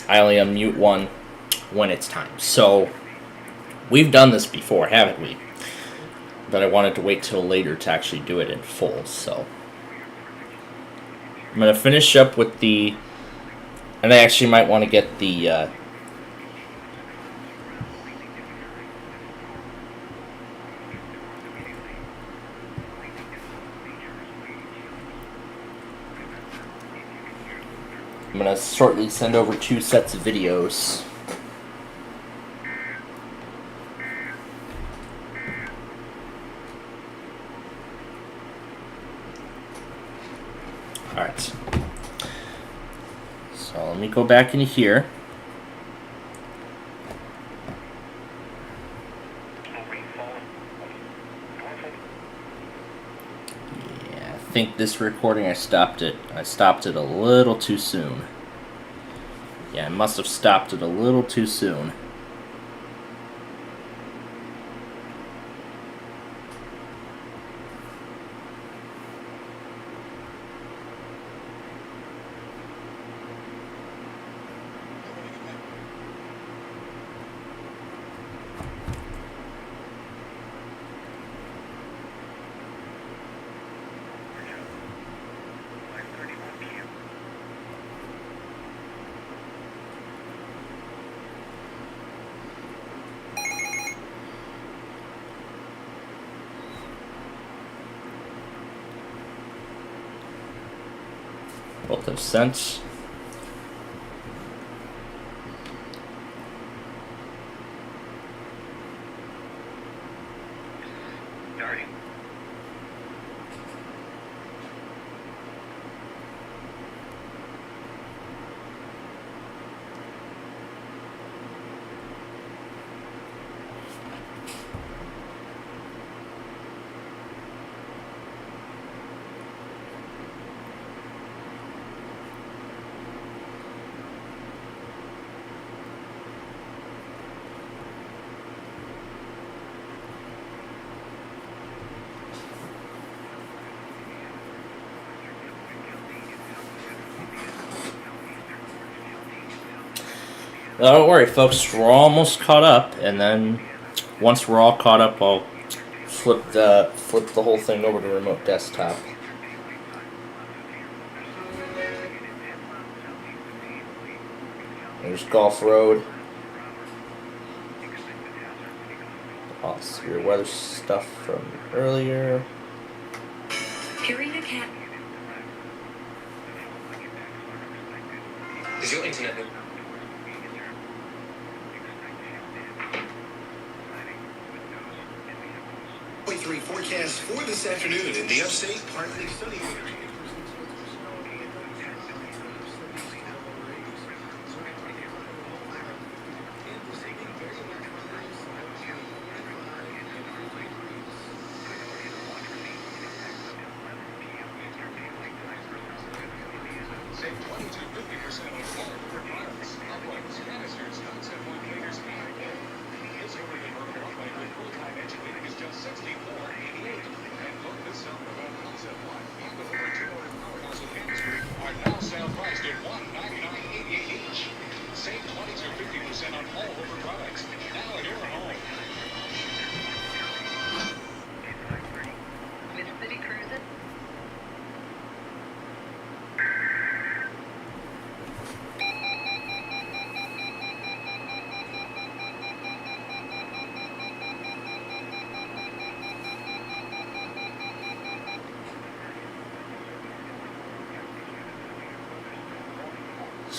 A: I only unmute one when it's time. So we've done this before, haven't we? But I wanted to wait till later to actually do it in full. So I'm going to finish up with the, and I actually might want to get the I'm going to shortly send over 2 sets of videos. Alright. So let me go back into here. Yeah, I think this recording I stopped it a little too soon. Yeah, I must have stopped it a little too soon. Both have sent. Don't worry, folks. We're almost caught up, and then once we're all caught up, I'll flip the whole thing over to remote desktop. There's Golf Road. All severe weather stuff from earlier.
S: Hearing a cat.
C: Is your internet?
Q: 3 forecast for this afternoon in the upstate, partly sunny.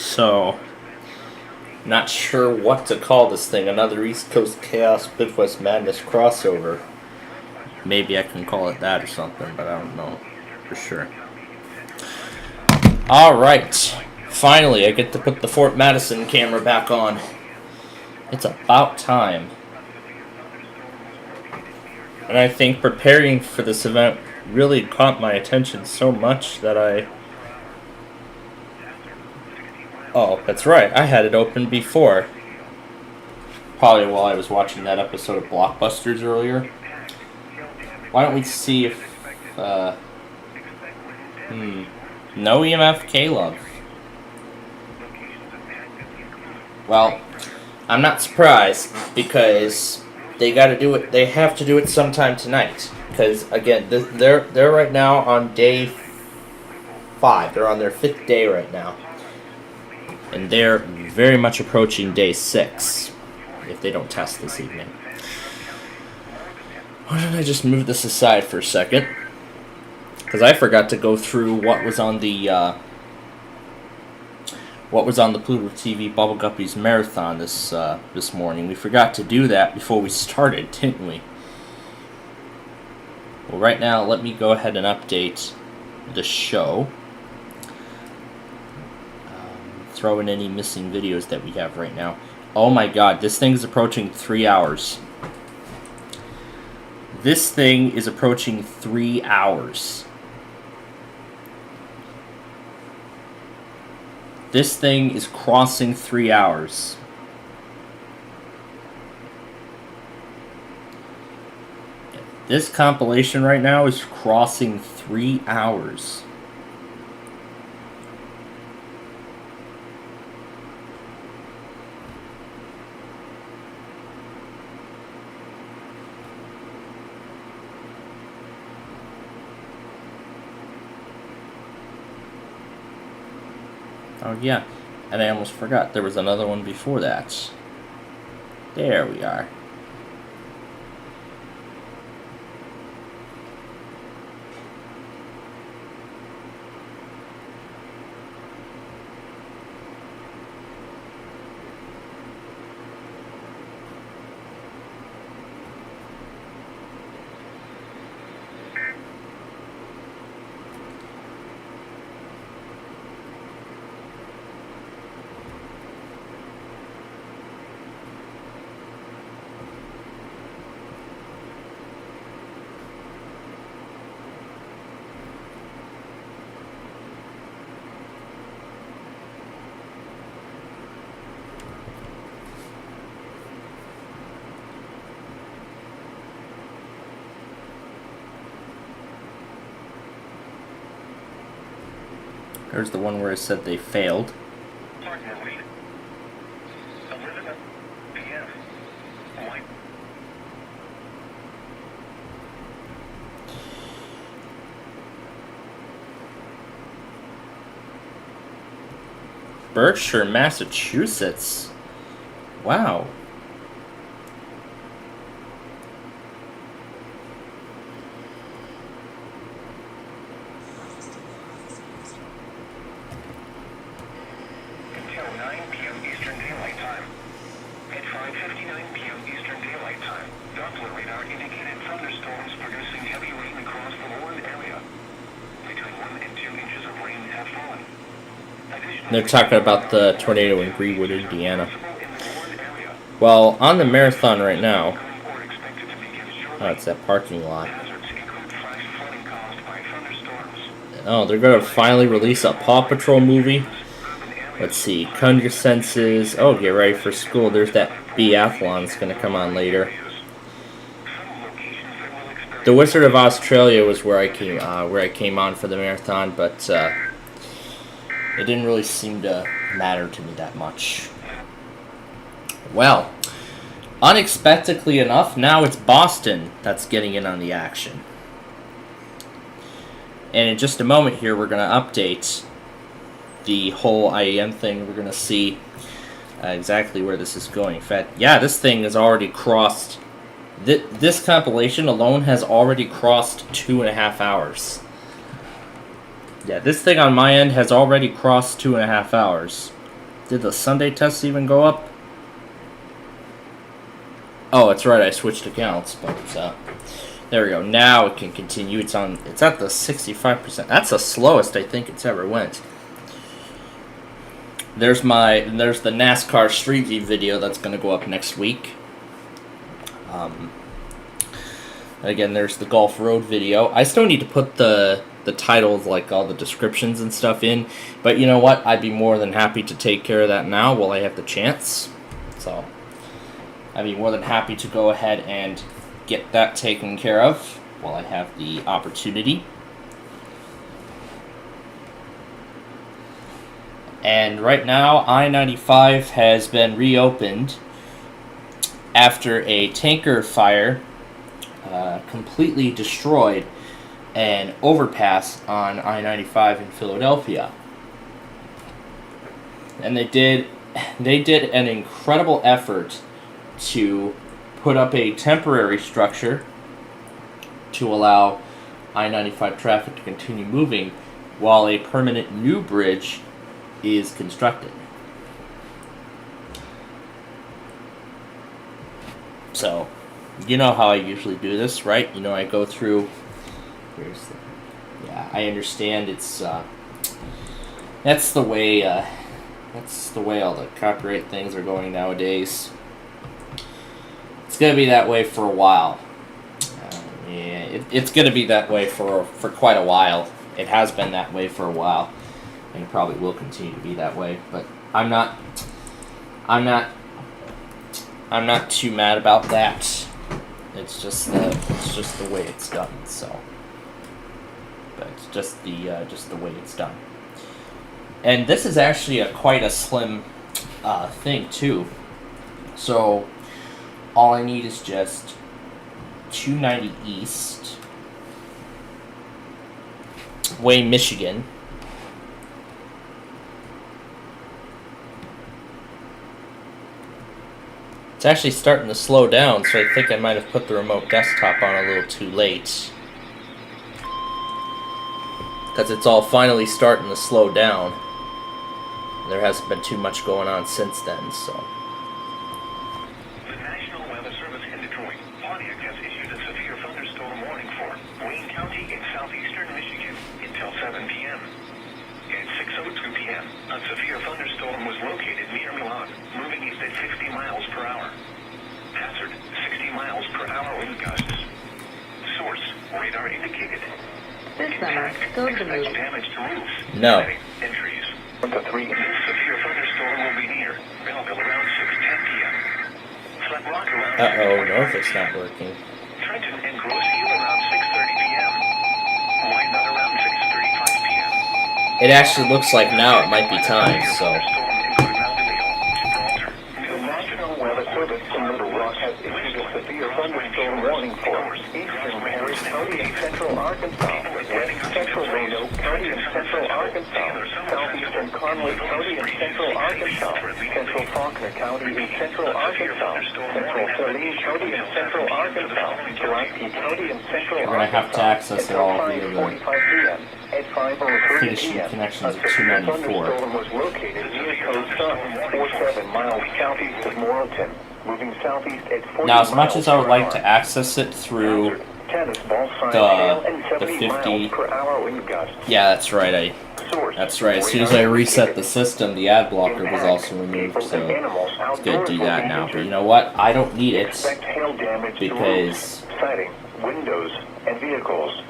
A: So, not sure what to call this thing. Another East Coast Chaos Midwest Madness crossover. Maybe I can call it that or something, but I don't know for sure. Alright, finally I get to put the Fort Madison camera back on. It's about time. And I think preparing for this event really caught my attention so much that oh, that's right, I had it open before. Probably while I was watching that episode of Blockbusters earlier. Why don't we see if, no EMF K-Love. Well, I'm not surprised, because they gotta do it, they have to do it sometime tonight. Because, again, they're right now on day 5. They're on their 5th day right now. And they're very much approaching day 6, if they don't test this evening. Why don't I just move this aside for a second? Because I forgot to go through what was on the Pluto TV Bubble Guppies Marathon this morning. We forgot to do that before we started, didn't we? Well, right now, let me go ahead and update the show. Throw in any missing videos that we have right now. Oh my god, this thing is approaching 3 hours. This thing is approaching 3 hours. This thing is crossing 3 hours. This compilation right now is crossing 3 hours. Oh yeah, and I almost forgot, there was another one before that. There we are. There's the one where I said they failed. Berkshire, Massachusetts. Wow. They're talking about the tornado in Greenwood, Indiana. Well, on the marathon right now... Oh, it's that parking lot. Oh, they're going to finally release a Paw Patrol movie. Let's see. Come Your Senses. Oh, get ready for school. There's that biathlon that's going to come on later. The Wizard of Australia was where I came on for the marathon, but... it didn't really seem to matter to me that much. Well, unexpectedly enough, now it's Boston that's getting in on the action. And in just a moment here, we're going to update the whole IAM thing. We're going to see exactly where this is going. In fact, yeah, this thing has already crossed... This compilation alone has already crossed 2.5 hours. Yeah, this thing on my end has already crossed 2.5 hours. Did the Sunday tests even go up? Oh, that's right, I switched accounts, but there we go. Now it can continue. It's at the 65%. That's the slowest I think it's ever went. There's the NASCAR Street View video that's going to go up next week. Again, there's the Gulf Road video. I still need to put the titles, like all the descriptions and stuff in, but you know what? I'd be more than happy to take care of that now while I have the chance. So I'd be more than happy to go ahead and get that taken care of while I have the opportunity. And right now, I-95 has been reopened after a tanker fire completely destroyed an overpass on I-95 in Philadelphia. And they did an incredible effort to put up a temporary structure to allow I-95 traffic to continue moving while a permanent new bridge is constructed. So, you know how I usually do this, right? You know, I go through. Yeah, I understand. It's that's the way all the copyright things are going nowadays. It's gonna be that way for a while. Yeah, it's gonna be that way for quite a while. It has been that way for a while, and it probably will continue to be that way. But I'm not too mad about that. It's just the way it's done. So, but it's just the way it's done. And this is actually quite a slim thing too. So all I need is just 290 East, Wayne, Michigan. It's actually starting to slow down, so I think I might have put the remote desktop on a little too late. Because it's all finally starting to slow down. There hasn't been too much going on since then, so.
F: The National Weather Service in Detroit, Pontiac has issued a severe thunderstorm warning for Wayne County in southeastern Michigan until 7 p.m. At 6:02 p.m., a severe thunderstorm was located near Milan, moving east at 50 miles per hour. Hazard, 60 miles per hour wind gusts. Source, radar indicated.
S: This summer, go to the movies.
F: Damage to roofs,
A: No.
F: and trees. This severe thunderstorm will be near Belleville around 6:10 p.m. Flat Rock around
A: Uh-oh, Norfolk's not working.
F: Trenton and Grosse Ile around 6:30 p.m. Wyandotte around 6:35 p.m.
A: It actually looks like now it might be time, so.
F: The National Weather Service in Little Rock has issued a severe thunderstorm warning for eastern Harris County and central Arkansas, west central Reno County and central Arkansas, southeastern Conway County and central Arkansas, central Faulkner County and central Arkansas, central Saline County and central Arkansas, Pulaski County and central
A: We're going to have to access it all via the
F: at 5:30
A: finishing
F: p.m.
A: connections
F: A
A: at
F: severe
A: 294.
F: thunderstorm was located near Code Sun, 47 miles southeast of Morrilton, moving southeast at 40
A: Now, as much
F: miles
A: as I would
F: per
A: like
F: hour.
A: to access it through
F: Tennis ball size hail and
A: the
F: 70 miles
A: 50,
F: per hour wind gusts.
A: yeah, that's right. That's right. As soon as I reset the system, the ad blocker was also removed, so it's good to do that now. But you know what? I don't need it
F: Expect hail damage to
A: because
F: roofs, siding, windows, and vehicles.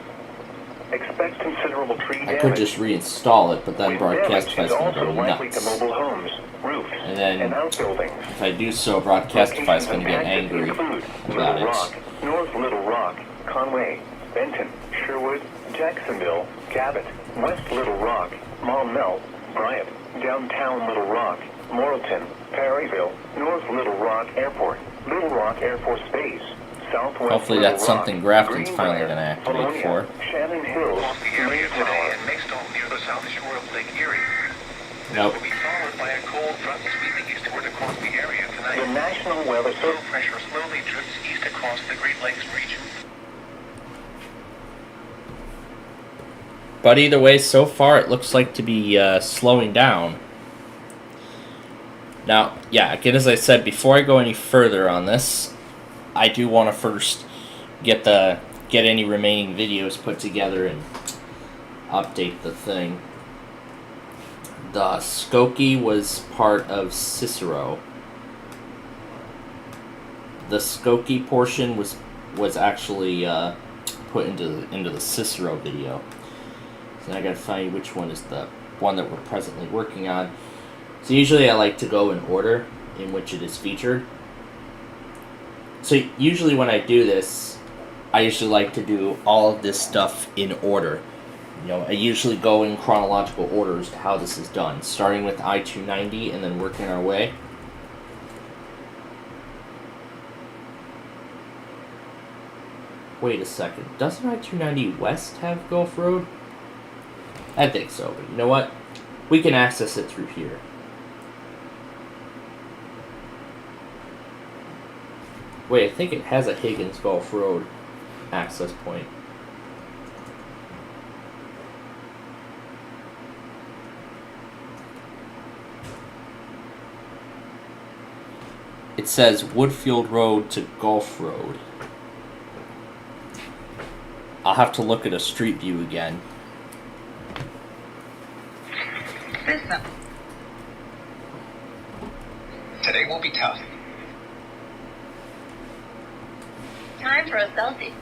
F: Expect considerable tree
A: I
F: damage.
A: could just reinstall it, but then Broadcastify is going to
F: also
A: go
F: likely to
A: nuts.
F: mobile homes, roofs,
A: And then
F: and outbuildings.
A: if I do so, Broadcastify is going to get angry about
F: Little Rock,
A: it.
F: North Little Rock, Conway, Benton, Sherwood, Jacksonville, Cabot, West Little Rock, Maumelle, Bryant, Downtown Little Rock, Morrilton, Perryville, North Little Rock Airport, Little Rock Air Force Base, Southwest
A: Hopefully
F: Little
A: that's
F: Rock,
A: something Grafton's finally
F: Greenbrier,
A: going to activate
F: Valonia,
A: for.
F: Shannon Hills,
G: The area today
F: Mayflower.
G: and next on near the south shore of Lake Erie.
A: Nope.
G: Will be followed by a cold front sweeping eastward across the area tonight.
F: The National Weather
G: Low
F: Service.
G: pressure slowly drifts east across the Great Lakes region.
A: But either way, so far it looks like to be slowing down. Now, yeah, again, as I said, before I go any further on this, I do want to first get any remaining videos put together and update the thing. The Skokie was part of Cicero. The Skokie portion was actually put into the Cicero video. So I gotta find which one is the one that we're presently working on. So usually I like to go in order in which it is featured. So usually when I do this, I usually like to do all of this stuff in order. You know, I usually go in chronological order as to how this is done, starting with I-290 and then working our way. Wait a second, doesn't I-290 West have Gulf Road? I think so, but you know what? We can access it through here. Wait, I think it has a Higgins Gulf Road access point. It says Woodfield Road to Gulf Road. I'll have to look at a street view again.
R: Listen. Today will be tough.
M: Time for a selfie.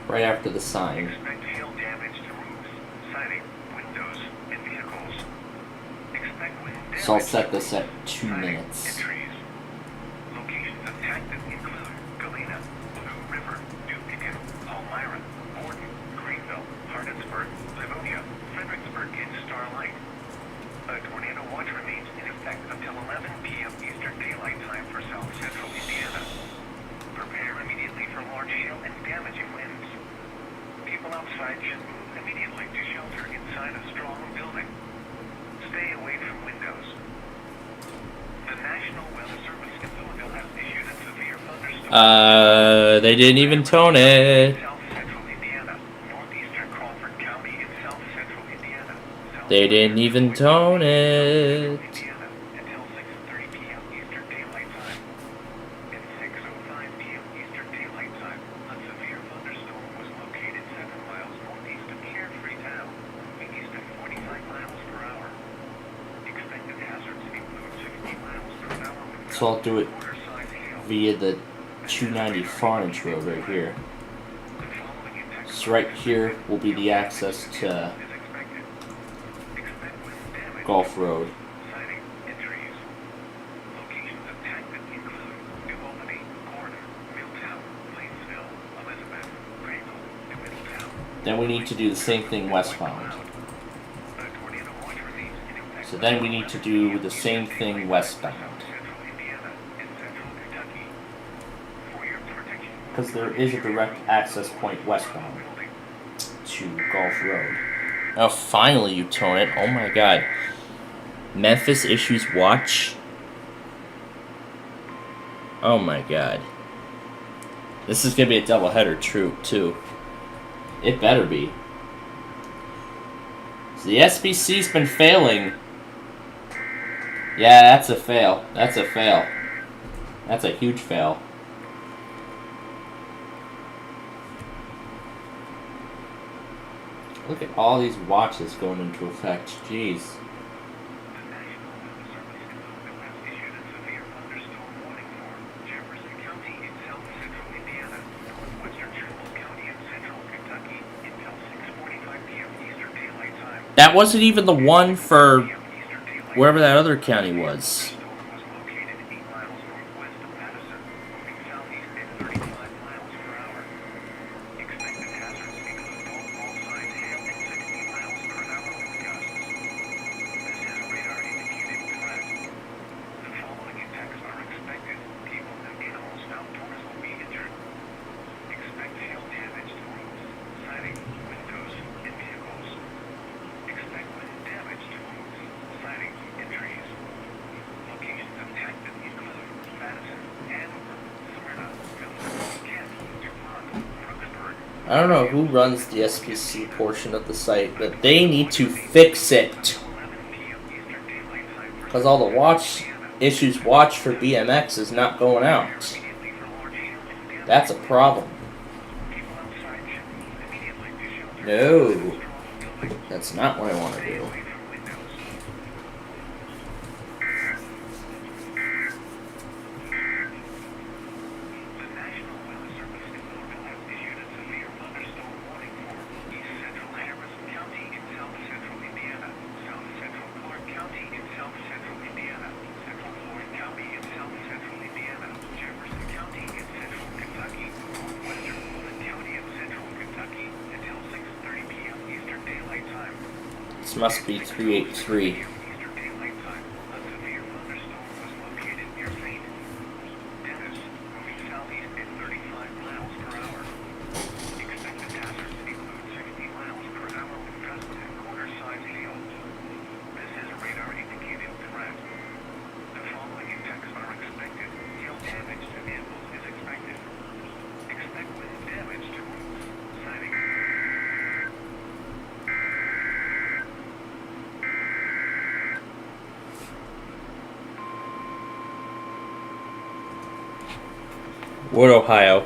A: Right after the sign.
G: Expect hail damage to roofs, siding, windows, and vehicles. Expect wind damage.
A: So I'll set this at 2 minutes.
G: Trees. Locations attacked include Galena, Blue River, New Pickett, Palmyra, Borden, Greenville, Hardinsburg, Livonia, Fredericksburg, and Starlight. A tornado watch remains in effect until 11 p.m. Eastern Daylight Time for South Central Indiana. Prepare immediately for large hail and damaging winds. People outside should move immediately to shelter inside a strong building. Stay away from windows. The National Weather Service in Louisville has issued a severe thunderstorm.
A: They didn't even tone it.
G: South Central Indiana, northeastern Crawford County in South Central Indiana.
A: They didn't even tone it.
G: Until 6:30 p.m. Eastern Daylight Time. At 6:05 p.m. Eastern Daylight Time, a severe thunderstorm was located 7 miles northeast of Carefree Town, moving east at 45 miles per hour. Expected hazards include 60 miles per hour with
A: So I'll do it via the 290 frontage road right here. So right here will be the access to Gulf Road. Then we need to do the same thing westbound. So then we need to do the same thing westbound. Because there is a direct access point westbound to Gulf Road. Oh, finally you tone it. Oh my god. Memphis issues watch. Oh my god. This is gonna be a doubleheader too. It better be. So the SBC's been failing. Yeah, that's a fail. That's a fail. That's a huge fail. Look at all these watches going into effect. Jeez. That wasn't even the one for wherever that other county was. I don't know who runs the SPC portion of the site, but they need to fix it. Because all the watch issues watch for BMX is not going out. That's a problem. No. That's not what I want to do. This must be 383. Wood, Ohio.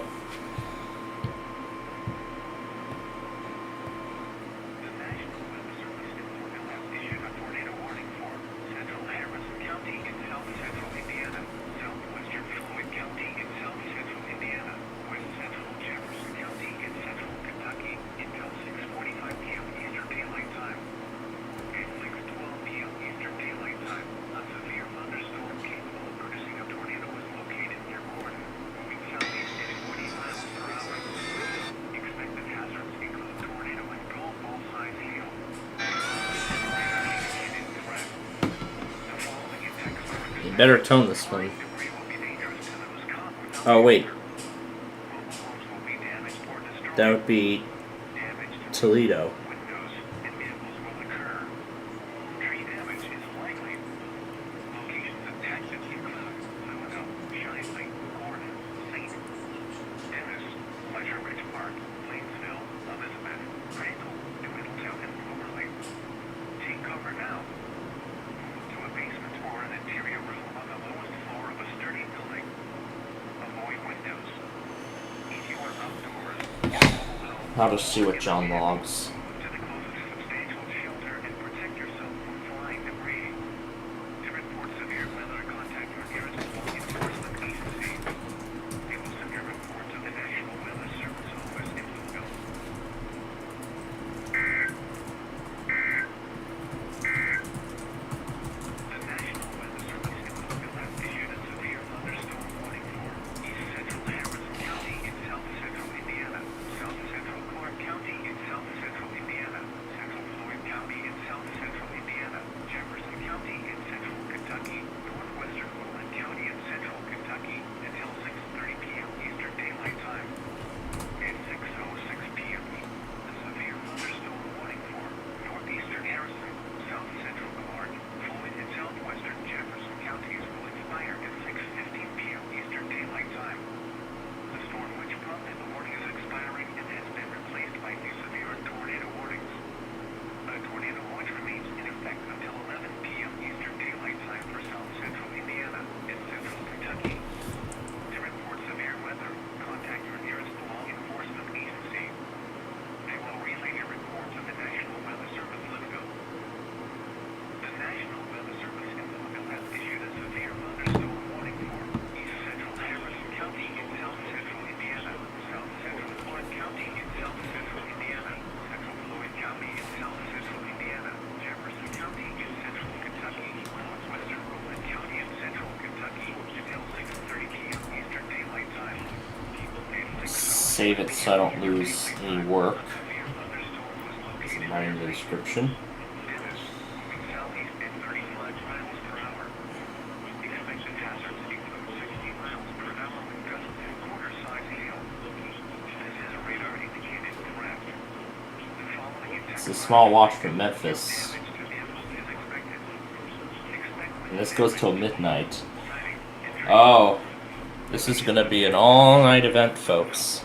A: Better tone this one. Oh wait, that would be Toledo. How to sue at John Logs. save it so I don't lose any work. It's right in the description. It's a small watch from Memphis. And this goes till midnight. Oh, this is going to be an all-night event, folks.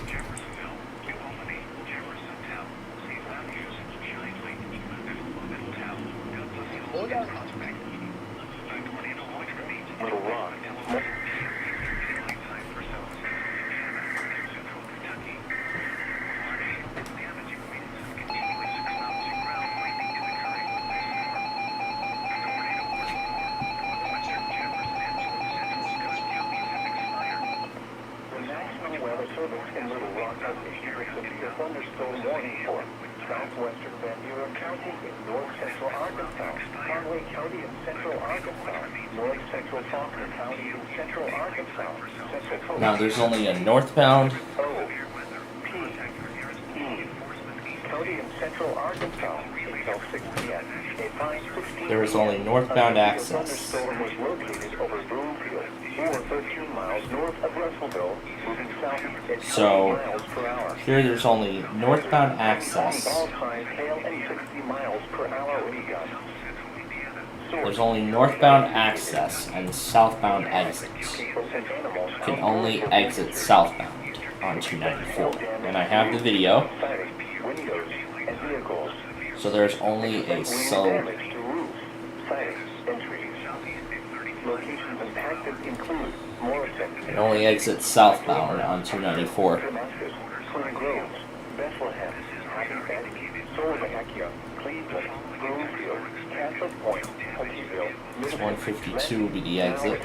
A: Now there's only a northbound. There is only northbound access. So here there's only northbound access. There's only northbound access and southbound exits. You can only exit southbound on 294. And I have the video. So there's only a it only exits southbound on 294. This 152 will be the exit.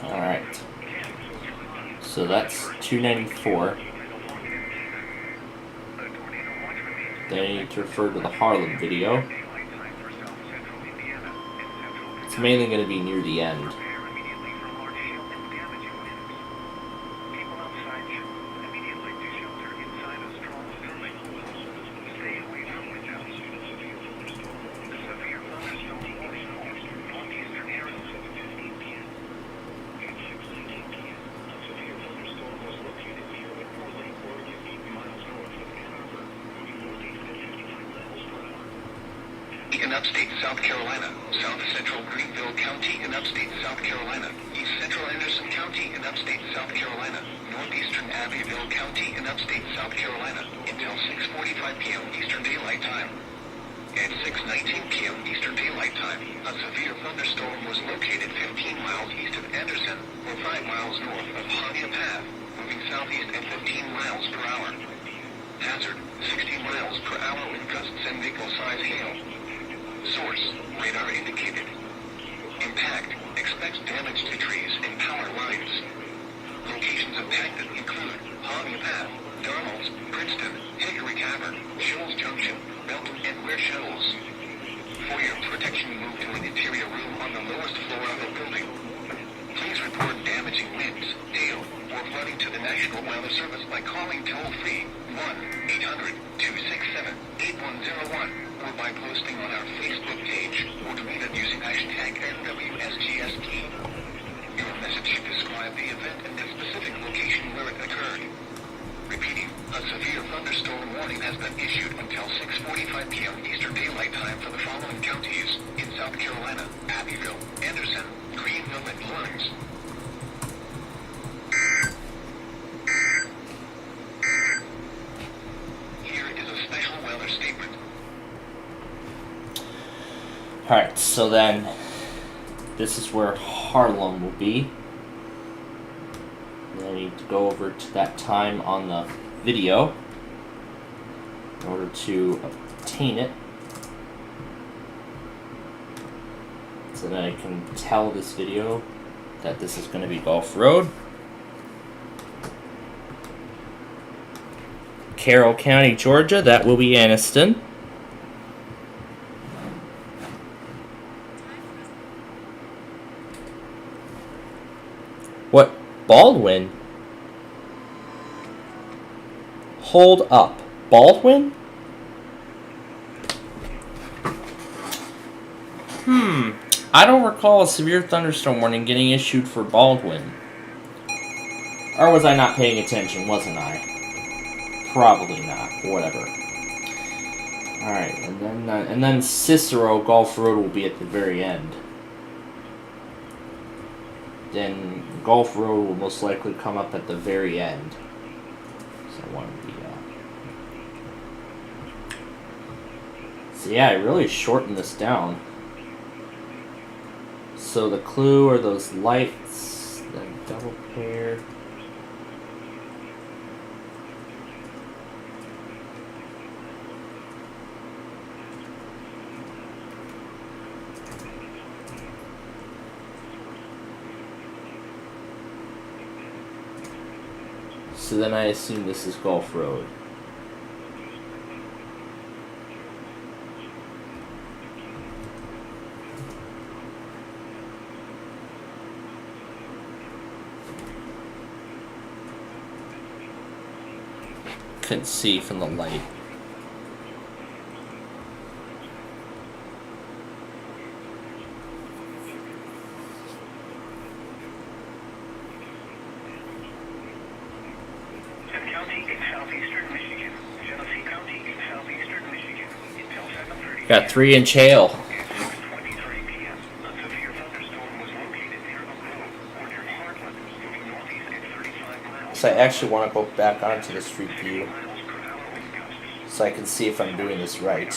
A: Alright. So that's 294. Then I need to refer to the Harlem video. It's mainly going to be near the end.
Q: In upstate South Carolina, South Central Greenville County in upstate South Carolina, East Central Anderson County in upstate South Carolina, Northeastern Abbeville County in upstate South Carolina until 6:45 p.m. Eastern Daylight Time. At 6:19 p.m. Eastern Daylight Time, a severe thunderstorm was located 15 miles east of Anderson or 5 miles north of Hania Path, moving southeast at 15 miles per hour. Hazard, 60 miles per hour with gusts and vehicle-size hail. Source, radar indicated. Impact, expects damage to trees and power lines. Locations impacted include Hania Path, service by calling toll-free 1-800-267-8101 or by posting on our Facebook page or tweet it using hashtag NWSGSP. Your message should describe the event and the specific location where it occurred. Repeating, a severe thunderstorm warning has been issued until 6:45 p.m. Eastern Daylight Time for the following counties in South Carolina: Abbeville, Anderson, Greenville, and Lawrence. Here is a special weather statement.
A: Alright, so then this is where Harlem will be. I need to go over to that time on the video in order to obtain it, so that I can tell this video that this is going to be Gulf Road. Carroll County, Georgia, that will be Anniston. What? Baldwin? Hold up. Baldwin? I don't recall a severe thunderstorm warning getting issued for Baldwin. Or was I not paying attention? Wasn't I? Probably not. Whatever. Alright, and then Cicero, Gulf Road will be at the very end. Then Gulf Road will most likely come up at the very end. So I want to be, So yeah, I really shortened this down. So the clue are those lights, then double pair. So then I assume this is Gulf Road. Couldn't see from the light. Got 3-inch hail. So I actually want to go back onto the street view so I can see if I'm doing this right.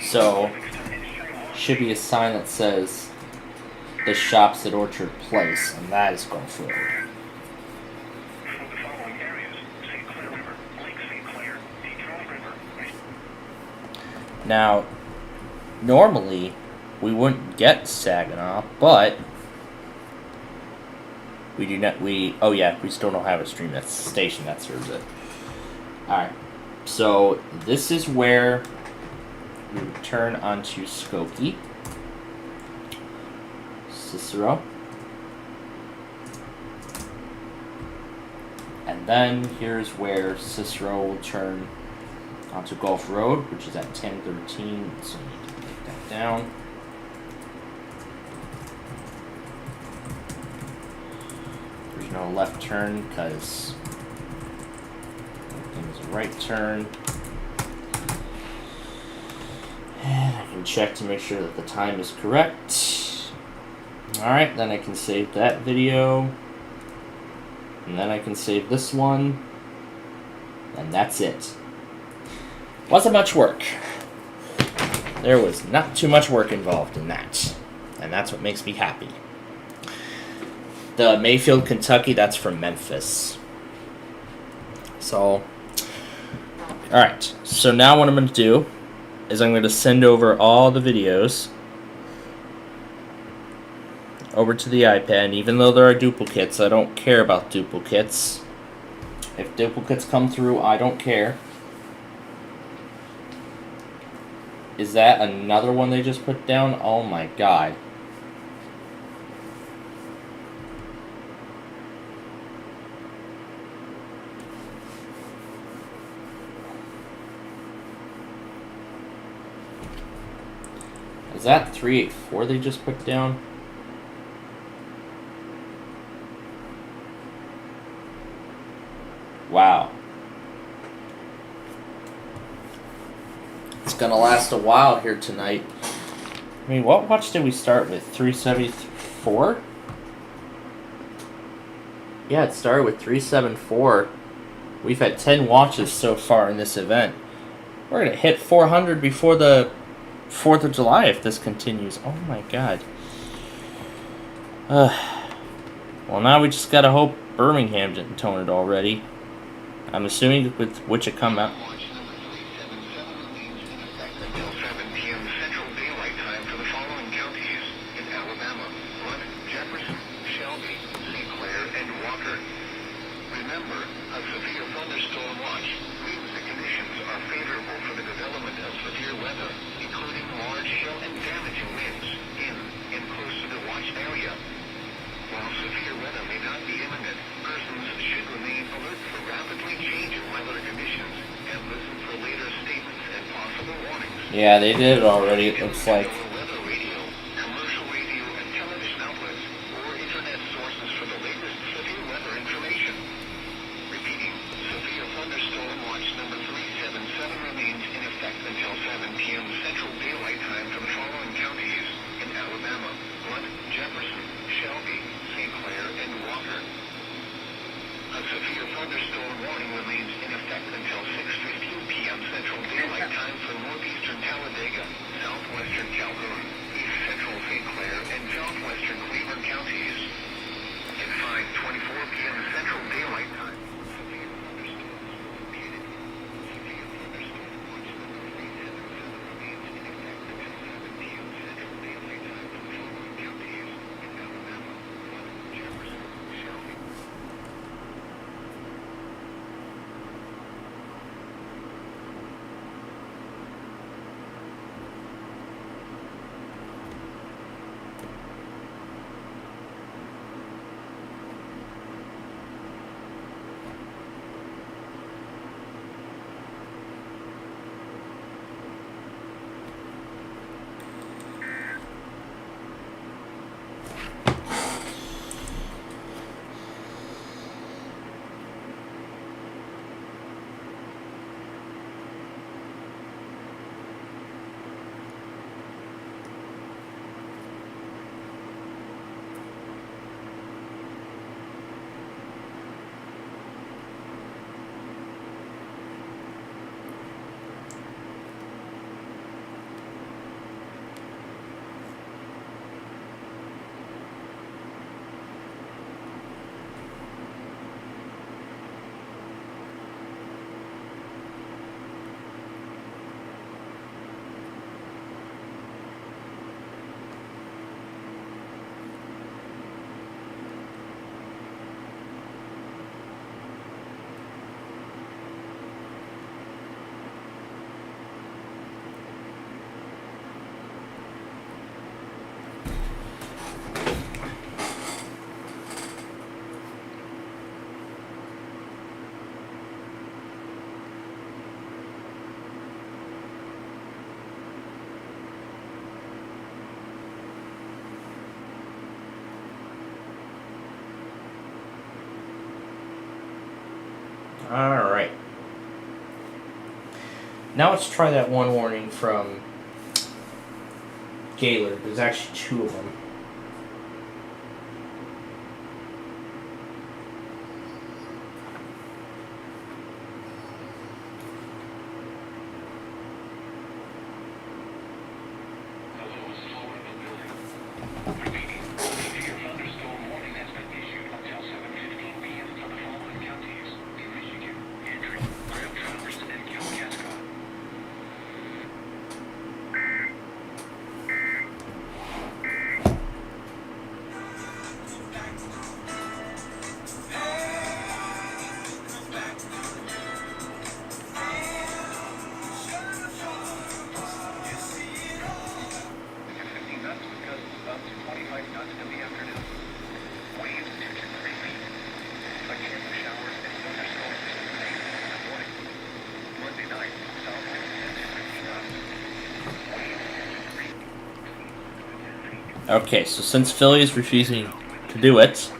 A: So, should be a sign that says the shops at Orchard Place, and that is Gulf Road. Now, normally we wouldn't get Saginaw, but we do not. Oh yeah, we still don't have a stream that's station that serves it. All right, so this is where we return onto Skokie, Cicero, and then here's where Cicero will turn onto Gulf Road, which is at 1013, so we need to take that down. There's no left turn because everything is a right turn. And I can check to make sure that the time is correct. Alright, then I can save that video. And then I can save this one. And that's it. Wasn't much work. there was not too much work involved in that. And that's what makes me happy. The Mayfield, Kentucky, that's from Memphis. So, alright. So now what I'm going to do is I'm going to send over all the videos over to the iPad. And even though there are duplicates, I don't care about duplicates. If duplicates come through, I don't care. Is that another one they just put down? Oh my god. Is that 384 they just put down? Wow. It's gonna last a while here tonight. I mean, what watch did we start with? 374? Yeah, it started with 374. We've had 10 watches so far in this event. We're gonna hit 400 before the 4th of July if this continues. Oh my god. Well, now we just gotta hope Birmingham didn't tone it already. I'm assuming with which it come out. Yeah, they did it already, it looks like. Alright. Now let's try that one warning from Gaylord. There's actually two of them. Okay, so since Philly is refusing to do it,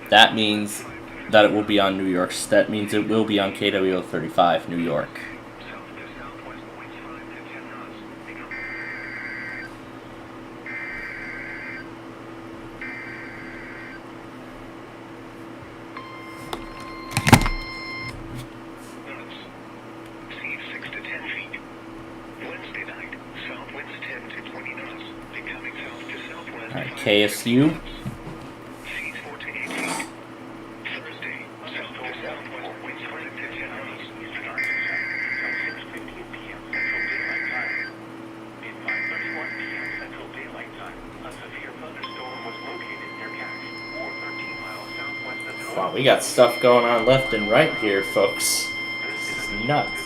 A: that means that it will be on New York. That means it will be on KWO 35, New York. Alright, KSU. Wow, we got stuff going on left and right here, folks. This is nuts.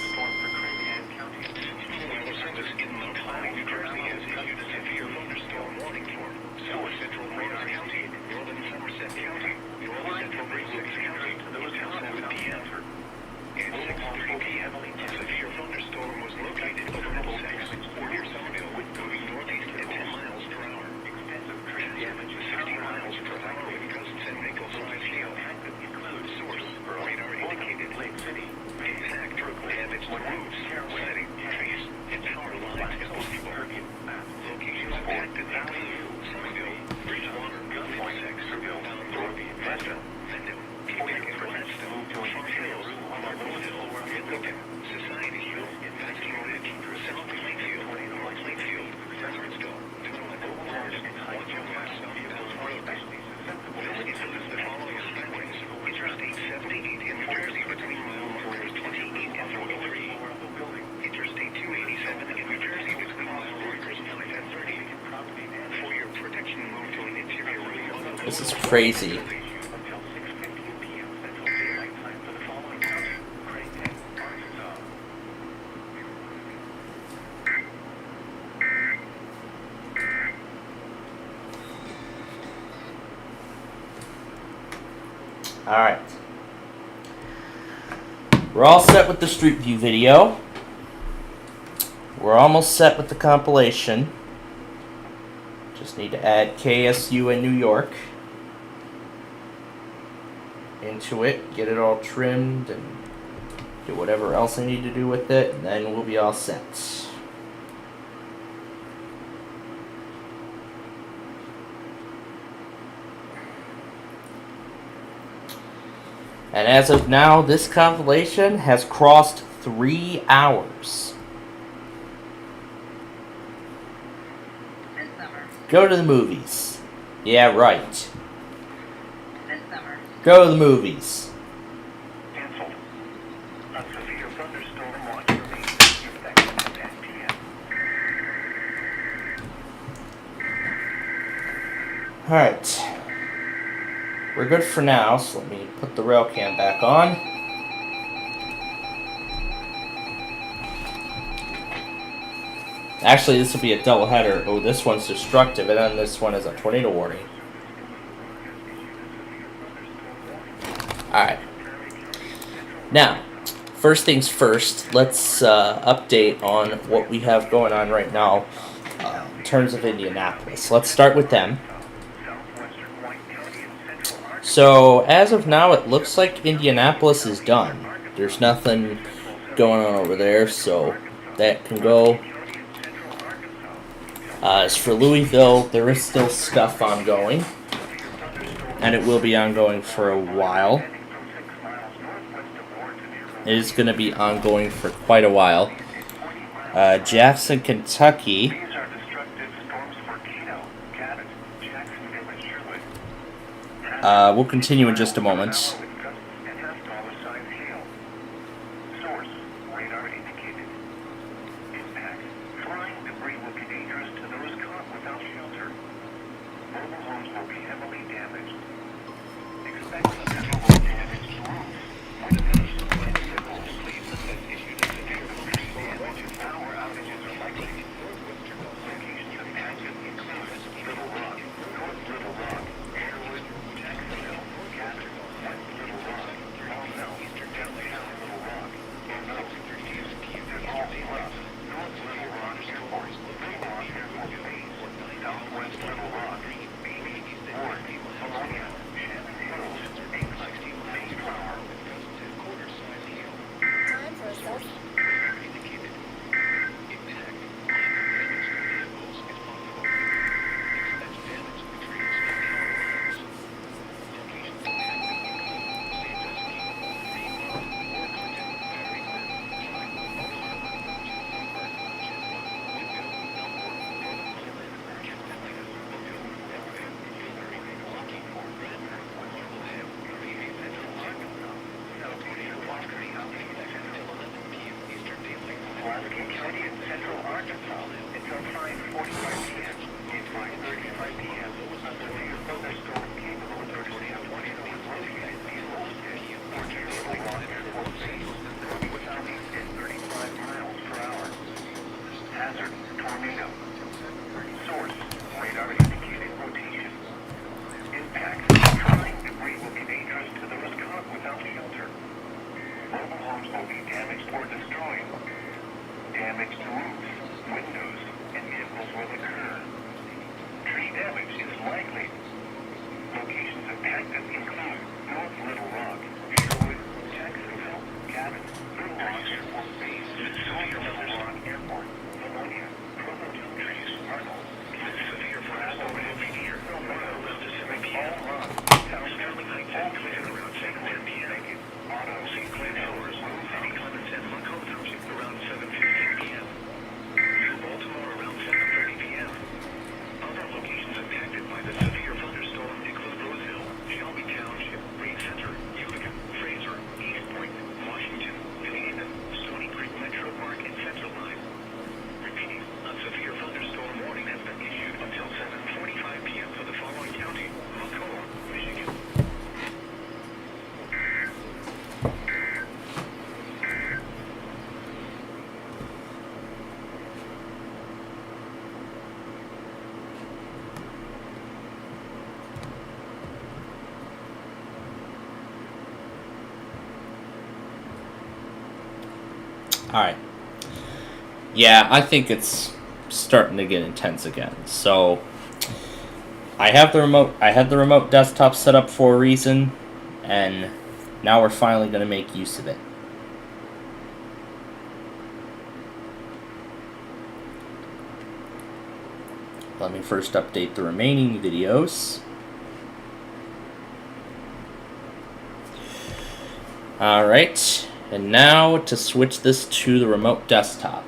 A: This is crazy. Alright. We're all set with the Street View video. We're almost set with the compilation. Just need to add KSU and New York into it, get it all trimmed, and do whatever else I need to do with it, and then we'll be all set. And as of now, this compilation has crossed 3 hours. Go to the movies. Yeah, right. Go to the movies. Alright. We're good for now, so let me put the rail cam back on. Actually, this will be a double header. Oh, this one's destructive, and then this one is a tornado warning. Alright. Now, first things first, let's update on what we have going on right now in terms of Indianapolis. Let's start with them. So, as of now, it looks like Indianapolis is done. There's nothing going on over there, so that can go. As for Louisville, there is still stuff ongoing, and it will be ongoing for a while. It is going to be ongoing for quite a while. Jackson, Kentucky. We'll continue in just a moment. Alright. Yeah, I think it's starting to get intense again. So I have the remote desktop set up for a reason, and now we're finally going to make use of it. Let me first update the remaining videos. Alright, and now to switch this to the remote desktop.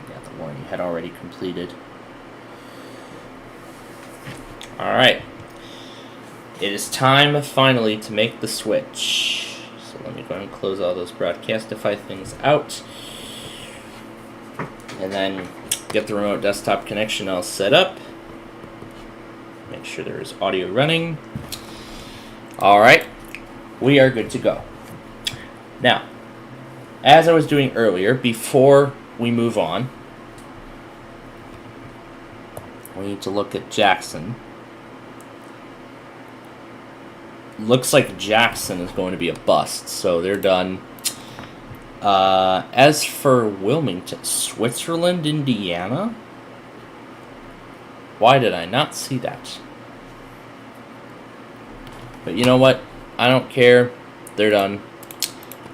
A: Got the one you had already completed. Alright. It is time, finally, to make the switch. So let me go ahead and close all those Broadcastify things out. And then get the remote desktop connection all set up. Make sure there is audio running. Alright, we are good to go. Now, as I was doing earlier, before we move on, we need to look at Jackson. Looks like Jackson is going to be a bust, so they're done. As for Wilmington, Switzerland, Indiana? Why did I not see that? But you know what? I don't care. They're done.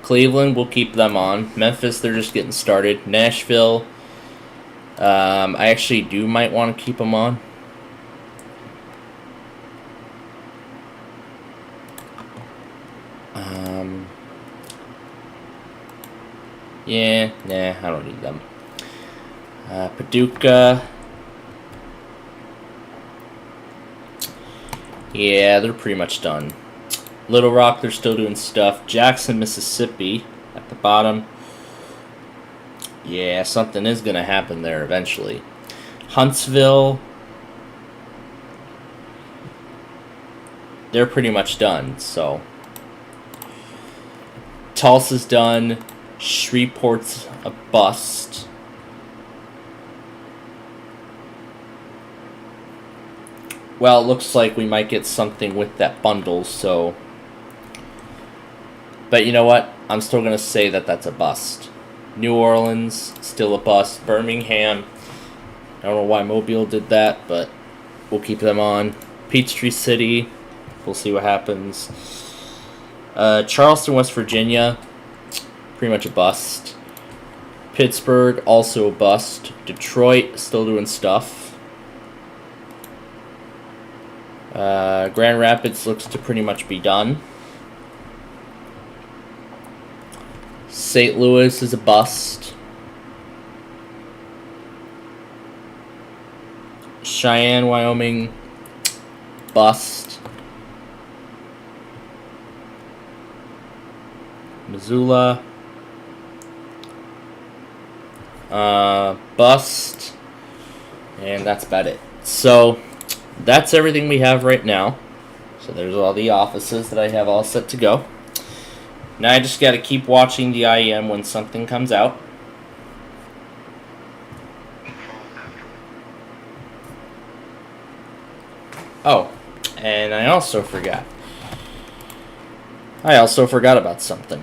A: Cleveland, we'll keep them on. Memphis, they're just getting started. Nashville, I actually might want to keep them on. Yeah, nah, I don't need them. Paducah. Yeah, they're pretty much done. Little Rock, they're still doing stuff. Jackson, Mississippi, at the bottom. Yeah, something is going to happen there eventually. Huntsville. They're pretty much done, so. Tulsa's done. Shreveport's a bust. Well, it looks like we might get something with that bundle, so. But you know what? I'm still going to say that that's a bust. New Orleans, still a bust. Birmingham, I don't know why Mobile did that, but we'll keep them on. Peachtree City, we'll see what happens. Charleston, West Virginia, pretty much a bust. Pittsburgh, also a bust. Detroit, still doing stuff. Grand Rapids looks to pretty much be done. St. Louis is a bust. Cheyenne, Wyoming, bust. Missoula, bust. And that's about it. So that's everything we have right now. So there's all the offices that I have all set to go. Now I just got to keep watching the IEM when something comes out. Oh, and I also forgot. About something.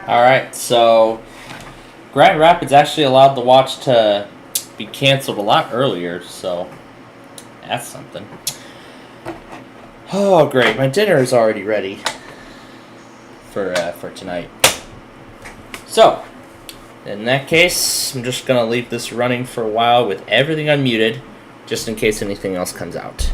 A: Alright, so Grand Rapids actually allowed the watch to be canceled a lot earlier, so that's something. Oh, great. My dinner is already ready for tonight. So, in that case, I'm just going to leave this running for a while with everything unmuted, just in case anything else comes out.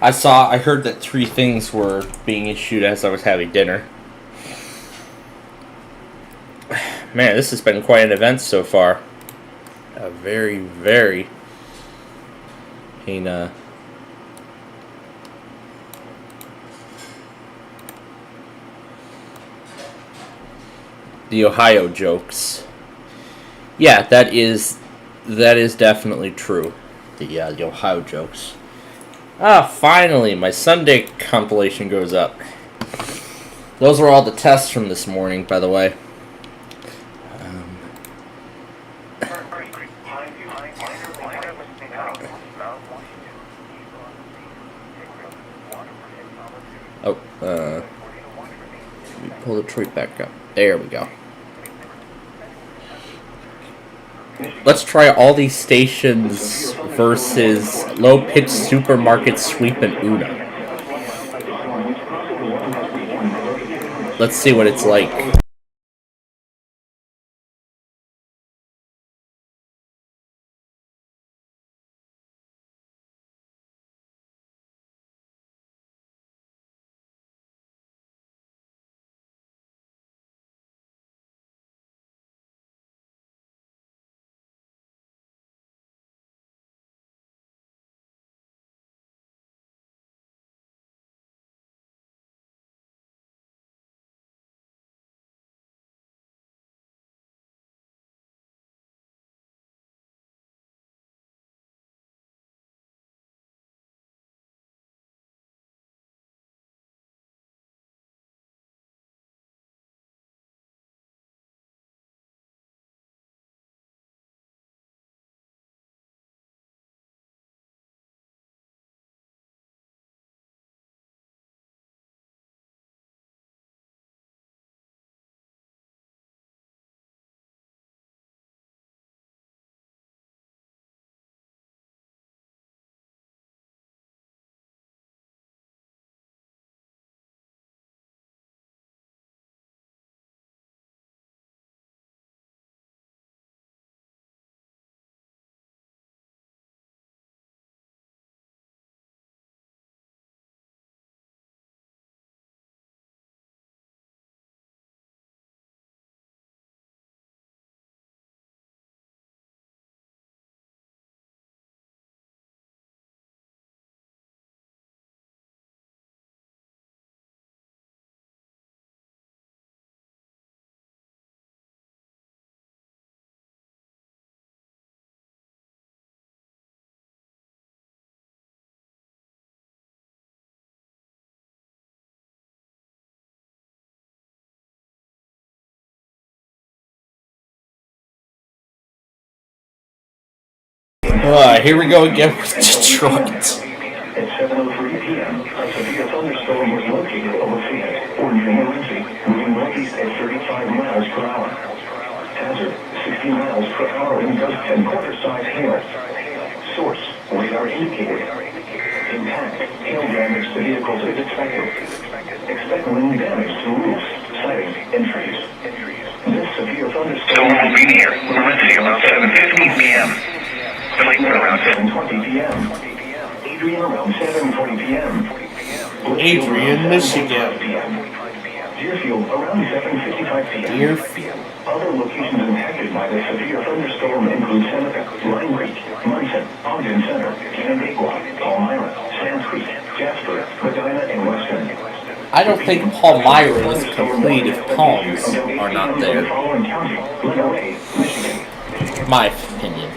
A: I heard that 3 things were being issued as I was having dinner. Man, this has been quite an event so far. A very, very the Ohio jokes. Yeah, that is definitely true. The Ohio jokes. Ah, finally, my Sunday compilation goes up. Those were all the tests from this morning, by the way. Let me pull the tweet back up. There we go. Let's try all these stations versus low-pitch supermarket sweep and Una. Let's see what it's like. Here we go again with Detroit.
F: At 7:03 p.m., a severe thunderstorm was located over Phoenix, originating in Lindsay, moving northeast at 35 miles per hour. Hazard, 60 miles per hour in gusts and quarter-size hail. Source, radar indicated. Impact, hail damage to vehicles is expected. Expect wind damage to roofs, siding, and trees. This severe thunderstorm will be near Lindsay about 7:15 p.m. Clayton around 7:20 p.m. Adrian around 7:40 p.m.
A: Adrian, Michigan.
F: Deerfield around 7:55 p.m.
A: Deerfield.
F: Other locations impacted by the severe thunderstorm include Seneca, Line Creek, Munson, Ogden Center, Canandaigua, Palmyra, Sands Creek, Jasper, Medina, and Weston.
A: I don't think Palmyra is complete if palms are not there. My opinion.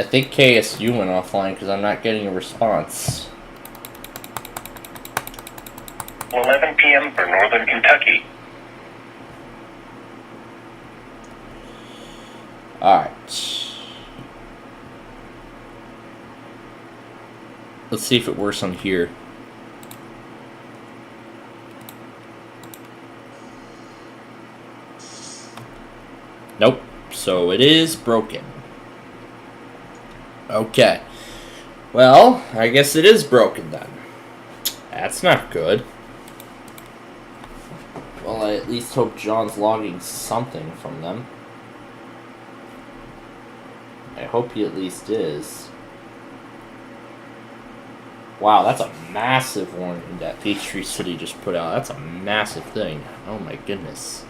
A: I think KSU went offline because I'm not getting a response.
F: 11 p.m. for Northern Kentucky.
A: Alright. Let's see if it works on here. Nope. So it is broken. Okay. Well, I guess it is broken then. That's not good. Well, I at least hope John's logging something from them. I hope he at least is. Wow, that's a massive warning that Peachtree City just put out. That's a massive thing. Oh my goodness.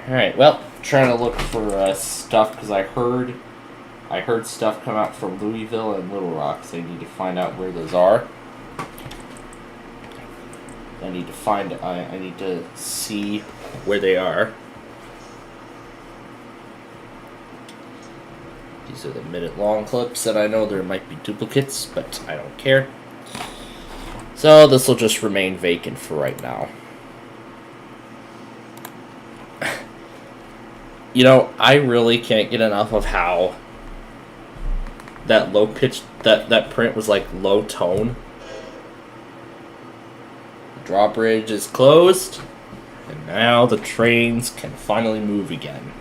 A: Alright, well, trying to look for stuff because I heard stuff come out from Louisville and Little Rock, so I need to find out where those are. I need to see where they are. These are the minute-long clips, and I know there might be duplicates, but I don't care. So this will just remain vacant for right now. You know, I really can't get enough of how that low pitch, that print was like low tone. The drawbridge is closed, and now the trains can finally move again.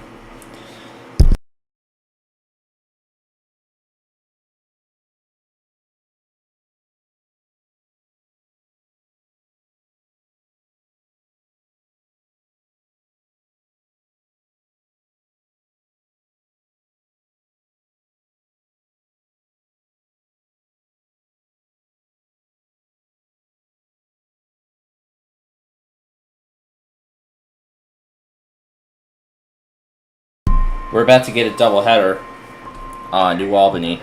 A: We're about to get a doubleheader on New Albany.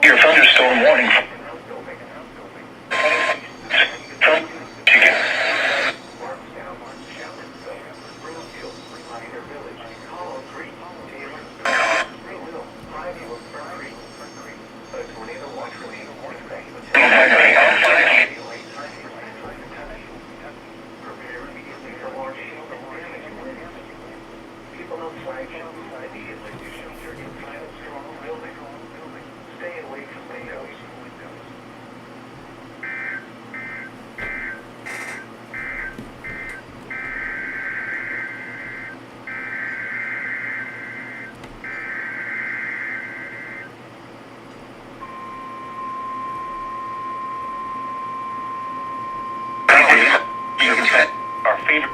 F: Your thunderstorm warning. Our favorite.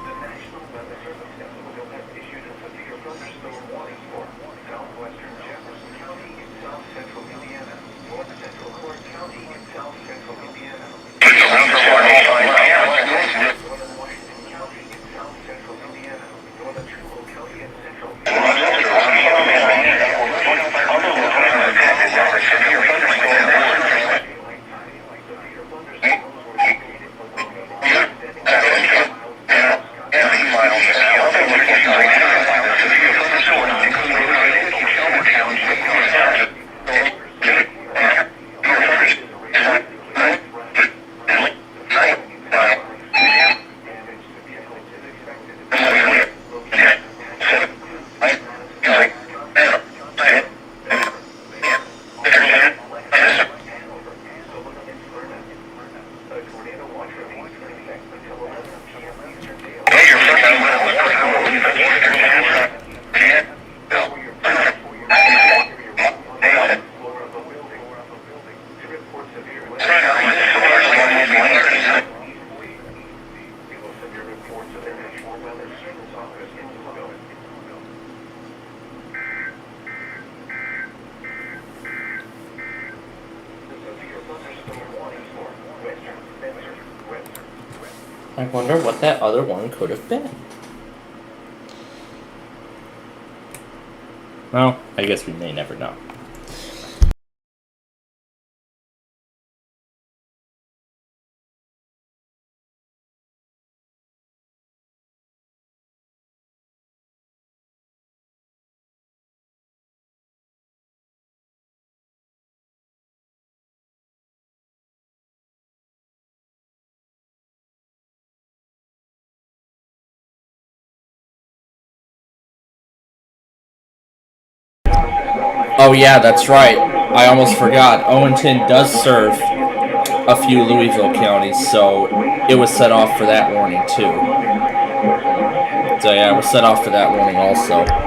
F: The National Weather Service has issued a severe thunderstorm warning for southwestern Jefferson County in south central Indiana, north central Clark County in south central Indiana, northern Washington County in south central Indiana, northern Trumbull County in central miles an hour.
A: I wonder what that other one could have been. Well, I guess we may never know. Oh yeah, that's right. I almost forgot. Owenton does serve a few Louisville counties, so it was set off for that warning too. So yeah, it was set off for that warning also.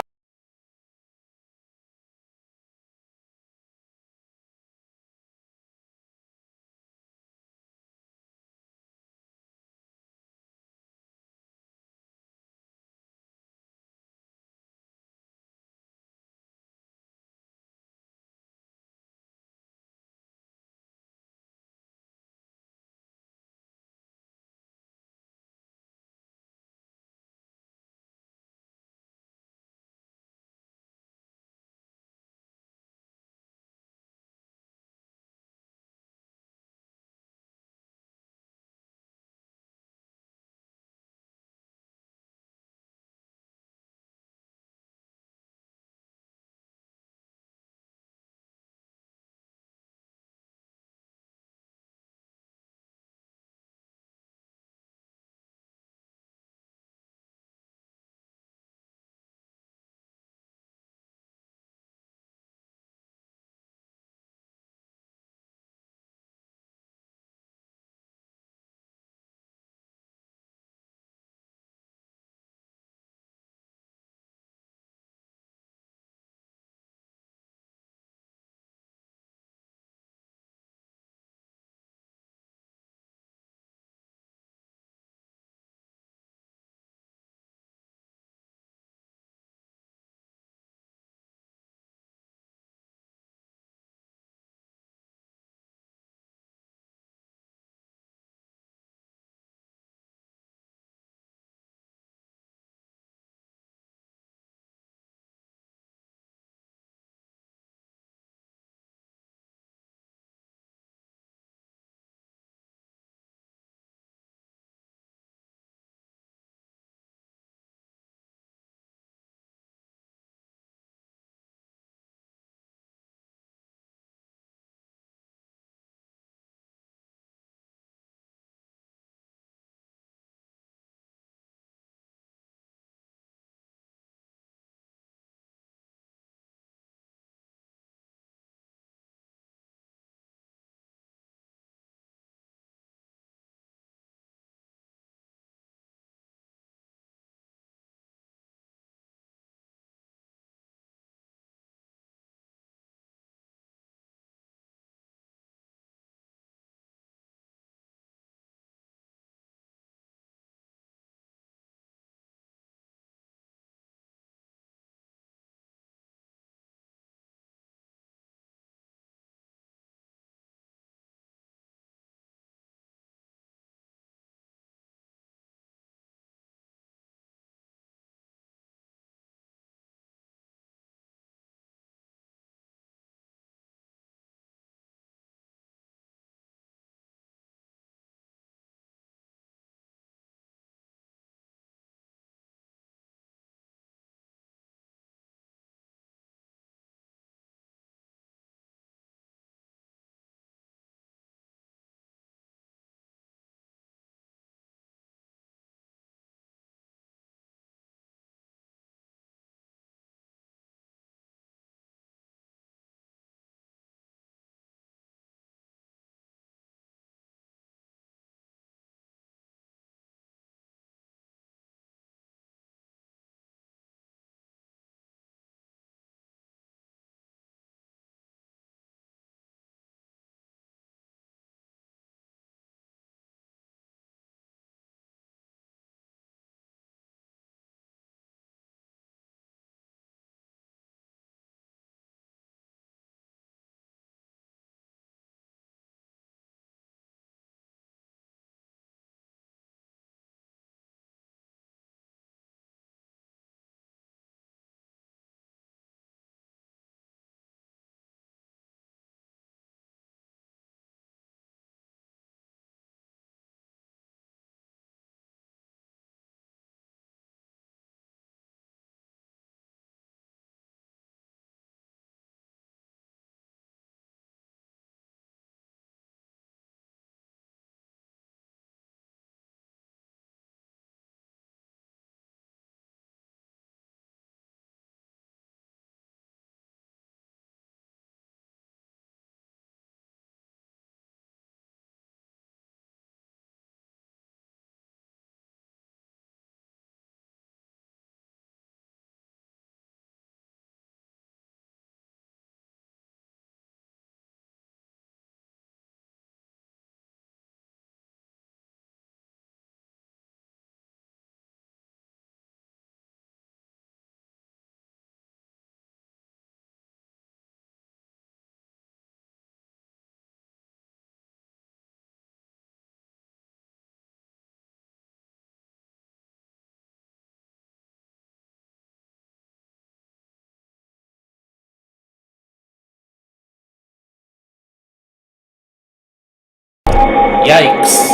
A: Yikes.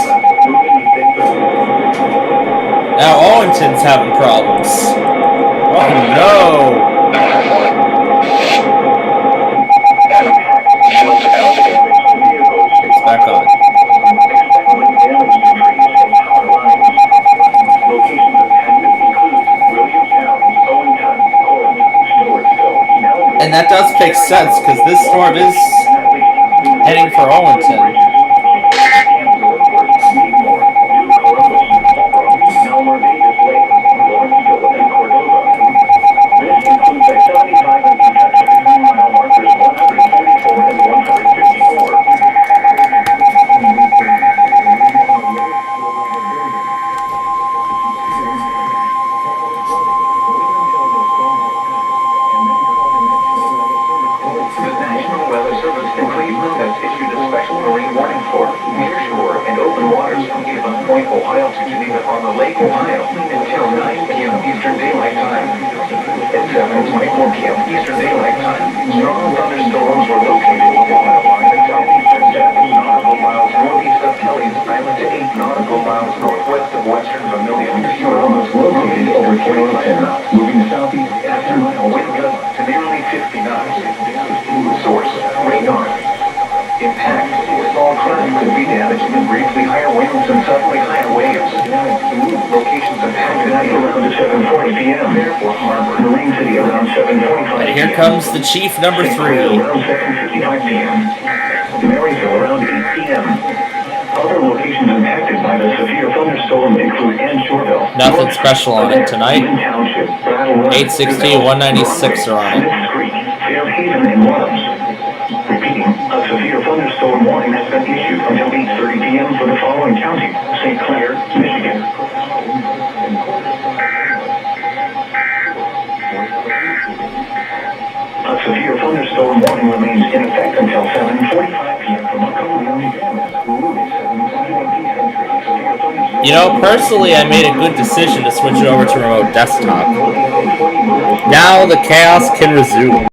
A: Now Owenton's having problems. Oh no! It's back on. And that does make sense, because this storm is heading for Owenton. And here comes the Chief number 3.
F: Maryville around 8 p.m. Other locations impacted by the severe thunderstorm include Shoreville.
A: Nothing special on it tonight. 860, 196 are on it.
F: Fairhaven and Lawrence. Repeating, a severe thunderstorm warning has been issued until 8:30 p.m. for the following counties: St. Clair, Michigan. A severe thunderstorm warning remains in effect until 7:45 p.m. for MontCoEAS.
A: You know, personally, I made a good decision to switch it over to remote desktop. Now the chaos can resume.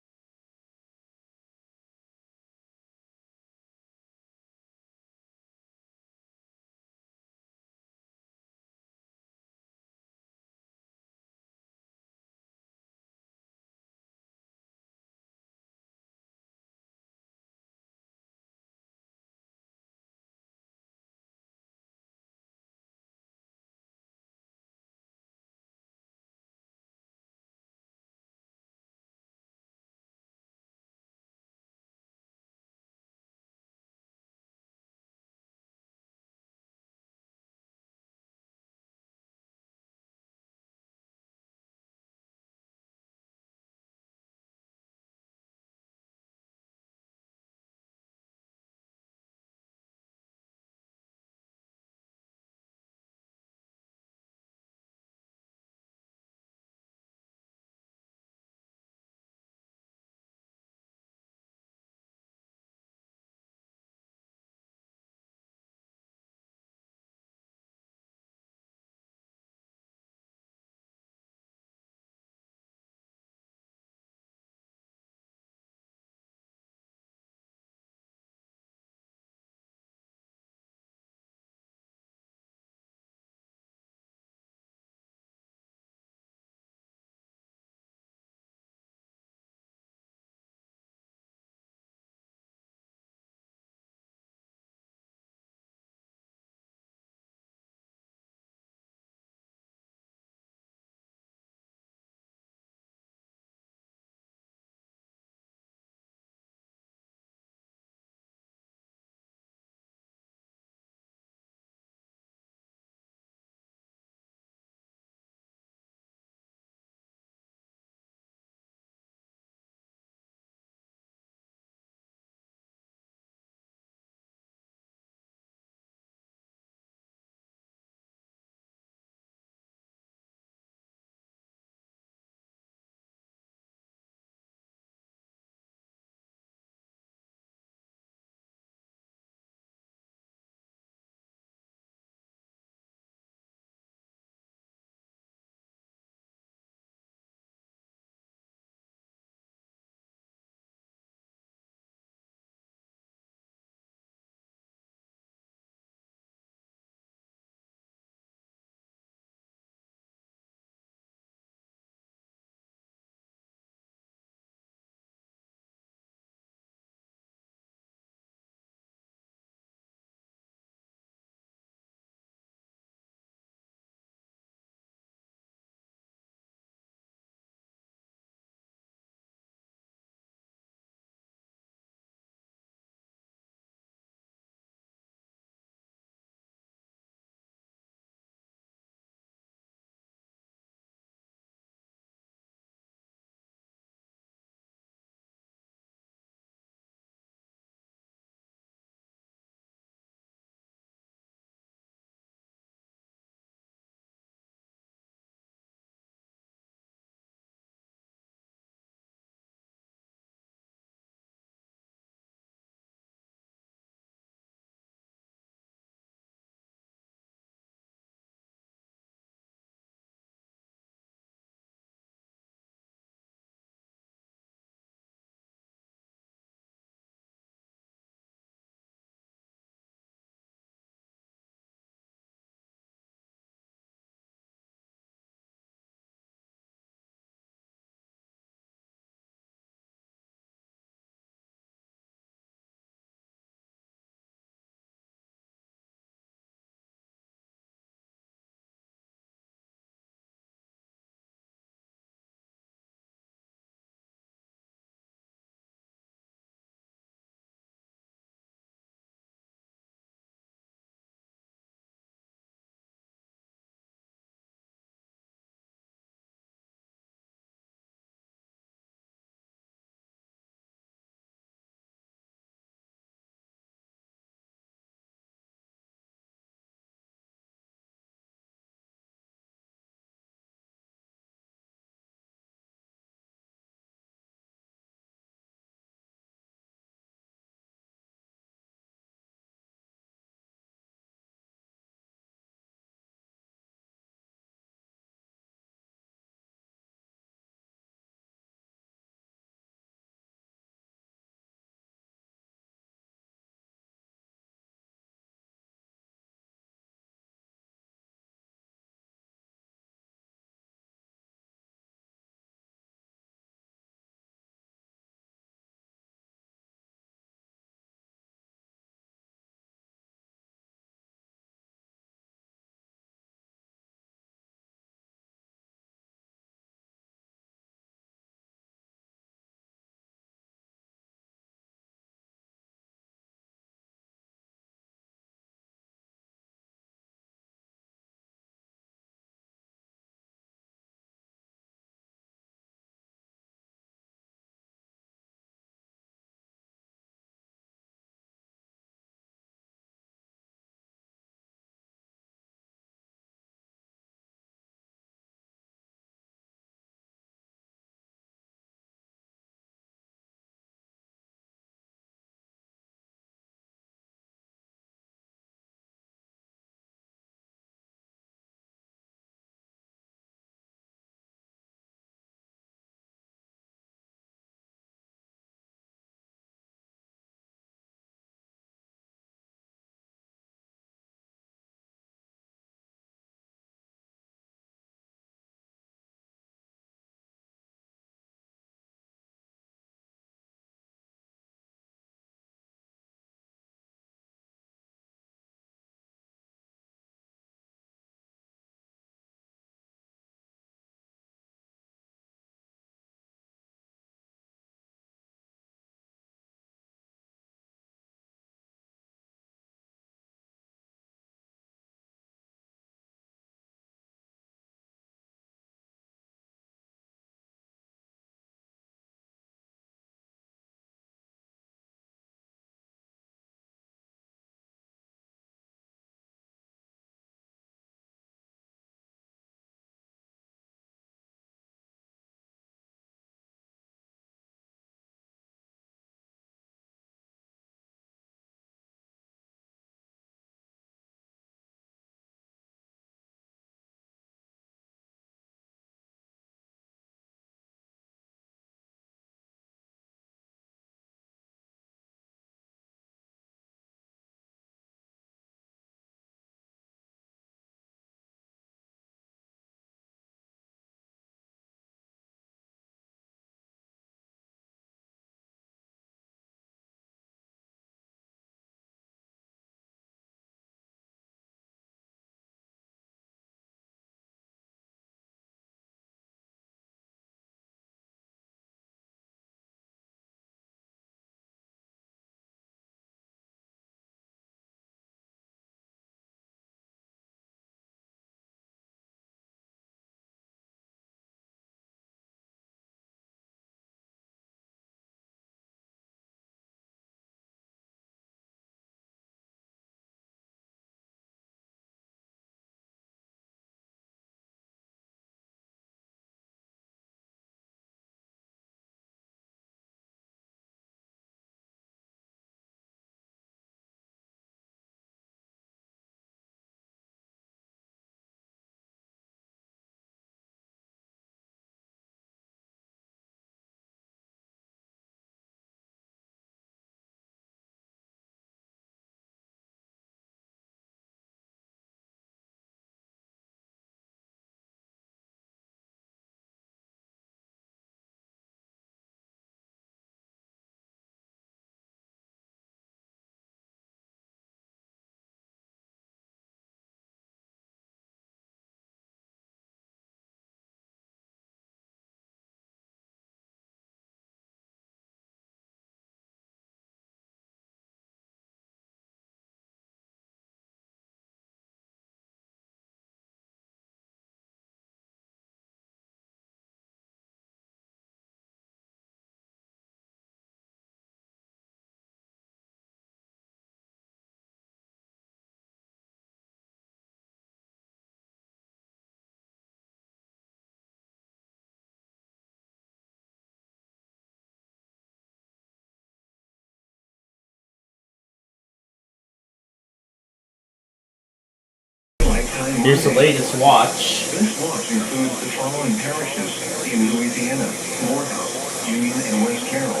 A: Here's the latest watch.
F: This watch includes the following parishes in Louisiana: Morehouse, Union, and West Carroll.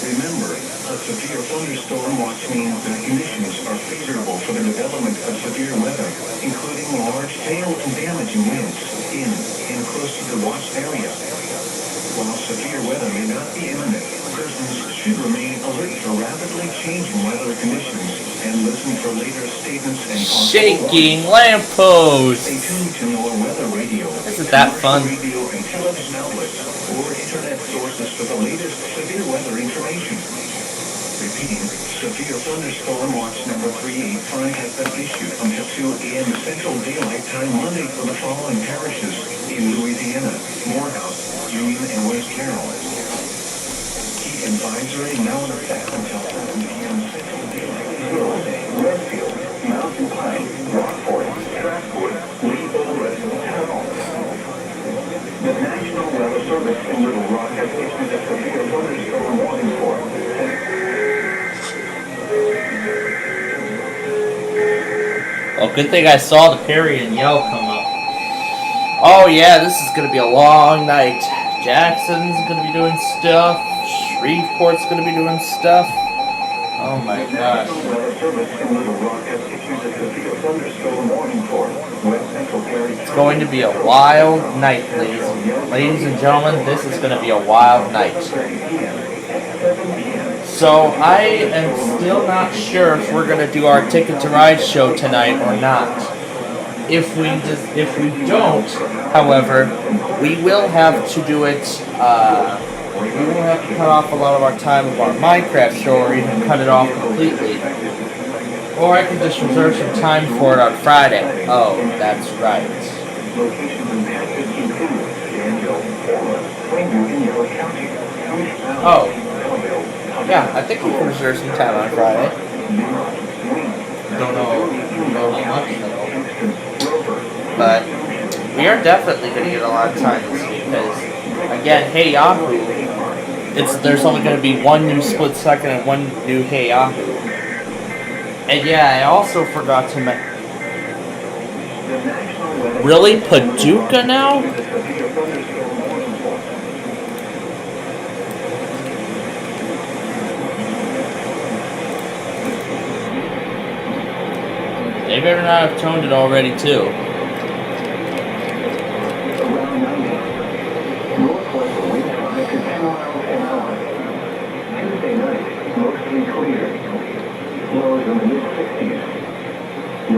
F: Remember, a severe thunderstorm watch means that conditions are favorable for the development of severe weather, including large hail and damaging winds in and close to the watch area. While severe weather may not be imminent, persons should remain alert for rapidly changing weather conditions and listen for later statements and
A: shaking lampposts.
F: Stay tuned to your weather radio.
A: Isn't that fun?
F: Radio and television outlets or internet sources for the latest severe weather information. Repeating, severe thunderstorm watch number 385 has been issued until 2 a.m. Central Daylight Time Monday for the following parishes in Louisiana: Morehouse, Union, and West Carroll. Heat advisory now in effect until 7 p.m. Central Daylight Time Monday. Redfield, Mountain Pine, Rockport, Stratford, Lee Everett, Terrell. The National Weather Service in Little Rock has issued a severe thunderstorm warning for
A: Well, good thing I saw the Perry and Yell come up. Oh yeah, this is gonna be a long night. Jackson's gonna be doing stuff. Shreveport's gonna be doing stuff. Oh my gosh. It's going to be a wild night, ladies and gentlemen. This is going to be a wild night. So I am still not sure if we're going to do our Ticket to Ride show tonight or not. If we don't, however, we will have to do it. We will have to cut off a lot of our time of our Minecraft show, or even cut it off completely. Or I can just reserve some time for it on Friday. Oh, that's right. Oh. Yeah, I think we can reserve some time on Friday. Don't know how much though. But we are definitely going to get a lot of time this week because, again, Hey Yahoo, there's only going to be one new split second and one new Hey Yahoo. And yeah, I also forgot to mention. Really? Paducah now? They better not have toned it already, too.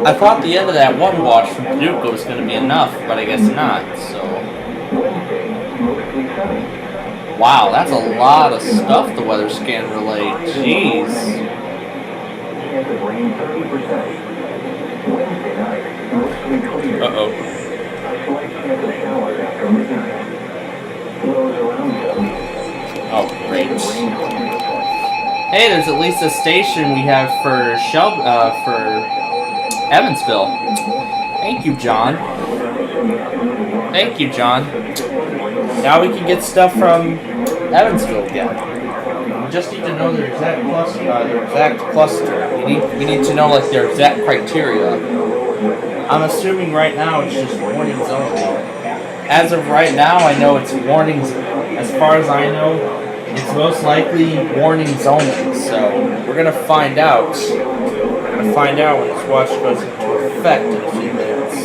A: I thought the end of that one watch from Paducah was going to be enough, but I guess not, so. Wow, that's a lot of stuff the weather scan relayed. Jeez. Uh-oh. Oh, great. Hey, there's at least a station we have for Evansville. Thank you, John. Thank you, John. Now we can get stuff from Evansville again. We just need to know their exact cluster. We need to know like their exact criteria. I'm assuming right now it's just warnings only. As of right now, I know it's warnings. As far as I know, it's most likely warnings only. So we're gonna find out. We're gonna find out when this watch goes into effect in a few minutes.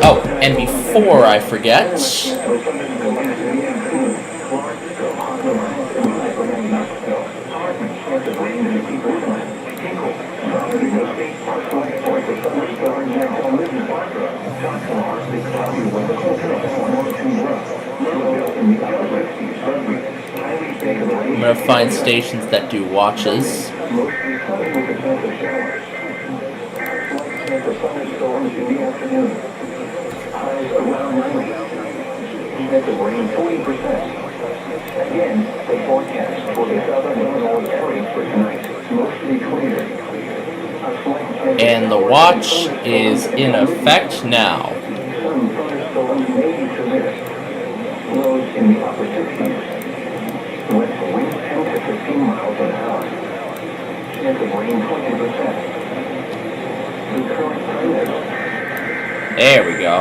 A: Oh, and before I forget, I'm going to find stations that do watches.
F: Again, the forecast for the southern Illinois area for tonight, mostly clear.
A: And the watch is in effect now.
F: Some thunderstorms may be severe. Lows in the upper 60s. West winds 10 to 15 miles an hour. Chance of rain 20%. The current time is...
A: There we go.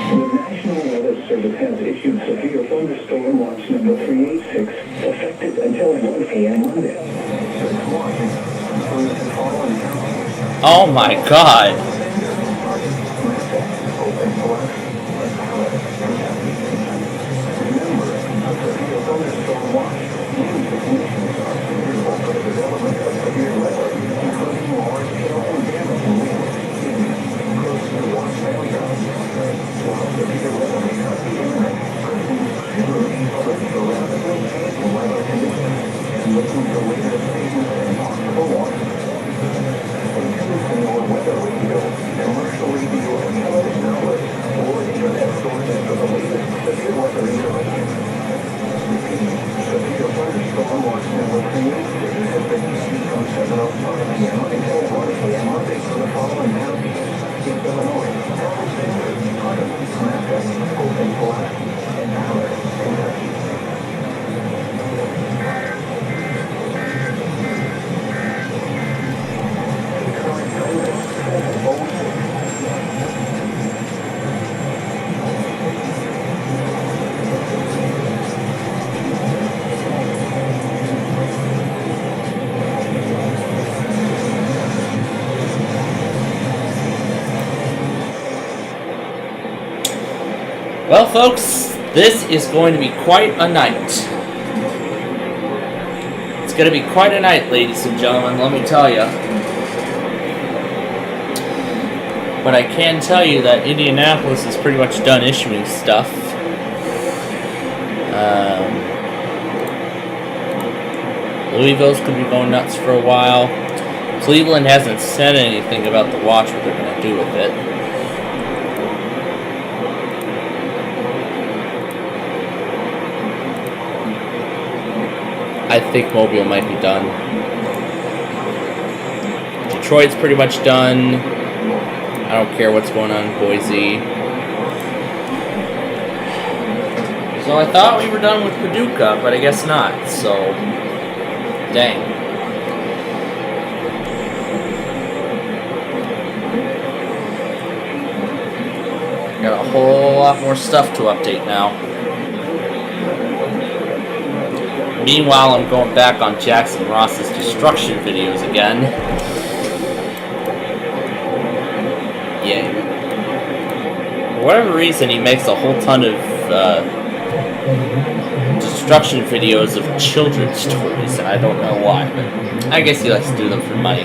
F: The National Weather Service has issued severe thunderstorm watch number 386, effective until 1 a.m. Monday. This watch includes the following counties:
A: Oh my god.
F: Open Forest, and Ballard, Kentucky. Remember, a severe thunderstorm watch means the conditions are favorable for the development of severe weather, including large hail and damaging winds, close to the watch background. While severe weather may not be imminent, persons should remain alert for rapidly changing weather conditions and listen for later statements and possible warnings. Stations in your weather radio, commercial radio and television outlets, or internet sources for the latest severe weather information. Repeat, severe thunderstorm watch number 386 has been issued from 7:05 p.m. until 1 a.m. Monday for the following counties: East Illinois, Alexander, Putnam, Memphis, Open Forest, and Ballard, Kentucky. The current time is 7:06.
A: Well, folks, this is going to be quite a night. It's going to be quite a night, ladies and gentlemen, let me tell you. But I can tell you that Indianapolis is pretty much done issuing stuff. Louisville's going to be going nuts for a while. Cleveland hasn't said anything about the watch, what they're going to do with it. I think Mobile might be done. Detroit's pretty much done. I don't care what's going on in Boise. So I thought we were done with Paducah, but I guess not. So, dang. Got a whole lot more stuff to update now. Meanwhile, I'm going back on Jackson Ross's destruction videos again. Yeah. For whatever reason, he makes a whole ton of destruction videos of children's toys, and I don't know why, but I guess he likes to do them for money.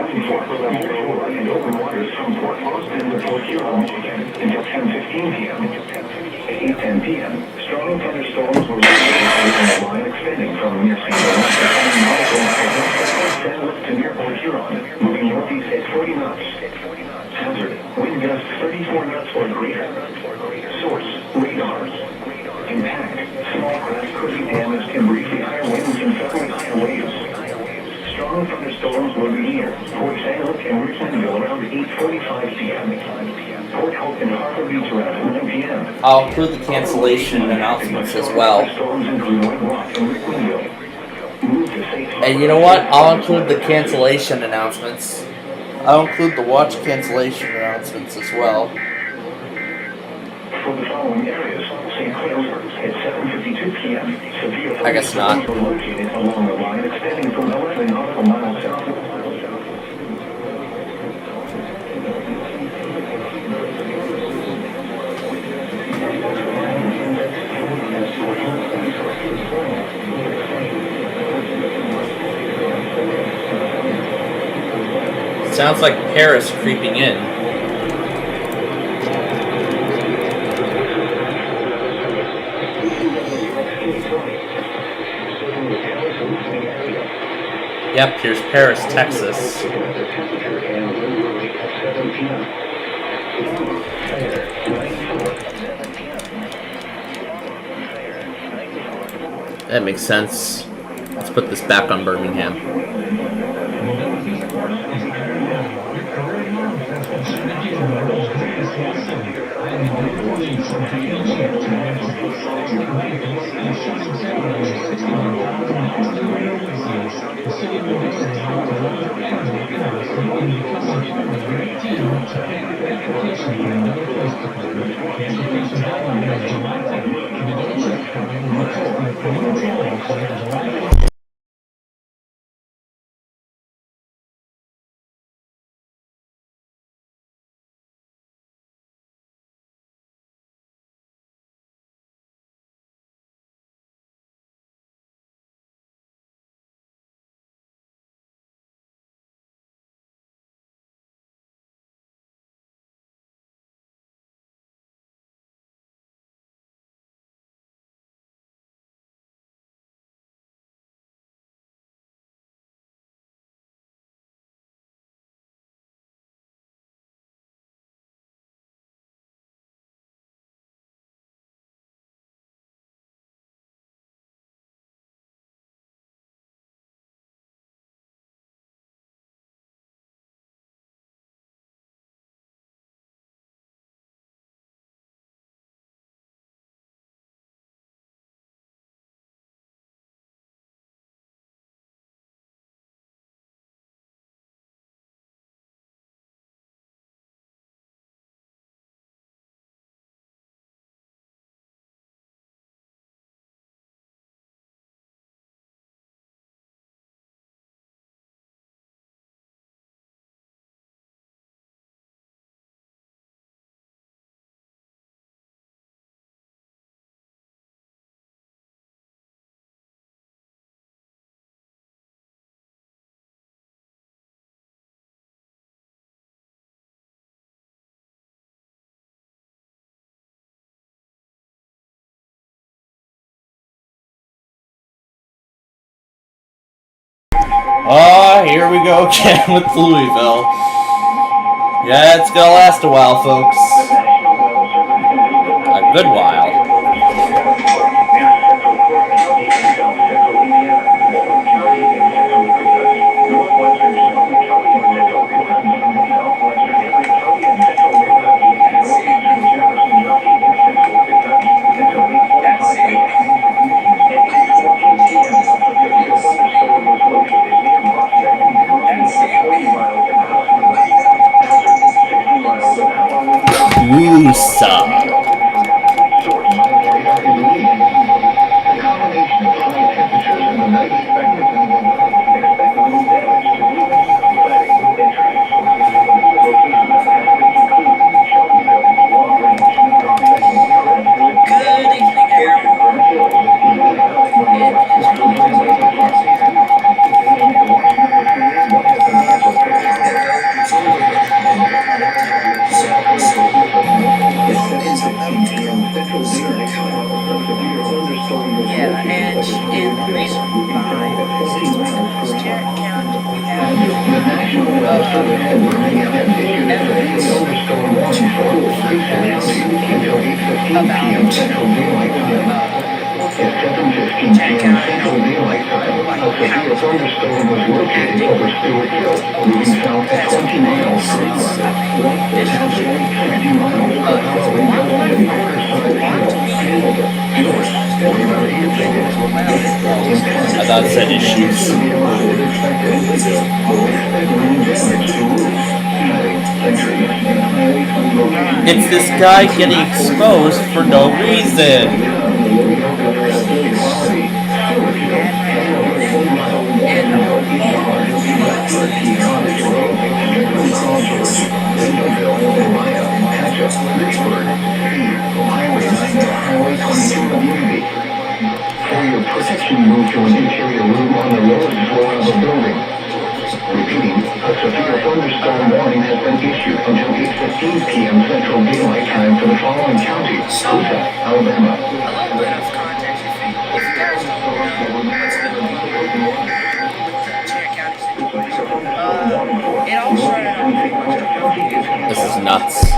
F: Warning for upper level low and open waters from Port Austin to Port Huron, Michigan until 10:15 p.m. At 8:10 p.m., strong thunderstorms were reported with the line extending from near Seattle to nautical miles to near Port Huron, moving northeast at 40 knots. Hazard, wind gusts 34 knots or greater. Source, radar. Impact, small craft could be damaged and briefly higher winds and suddenly higher waves. Strong thunderstorms will be near Port St. Lucie and Richmondville around 8:45 p.m. Port Hope and Harbor Beach around 9 p.m.
A: I'll include the cancellation announcements as well. And you know what? I'll include the cancellation announcements. I'll include the watch cancellation announcements as well.
F: For the following areas, St. Clair at 7:52 p.m. Severe
A: I guess not.
F: were located along the line extending from 11 nautical miles south.
A: Sounds like Paris creeping in. Yep, here's Paris, Texas. That makes sense. Let's put this back on Birmingham. Oh, here we go again with Louisville. Yeah, it's gonna last a while, folks. A good while.
I: Tarrant County, we have evidence to forecast Tarrant County, like how it's been acting these past couple months since this year. There's a lot to be
A: I thought it said issues. It's this guy getting exposed for no reason.
F: For your protection, move to an interior room on the lowest floor of the building. Repeating, a severe thunderstorm warning has been issued until 8:15 p.m. Central Daylight Time for the following counties: Alabama.
I: a little bit of context. If you guys don't know what's been going on with the Tarrant County situation, it all started off pretty much a couple years ago.
A: This is nuts.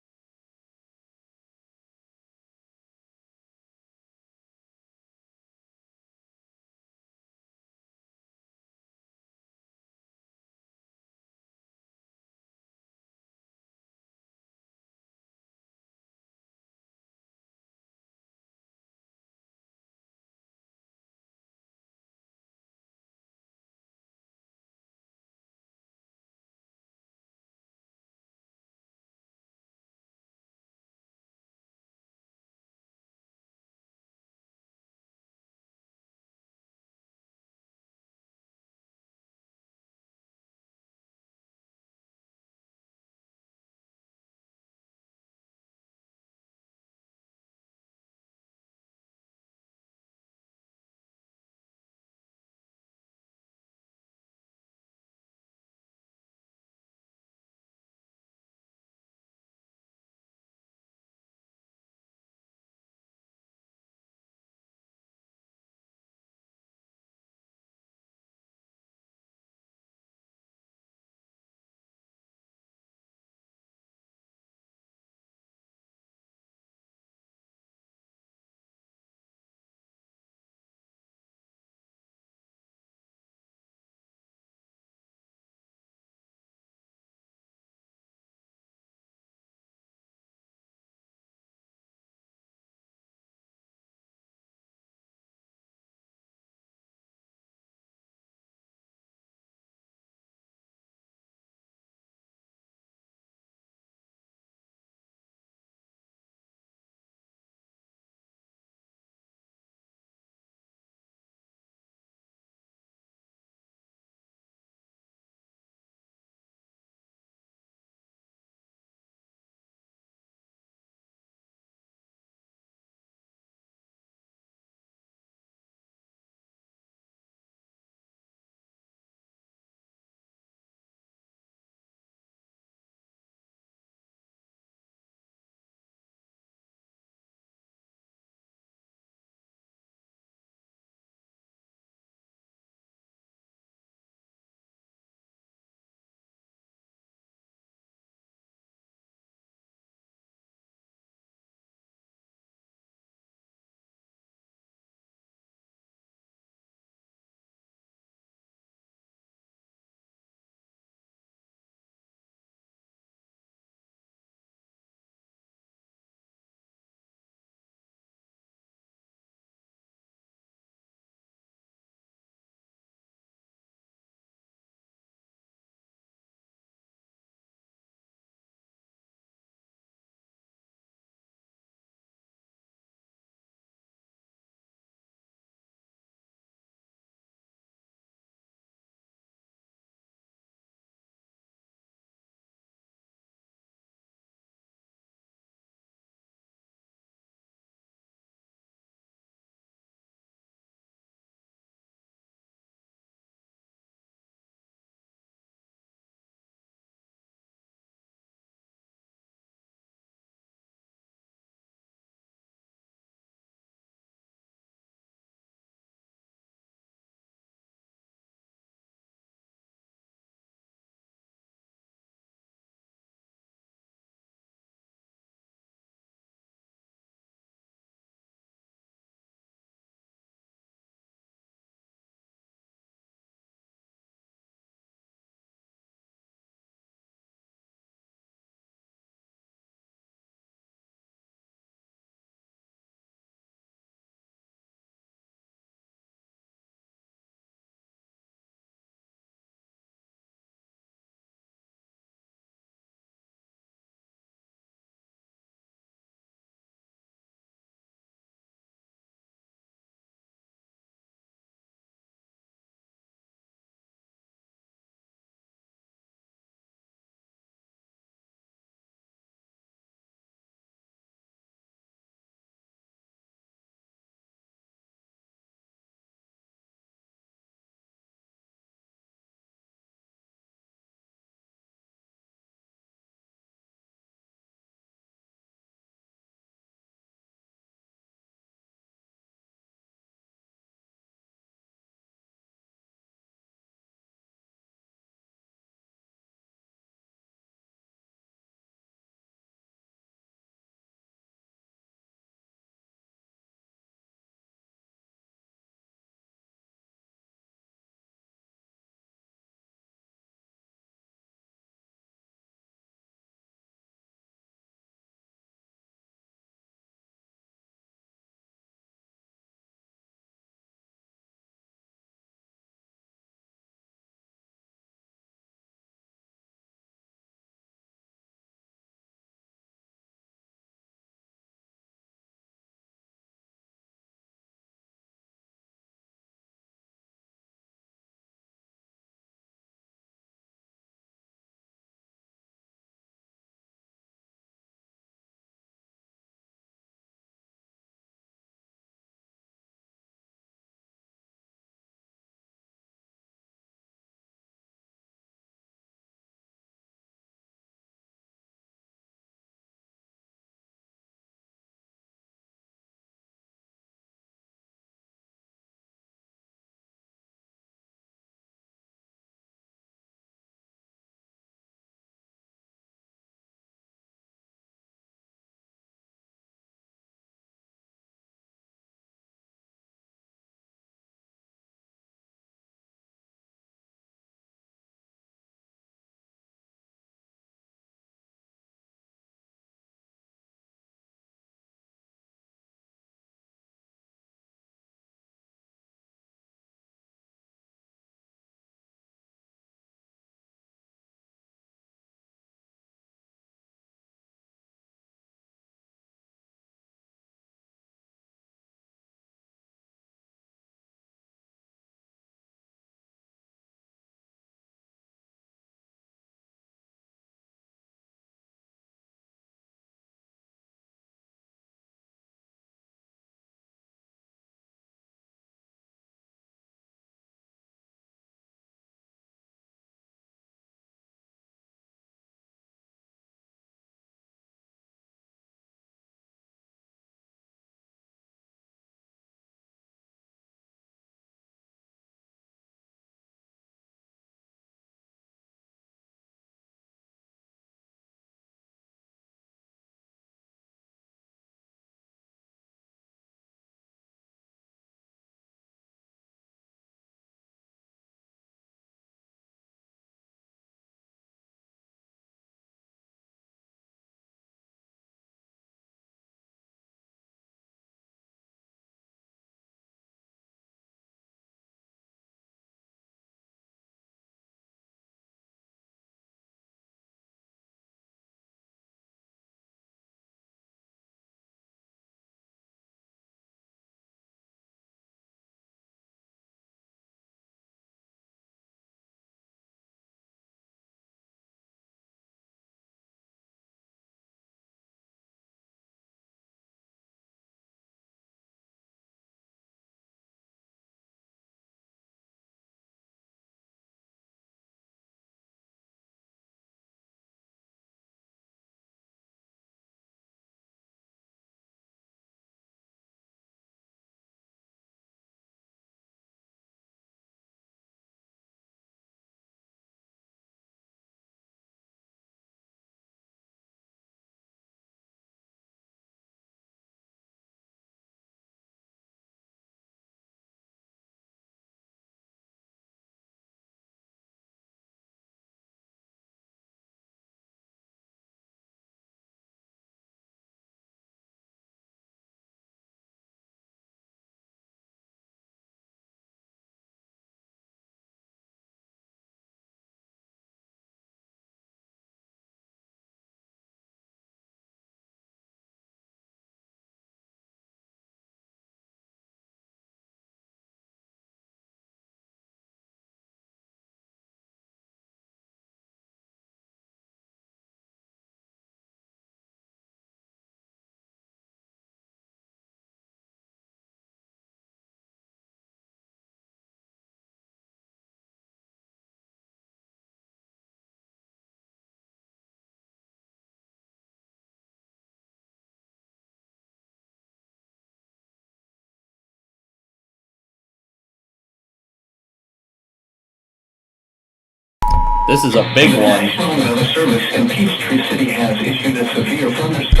A: This is a big one.
R: National Weather Service in Peachtree City has issued a severe thunderstorm.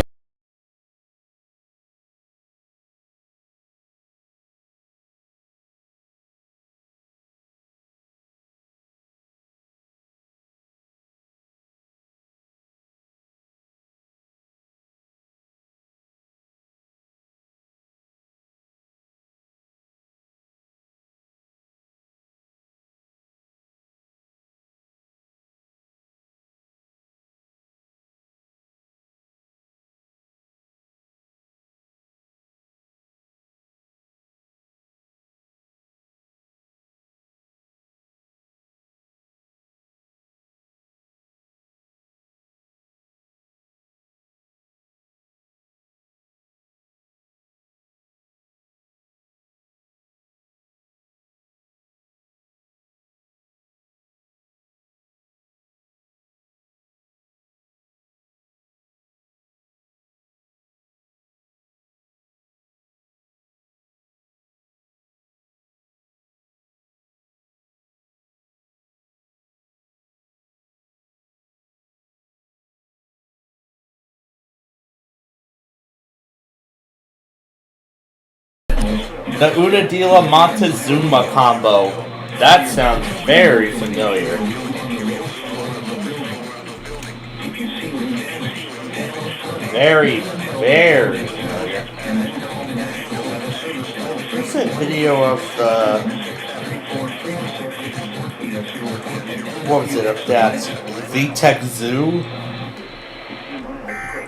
A: The Unadilla Montezuma combo. That sounds very familiar. Very, very familiar. There's a video of the... What was it, of that VTech Zoo?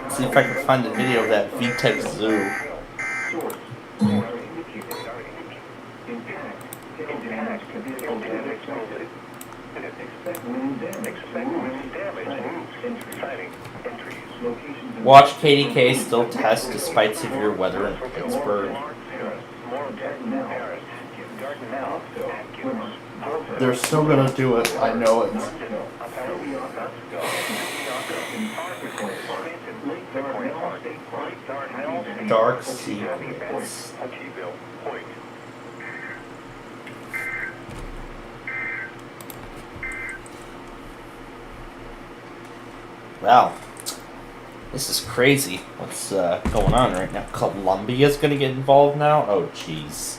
A: Let's see if I can find the video of that VTech Zoo. Watch KDK still test despite severe weather in Pittsburgh. They're still gonna do it, I know it. Dark secrets. Wow. This is crazy. What's going on right now? Columbia's gonna get involved now? Oh, jeez.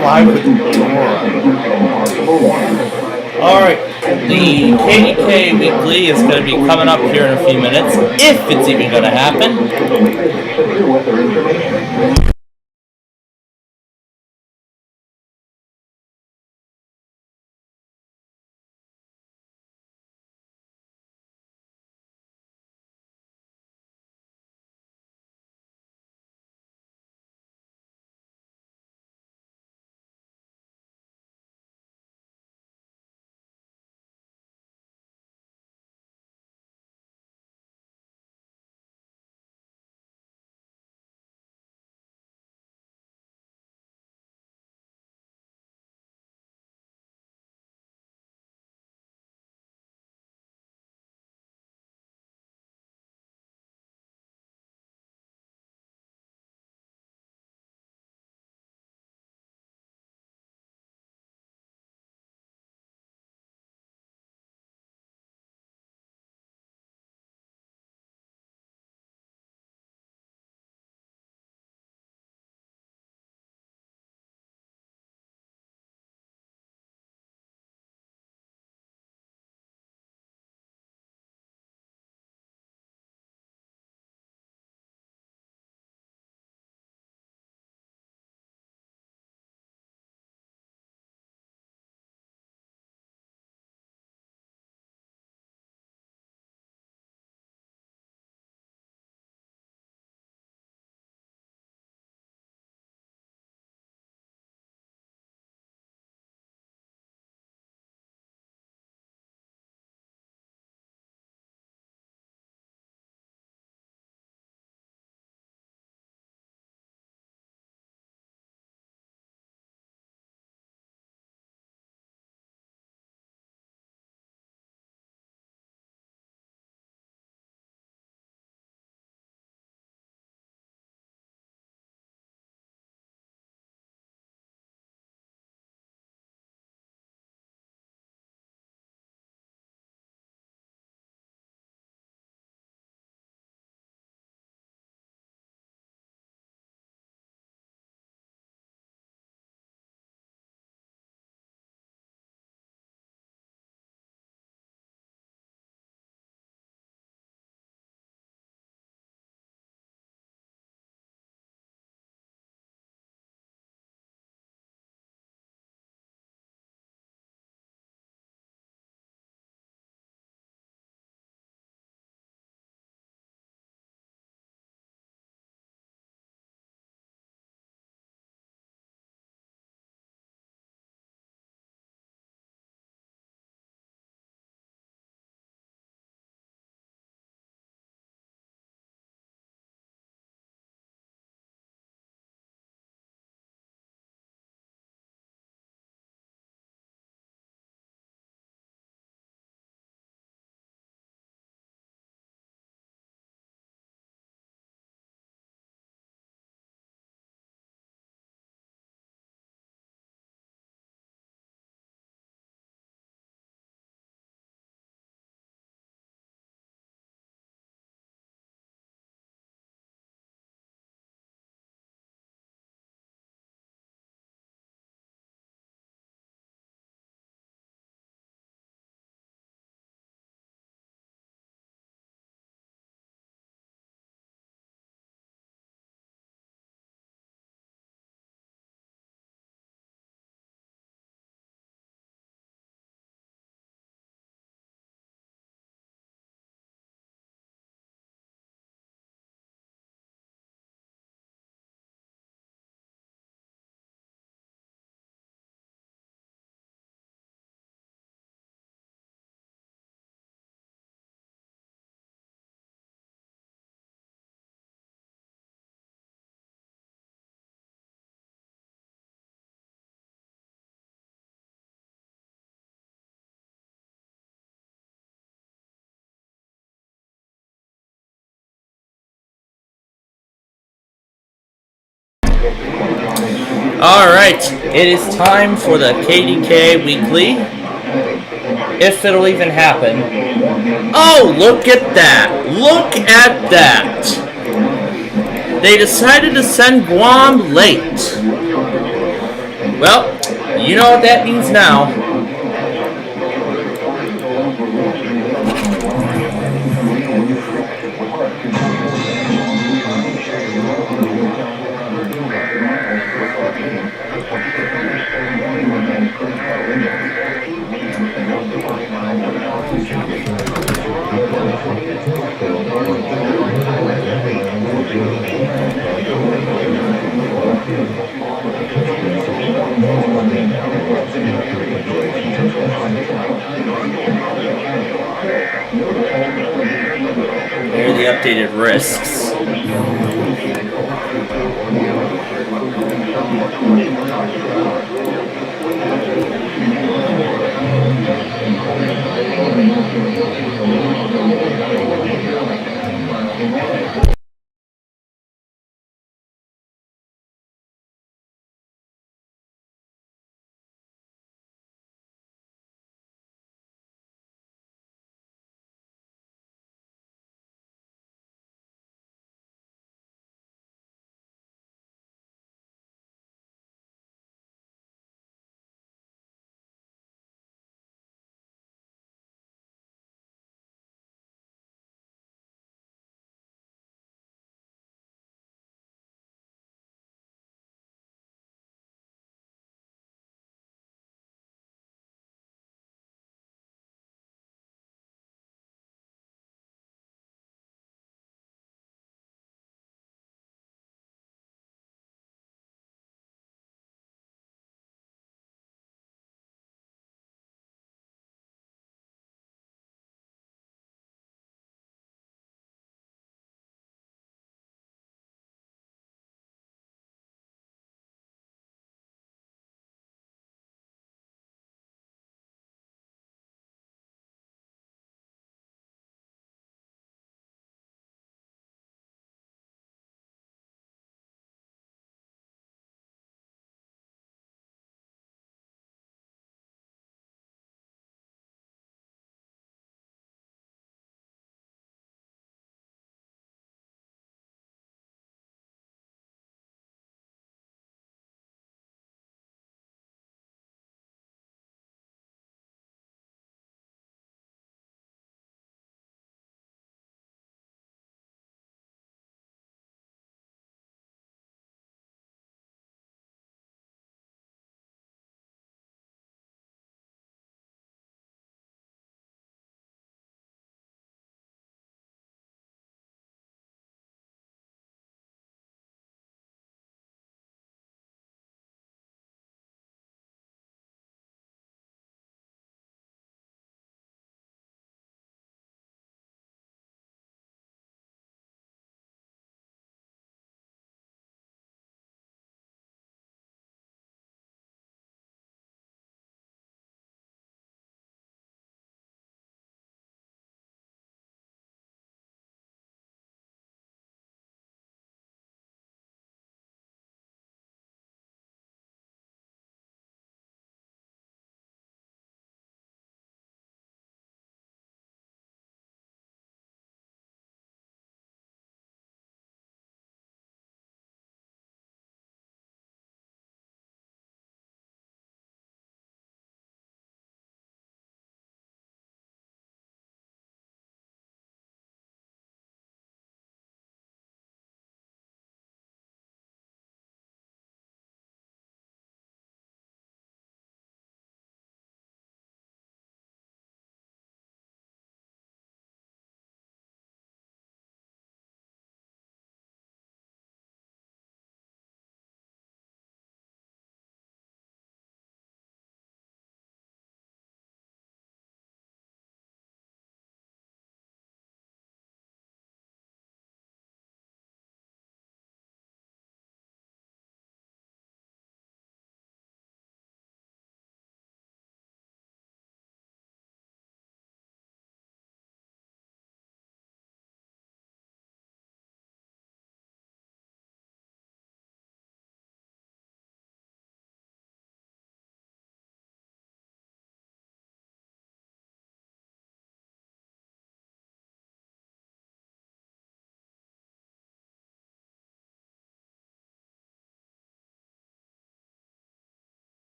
A: Live with the door. Alright, the KDK Weekly is going to be coming up here in a few minutes, if it's even going to happen. Alright, it is time for the KDK Weekly. If it'll even happen. Oh, look at that! Look at that! They decided to send Guam late. Well, you know what that means now. Here are the updated risks.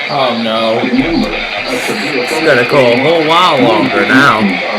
A: Oh no. It's gonna go a whole while longer now.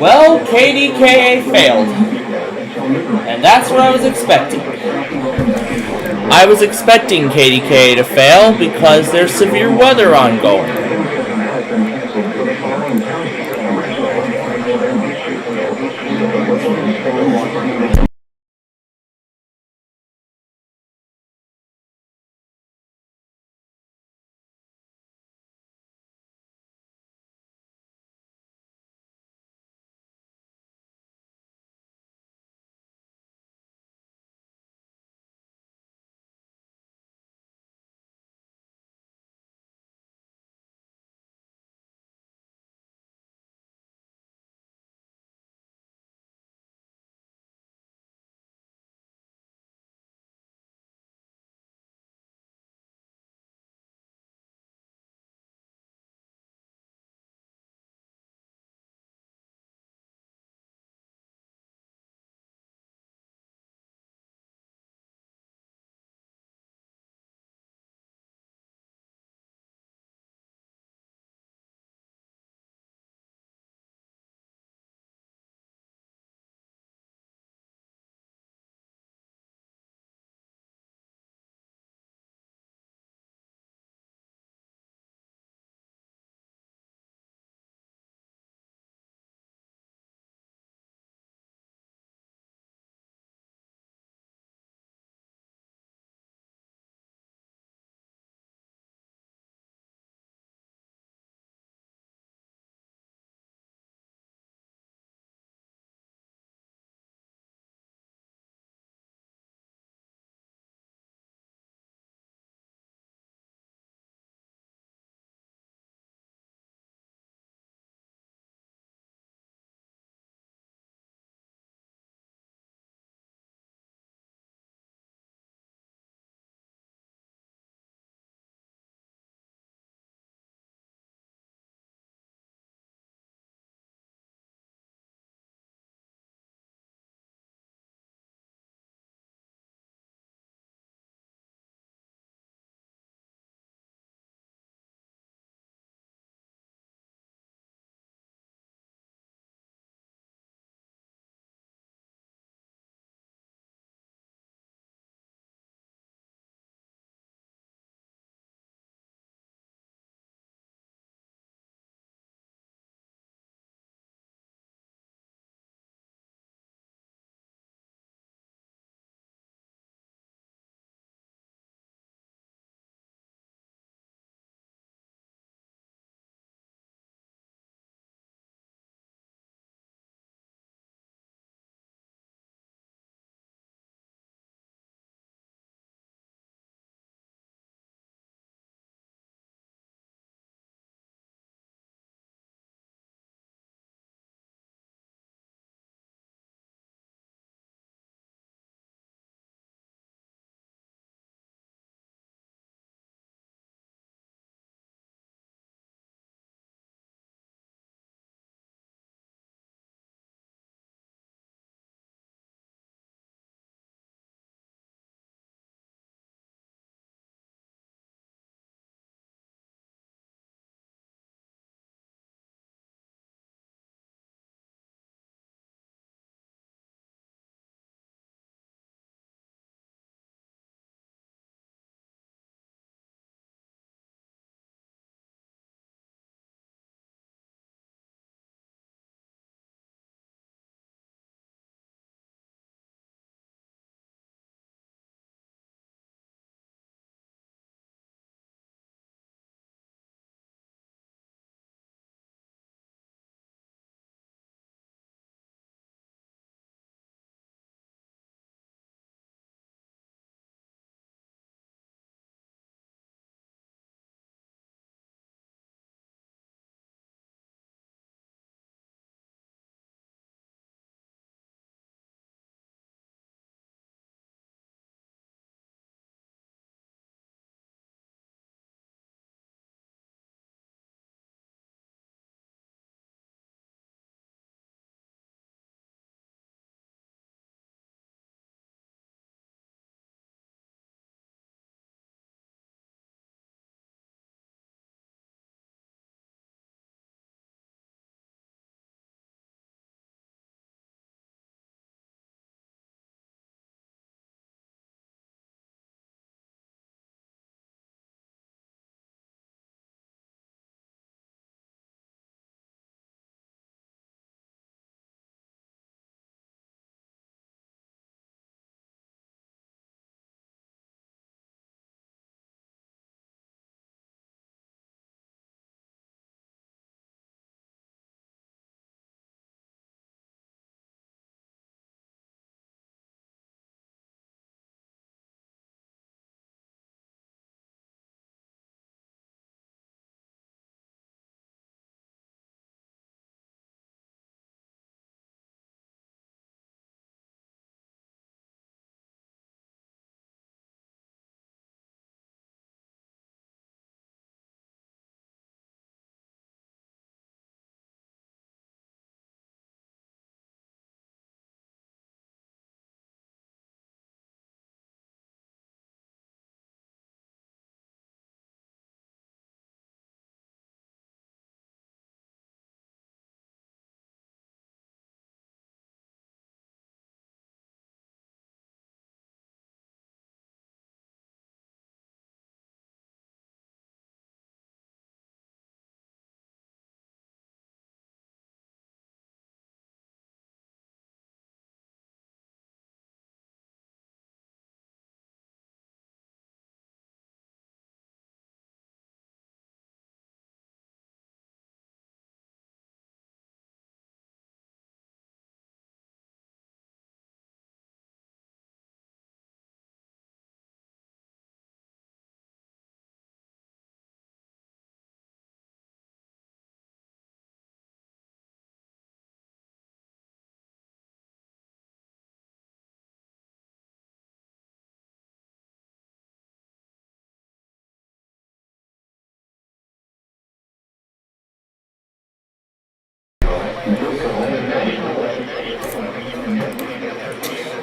A: Well, KDKA failed. And that's what I was expecting. I was expecting KDKA to fail because there's severe weather ongoing.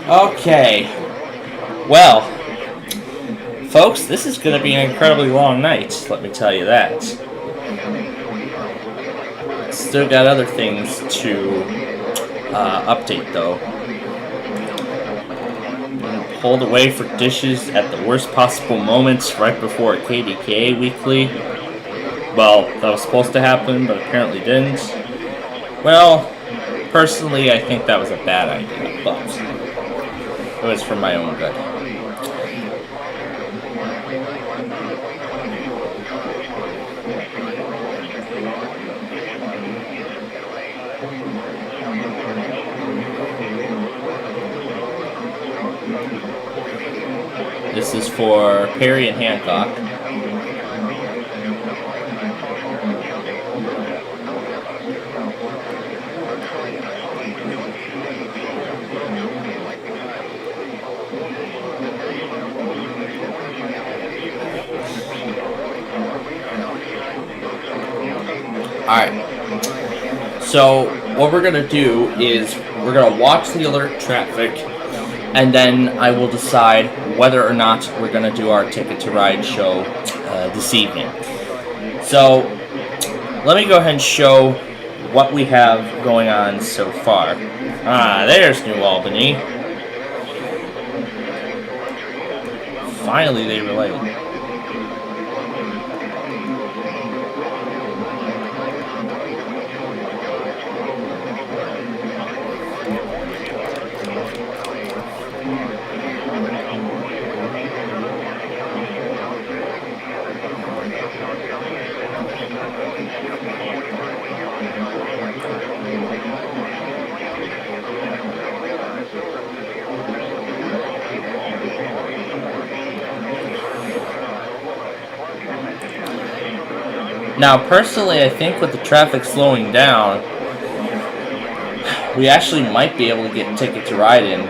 A: Okay. Well, folks, this is going to be an incredibly long night, let me tell you that. Still got other things to update, though. Pulled away for dishes at the worst possible moments right before a KDKA weekly. Well, that was supposed to happen, but apparently didn't. Well, personally, I think that was a bad idea, but it was for my own good. This is for Perry and Hancock. Alright, so what we're going to do is we're going to watch the alert traffic, and then I will decide whether or not we're going to do our Ticket to Ride show this evening. So let me go ahead and show what we have going on so far. There's New Albany. Finally they relate. Now, personally, I think with the traffic slowing down, we actually might be able to get Ticket to Ride in.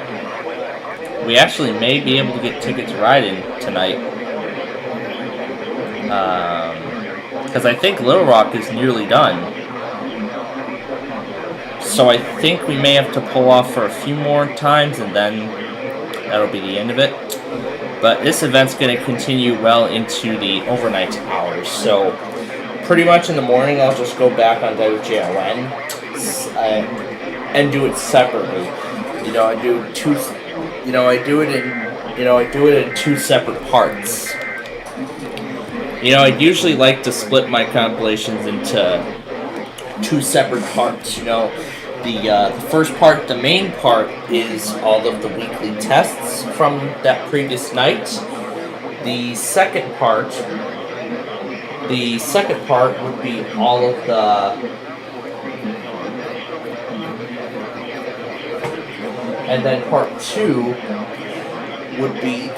A: We actually may be able to get Ticket to Ride in tonight. Because I think Little Rock is nearly done. So I think we may have to pull off for a few more times, and then that'll be the end of it. But this event's going to continue well into the overnight hours, so pretty much in the morning I'll just go back on WJLN and do it separately. I do it in two separate parts. I'd usually like to split my compilations into two separate parts. The first part, the main part, is all of the weekly tests from that previous night. The second part would be all of the... And then part two would be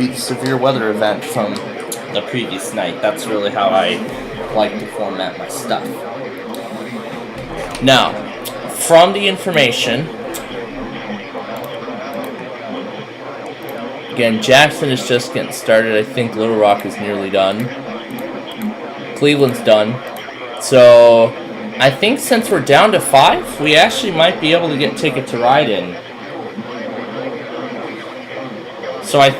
A: the severe weather event from the previous night. That's really how I like to format my stuff. Now, from the information, again, Jackson is just getting started. I think Little Rock is nearly done. Cleveland's done. So I think since we're down to 5, we actually might be able to get Ticket to Ride in. So I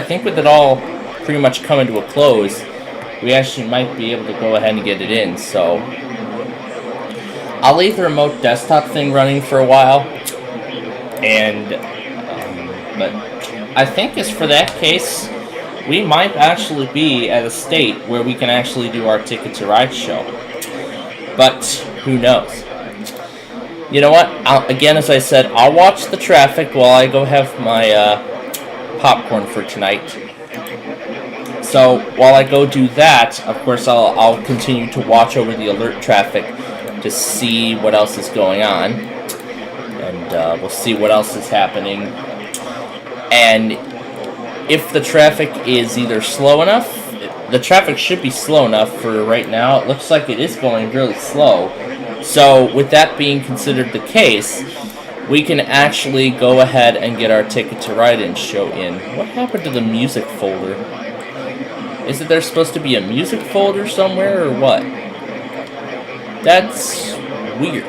A: think with it all pretty much coming to a close, we actually might be able to go ahead and get it in. So I'll leave the remote desktop thing running for a while, but I think as for that case, we might actually be at a state where we can actually do our Ticket to Ride show. But who knows? You know what? Again, as I said, I'll watch the traffic while I go have my popcorn for tonight. So while I go do that, of course, I'll continue to watch over the alert traffic to see what else is going on, and we'll see what else is happening. And if the traffic is either slow enough, the traffic should be slow enough for right now. It looks like it is going really slow. So with that being considered the case, we can actually go ahead and get our Ticket to Ride in show in. What happened to the music folder? Is it there supposed to be a music folder somewhere or what? That's weird.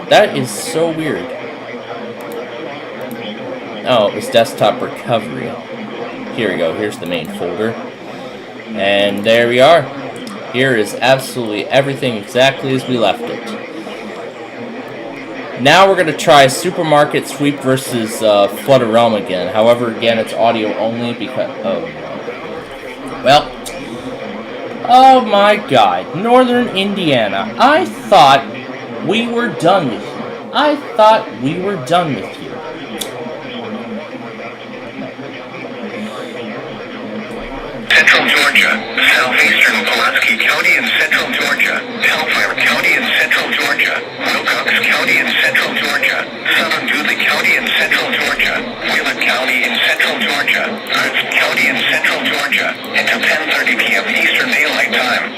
A: That is so weird. Oh, it was desktop recovery. Here we go. Here's the main folder. And there we are. Here is absolutely everything exactly as we left it. Now we're going to try Supermarket Sweep versus Flooded Realm again. However, again, it's audio only because... Well... Oh my god. Northern Indiana. I thought we were done with you. I thought we were done with you.
Q: Central Georgia, southeastern Pulaski County in central Georgia, Hellfire County in central Georgia, Wilcox County in central Georgia, southern Dooley County in central Georgia, Wheeler County in central Georgia, Hurst County in central Georgia, until 10:30 p.m. Eastern Daylight Time.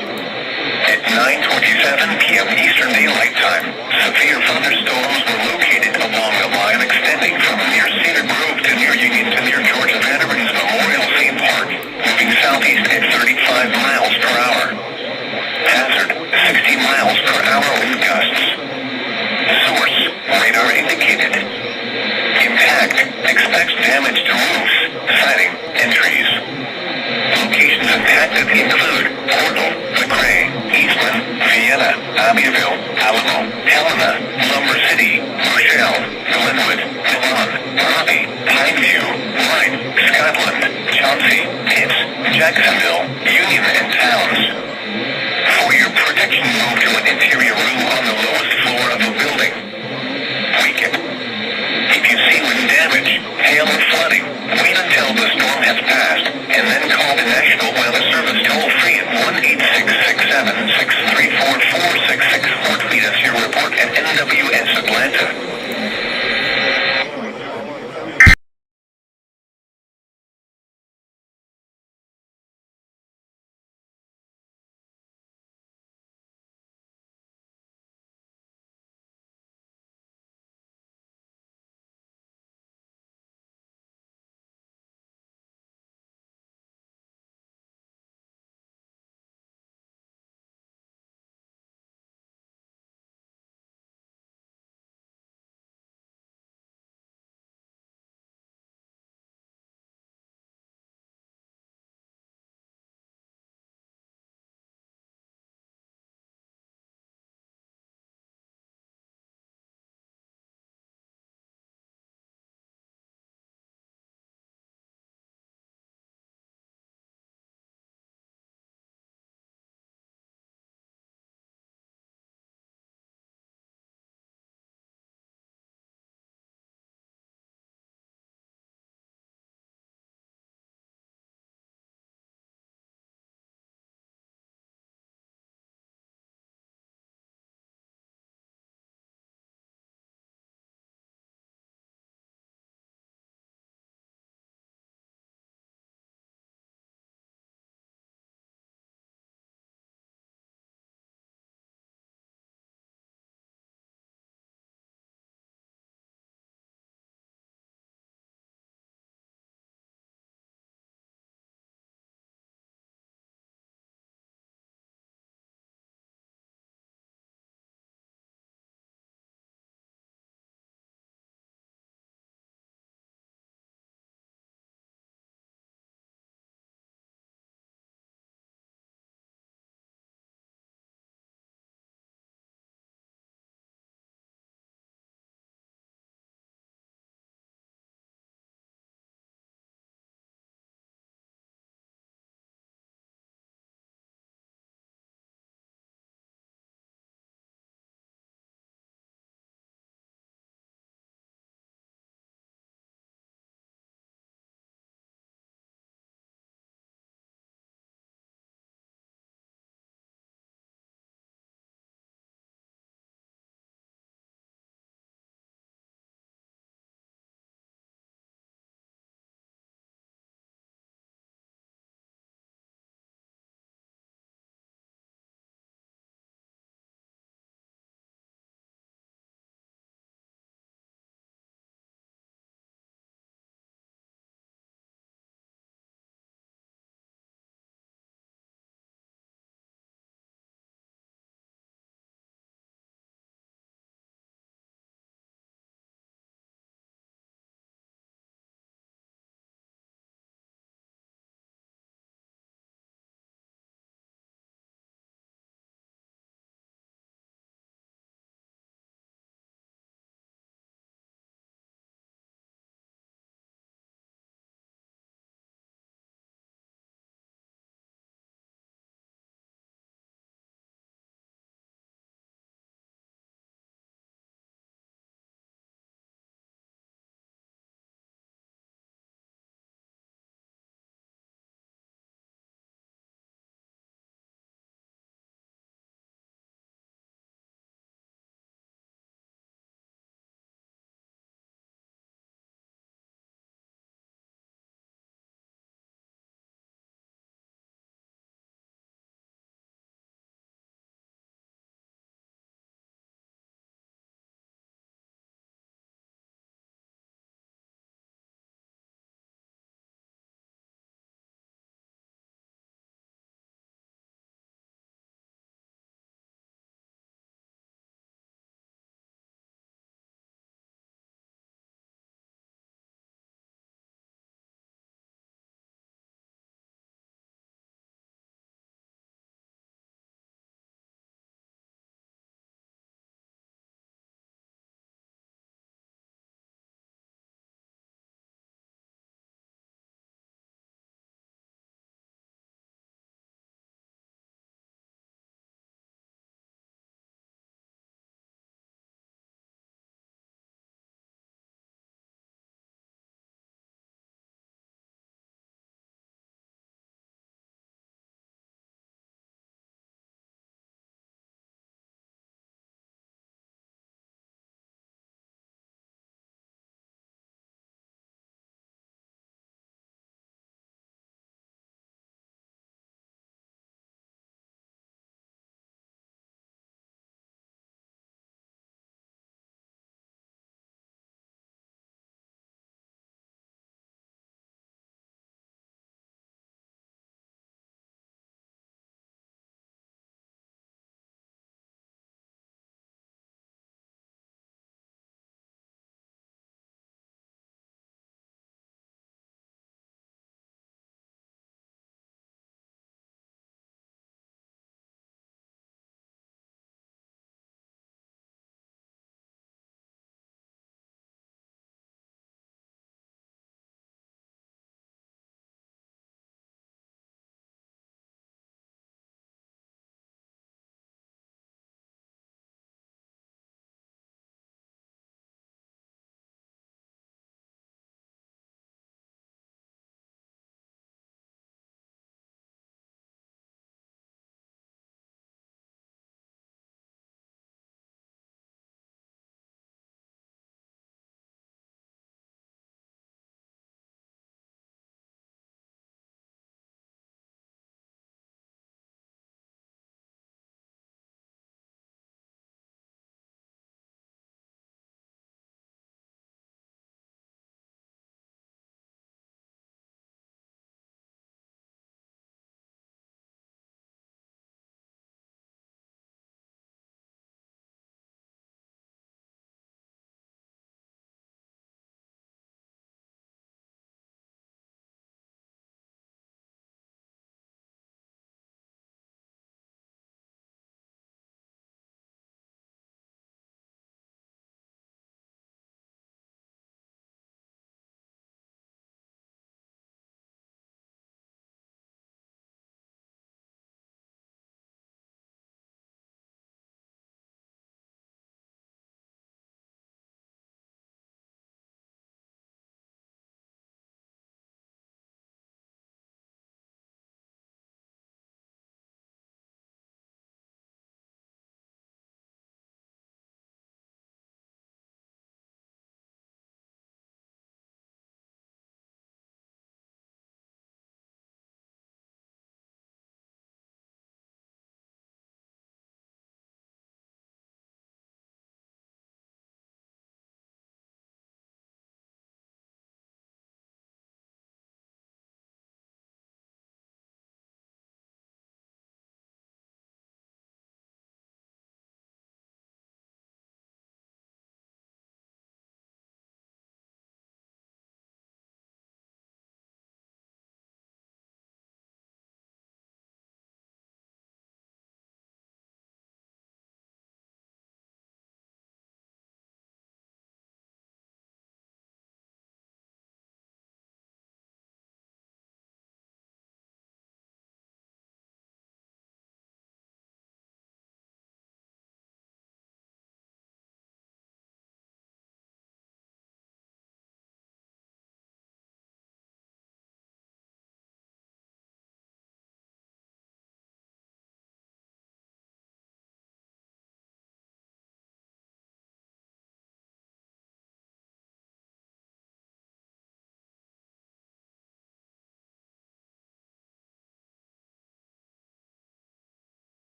Q: At 9:27 p.m. Eastern Daylight Time, severe thunderstorms were located along a line extending from near Cedar Grove to near Union to near Georgia Veterans Memorial Theme Park, moving southeast at 35 miles per hour. Hazard, 60 miles per hour with gusts. Source, radar indicated. Impact, expects damage to roofs, siding, and trees. Locations impacted include Portal, McRae, Eastman, Vienna, Abbeville, Alamo, Helena, Lumber City, Rochelle, Glenwood, Milan, Robbie, Pineview, Wright, Scotland, Chauncey, Pitts, Jacksonville, Union, and Towns. For your protection, move to an interior room on the lowest floor of a building. Weaken. If you see wind damage, hail, or flooding, wait until the storm has passed, and then call the National Weather Service toll-free at 1-866-763-4466 or tweet us your report at NWS Atlanta.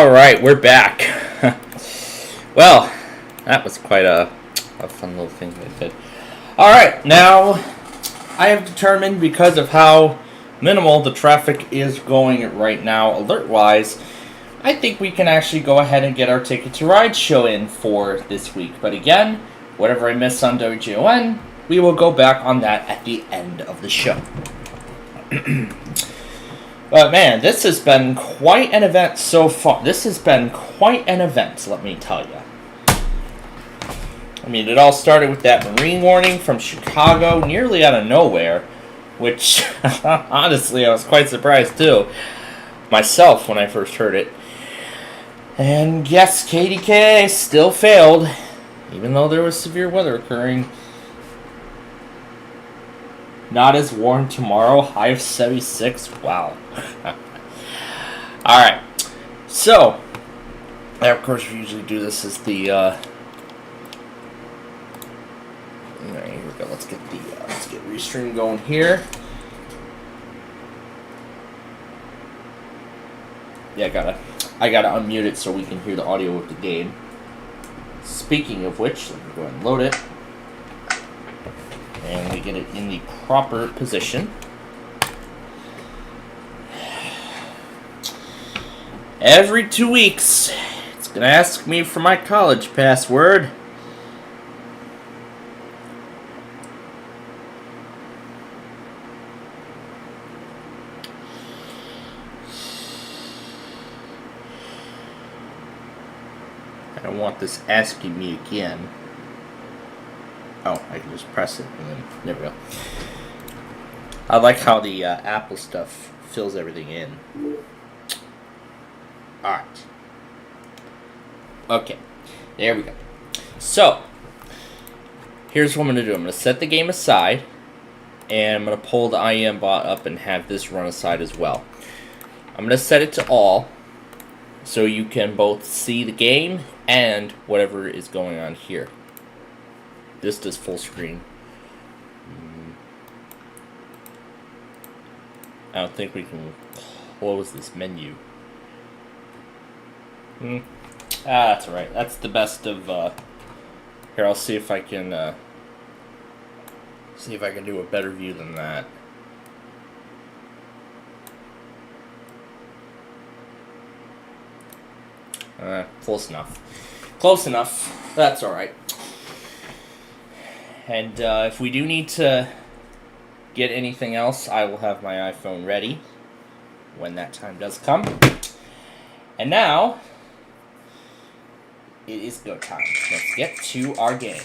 A: Alright, we're back. Well, that was quite a fun little thing they did. Alright, now I have determined, because of how minimal the traffic is going right now alert-wise, I think we can actually go ahead and get our Ticket to Ride show in for this week. But again, whatever I miss on WGON, we will go back on that at the end of the show. But man, this has been quite an event so far. This has been quite an event, let me tell you. I mean, it all started with that marine warning from Chicago, nearly out of nowhere, which, honestly, I was quite surprised too, myself, when I first heard it. And yes, KDK still failed, even though there was severe weather occurring. Not as warm tomorrow, high of 76. Wow. Alright. So, of course, we usually do this as the, Alright, here we go. Let's get Restream going here. Yeah, I gotta unmute it so we can hear the audio of the game. Speaking of which, let me go ahead and load it. And we get it in the proper position. Every 2 weeks, it's going to ask me for my college password. I don't want this asking me again. Oh, I can just press it, and then, there we go. I like how the Apple stuff fills everything in. Alright. Okay, there we go. So, here's what I'm going to do. I'm going to set the game aside, and I'm going to pull the IEM bot up and have this run aside as well. I'm going to set it to all, so you can both see the game and whatever is going on here. This does full screen. I don't think we can close this menu. That's alright. That's the best of, here, I'll see if I can, do a better view than that. Close enough. Close enough. That's alright. And if we do need to get anything else, I will have my iPhone ready when that time does come. And now, it is go time. Let's get to our game.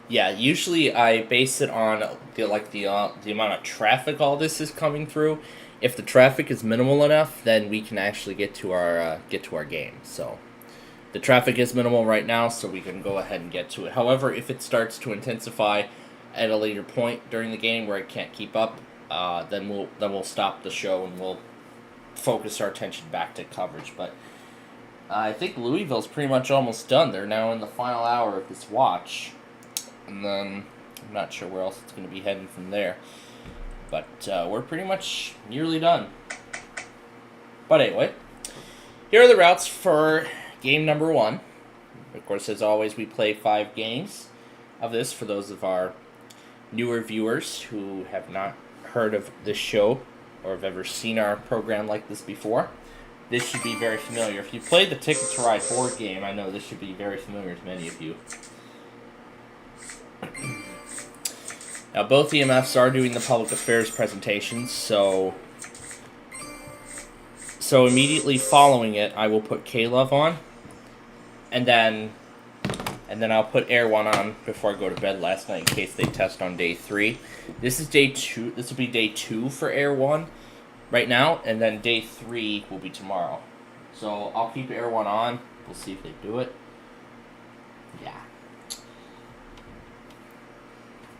A: Yeah, usually I base it on the amount of traffic all this is coming through. If the traffic is minimal enough, then we can actually get to our game. So the traffic is minimal right now, so we can go ahead and get to it. However, if it starts to intensify at a later point during the game where it can't keep up, then we'll stop the show and we'll focus our attention back to coverage. But I think Louisville's pretty much almost done. They're now in the final hour of this watch, and then I'm not sure where else it's going to be heading from there. But we're pretty much nearly done. But anyway, here are the routes for game number 1. Of course, as always, we play 5 games of this for those of our newer viewers who have not heard of this show or have ever seen our program like this before. This should be very familiar. If you played the Ticket to Ride board game, I know this should be very familiar to many of you. Now, both EMFs are doing the public affairs presentations, so immediately following it, I will put K-Love on, and then I'll put Air 1 on before I go to bed last night in case they test on day 3. This is day 2. This will be day 2 for Air 1 right now, and then day 3 will be tomorrow. So I'll keep Air 1 on. We'll see if they do it. Yeah.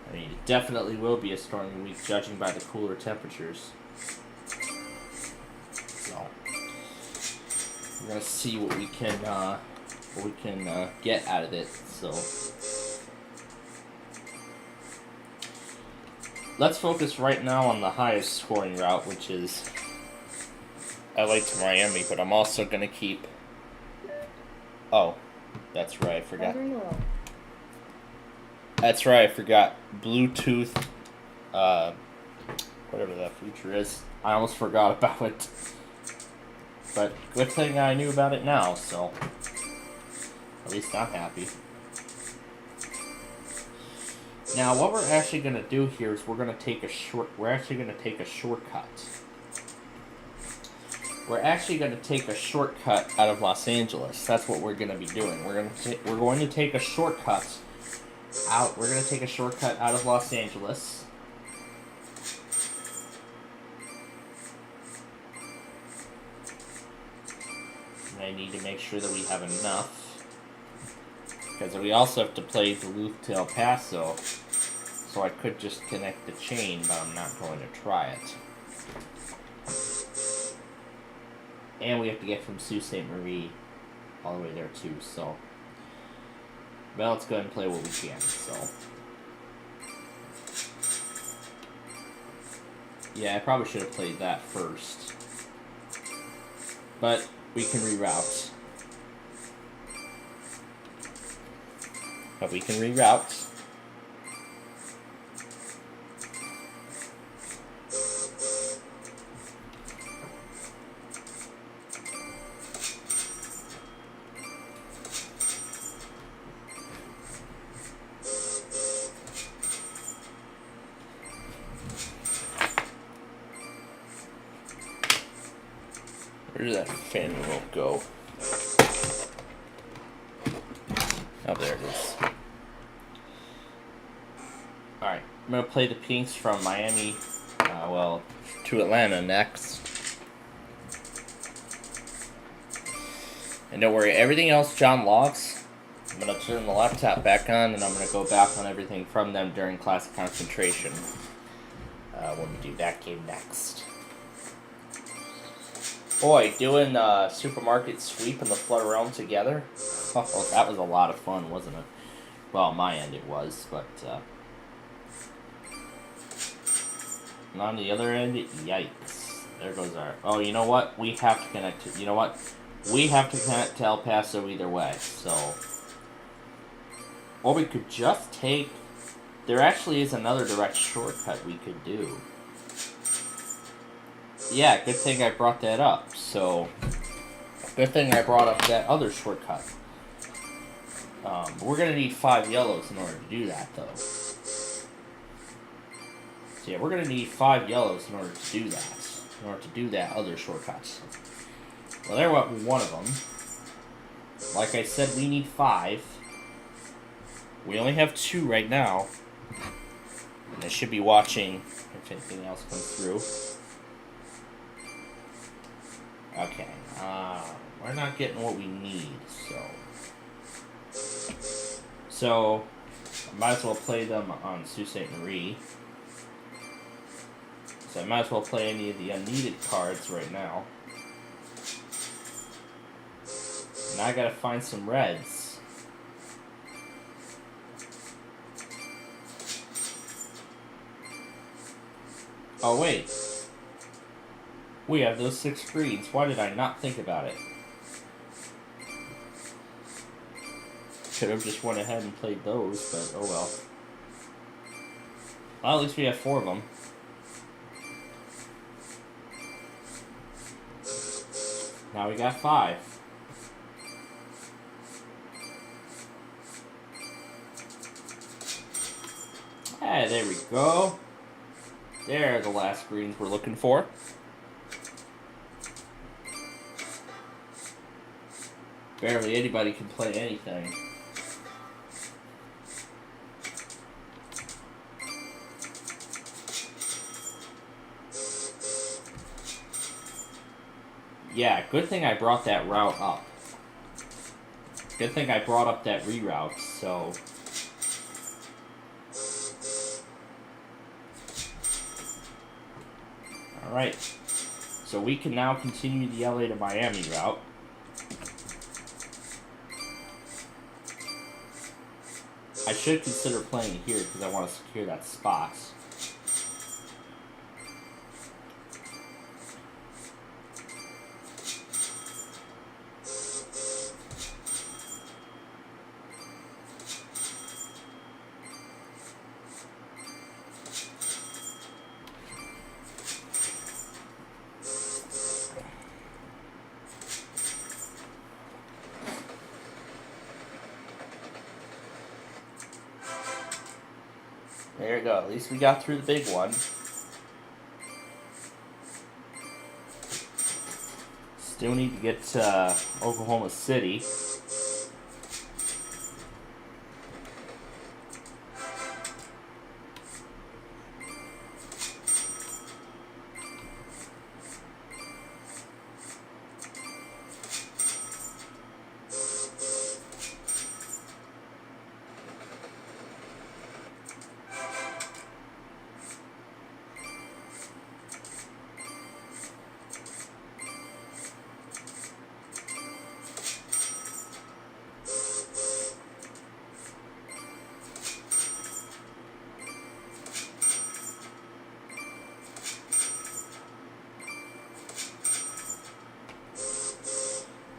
A: I mean, it definitely will be a stormy week, judging by the cooler temperatures. So we're gonna see what we can get out of it. So let's focus right now on the highest scoring route, which is LA to Miami, but I'm also going to keep... Oh, that's right, I forgot. That's right, I forgot. Bluetooth, whatever that feature is. I almost forgot about it. But good thing I knew about it now, so at least I'm happy. Now, what we're actually going to do here is we're actually going to take a shortcut. We're actually going to take a shortcut out of Los Angeles. That's what we're going to be doing. We're going to take a shortcut out. We're going to take a shortcut out of Los Angeles. And I need to make sure that we have enough. Because we also have to play Duluth to El Paso. So I could just connect the chain, but I'm not going to try it. And we have to get from Sault Ste. Marie all the way there too, so. Well, let's go ahead and play what we can, so. Yeah, I probably should have played that first. But we can reroute. But we can reroute. Where did that fan remote go? Oh, there it is. Alright, I'm going to play the Pinks from Miami, to Atlanta next. And don't worry, everything else John logs, I'm going to turn the laptop back on and I'm going to go back on everything from them during class concentration. When we do that game next. Boy, doing Supermarket Sweep and the Flood Realm together, oh, that was a lot of fun, wasn't it? Well, on my end it was, but and on the other end, yikes. There goes our... Oh, you know what? We have to connect to... You know what? We have to connect to El Paso either way, so... Or we could just take... There actually is another direct shortcut we could do. Yeah, good thing I brought that up, so... Good thing I brought up that other shortcut. We're going to need 5 yellows in order to do that, though. So yeah, we're going to need 5 yellows in order to do that. In order to do that other shortcut. Well, there went one of them. Like I said, we need 5. We only have 2 right now. And I should be watching if anything else comes through. Okay. We're not getting what we need, so I might as well play them on Sault Ste. Marie. So I might as well play any of the unneeded cards right now. Now I gotta find some reds. Oh wait. We have those 6 greens. Why did I not think about it? Could have just went ahead and played those, but oh well. Well, at least we have 4 of them. Now we got 5. Hey, there we go. There are the last greens we're looking for. Barely anybody can play anything. Yeah, good thing I brought that route up. Good thing I brought up that reroute, so... Alright. So we can now continue the LA to Miami route. I should consider playing here because I want to secure that spot. There you go. At least we got through the big one. Still need to get to Oklahoma City.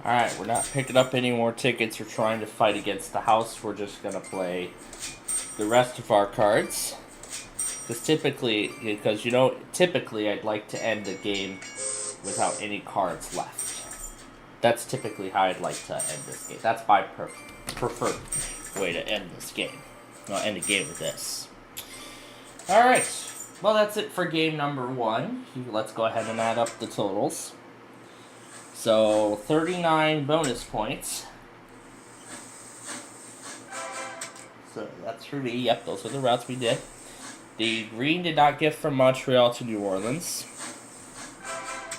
A: Alright, we're not picking up any more tickets or trying to fight against the house. We're just going to play the rest of our cards. Typically I'd like to end the game without any cards left. That's typically how I'd like to end this game. That's my preferred way to end this game. I'll end the game with this. Alright, well that's it for game number 1. Let's go ahead and add up the totals. So, 39 bonus points. So, that's for me. Yep, those are the routes we did. The green did not get from Montreal to New Orleans.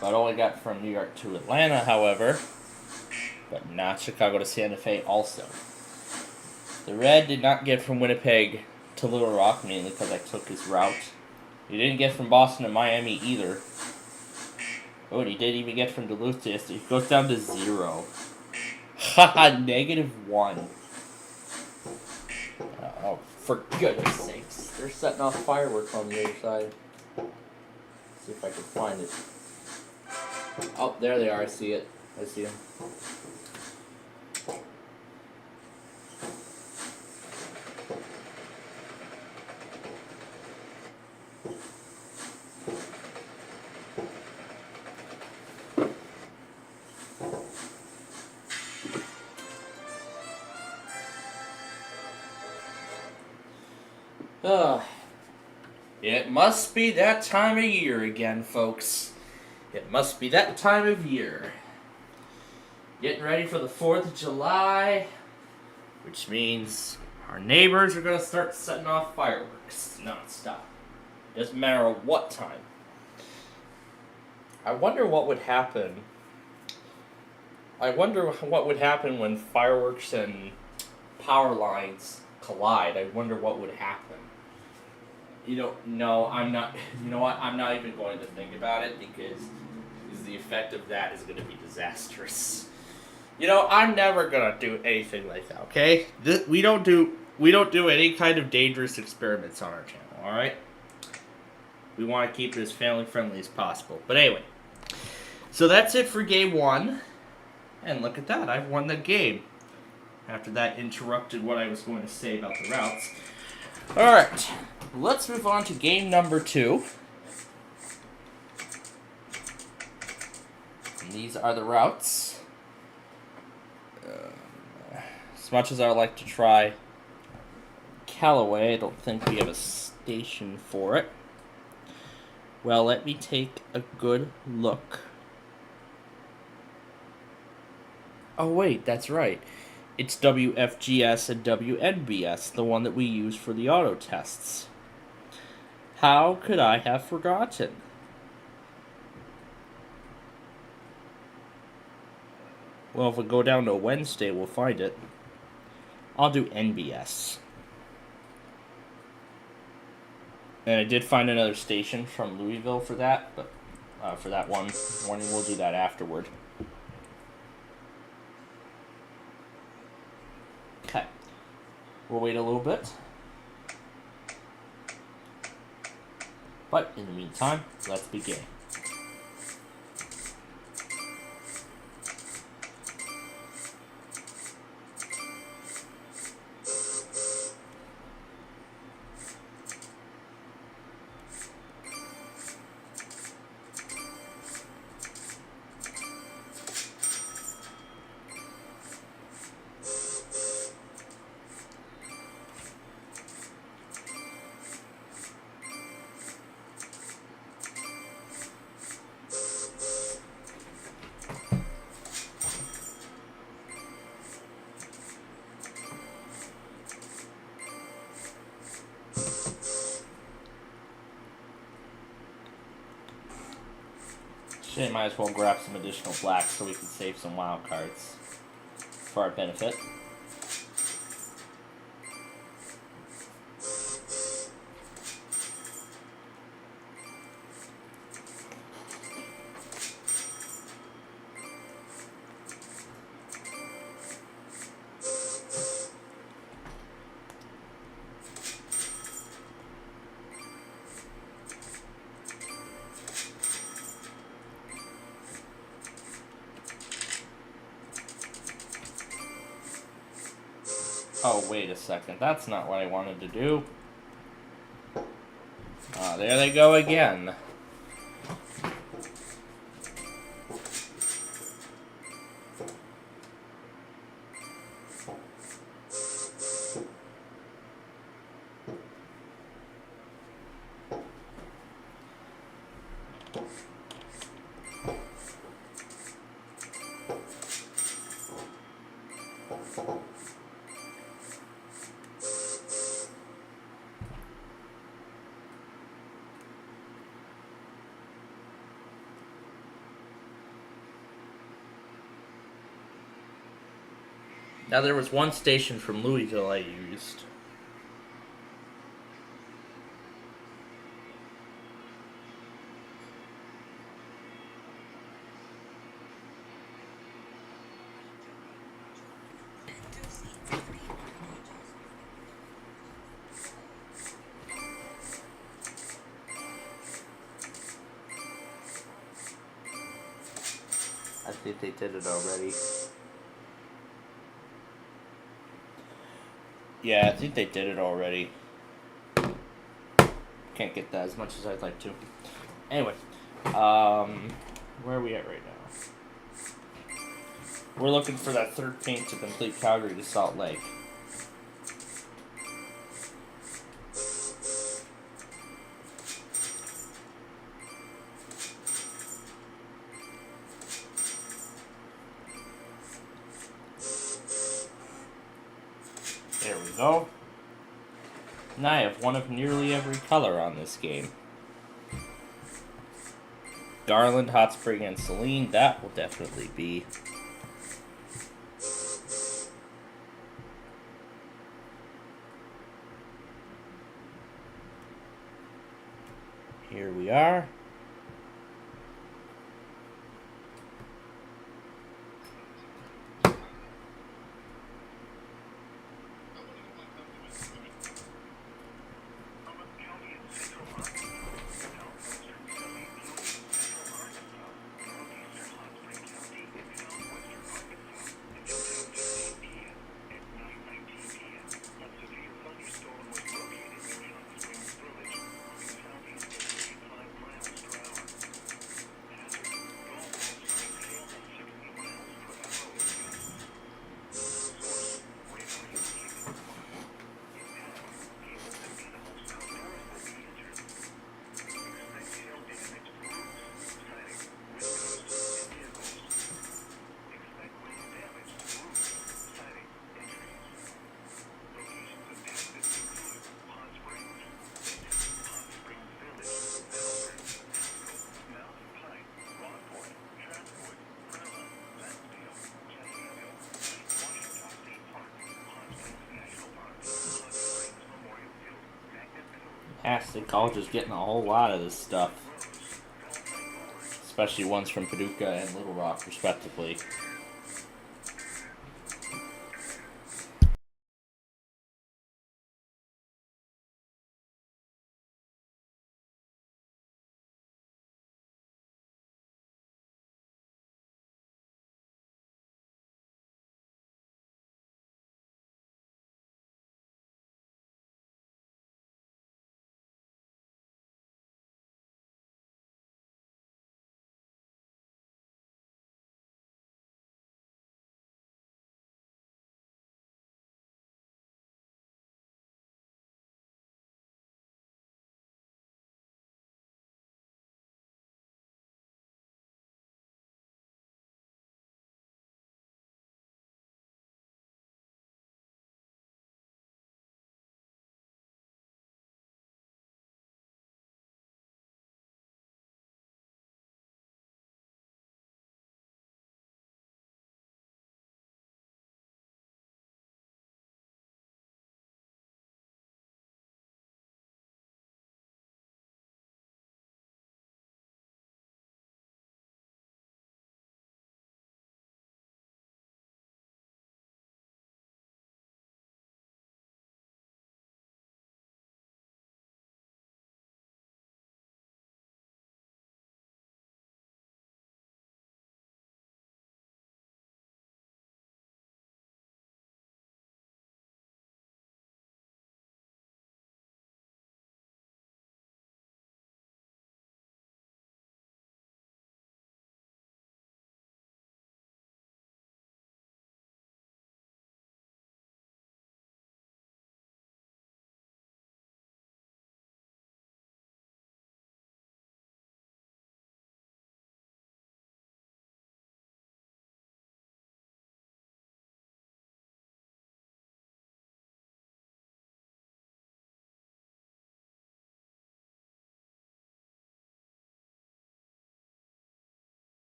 A: But only got from New York to Atlanta, however. But not Chicago to Santa Fe also. The red did not get from Winnipeg to Little Rock, mainly because I took his route. He didn't get from Boston to Miami either. Oh, and he didn't even get from Duluth to He goes down to 0. Haha, -1. Oh, for goodness sakes. They're setting off fireworks on the other side. Let's see if I can find it. Oh, there they are. I see it. I see them. It must be that time of year again, folks. It must be that time of year. Getting ready for the 4th of July, which means our neighbors are going to start setting off fireworks non-stop. Doesn't matter what time. I wonder what would happen. I wonder what would happen when fireworks and power lines collide. I wonder what would happen. No, I'm not. You know what? I'm not even going to think about it because the effect of that is going to be disastrous. I'm never gonna do anything like that. Okay? We don't do any kind of dangerous experiments on our channel. All right? We want to keep it as family friendly as possible. But anyway, so that's it for game 1. And look at that! I've won the game. After that interrupted what I was going to say about the routes. All right. Let's move on to game number 2. And these are the routes. As much as I would like to try Callaway, I don't think we have a station for it. Well, let me take a good look. Oh wait, that's right. It's WFGS and WNBS, the one that we use for the auto tests. How could I have forgotten? Well, if we go down to Wednesday, we'll find it. I'll do NBS. And I did find another station from Louisville for that, but for that one warning, we'll do that afterward. Okay. We'll wait a little bit. But in the meantime, let's begin. Shit, might as well grab some additional blacks so we can save some wild cards for our benefit. Oh, wait a second. That's not what I wanted to do. Ah, there they go again. Now, there was one station from Louisville I used. I think they did it already. Yeah, I think they did it already. Can't get that as much as I'd like to. Anyway, where are we at right now? We're looking for that third paint to complete Calgary to Salt Lake. There we go. Now I have one of nearly every color on this game. Garland, Hot Spring, and Celine, that will definitely be. Here we are. Aston College is getting a whole lot of this stuff. Especially ones from Paducah and Little Rock, respectively.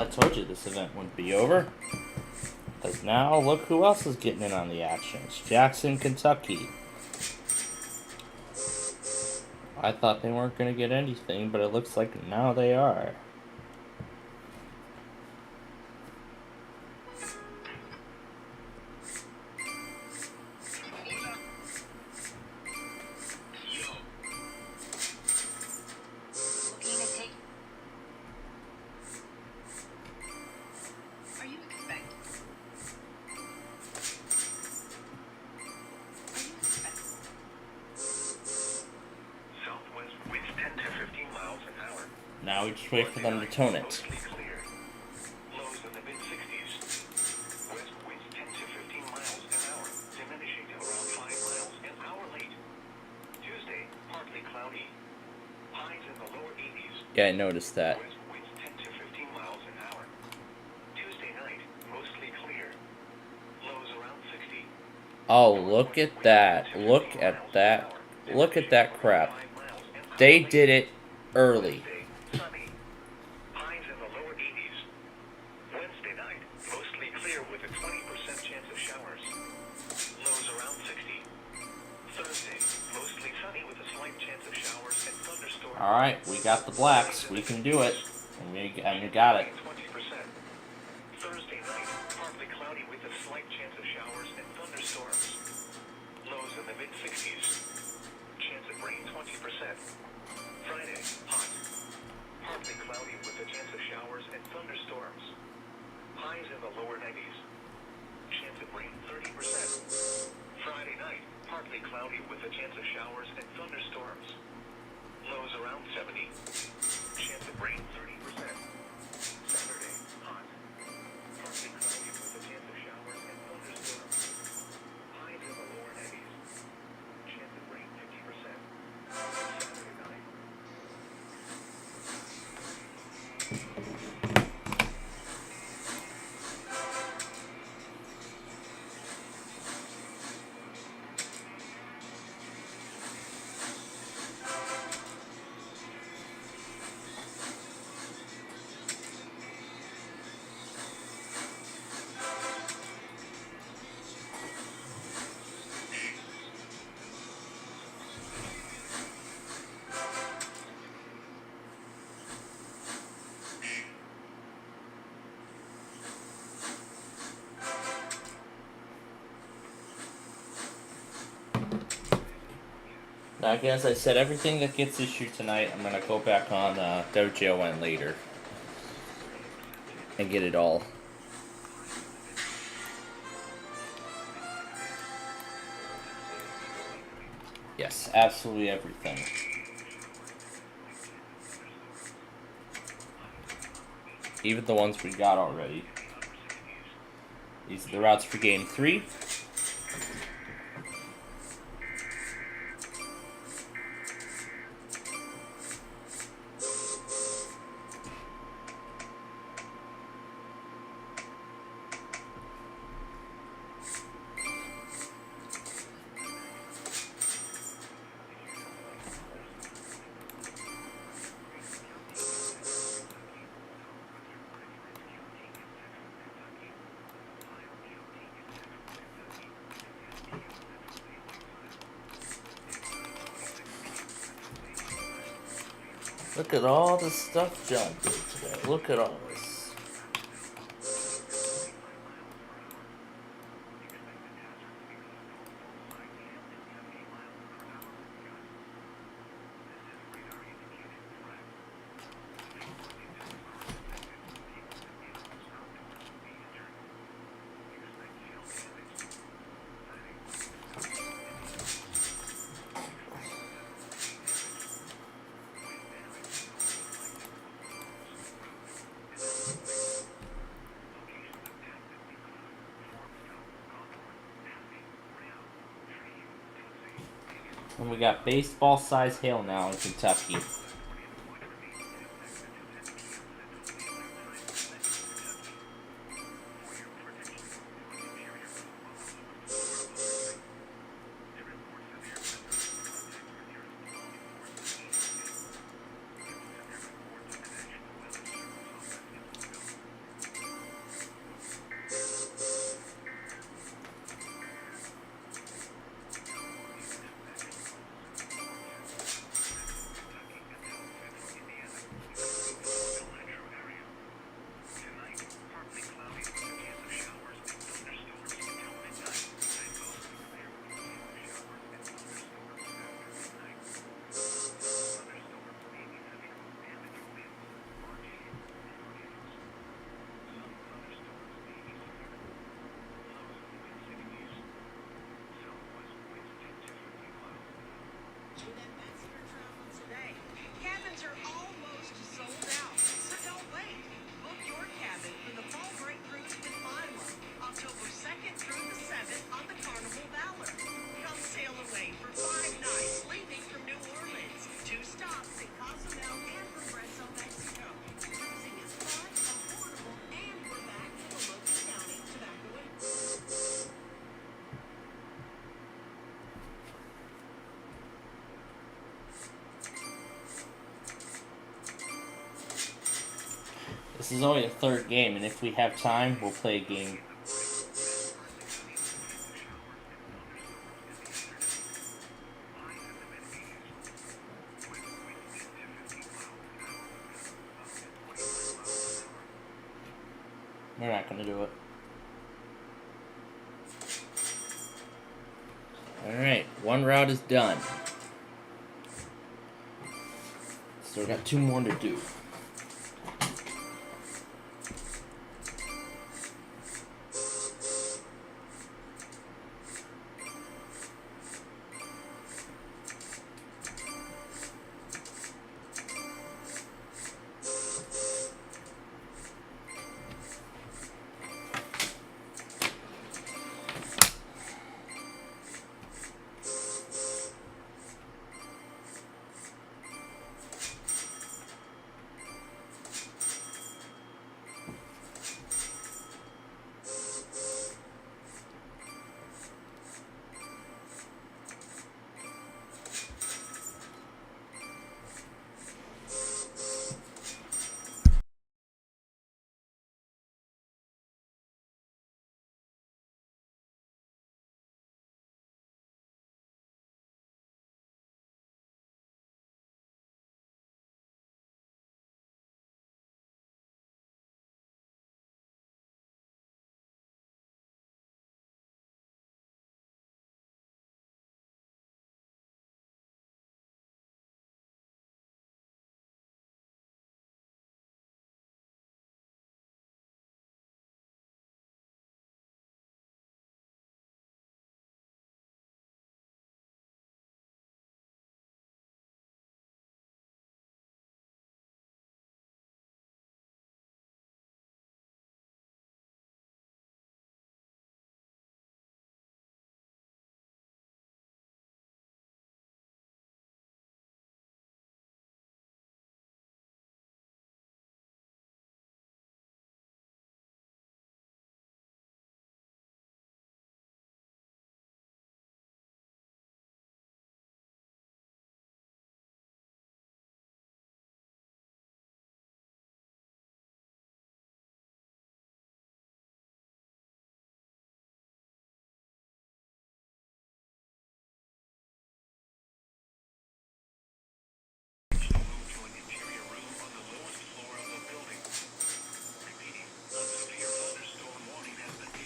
A: I told you this event wouldn't be over. Because now, look who else is getting in on the action. It's Jackson, Kentucky. I thought they weren't going to get anything, but it looks like now they are. Now we just wait for them to tone it. Yeah, I noticed that. Oh, look at that. Look at that. Look at that crap. They did it early. Alright, we got the blacks. We can do it. And we got it.
G: Thursday night, partly cloudy with a slight chance of showers and thunderstorms. Lows in the mid-60s. Chance of rain 20%. Friday, hot. Partly cloudy with a chance of showers and thunderstorms. Highs in the lower 90s. Chance of rain 30%. Friday night, partly cloudy with a chance of showers and thunderstorms. Lows around 70. Chance of rain 30%. Saturday, hot. Partly cloudy with a chance of showers and thunderstorms. Highs in the lower 90s. Chance of rain 50%. Saturday night.
A: Now, again, as I said, everything that gets issued tonight, I'm going to go back on WJON later and get it all. Yes, absolutely everything. Even the ones we got already. These are the routes for Game 3. Look at all the stuff John did today. Look at all this. And we got baseball-sized hail now in Kentucky. This is only the third game, and if we have time, we'll play a game. We're not going to do it. Alright, one route is done. Still got 2 more to do.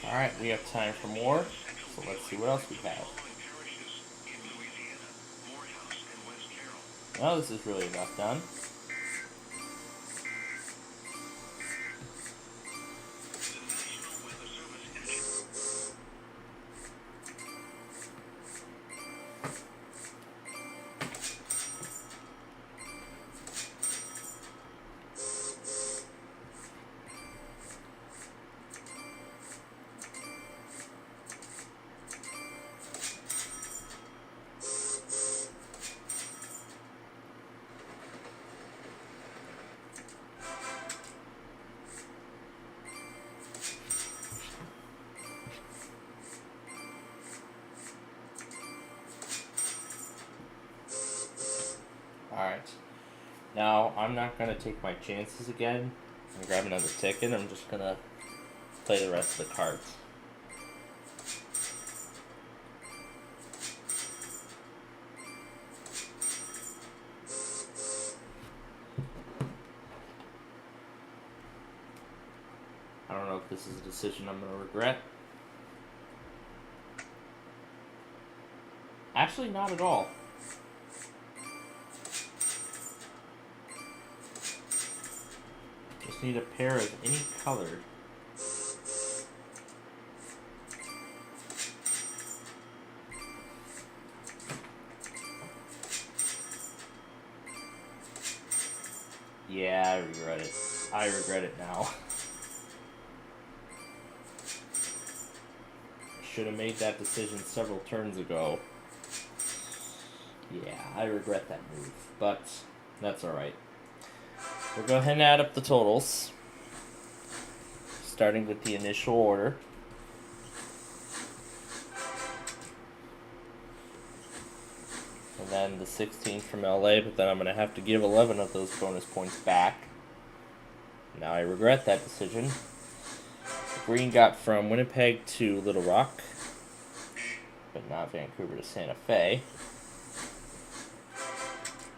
A: Alright, we have time for more, so let's see what else we have. Well, this is really about done. Alright, now I'm not going to take my chances again and grab another ticket. I'm just going to play the rest of the cards. I don't know if this is a decision I'm going to regret. Actually, not at all. Just need a pair of any color. Yeah, I regret it. I regret it now. Should have made that decision several turns ago. Yeah, I regret that move, but that's alright. We'll go ahead and add up the totals, starting with the initial order. And then the 16 from LA, but then I'm going to have to give 11 of those bonus points back. Now I regret that decision. Green got from Winnipeg to Little Rock, but not Vancouver to Santa Fe.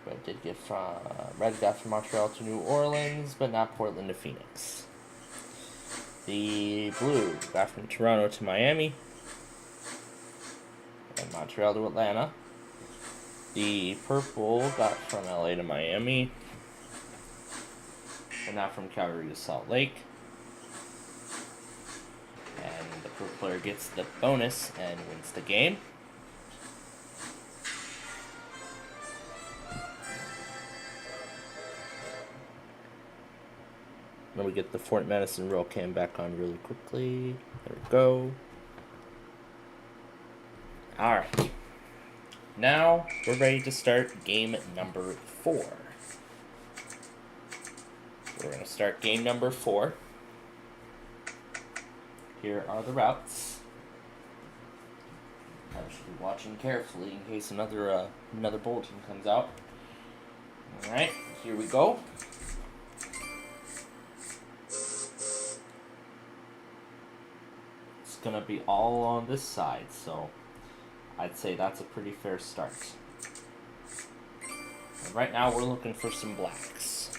A: Red did get from Red got from Montreal to New Orleans, but not Portland to Phoenix. The blue got from Toronto to Miami, and Montreal to Atlanta. The purple got from LA to Miami, and not from Calgary to Salt Lake. And the purple player gets the bonus and wins the game. Then we get the Fort Madison roll cam back on really quickly. There we go. Alright. Now we're ready to start game number 4. We're going to start game number 4. Here are the routes. I should be watching carefully in case another bulletin comes out. Alright, here we go. It's going to be all on this side, so I'd say that's a pretty fair start. And right now we're looking for some blacks.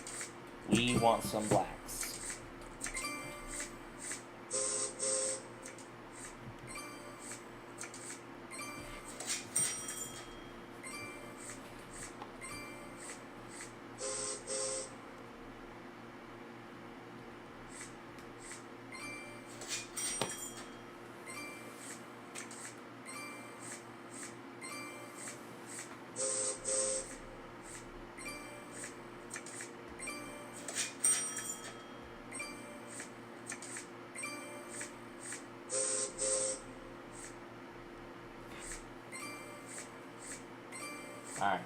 A: We want some blacks. Alright.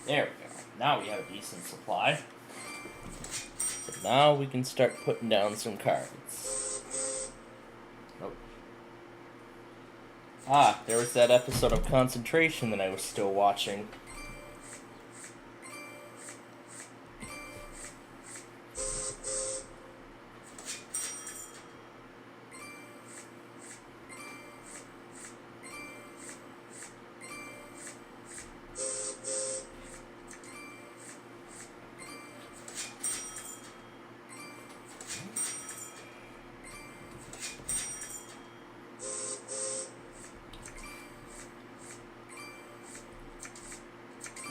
A: There we go. Now we have a decent supply. So now we can start putting down some cards. Nope. Ah, there was that episode of Concentration that I was still watching.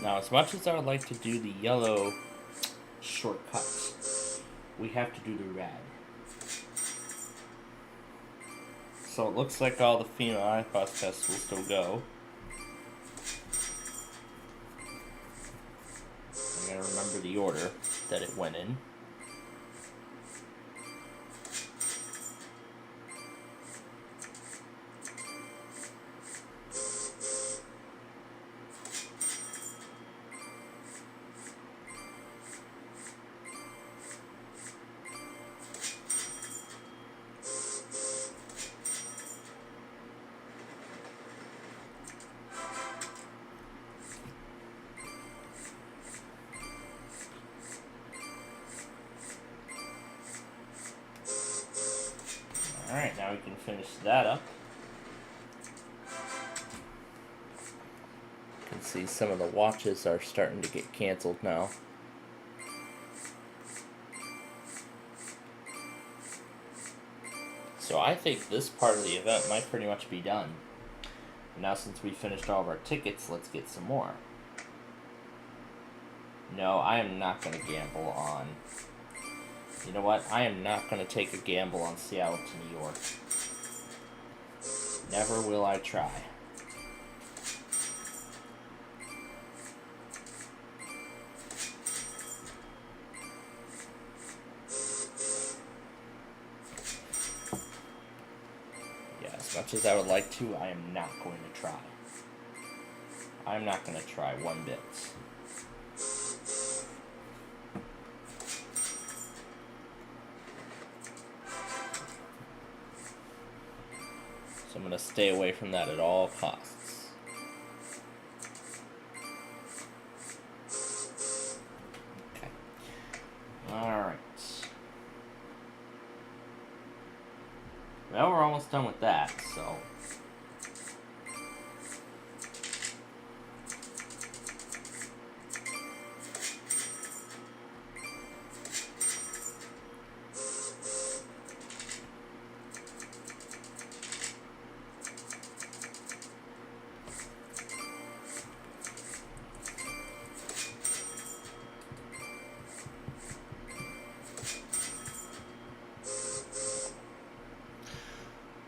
A: Now, as much as I would like to do the yellow shortcut, we have to do the red. So it looks like all the female IPOS tests will still go. I gotta remember the order that it went in. Alright, now we can finish that up. You can see some of the watches are starting to get canceled now. So I think this part of the event might pretty much be done. Now since we finished all of our tickets, let's get some more. No, I am not going to gamble on... You know what? I am not going to take a gamble on Seattle to New York. Never will I try. Yeah, as much as I would like to, I am not going to try. I'm not going to try one bit. So I'm going to stay away from that at all costs. Okay. Alright. Well, we're almost done with that, so...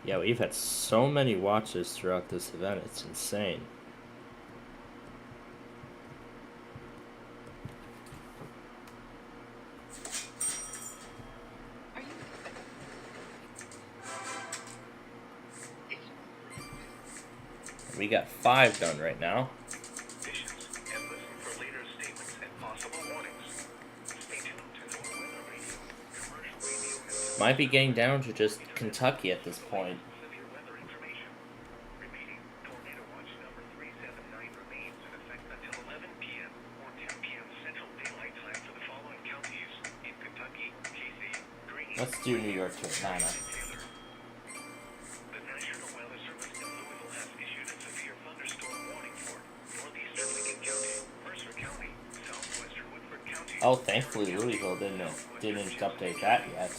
A: Yeah, we've had so many watches throughout this event, it's insane. We got 5 done right now. Might be getting down to just Kentucky at this point. Let's do New York to Atlanta. Oh, thankfully Louisville didn't update that yet.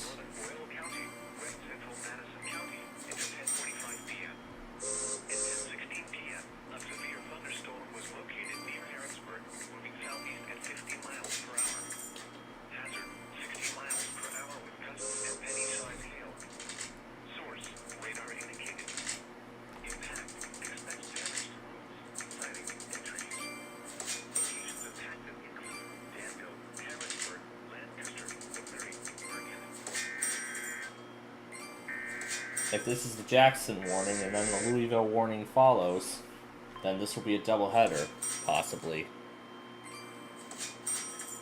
A: If this is the Jackson warning and then the Louisville warning follows, then this will be a doubleheader, possibly.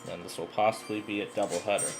A: Then this will possibly be a doubleheader.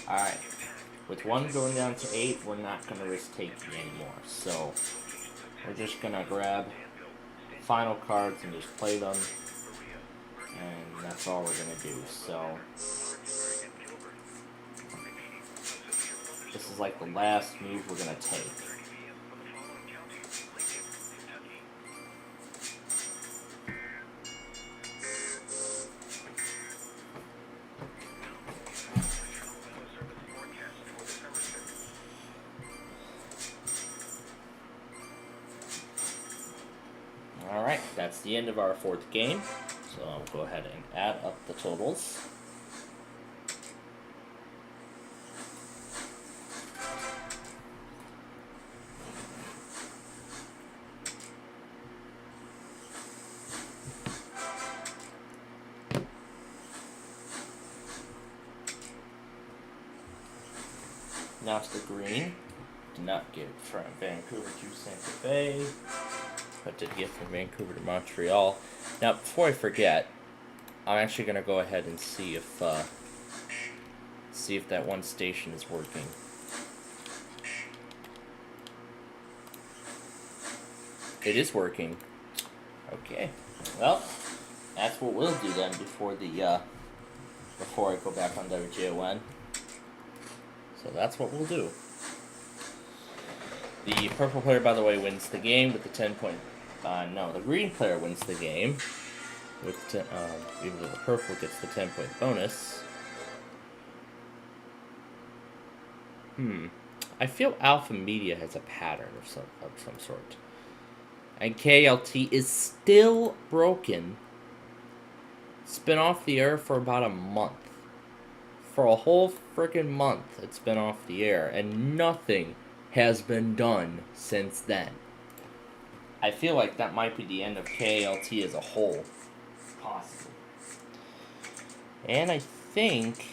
A: Alright, with 1 going down to 8, we're not going to risk taking anymore, so we're just going to grab final cards and just play them, and that's all we're going to do. So this is like the last move we're going to take. Alright, that's the end of our 4th game, so I'll go ahead and add up the totals. Now it's the green. Did not get from Vancouver to Santa Fe, but did get from Vancouver to Montreal. Now, before I forget, I'm actually going to go ahead and see if that one station is working. It is working. Okay. Well, that's what we'll do then before I go back on WJON. So that's what we'll do. The purple player, by the way, wins the game with the 10-point. No, the green player wins the game with even though the purple gets the 10-point bonus. I feel Alpha Media has a pattern of some sort. And KLT is still broken. It's been off the air for about a month. For a whole freaking month, it's been off the air, and nothing has been done since then. I feel like that might be the end of KLT as a whole, possibly. And I think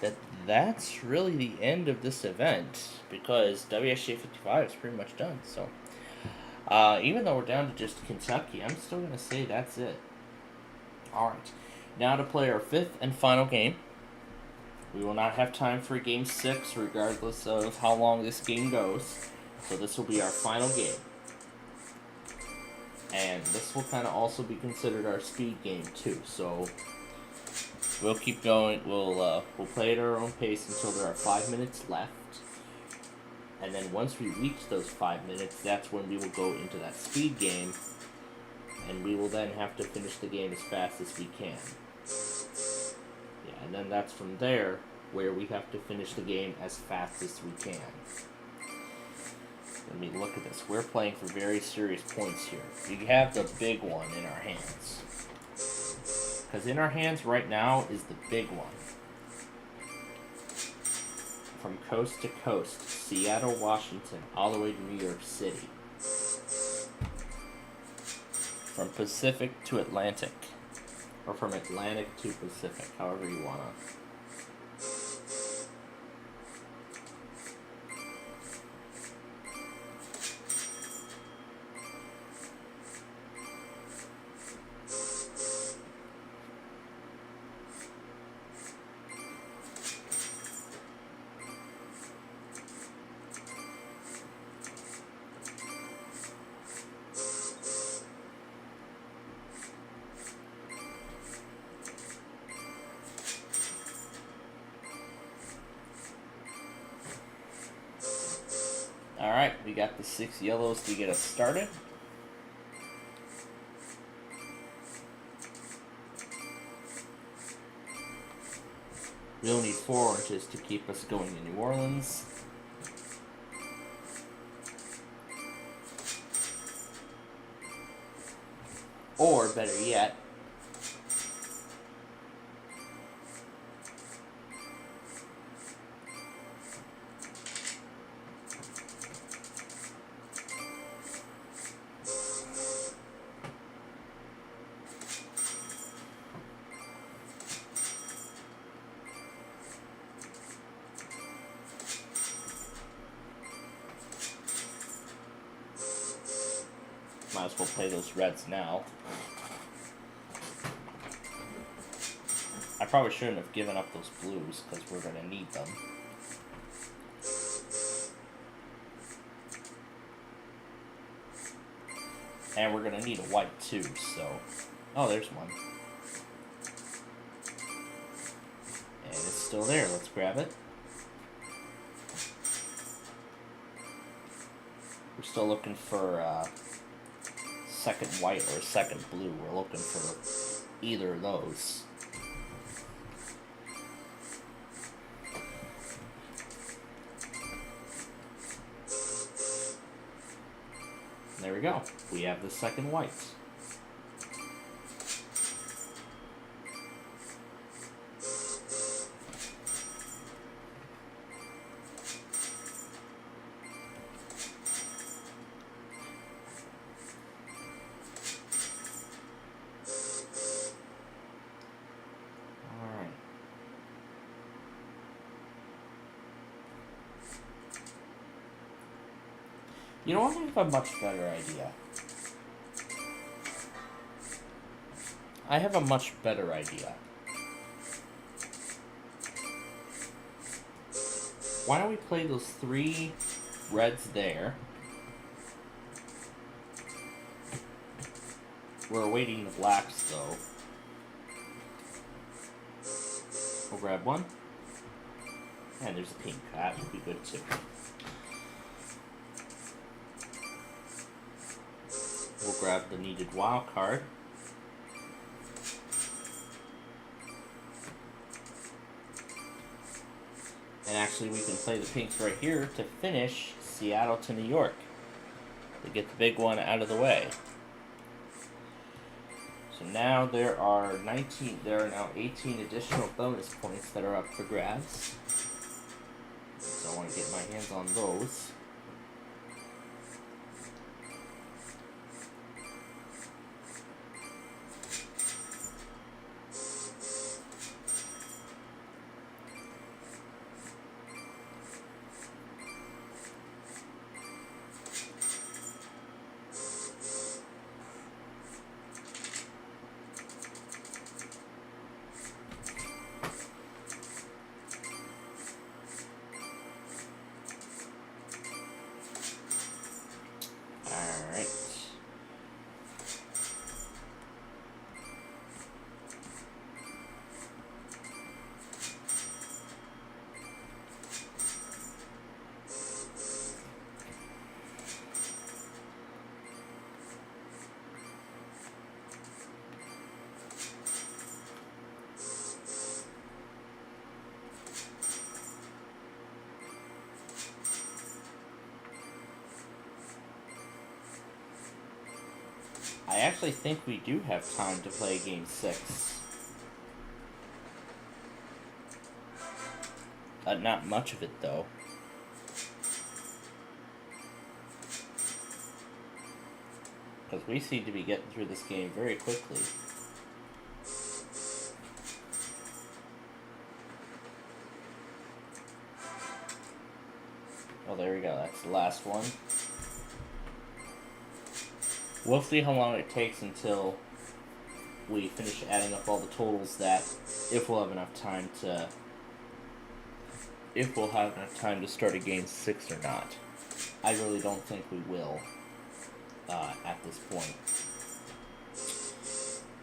A: that that's really the end of this event, because WSJ 55 is pretty much done. So, even though we're down to just Kentucky, I'm still going to say that's it. Alright, now to play our fifth and final game. We will not have time for Game 6, regardless of how long this game goes. So this will be our final game. And this will kind of also be considered our speed game, too. So we'll keep going. We'll play at our own pace until there are 5 minutes left. And then once we reach those 5 minutes, that's when we will go into that speed game. And we will then have to finish the game as fast as we can. Yeah, and then that's from there where we have to finish the game as fast as we can. Let me look at this. We're playing for very serious points here. We have the big one in our hands. Because in our hands right now is the big one. From coast to coast, Seattle, Washington, all the way to New York City. From Pacific to Atlantic. Or from Atlantic to Pacific, however you want to. Alright, we got the 6 yellows to get us started. We'll need 4 oranges to keep us going to New Orleans. Or, better yet, might as well play those reds now. I probably shouldn't have given up those blues because we're going to need them. And we're going to need a white too, so... Oh, there's one. And it's still there. Let's grab it. We're still looking for second white or second blue. We're looking for either of those. There we go. We have the second white. You know what? I have a much better idea. I have a much better idea. Why don't we play those 3 reds there? We're awaiting the blacks, though. We'll grab one. And there's a pink. That would be good, too. We'll grab the needed wild card. And actually we can play the pinks right here to finish Seattle to New York. To get the big one out of the way. So now there are now 18 additional bonus points that are up for grabs. So I want to get my hands on those. I actually think we do have time to play Game 6. Not much of it, though. Because we seem to be getting through this game very quickly. Oh, there we go. That's the last one. We'll see how long it takes until we finish adding up all the totals if we'll have enough time to start a Game 6 or not. I really don't think we will at this point.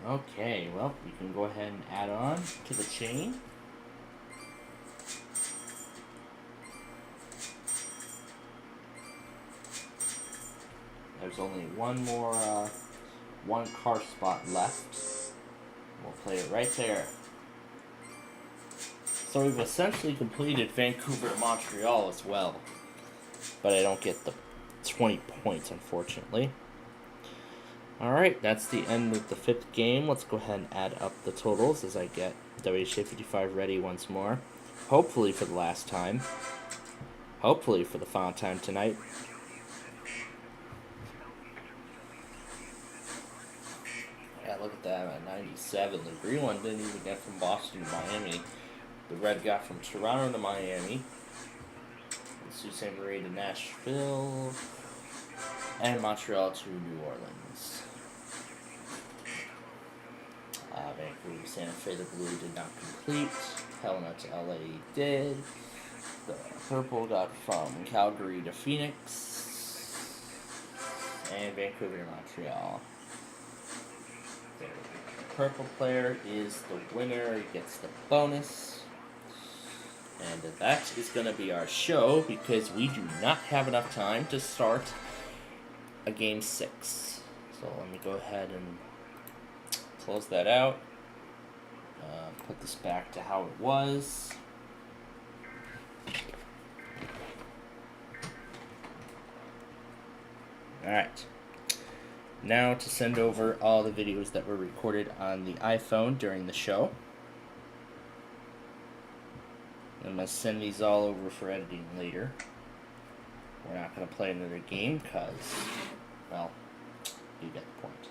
A: Okay, well, we can go ahead and add on to the chain. There's only one car spot left. We'll play it right there. So we've essentially completed Vancouver and Montreal as well. But I don't get the 20 points, unfortunately. Alright, that's the end of the 5th game. Let's go ahead and add up the totals as I get WHA 55 ready once more. Hopefully for the last time. Hopefully for the final time tonight. Yeah, look at that, I'm at 97. The green one didn't even get from Boston to Miami. The red got from Toronto to Miami. Sault Ste. Marie to Nashville. And Montreal to New Orleans. Vancouver, Santa Fe, the blue did not complete. Helena to LA did. The purple got from Calgary to Phoenix. And Vancouver to Montreal. The purple player is the winner. He gets the bonus. And that is going to be our show because we do not have enough time to start a Game 6. So let me go ahead and close that out. Put this back to how it was. Alright. Now to send over all the videos that were recorded on the iPhone during the show. I'm going to send these all over for editing later. We're not going to play another game because, well, you get the point.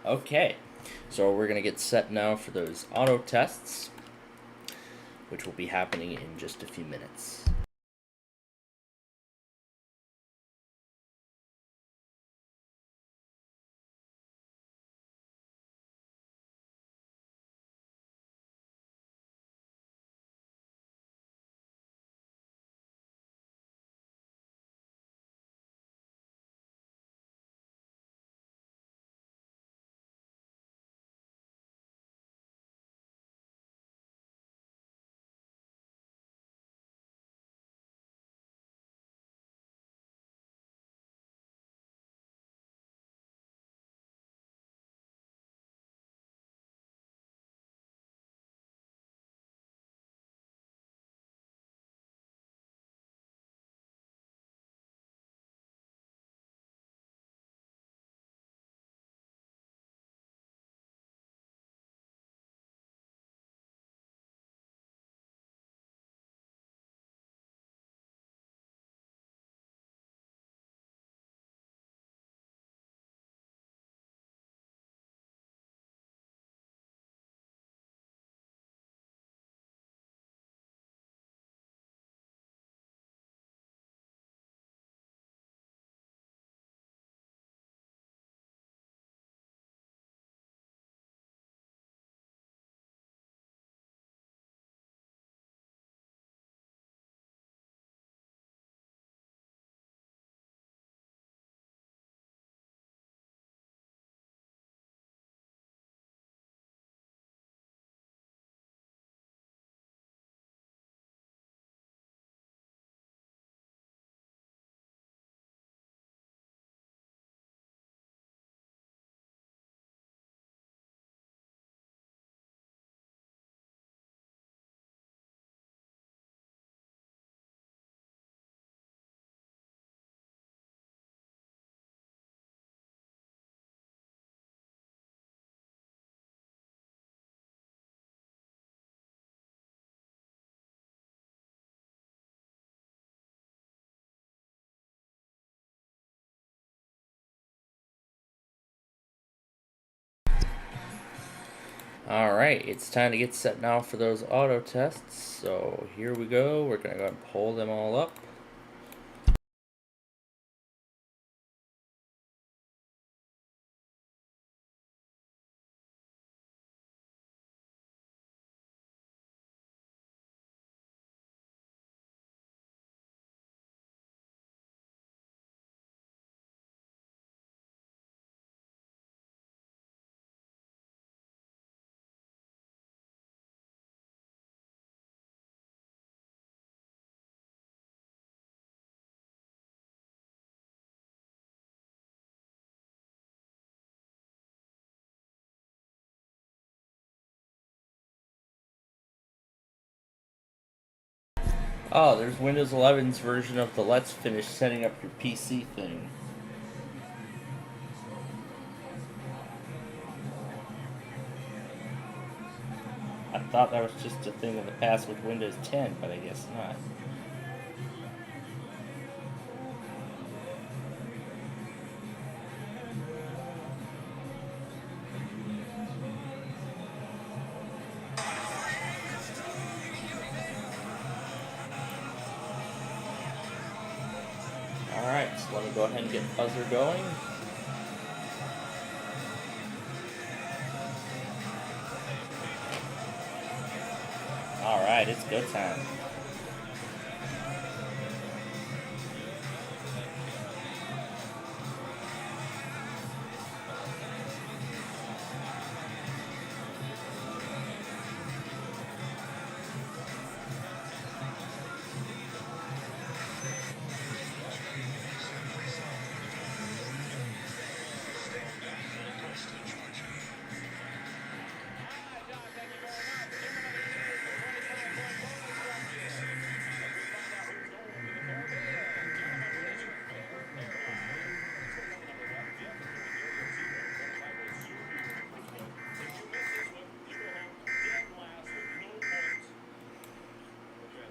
A: Okay, so we're going to get set now for those auto tests, which will be happening in just a few minutes. Alright, it's time to get set now for those auto tests. So here we go. We're going to go ahead and pull them all up. Oh, there's Windows 11's version of the Let's Finish setting up your PC thing. I thought that was just a thing in the past with Windows 10, but I guess not. Alright, so let me go ahead and get buzzer going. Alright, it's go time.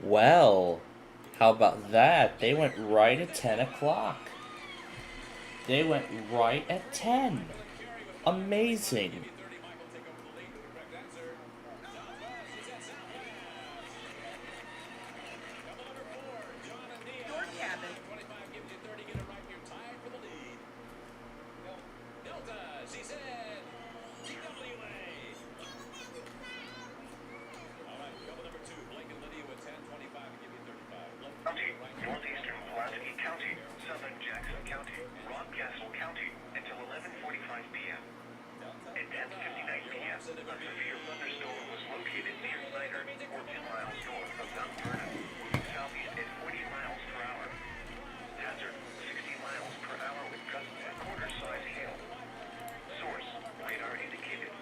A: Well, how about that? They went right at 10 o'clock. They went right at 10. Amazing.
Q: Northeastern Pulaski County, Southern Jackson County, Rockcastle County, until 11:45 p.m. At 10:59 p.m., a severe thunderstorm was located near Snyder, or 10 miles north of Mount Vernon, moving southeast at 40 miles per hour. Hazard, 60 miles per hour with gusts and quarter-size hail. Source, radar indicated.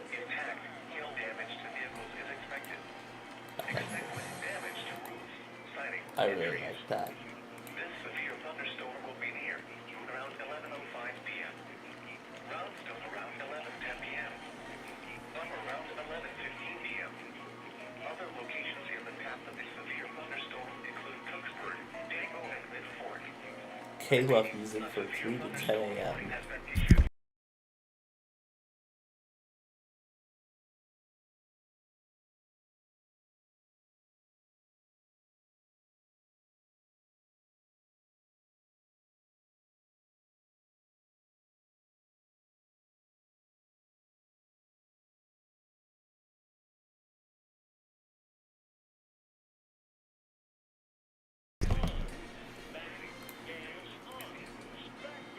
Q: Impact, hail damage to vehicles is expected. Expect wind damage to roofs, siding,
A: I really like that.
Q: This severe thunderstorm will be near around 11:05 p.m. Roundstone around 11:10 p.m. Some around 11:15 p.m. Other locations in the path of the severe thunderstorm include Cooksburg, Dago, and Midford.
A: K-Love music for 3 to 10 a.m.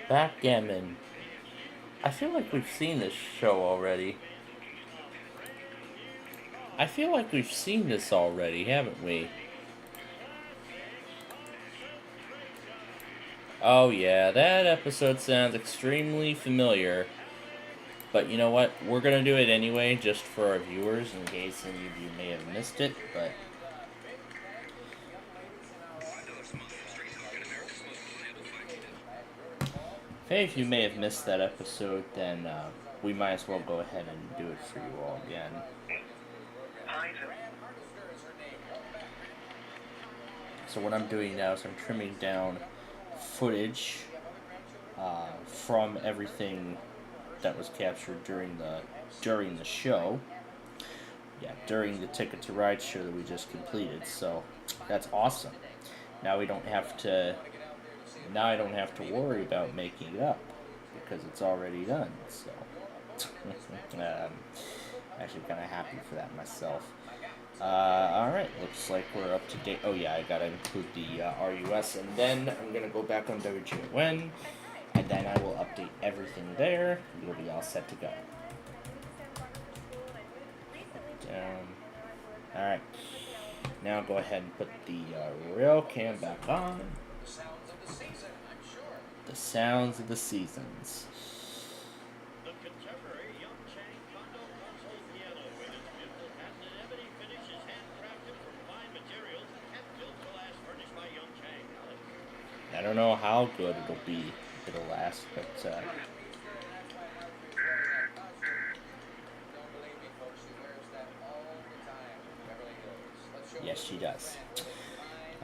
A: Backgammon. I feel like we've seen this show already. I feel like we've seen this already, haven't we? Oh yeah, that episode sounds extremely familiar. But you know what? We're gonna do it anyway, just for our viewers, in case any of you may have missed it, but... If any of you may have missed that episode, then we might as well go ahead and do it for you all again. So what I'm doing now is I'm trimming down footage from everything that was captured during the show. Yeah, during the Ticket to Ride show that we just completed. So that's awesome. Now I don't have to worry about making it up because it's already done. So actually kind of happy for that myself. Alright, looks like we're up to date. Oh yeah, I gotta include the RUS, and then I'm gonna go back on WGN, and then I will update everything there. You'll be all set to go. Down. Alright, now go ahead and put the rail cam back on. The sounds of the seasons. I don't know how good it'll last, but yes, she does.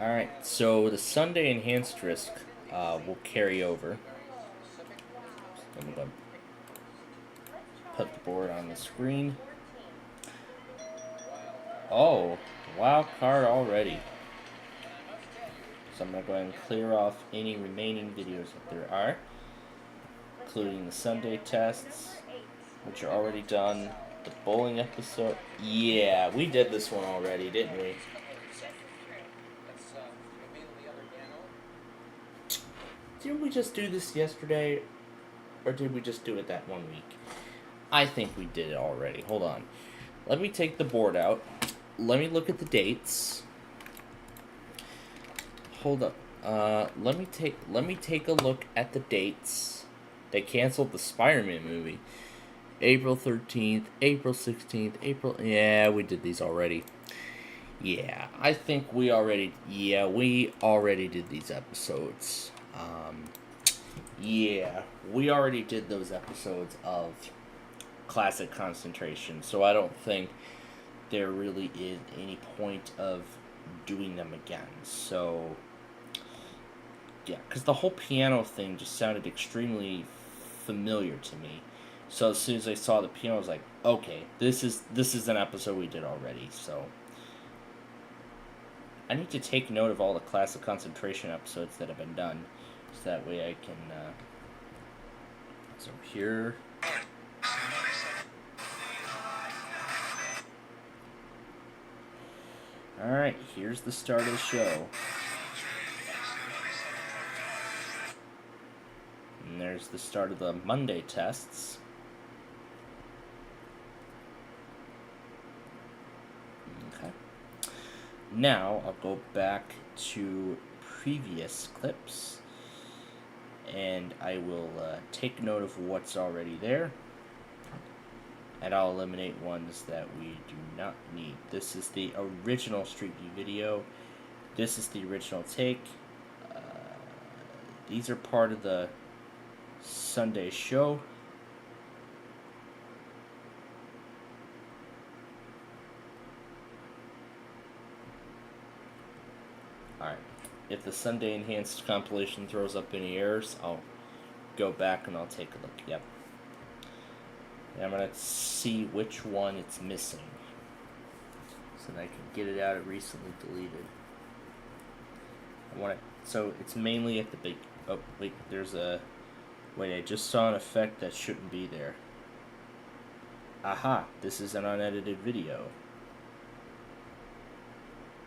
A: Alright, so the Sunday enhanced risk will carry over. I'm going to put the board on the screen. Oh, wild card already. So I'm going to go ahead and clear off any remaining videos that there are, including the Sunday tests, which are already done, the bowling episode. Yeah, we did this one already, didn't we? Didn't we just do this yesterday, or did we just do it that one week? I think we did it already. Hold on. Let me take the board out. Let me look at the dates. Hold up. Let me take a look at the dates. They canceled the Spider-Man movie. April 13th, April 16th, yeah, we did these already. Yeah, I think we already did these episodes. Yeah, we already did those episodes of Classic Concentration, so I don't think there really is any point of doing them again. So yeah, because the whole piano thing just sounded extremely familiar to me. So as soon as I saw the piano, I was like, okay, this is an episode we did already. So I need to take note of all the Classic Concentration episodes that have been done, so that way I can. So here. All right, here's the start of the show. And there's the start of the Monday tests. Okay. Now I'll go back to previous clips, and I will take note of what's already there, and I'll eliminate ones that we do not need. This is the original Street View video. This is the original take. These are part of the Sunday show. Alright, if the Sunday Enhanced compilation throws up any errors, I'll go back and I'll take a look. Yep. And I'm going to see which one it's missing, so that I can get it out of recently deleted. I want it, so it's mainly at the big, oh wait, there's a, wait, I just saw an effect that shouldn't be there. Aha, this is an unedited video.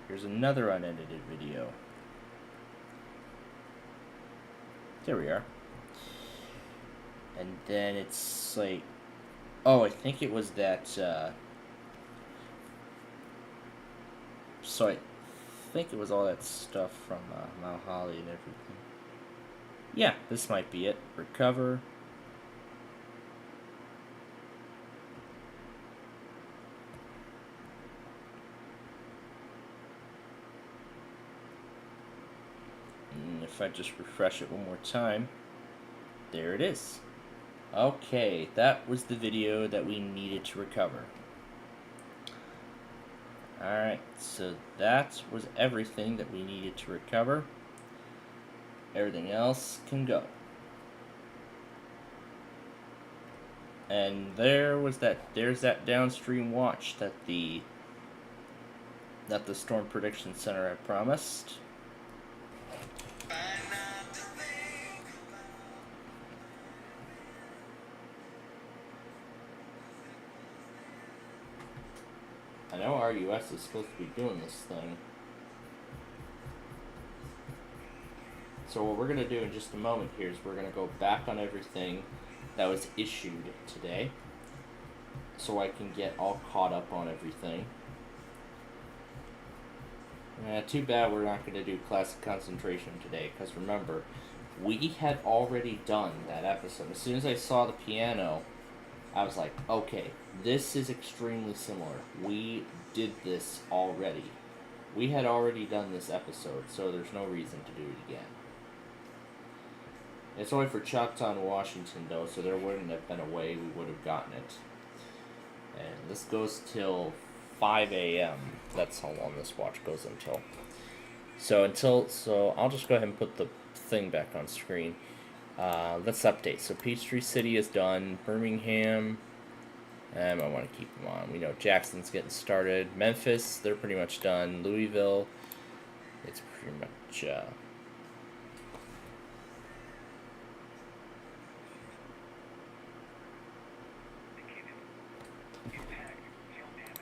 A: Here's another unedited video. There we are. And then it's like, oh, I think it was that, so I think it was all that stuff from Mount Holly and everything. Yeah, this might be it. Recover. And if I just refresh it one more time, there it is. Okay, that was the video that we needed to recover. Alright, so that was everything that we needed to recover. Everything else can go. And there's that downstream watch that the Storm Prediction Center had promised. I know RUS is supposed to be doing this thing. So what we're going to do in just a moment here is we're going to go back on everything that was issued today, so I can get all caught up on everything. Too bad we're not going to do classic concentration today, because remember, we had already done that episode. As soon as I saw the piano, I was like, okay, this is extremely similar. We did this already. We had already done this episode, so there's no reason to do it again. It's only for Choctaw, Washington, though, so there wouldn't have been a way we would have gotten it. And this goes till 5 a.m. That's how long this watch goes until. So I'll just go ahead and put the thing back on screen. Let's update. So Peachtree City is done. Birmingham, I want to keep them on. We know Jackson's getting started. Memphis, they're pretty much done. Louisville, it's pretty much...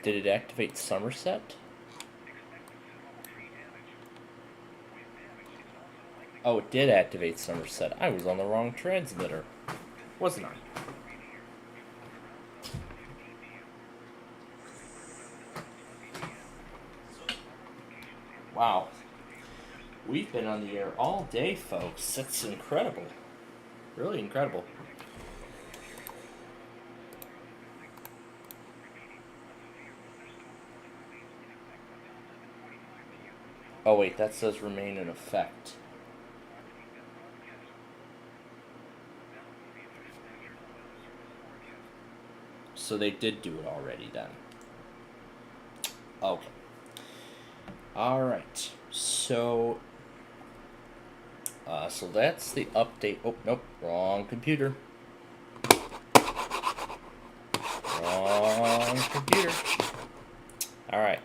A: Did it activate Somerset? Oh, it did activate Somerset. I was on the wrong transmitter. Wasn't I? Wow. We've been on the air all day, folks. That's incredible. Really incredible. Oh wait, that says remain in effect. So they did do it already then. Okay. Alright. So that's the update. Oh, nope. Wrong computer. Wrong computer. Alright.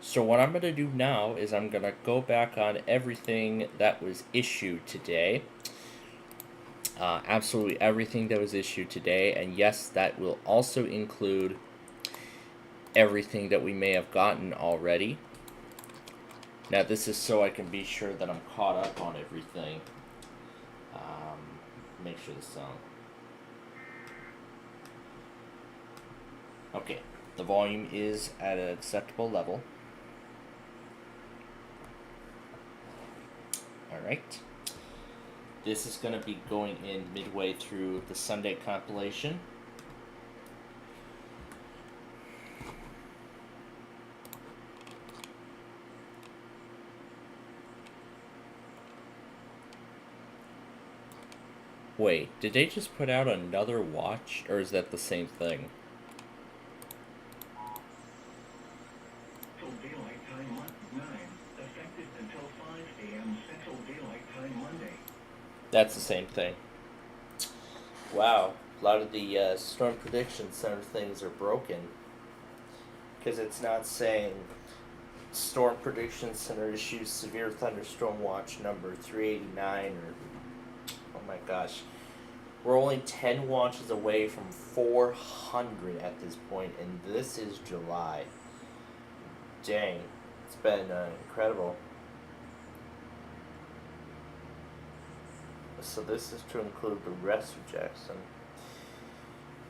A: So what I'm going to do now is I'm going to go back on everything that was issued today. Absolutely everything that was issued today. And yes, that will also include everything that we may have gotten already. Now this is so I can be sure that I'm caught up on everything. Make sure the sound. Okay, the volume is at an acceptable level. Alright. This is going to be going in midway through the Sunday compilation. Wait, did they just put out another watch, or is that the same thing?
R: Central Daylight Time 9, effective until 5 a.m. Central Daylight Time Monday.
A: That's the same thing. Wow, a lot of the Storm Prediction Center things are broken. Because it's not saying Storm Prediction Center issues severe thunderstorm watch number 389 or... Oh my gosh. We're only 10 watches away from 400 at this point, and this is July. Dang. It's been incredible. So this is to include the rest of Jackson.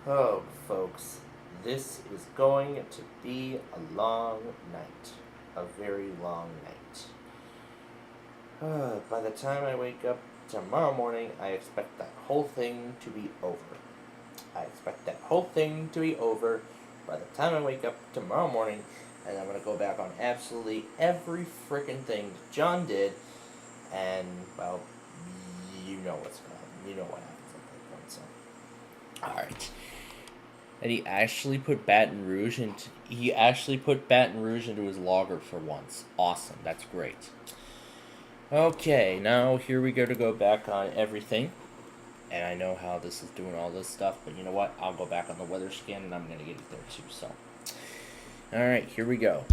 A: Oh, folks. This is going to be a long night. A very long night. By the time I wake up tomorrow morning, I expect that whole thing to be over. I expect that whole thing to be over by the time I wake up tomorrow morning, and I'm going to go back on absolutely every freaking thing that John did, and, well, you know what's going to happen. You know what happens at that point, so. Alright. And he actually put Baton Rouge into his logger for once. Awesome. That's great. Okay, now here we go to go back on everything. and I know how this is doing all this stuff, but you know what? I'll go back on the weather scan and I'm going to get it there too. So, alright, here we go.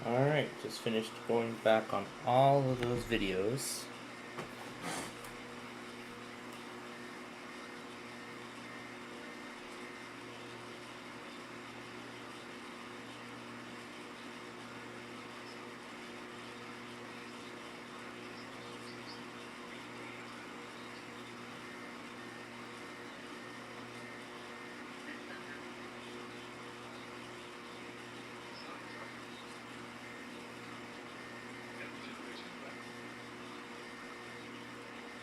A: Alright, just finished going back on all of those videos.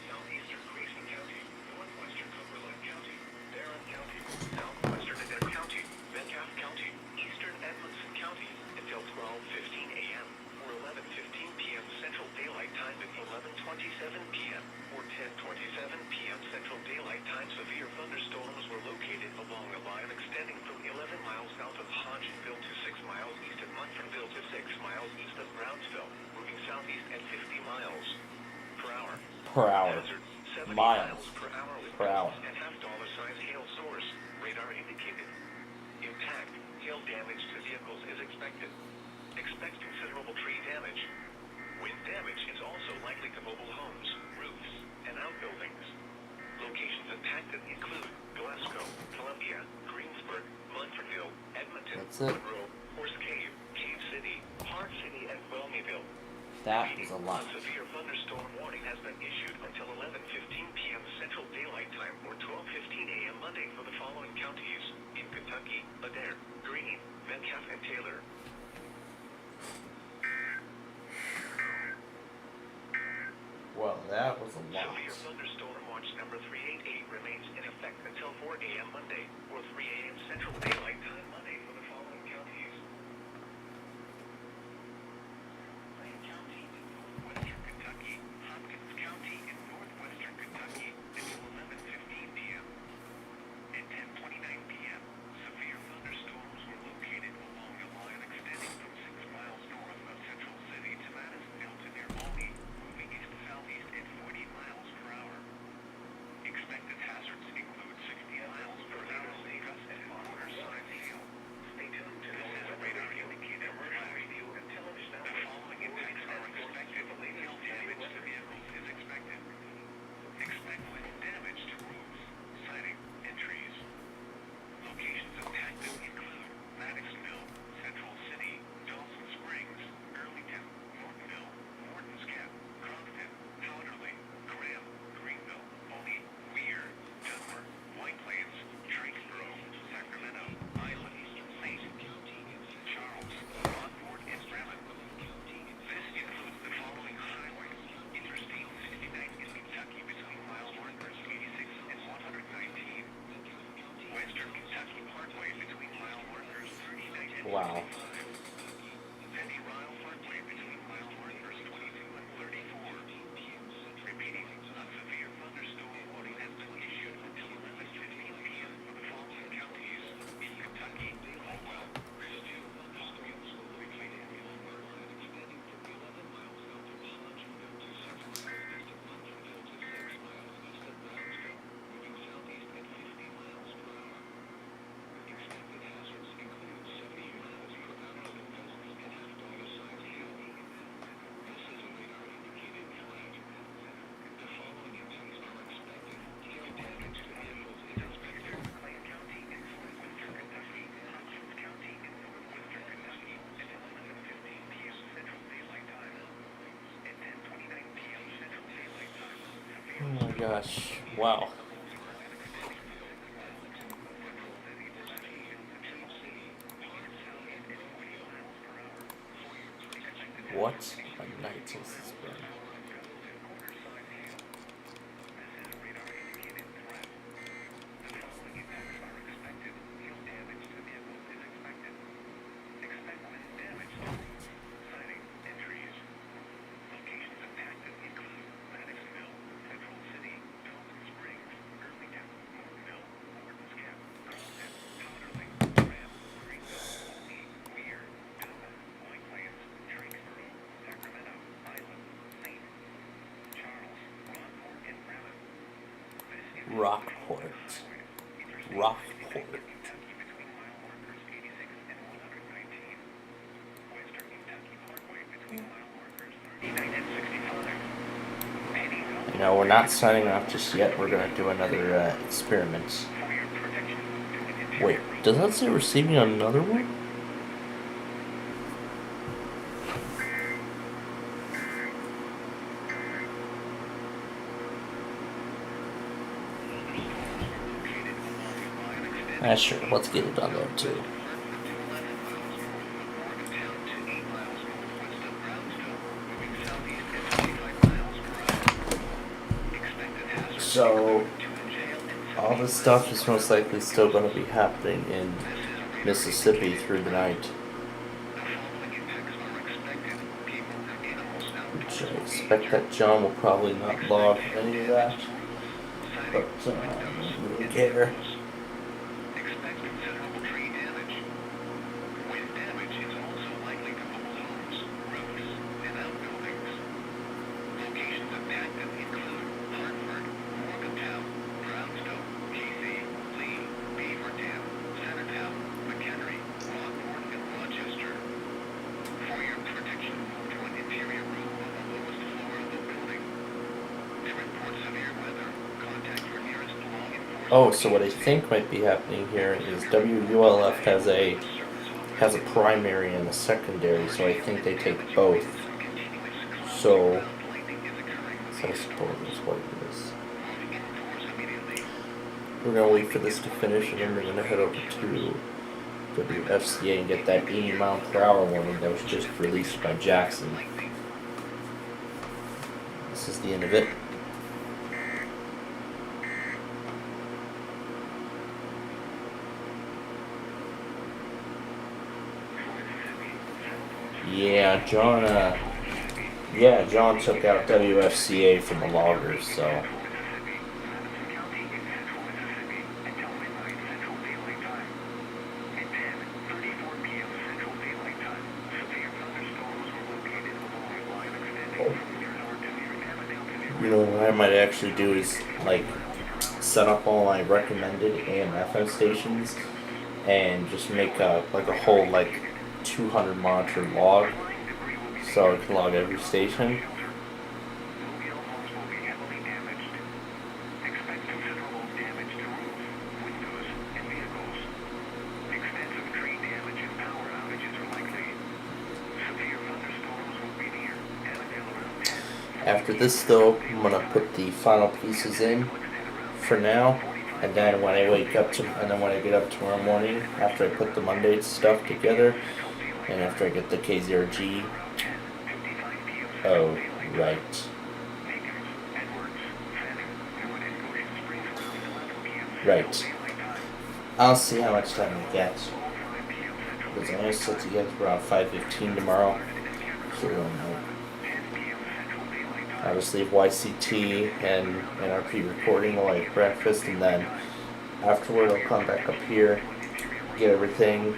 G: Southeastern Grayson County, northwestern Cumberland County, Barron County, southwestern Adair County, Metcalfe County, eastern Edmonson County, until 12:15 a.m. or 11:15 p.m. Central Daylight Time and 11:27 p.m. or 10:27 p.m. Central Daylight Time. Severe thunderstorms were located along a line extending from 11 miles south of Hodgenville to 6 miles east of Munfordville to 6 miles east of Brownsville, moving southeast at 50 miles per hour.
A: Per hour.
G: Hazard, 70
A: Miles
G: per hour with
A: per hour.
G: and half-dollar size hail source. Radar indicated. Impact, hail damage to vehicles is expected. Expect considerable tree damage. Wind damage is also likely to mobile homes, roofs, and outbuildings. Locations impacted include Glasgow, Columbia, Greensburg, Munfordville, Edmonton, Monroe, Horse Cave, Cave City, Park City, and Wilmyville.
A: That was a lot.
G: A severe thunderstorm warning has been issued until 11:15 p.m. Central Daylight Time or 12:15 a.m. Monday for the following counties in Kentucky: Adair, Greene, Metcalfe, and Taylor.
A: Well, that was a lot.
G: Severe thunderstorm watch number 388 remains in effect until 4 a.m. Monday or 3 a.m. Central Daylight Time Monday for the following counties. Plain County in northwestern Kentucky, Hopkins County in northwestern Kentucky until 11:15 p.m. At 10:29 p.m., severe thunderstorms were located along a line extending from 6 miles north of Central City to Madisonville to near Albany, moving east-southeast at 40 miles per hour. Expected hazards include 60 miles per hour gusts and water-size hail. Stay tuned to this is a radar indicator commercial radio and television. The following impacts are expected. Hail damage to vehicles is expected. Expect wind damage to roofs, siding, and trees. Locations impacted include Madisonville, Central City, Dawson Springs, Earlyton, Mortonville, Morton's Gap, Crofton, Powderly, Graham, Greenville, Olney, Weir, Dunmore, White Plains, Drakesboro, Sacramento, Island, St. Charles, Rockport, and Bremen. This includes the following highways: Interstate 69 in Kentucky between mile markers 86 and 119. Western Kentucky Parkway between mile markers 39 and 25. Penny Ryle Parkway between mile markers 22 and 34. Repeating, a severe thunderstorm warning has been issued until 11:15 p.m. for the following counties in Kentucky: Hopewell, Bridgeton, Hopkins, Ridley, extending from 11 miles south of Hodgenville to 6 miles east of Munfordville to 6 miles east of Brownsville, moving southeast at 50 miles per hour. Expected hazards include 70 miles per hour with gusts and half-dollar size hail. This is a radar indicated flight. The following impacts are expected. Hail damage to vehicles is expected. Clay County in northwestern Kentucky, Hopkins County in northwestern Kentucky until 11:15 p.m. Central Daylight Time. At 10:29 p.m. Central Daylight Time.
A: Oh my gosh. Wow. What a night this has been. Rockport. Rockport. You know, we're not signing off just yet. We're going to do another experiment. Wait, does that say receiving another one? Sure, let's get it done there too. So, all this stuff is most likely still going to be happening in Mississippi through the night. Which I expect that John will probably not log any of that. But, I don't really care. Oh, so what I think might be happening here is WULF has a primary and a secondary, so I think they take both. So I suppose that's what it is. We're gonna wait for this to finish, and then we're gonna head over to WFCA and get that 80-mile-per-hour warning that was just released by Jackson. This is the end of it. John took out WFCA from the loggers, so. You know what I might actually do is, like, set up all my recommended AM FM stations and just make a whole, 200 monitor log, so I can log every station. After this though, I'm going to put the final pieces in for now, and then when I get up tomorrow morning, after I put the Monday stuff together, and after I get the K0G, oh, right. Right. I'll see how much time I get. Because I'm supposed to get around 5:15 tomorrow, so we'll know. Obviously, YCT and our pre-recording will like breakfast, and then afterward I'll come back up here, get everything,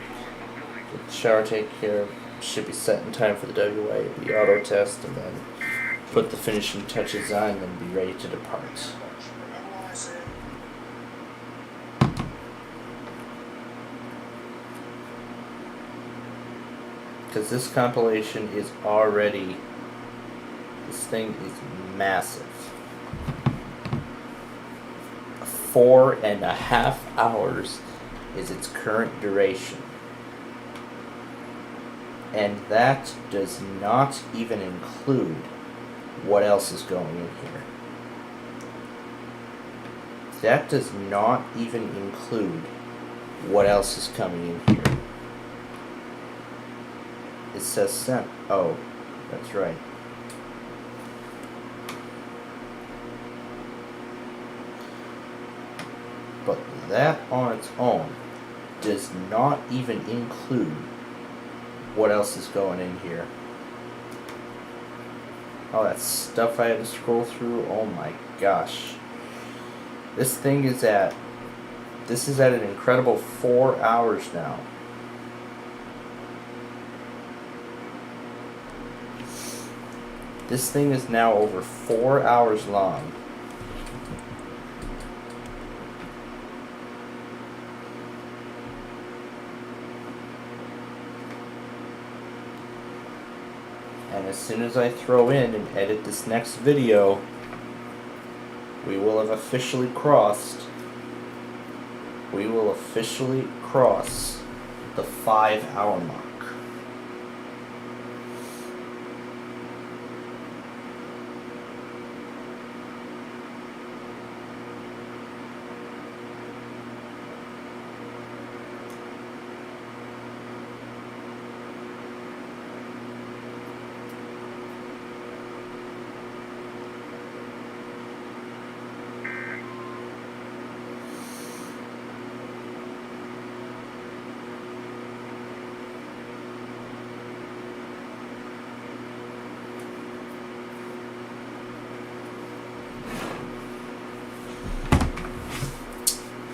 A: get the shower taken care of, should be set in time for the WIAB auto test, and then put the finishing touches on and be ready to depart. Because this compilation is already, this thing is massive. 4.5 hours is its current duration. And that does not even include what else is going in here. That does not even include what else is coming in here. It says sent. Oh, that's right. But that on its own does not even include what else is going in here. All that stuff I had to scroll through, oh my gosh. This thing is at an incredible 4 hours now. This thing is now over 4 hours long. And as soon as I throw in and edit this next video, we will have officially crossed. We will officially cross the 5-hour mark.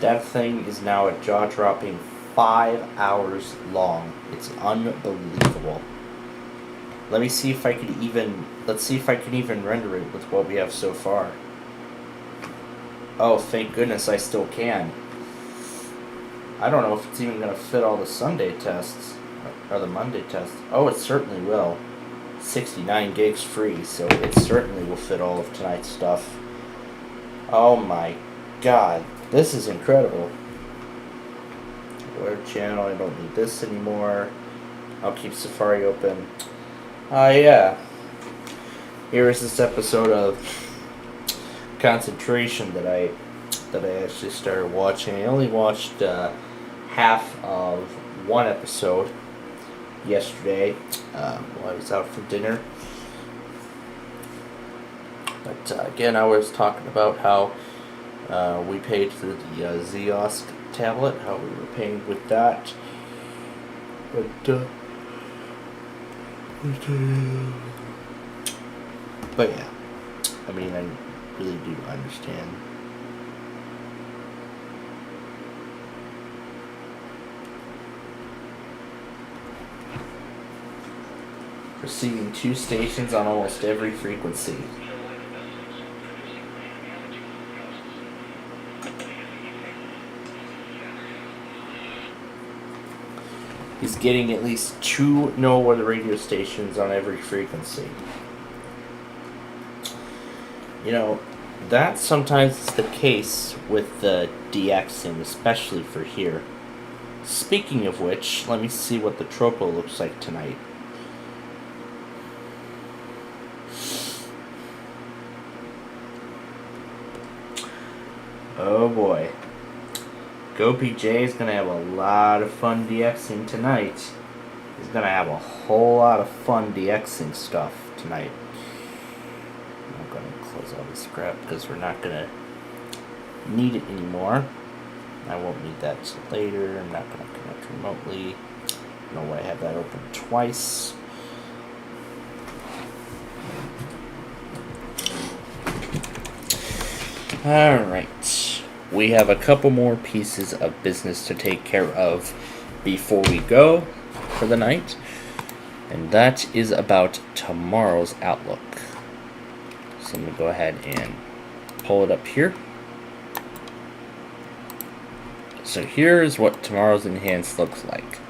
A: That thing is now a jaw-dropping 5 hours long. It's unbelievable. Let's see if I can even render it with what we have so far. Oh, thank goodness I still can. I don't know if it's even going to fit all the Sunday tests or the Monday tests. Oh, it certainly will. 69 gigs free, so it certainly will fit all of tonight's stuff. Oh my God. This is incredible. Web channel, I don't need this anymore. I'll keep Safari open. Yeah. Here is this episode of Concentration that I actually started watching. I only watched half of one episode yesterday while I was out for dinner. But again, I was talking about how we paid for the Ziosk tablet, how we were paying with that. But yeah, I mean, I really do understand. Receiving 2 stations on almost every frequency. He's getting at least 2 no-weather radio stations on every frequency. You know, that sometimes is the case with the DXing, especially for here. Speaking of which, let me see what the tropo looks like tonight. Oh boy. GoPJ is going to have a lot of fun DXing tonight. He's going to have a whole lot of fun DXing stuff tonight. I'm going to close all this crap because we're not going to need it anymore. I won't need that until later. I'm not going to connect remotely. I don't know why I have that open twice. Alright. We have a couple more pieces of business to take care of before we go for the night, and that is about tomorrow's outlook. So I'm going to go ahead and pull it up here. So here is what tomorrow's enhanced looks like.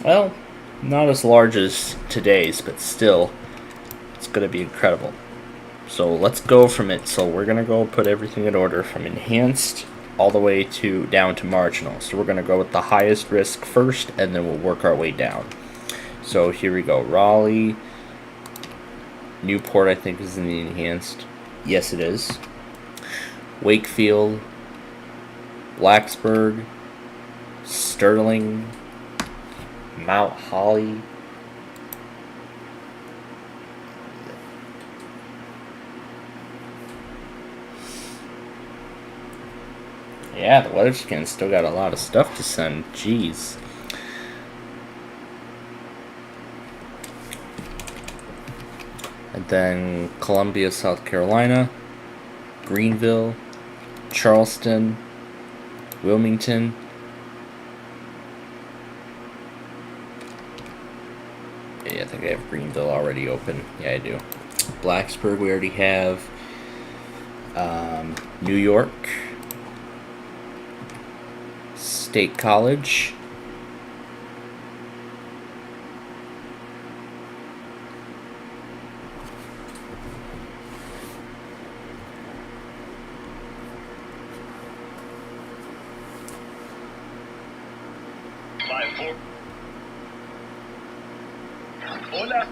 A: Well, not as large as today's, but still, it's going to be incredible. So let's go from it. So we're going to go put everything in order from enhanced all the way to down to marginal. So we're going to go with the highest risk first, and then we'll work our way down. So here we go. Raleigh, Newport I think is in the enhanced. Yes, it is. Wakefield, Blacksburg, Sterling, Mount Holly, yeah, the weather scan's still got a lot of stuff to send. Jeez. And then Columbia, South Carolina, Greenville, Charleston, Wilmington, yeah, I think I have Greenville already open. Yeah, I do. Blacksburg we already have. New York, State College,
F: Hola.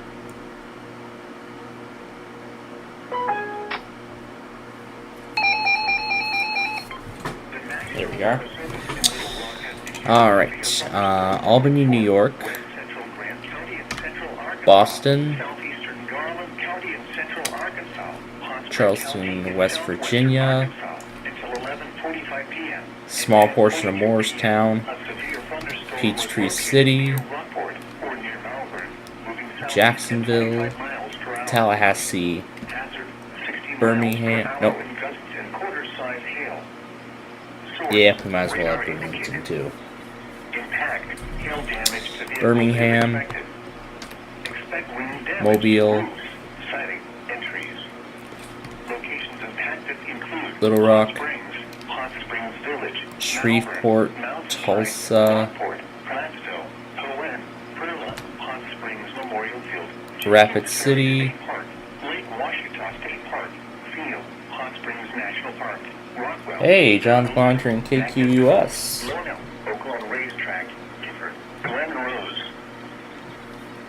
A: There we are. Alright, Albany, New York, Boston, Charleston, West Virginia, small portion of Morristown, Peachtree City, Jacksonville, Tallahassee, Birmingham, nope. Yeah, we might as well have Birmingham too. Birmingham, Mobile, Little Rock, Shreveport, Tulsa, Rapid City, hey, John's monitoring KQUS.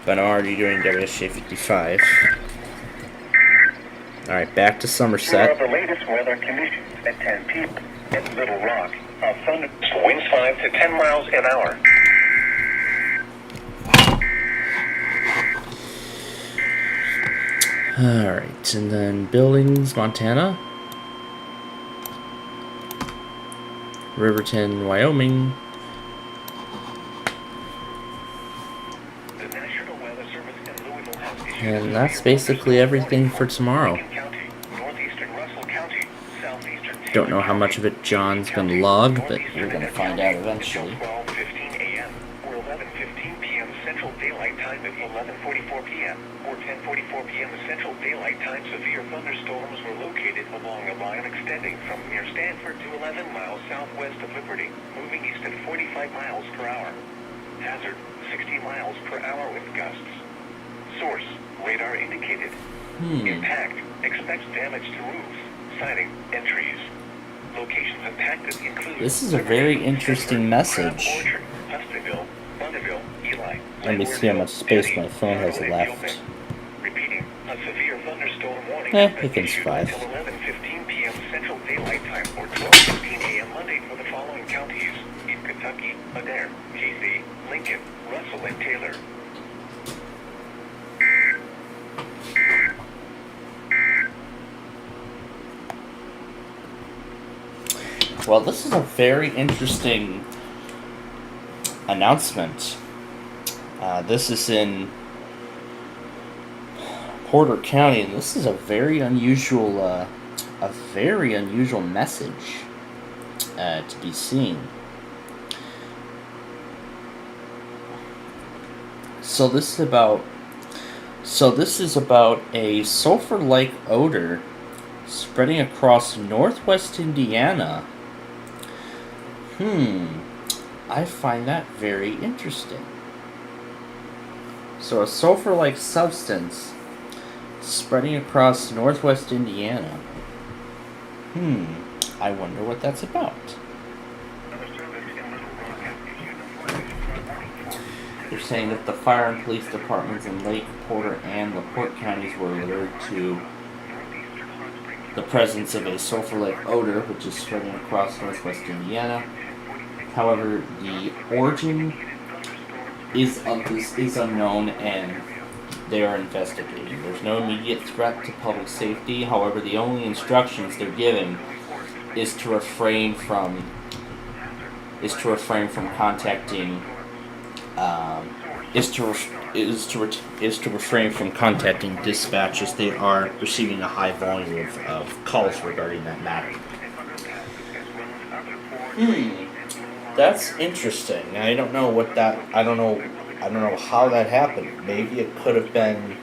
A: But I'm already doing WSJ 55. Alright, back to Somerset.
F: The latest weather conditions at 10 p.m. in Little Rock. Thunder winds 5 to 10 miles an hour.
A: Alright, and then Billings, Montana. Riverton, Wyoming. And that's basically everything for tomorrow. Don't know how much of it John's been logged, but we're going to find out eventually.
F: 12:15 a.m. or 11:15 p.m. Central Daylight Time at 11:44 p.m. or 10:44 p.m. Central Daylight Time. Severe thunderstorms were located along a line extending from near Stanford to 11 miles southwest of Liberty, moving east at 45 miles per hour. Hazard, 60 miles per hour with gusts. Source, radar indicated. Impact, expects damage to roofs, siding, and trees. Locations impacted include...
A: This is a very interesting message. Let me see how much space my phone has left.
F: Repeating, a severe thunderstorm warning
A: It can survive.
F: until 11:15 p.m. Central Daylight Time or 12:15 a.m. Monday for the following counties in Kentucky: Adair, Casey, Lincoln, Russell, and Taylor.
A: Well, this is a very interesting announcement. This is in Porter County, and this is a very unusual message to be seen. So this is about a sulfur-like odor spreading across northwest Indiana. I find that very interesting. So a sulfur-like substance spreading across northwest Indiana. I wonder what that's about. They're saying that the fire and police departments in Lake, Porter, and LaPorte counties were alerted to the presence of a sulfur-like odor, which is spreading across northwest Indiana. However, the origin of this is unknown, and they are investigating. There's no immediate threat to public safety. However, the only instructions they're given is to refrain from contacting dispatch, as they are receiving a high volume of calls regarding that matter. That's interesting. I don't know how that happened. Maybe it could have been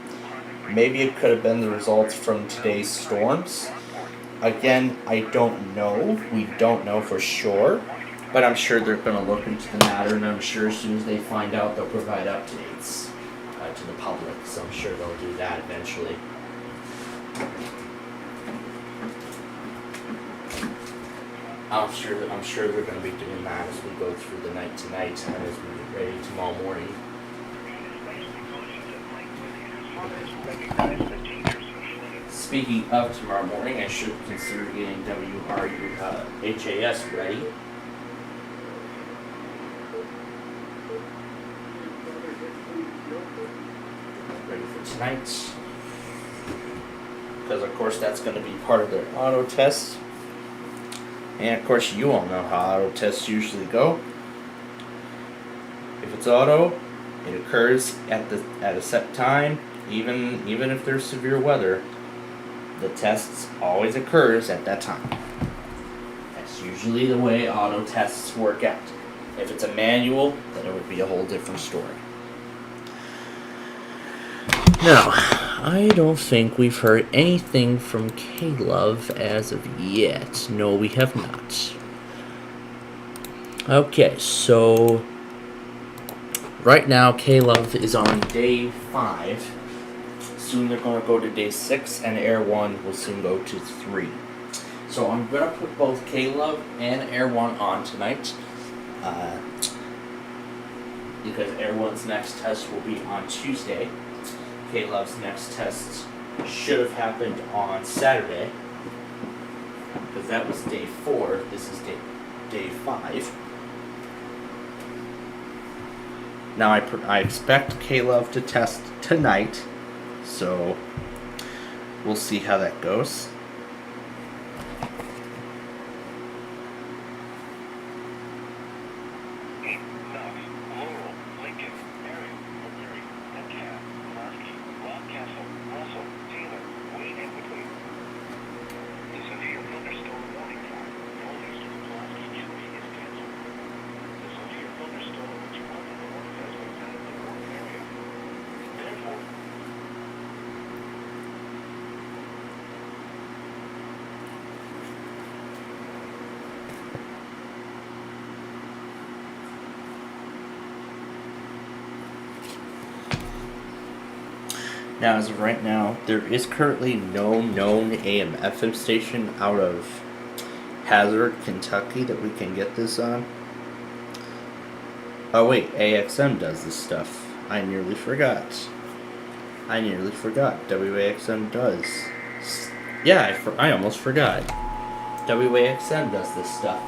A: the results from today's storms. Again, I don't know. We don't know for sure. But I'm sure they're going to look into the matter, and I'm sure as soon as they find out, they'll provide updates to the public. So I'm sure they'll do that eventually. I'm sure they're going to be doing that as we go through the night tonight and as we get ready tomorrow morning. Speaking of tomorrow morning, I should consider getting HAS ready. Ready for tonight. Because of course that's going to be part of their auto test. And of course you all know how auto tests usually go. If it's auto, it occurs at a set time, even if there's severe weather. The test always occurs at that time. That's usually the way auto tests work out. If it's a manual, then it would be a whole different story. Now, I don't think we've heard anything from K-Love as of yet. No, we have not. Okay, so right now K-Love is on day 5. Soon they're going to go to day 6, and Air 1 will soon go to 3. So I'm going to put both K-Love and Air 1 on tonight. Because Air 1's next test will be on Tuesday. K-Love's next test should have happened on Saturday. Because that was day 4. This is day 5. Now I expect K-Love to test tonight. So, we'll see how that goes. Now, as of right now, there is currently no known AM/FM station out of Hazard, Kentucky that we can get this on. Oh wait, AXM does this stuff. I nearly forgot. WAXM does. Yeah, I almost forgot. WAXM does this stuff.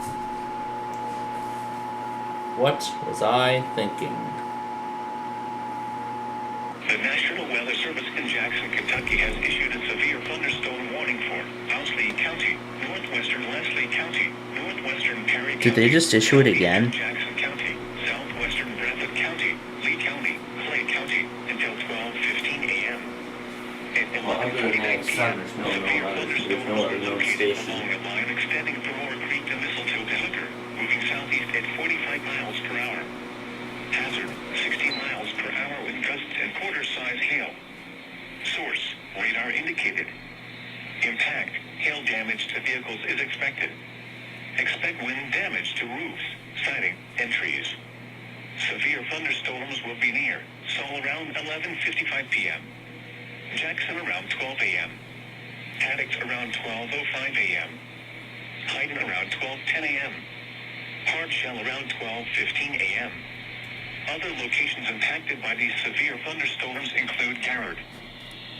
A: What was I thinking?
G: The National Weather Service in Jackson, Kentucky has issued a severe thunderstorm warning for Owsley County, northwestern Leslie County, northwestern Perry County.
A: Did they just issue it again?
G: Jackson County, southwestern Breathitt County, Lee County, Clay County, until 12:15 a.m. At 11:49 p.m., severe thunderstorms are located along a line extending from Moore Creek to Mistletoe to Hooker, moving southeast at 45 miles per hour. Hazard, 60 miles per hour with gusts and quarter-size hail. Source, radar indicated. Impact, hail damage to vehicles is expected. Expect wind damage to roofs, siding, and trees. Severe thunderstorms will be near Seoul around 11:55 p.m. Jackson around 12 a.m. Haddocks around 12:05 a.m. Hyden around 12:10 a.m. Hardshell around 12:15 a.m. Other locations impacted by these severe thunderstorms include Garrard.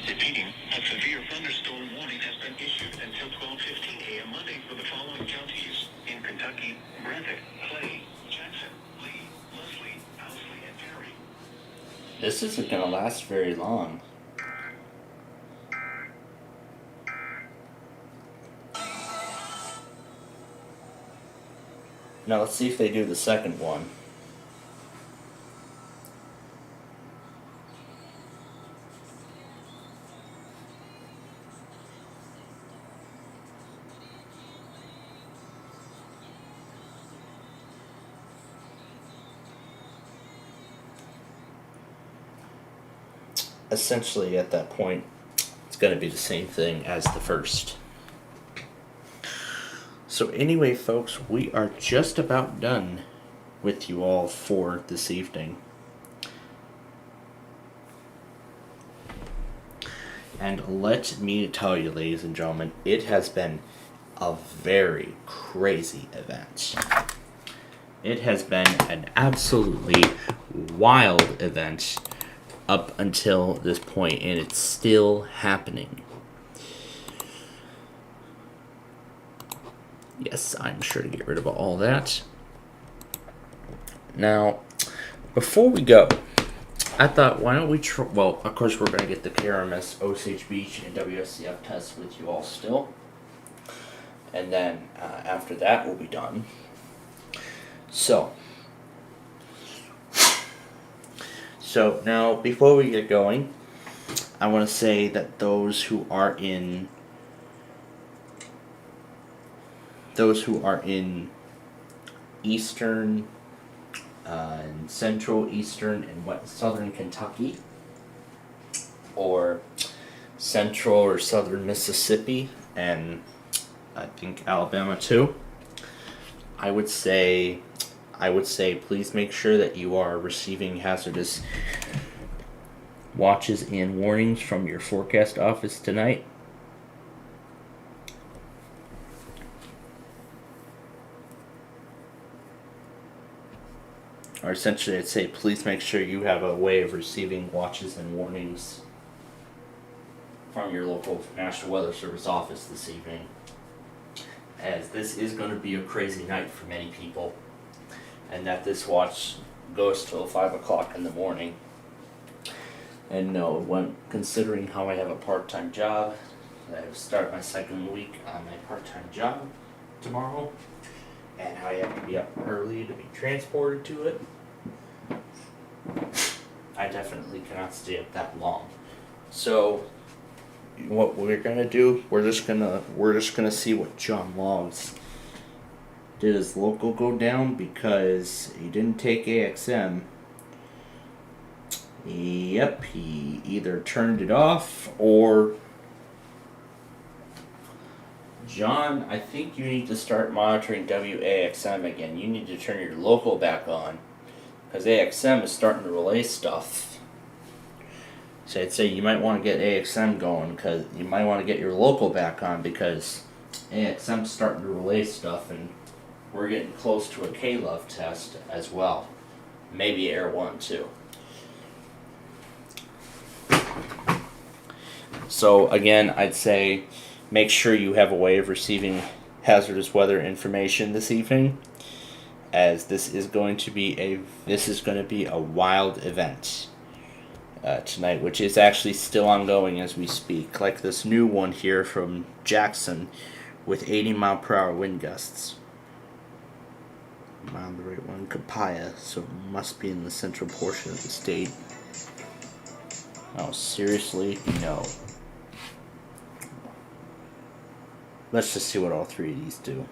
G: Repeating, a severe thunderstorm warning has been issued until 12:15 a.m. Monday for the following counties in Kentucky: Breathitt, Clay, Jackson, Lee, Leslie, Owsley, and Perry.
A: This isn't going to last very long. Now let's see if they do the second one. Essentially, at that point, it's going to be the same thing as the first. So anyway, folks, we are just about done with you all for this evening. And let me tell you, ladies and gentlemen, it has been a very crazy event. It has been an absolutely wild event up until this point, and it's still happening. Yes, I'm sure to get rid of all that. Now, before we go, I thought, why don't we try, well, of course we're going to get the KRMS Osage Beach and WSCF tests with you all still. And then after that, we'll be done. So now, before we get going, I want to say that those who are in eastern and central, eastern, and southern Kentucky, or central or southern Mississippi, and I think Alabama too, I would say please make sure that you are receiving hazardous watches and warnings from your forecast office tonight. Or essentially, I'd say please make sure you have a way of receiving watches and warnings from your local National Weather Service office this evening, as this is going to be a crazy night for many people, and that this watch goes till 5 o'clock in the morning. And no, when considering how I have a part-time job, I start my second week on my part-time job tomorrow, and I have to be up early to be transported to it, I definitely cannot stay up that long. So what we're gonna do, we're just gonna see what John Logs did his local go down, because he didn't take AXM. Yep, he either turned it off or John, I think you need to start monitoring WAXM again. You need to turn your local back on, because AXM is starting to relay stuff. So I'd say you might want to get AXM going, because you might want to get your local back on, because AXM's starting to relay stuff, and we're getting close to a K-Love test as well. Maybe Air 1 too. So again, I'd say make sure you have a way of receiving hazardous weather information this evening, as this is going to be a wild event tonight, which is actually still ongoing as we speak. Like this new one here from Jackson with 80-mile-per-hour wind gusts. I'm on the right one, Copiah, so it must be in the central portion of the state. Oh, seriously? No. Let's just see what all three of these do.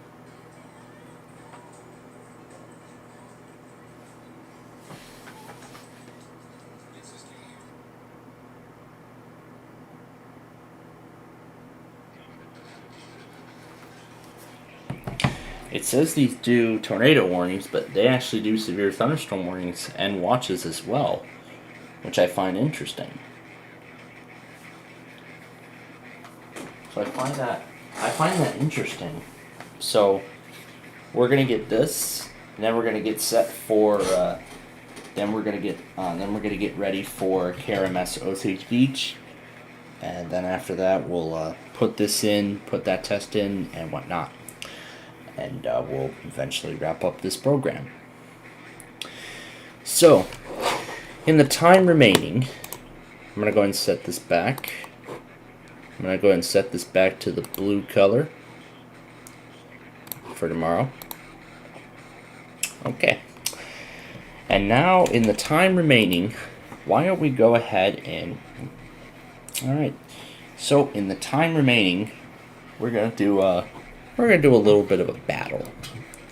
A: It says these do tornado warnings, but they actually do severe thunderstorm warnings and watches as well, which I find interesting. So I find that interesting. So we're gonna get this, and then we're gonna get set for. Then we're gonna get ready for KRMS Osage Beach, and then after that we'll put that test in, and whatnot, and we'll eventually wrap up this program. So, in the time remaining, I'm gonna go ahead and set this back. I'm going to go ahead and set this back to the blue color for tomorrow. Okay. And now, in the time remaining, why don't we go ahead and... Alright. So, in the time remaining, we're going to do a little bit of a battle.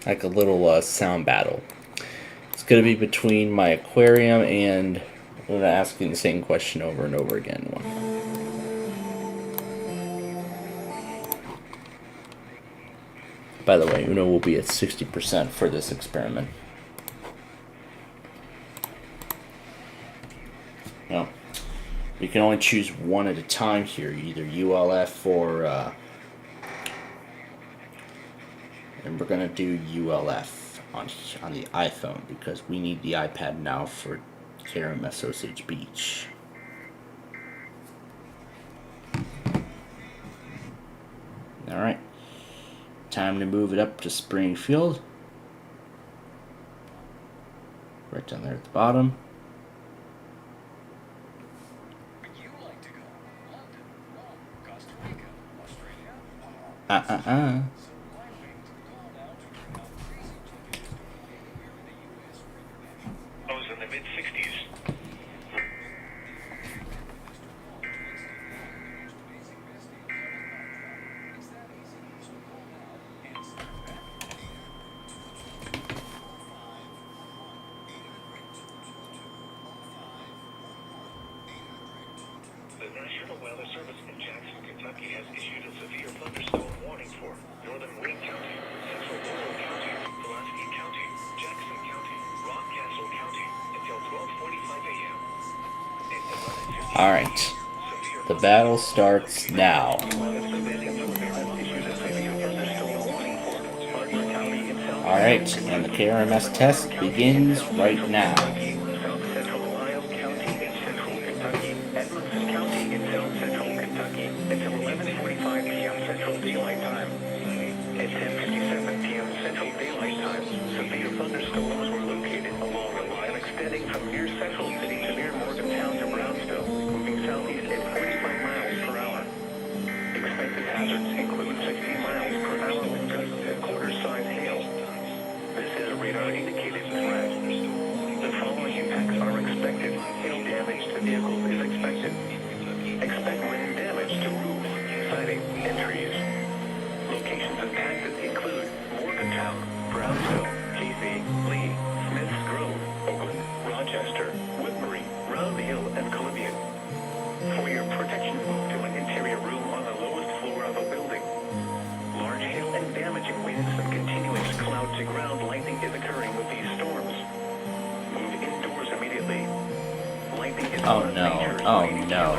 A: Like a little sound battle. It's going to be between my aquarium and... I'm going to ask you the same question over and over again. By the way, Uno will be at 60% for this experiment. Now, we can only choose one at a time here, either ULF or we're gonna do ULF on the iPhone because we need the iPad now for KRMS Osage Beach. Alright, time to move it up to Springfield. Right down there at the bottom.
F: Lows in the mid-60s. The National Weather Service in Jackson, Kentucky has issued a severe thunderstorm warning for northern Wayne County, central Laurel County, Pulaski County, Jackson County, Rockcastle County until 12:45 a.m.
A: Alright, the battle starts now. Alright, and the KRMS test begins right now.
F: Until 11:45 p.m. Central Daylight Time. At 10:57 p.m. Central Daylight Time, severe thunderstorms were located along a line extending from near Central City to near Morgantown to Brownsville, moving southeast at 45 miles per hour. Expected hazards include 60 miles per hour wind gusts and quarter-size hail. This is a radar-indicated threat. The following impacts are expected. Hail damage to vehicles is expected. Expect wind damage to roofs, siding, and trees. Locations impacted include Morgantown, Brownsville, Casey, Lee, Smiths Grove, Oakland, Rochester, Woodbury, Round Hill, and Columbian. For your protection, move to an interior room on the lowest floor of a building. Large hail and damaging winds and continuous cloud-to-ground lightning is occurring with these storms. Move indoors immediately. Lightning is
A: Oh no, oh no.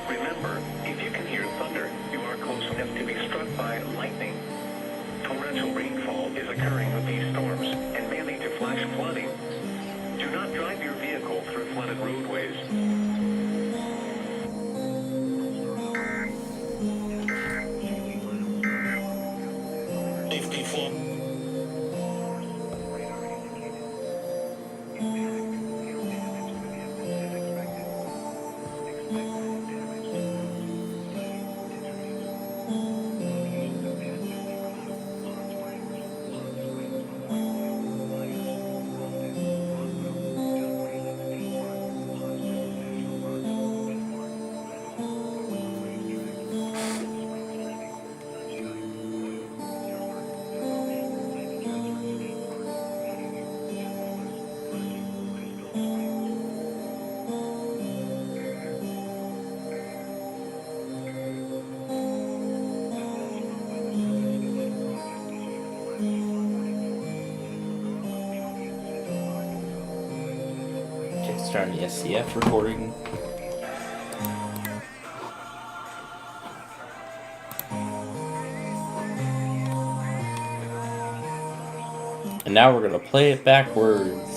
F: Remember, if you can hear thunder, you are close enough to be struck by lightning. Torrential rainfall is occurring with these storms and may lead to flash flooding. Do not drive your vehicle through flooded roadways.
A: Starting the SCF recording. And now we're gonna play it backwards.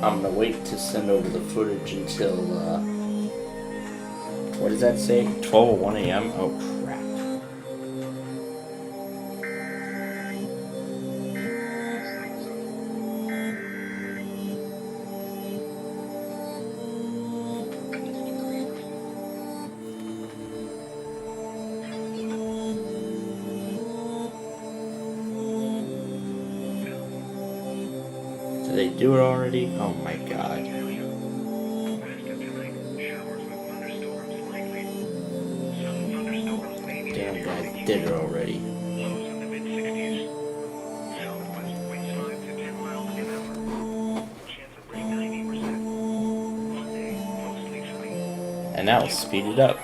A: I'm gonna wait to send over the footage until, what does that say? 12:01 a.m.? Oh crap. Did they do it already? Oh my god. Damn guys did it already. And now speed it up.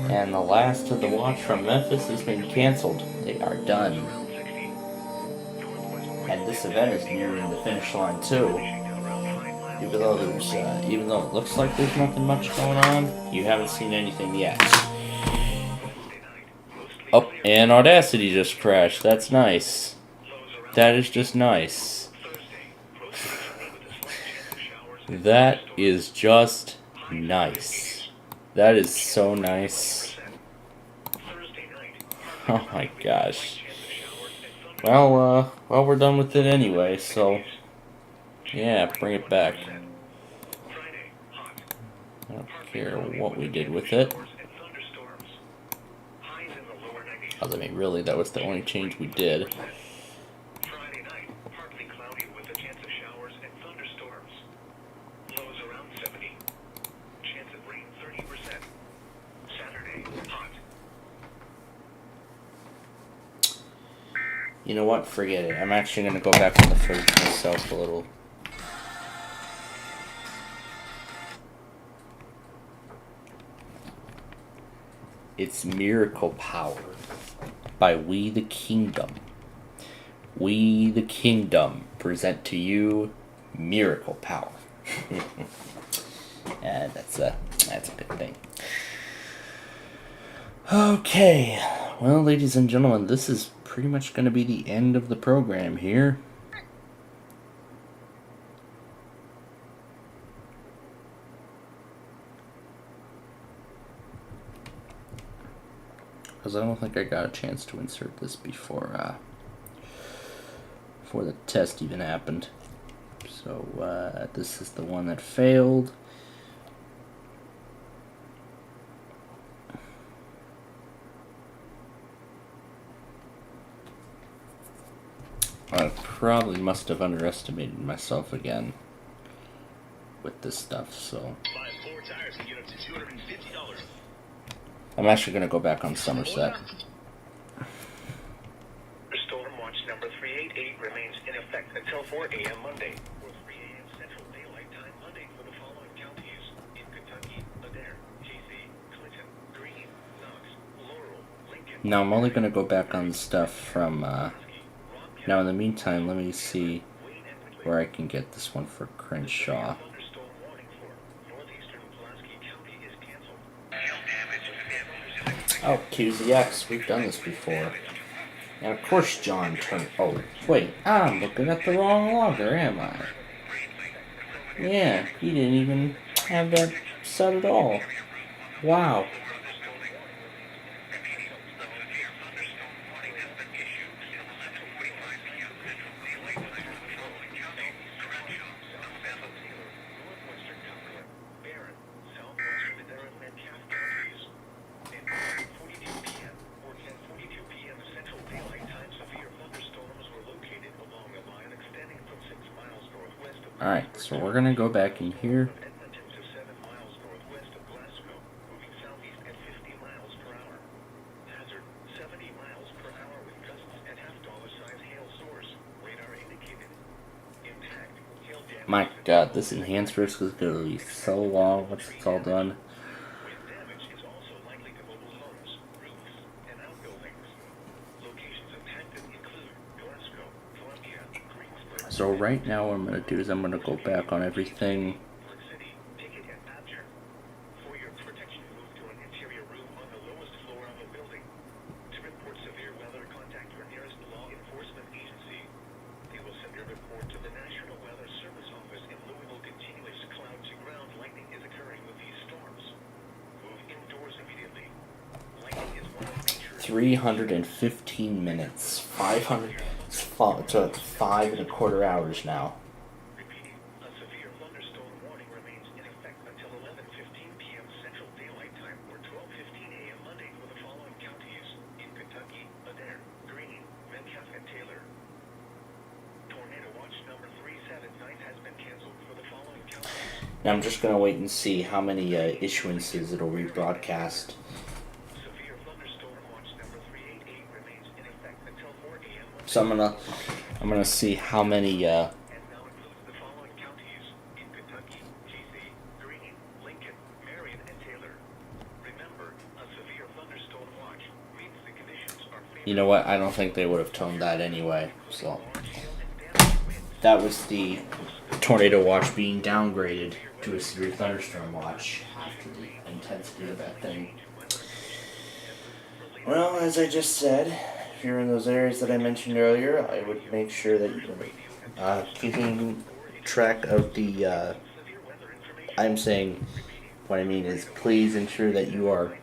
A: And the last of the watch from Memphis has been canceled. They are done. And this event is nearing the finish line too. Even though it looks like there's nothing much going on, you haven't seen anything yet. Oh, and Audacity just crashed. That's nice. That is just nice. That is just nice. That is so nice. Oh my gosh. Well, we're done with it anyway, so yeah, bring it back. I don't care what we did with it. I mean, really, that was the only change we did. You know what? Forget it. I'm actually going to go back on the fridge myself a little. It's Miracle Power by We the Kingdom. We the Kingdom present to you Miracle Power. And that's a good thing. Okay. Well, ladies and gentlemen, this is pretty much going to be the end of the program here. Because I don't think I got a chance to insert this before the test even happened. So this is the one that failed. I probably must have underestimated myself again with this stuff, so I'm actually going to go back on Somerset.
G: Storm watch number 388 remains in effect until 4 a.m. Monday. Or 3 a.m. Central Daylight Time Monday for the following counties in Kentucky: Adair, KC, Clinton, Greene, Knox, Laurel, Lincoln.
A: Now I'm only going to go back on stuff from... now in the meantime, let me see where I can get this one for Crenshaw. Oh, QZX, we've done this before. And of course John turned... Oh, wait, I'm looking at the wrong logger, am I? Yeah, he didn't even have that set at all. Wow. Alright, so we're going to go back in here. My god, this enhanced risk is going to be so long once it's all done. So right now what I'm going to do is I'm going to go back on everything. $315 minutes. 500. It's 5.25 hours now. Now I'm just going to wait and see how many issuances it'll rebroadcast. So I'm gonna see how many you know what, I don't think they would have toned that anyway. So that was the tornado watch being downgraded to a severe thunderstorm watch after the intensity of that thing. Well, as I just said, if you're in those areas that I mentioned earlier, I would make sure that you're keeping track of the, I'm saying, what I mean is please ensure that you are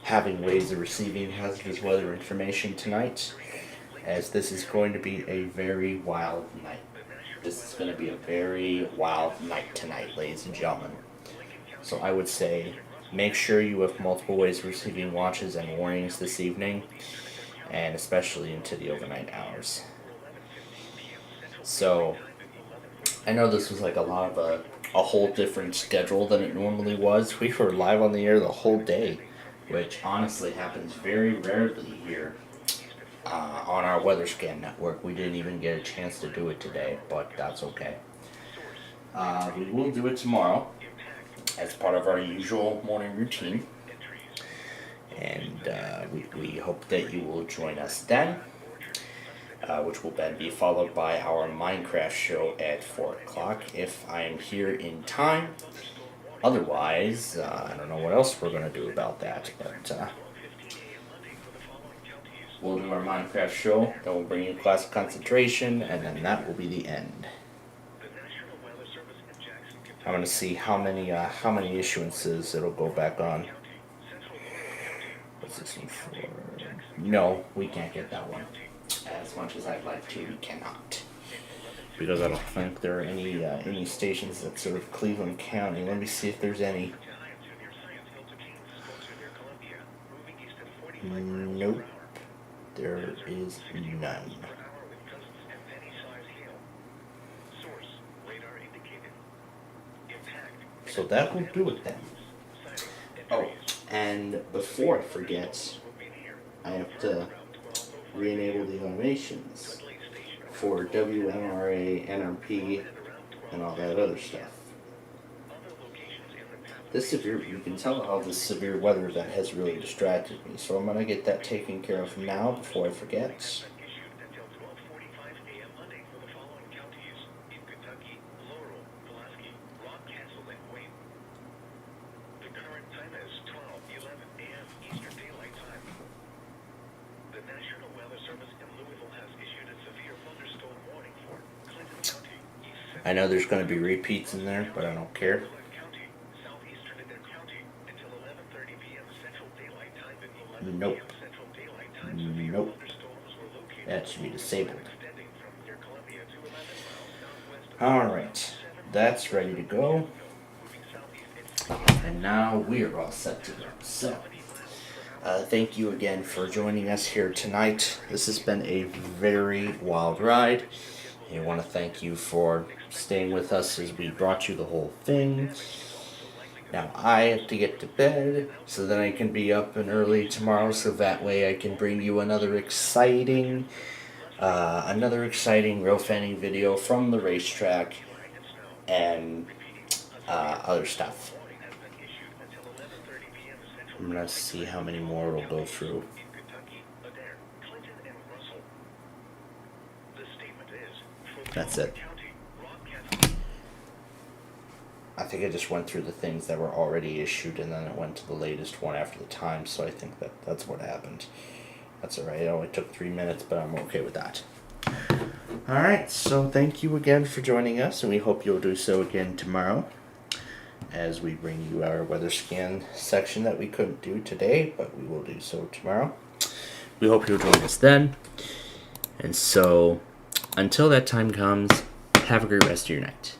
A: having ways of receiving hazardous weather information tonight, as this is going to be a very wild night. This is going to be a very wild night tonight, ladies and gentlemen. So I would say make sure you have multiple ways of receiving watches and warnings this evening, and especially into the overnight hours. So I know this was like a lot of a whole different schedule than it normally was. We were live on the air the whole day, which honestly happens very rarely here on our Weather Scan network. We didn't even get a chance to do it today, but that's okay. We will do it tomorrow as part of our usual morning routine, and we hope that you will join us then, which will then be followed by our Minecraft show at 4 o'clock if I am here in time. Otherwise, I don't know what else we're going to do about that, but we'll do our Minecraft show, then we'll bring you class concentration, and then that will be the end. I'm going to see how many issuances it'll go back on. What's this one for? No, we can't get that one. As much as I'd like to, we cannot. Because I don't think there are any stations that serve Cleveland County. Let me see if there's any. Nope. There is none. So that will do it then. Oh, and before I forget, I have to re-enable the automations for WMRA, NRP, and all that other stuff. This severe, you can tell how this severe weather event has really distracted me, so I'm going to get that taken care of now before I forget. I know there's going to be repeats in there, but I don't care. Nope. Nope. That should be disabled. Alright. That's ready to go. And now we are all set to go. So, thank you again for joining us here tonight. This has been a very wild ride. I want to thank you for staying with us as we brought you the whole thing. Now I have to get to bed so that I can be up and early tomorrow, so that way I can bring you another exciting row fanning video from the racetrack and other stuff. I'm gonna see how many more it'll go through. That's it. I think I just went through the things that were already issued and then it went to the latest one after the time, so I think that's what happened. That's alright, it only took 3 minutes, but I'm okay with that. Alright, so thank you again for joining us, and we hope you'll do so again tomorrow as we bring you our weather scan section that we couldn't do today, but we will do so tomorrow. We hope you'll join us then. And so, until that time comes, have a great rest of your night.